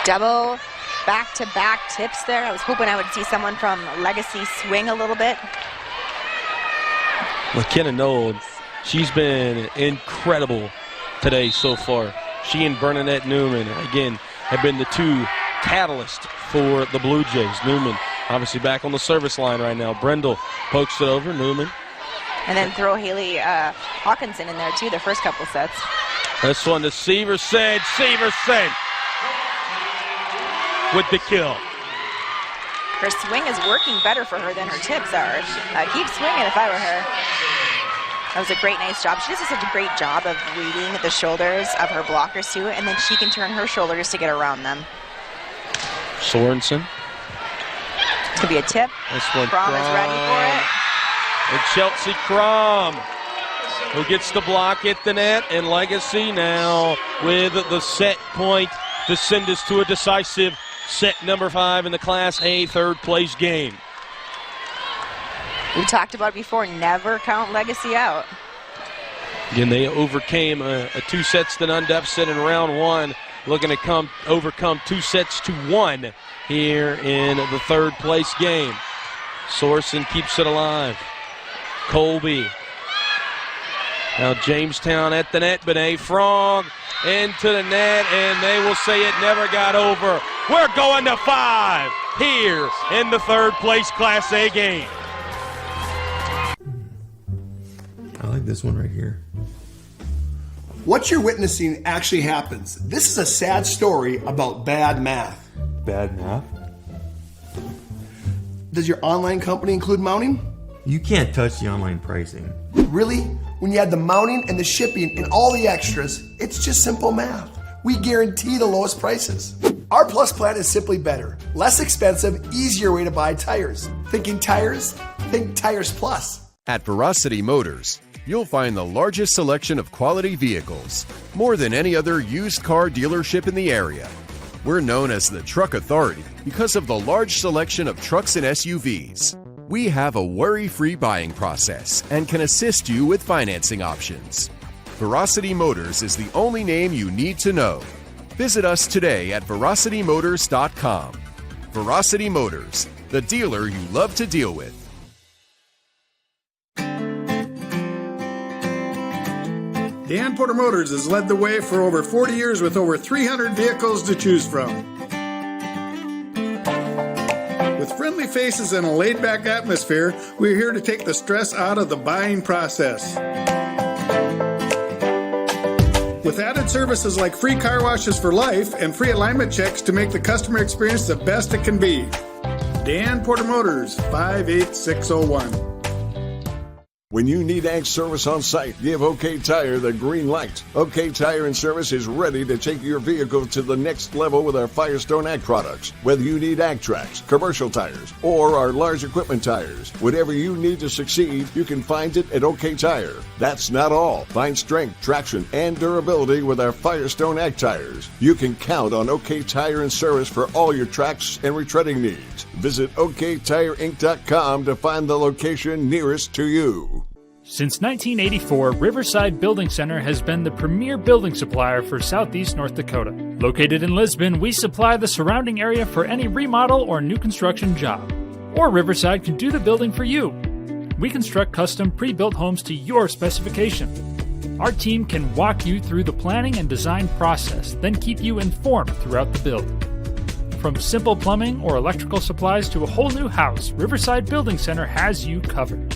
Double back-to-back tips there. I was hoping I would see someone from Legacy swing a little bit. McKenna Nold, she's been incredible today so far. She and Bernadette Newman, again, have been the two catalysts for the Blue Jays. Newman, obviously back on the service line right now. Brindle pokes it over, Newman. And then throw Haley Hawkinson in there, too, the first couple sets. This one to Severson. Severson with the kill. Her swing is working better for her than her tips are. Keep swinging if I were her. That was a great, nice job. She does such a great job of reading the shoulders of her blockers, too, and then she can turn her shoulders to get around them. Sorensen. It's going to be a tip. This one, Crom is ready for it. And Chelsea Crom, who gets the block at the net, and Legacy now with the set point to send us to a decisive set number 5 in the Class A third-place game. We talked about it before, never count Legacy out. Again, they overcame a 2-sets-to-none deficit in round 1, looking to overcome 2-sets-to-1 here in the third-place game. Sorensen keeps it alive. Colby. Now Jamestown at the net. Benet Franck into the net, and they will say it never got over. We're going to 5 here in the third-place Class A game. I like this one right here. What you're witnessing actually happens. This is a sad story about bad math. Bad math? Does your online company include mounting? You can't touch the online pricing. Really? When you add the mounting and the shipping and all the extras, it's just simple math. We guarantee the lowest prices. Our Plus plan is simply better. Less expensive, easier way to buy tires. Thinking tires? Think Tires Plus. At Veracity Motors, you'll find the largest selection of quality vehicles, more than any other used car dealership in the area. We're known as the Truck Authority because of the large selection of trucks and SUVs. We have a worry-free buying process and can assist you with financing options. Veracity Motors is the only name you need to know. Visit us today at veracitymotors.com. Veracity Motors, the dealer you love to deal with. Dan Porter Motors has led the way for over 40 years with over 300 vehicles to choose from. With friendly faces and a laid-back atmosphere, we're here to take the stress out of the buying process. With added services like free car washes for life and free alignment checks to make the customer experience the best it can be. Dan Porter Motors, 58601. When you need ag service on site, give OK Tire the green light. OK Tire and Service is ready to take your vehicle to the next level with our Firestone Ag products. Whether you need ag tracks, commercial tires, or our large equipment tires, whatever you need to succeed, you can find it at OK Tire. That's not all. Find strength, traction, and durability with our Firestone Ag tires. You can count on OK Tire and Service for all your tracks and retreading needs. Visit OKTireInc.com to find the location nearest to you. Since 1984, Riverside Building Center has been the premier building supplier for Southeast North Dakota. Located in Lisbon, we supply the surrounding area for any remodel or new construction job. Or Riverside can do the building for you. We construct custom pre-built homes to your specification. Our team can walk you through the planning and design process, then keep you informed throughout the build. From simple plumbing or electrical supplies to a whole new house, Riverside Building Center has you covered.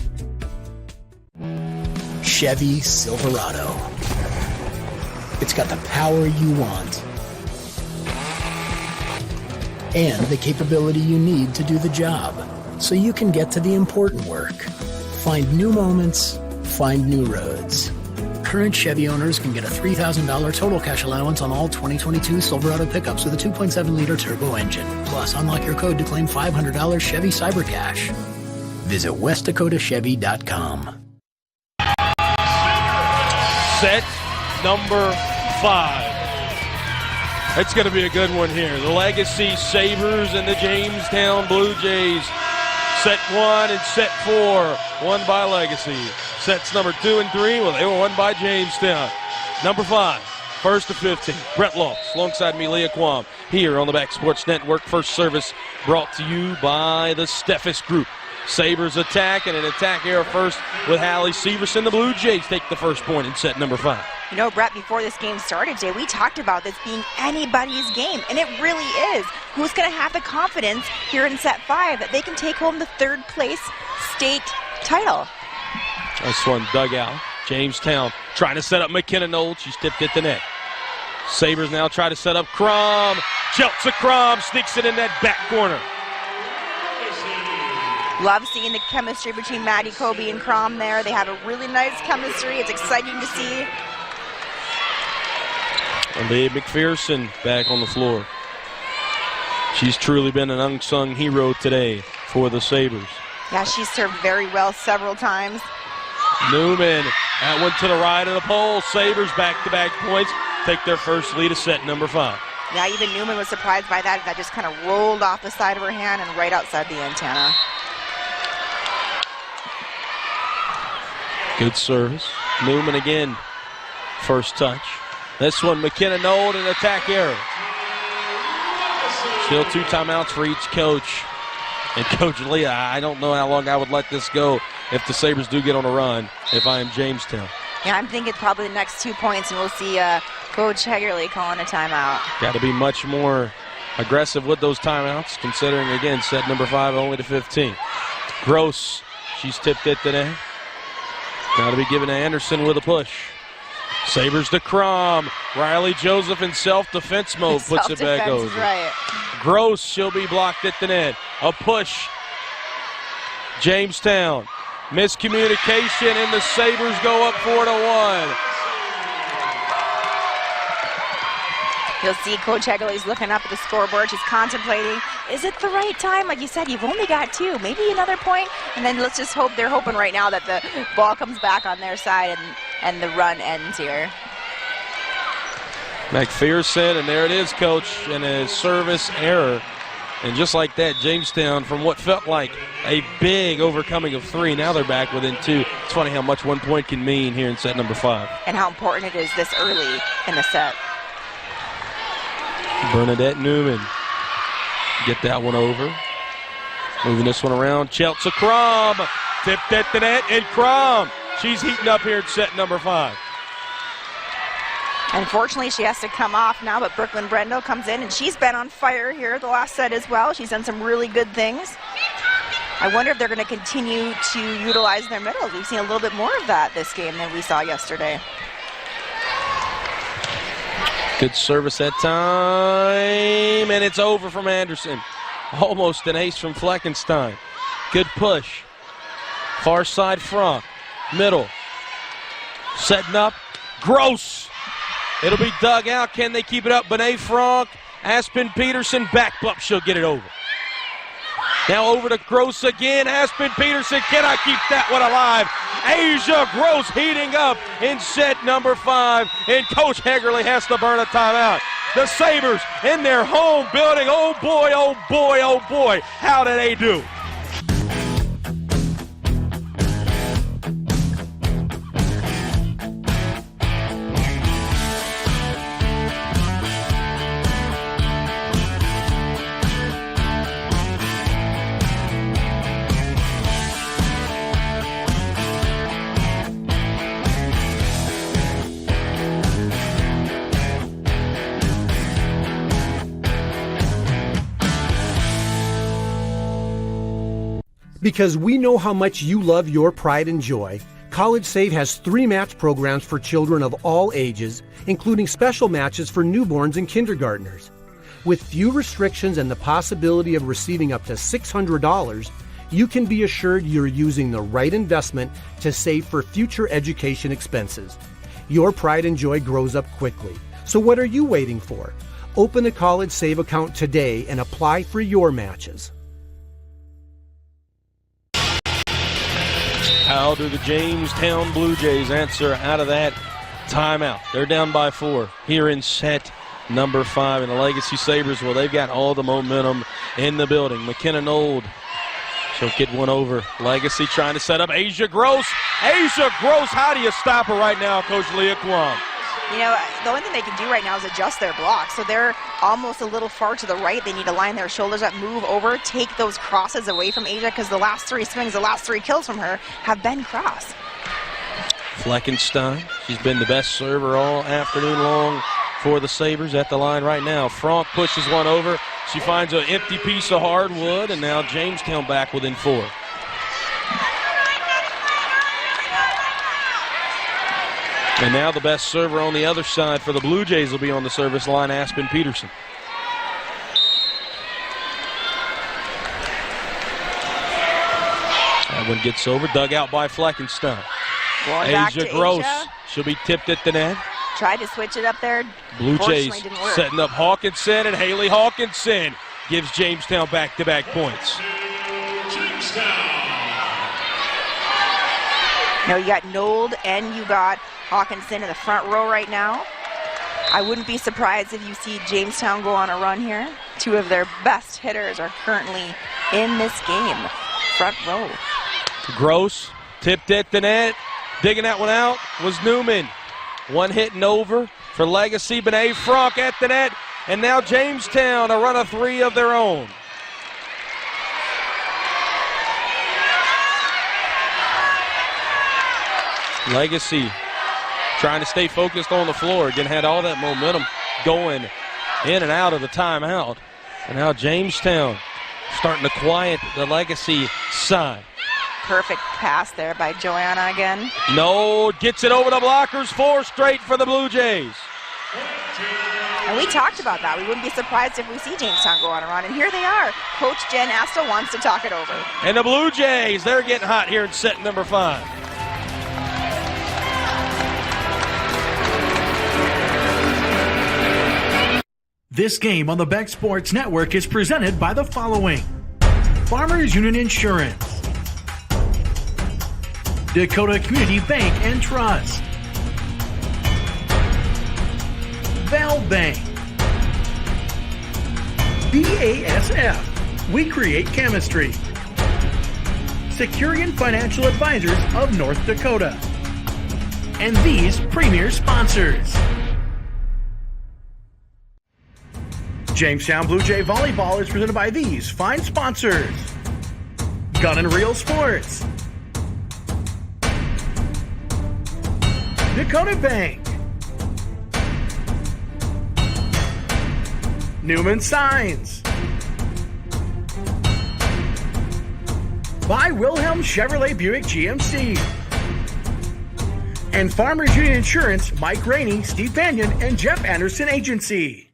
Chevy Silverado. It's got the power you want and the capability you need to do the job, so you can get to the important work. Find new moments, find new roads. Current Chevy owners can get a $3,000 total cash allowance on all 2022 Silverado pickups with a 2.7-liter turbo engine. Plus, unlock your code to claim $500 Chevy Cyber Cash. Visit westdakotachevy.com. Set number 5. It's going to be a good one here. The Legacy Sabres and the Jamestown Blue Jays. Set 1 and set 4, won by Legacy. Sets number 2 and 3, well, they were won by Jamestown. Number 5, first to 15, Brett Loss, alongside me, Leah Quam, here on the Back Sports Network. First service brought to you by the Steffes Group. Sabres attack, and an attack error first with Hallie Severson. The Blue Jays take the first point in set number 5. You know, Brett, before this game started today, we talked about this being anybody's game, and it really is. Who's going to have the confidence here in set 5 that they can take home the third place state title? This one dug out. Jamestown trying to set up McKenna Knoll. She's tipped at the net. Sabres now try to set up Crom. Chelsea Crom sneaks it in that back corner. Love seeing the chemistry between Maddie Kobe and Crom there. They have a really nice chemistry. It's exciting to see. And Leah McPherson back on the floor. She's truly been an unsung hero today for the Sabres. Yeah, she served very well several times. Newman, that one to the right of the pole. Sabres back-to-back points. Take their first lead of set number 5. Yeah, even Newman was surprised by that. That just kind of rolled off the side of her hand and right outside the antenna. Good service. Newman again, first touch. This one, McKenna Knoll, an attack error. Still 2 timeouts for each coach. And Coach Leah, I don't know how long I would let this go if the Sabres do get on a run if I am Jamestown. Yeah, I'm thinking probably the next 2 points, and we'll see Coach Hegerly calling a timeout. Got to be much more aggressive with those timeouts, considering, again, set number 5 only to 15. Gross, she's tipped it today. Got to be given to Anderson with a push. Sabres to Crom. Riley Joseph in self-defense mode puts it back over. Right. Gross, she'll be blocked at the net. A push. Jamestown. Miscommunication, and the Sabres go up 4-1. You'll see Coach Hegerly's looking up at the scoreboard. She's contemplating, is it the right time? Like you said, you've only got 2, maybe another point. And then let's just hope, they're hoping right now that the ball comes back on their side and the run ends here. McPherson, and there it is, Coach, and a service error. And just like that, Jamestown, from what felt like a big overcoming of 3, now they're back within 2. It's funny how much 1 point can mean here in set number 5. And how important it is this early in the set. Bernadette Newman get that one over. Moving this one around. Chelsea Crom tipped at the net, and Crom, she's heating up here in set number 5. Unfortunately, she has to come off now, but Brooklyn Brendel comes in, and she's been on fire here the last set as well. She's done some really good things. I wonder if they're going to continue to utilize their middles. We've seen a little bit more of that this game than we saw yesterday. Good service that time, and it's over from Anderson. Almost an ace from Fleckenstein. Good push. Far side front. Middle. Setting up. Gross. It'll be dug out. Can they keep it up? Benet Franck. Aspen Peterson. Back up. She'll get it over. Now over to Gross again. Aspen Peterson cannot keep that one alive. Asia Gross heating up in set number 5, and Coach Hegerly has to burn a timeout. The Sabres in their home building. Oh boy, oh boy, oh boy. How did they do? Because we know how much you love your pride and joy, College Save has 3 match programs for children of all ages, including special matches for newborns and kindergartners. With few restrictions and the possibility of receiving up to $600, you can be assured you're using the right investment to save for future education expenses. Your pride and joy grows up quickly. So what are you waiting for? Open a College Save account today and apply for your matches. How do the Jamestown Blue Jays answer out of that timeout? They're down by 4 here in set number 5. And the Legacy Sabres, well, they've got all the momentum in the building. McKenna Nold, she'll get one over. Legacy trying to set up Asia Gross. Asia Gross, how do you stop her right now, Coach Leah Kwam? You know, the only thing they can do right now is adjust their block. So they're almost a little far to the right. They need to line their shoulders up, move over, take those crosses away from Asia, because the last 3 swings, the last 3 kills from her have been cross. Fleckenstein, she's been the best server all afternoon long for the Sabres at the line right now. Franck pushes one over. She finds an empty piece of hardwood, and now Jamestown back within 4. And now the best server on the other side for the Blue Jays will be on the service line, Aspen Peterson. That one gets over, dug out by Fleckenstein. Asia Gross, she'll be tipped at the net. Tried to switch it up there. Blue Jays setting up Hawkinson, and Haley Hawkinson gives Jamestown back-to-back points. Now you got Nold and you got Hawkinson in the front row right now. I wouldn't be surprised if you see Jamestown go on a run here. 2 of their best hitters are currently in this game. Front row. Gross tipped at the net. Digging that one out was Newman. One hitting over for Legacy. Benet Franck at the net. And now Jamestown a run of 3 of their own. Legacy trying to stay focused on the floor. Again, had all that momentum going in and out of the timeout. And now Jamestown starting to quiet the Legacy side. Perfect pass there by Joanna again. No, gets it over the blockers. 4 straight for the Blue Jays. And we talked about that. We wouldn't be surprised if we see Jamestown go on a run. And here they are. Coach Jen Asta wants to talk it over. And the Blue Jays, they're getting hot here in set number 5. This game on the Beck Sports Network is presented by the following: Farmers Union Insurance, Dakota Community Bank and Trust, Val Bank, BASF, we create chemistry, Securian Financial Advisors of North Dakota, and these premier sponsors. Jamestown Blue Jay Volleyball is presented by these fine sponsors: Gun and Reel Sports, Dakota Bank, Newman Signs, by Wilhelm Chevrolet Buick GMC, and Farmers Union Insurance, Mike Rainey, Steve Banyan, and Jeff Anderson Agency.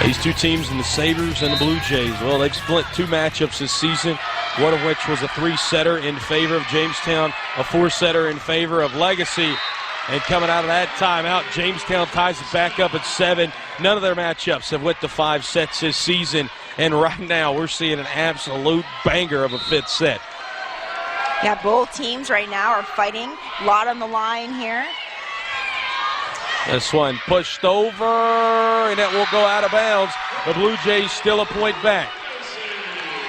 These 2 teams in the Sabres and the Blue Jays, well, they've split 2 matchups this season, one of which was a 3-setter in favor of Jamestown, a 4-setter in favor of Legacy. And coming out of that timeout, Jamestown ties it back up at 7. None of their matchups have went to 5 sets this season. And right now, we're seeing an absolute banger of a 5th set. Yeah, both teams right now are fighting. A lot on the line here. This one pushed over, and that will go out of bounds. The Blue Jays still a point back.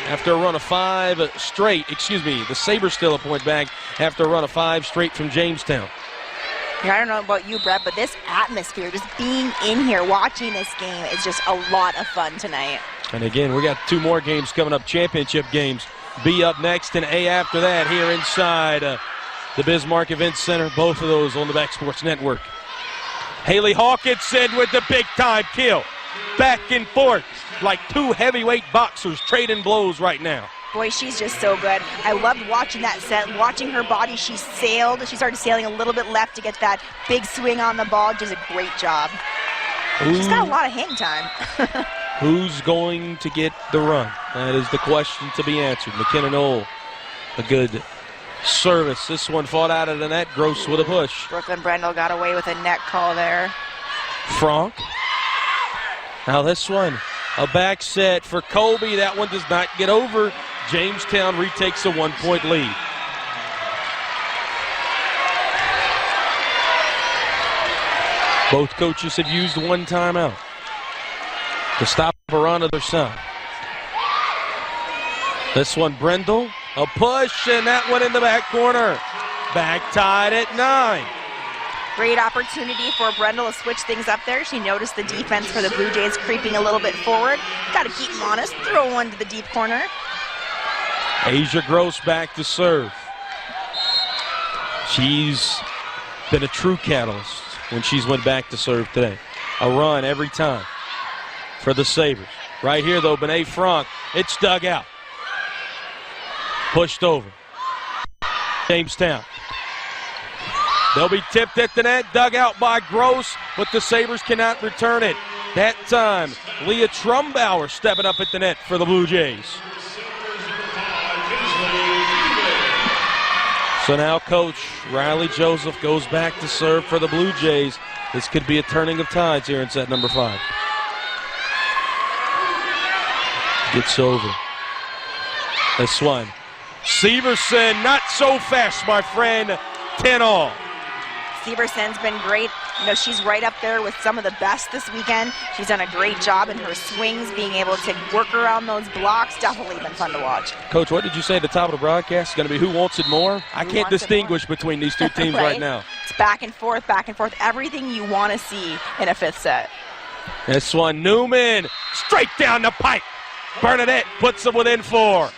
After a run of 5 straight, the Sabres still a point back after a run of 5 straight from Jamestown. I don't know about you, Brett, but this atmosphere, just being in here, watching this game, is just a lot of fun tonight. And again, we got 2 more games coming up, championship games. B up next and A after that here inside the Bismarck Event Center. Both of those on the Beck Sports Network. Haley Hawkinson with the big-time kill. Back and forth like 2 heavyweight boxers trading blows right now. Boy, she's just so good. I loved watching that set, watching her body. She sailed. She started sailing a little bit left to get that big swing on the ball. Does a great job. She's got a lot of hang time. Who's going to get the run? That is the question to be answered. McKenna Knoll, a good service. This one fought out of the net. Gross with a push. Brooklyn Brendel got away with a net call there. Franck. Now this one, a back set for Colby. That one does not get over. Jamestown retakes a 1-point lead. Both coaches have used one timeout to stop a run of their side. This one, Brendel, a push, and that one in the back corner. Back tied at 9. Great opportunity for Brendel to switch things up there. She noticed the defense for the Blue Jays creeping a little bit forward. Got to keep them honest. Throw one to the deep corner. Asia Gross back to serve. She's been a true catalyst when she's went back to serve today. A run every time for the Sabres. Right here, though, Benet Franck. It's dug out. Pushed over. Jamestown. They'll be tipped at the net, dug out by Gross, but the Sabres cannot return it. That time, Leah Trumbauer stepping up at the net for the Blue Jays. So now Coach Riley Joseph goes back to serve for the Blue Jays. This could be a turning of tides here in set number 5. Gets over. This one. Severson, not so fast, my friend. 10-all. Severson's been great. You know, she's right up there with some of the best this weekend. She's done a great job in her swings, being able to work around those blocks. Definitely been fun to watch. Coach, what did you say at the top of the broadcast? It's going to be who wants it more? I can't distinguish between these two teams right now. It's back and forth, everything you want to see in a 5th set. This one, Newman, straight down the pipe. Bernadette puts them within 4.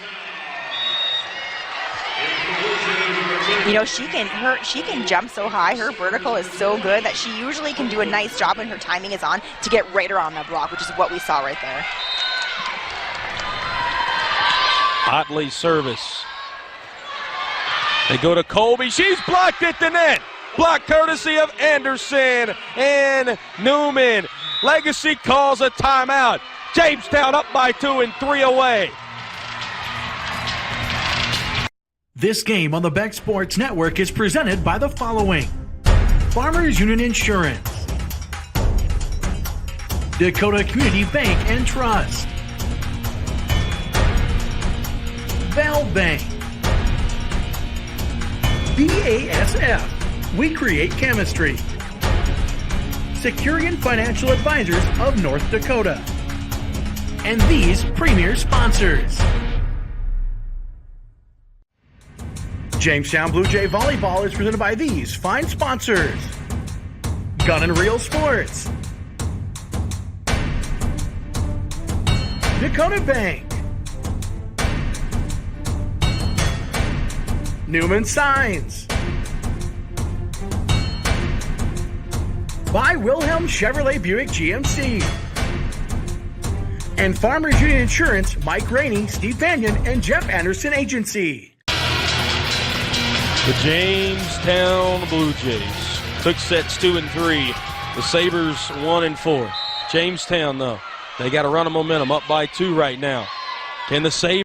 You know, she can jump so high. Her vertical is so good that she usually can do a nice job when her timing is on to get right around that block, which is what we saw right there. Otley service. They go to Colby. She's blocked at the net. Block courtesy of Anderson and Newman. Legacy calls a timeout. Jamestown up by 2 and 3 away. This game on the Beck Sports Network is presented by the following: Farmers Union Insurance, Dakota Community Bank and Trust, Val Bank, BASF, we create chemistry, Securian Financial Advisors of North Dakota, and these premier sponsors. Jamestown Blue Jay Volleyball is presented by these fine sponsors: Gun and Reel Sports, Dakota Bank, Newman Signs, by Wilhelm Chevrolet Buick GMC, and Farmers Union Insurance, Mike Rainey, Steve Banyan, and Jeff Anderson Agency. The Jamestown Blue Jays took sets 2 and 3. The Sabres 1 and 4. Jamestown, though, they got a run of momentum, up by 2 right now. Can the Sabres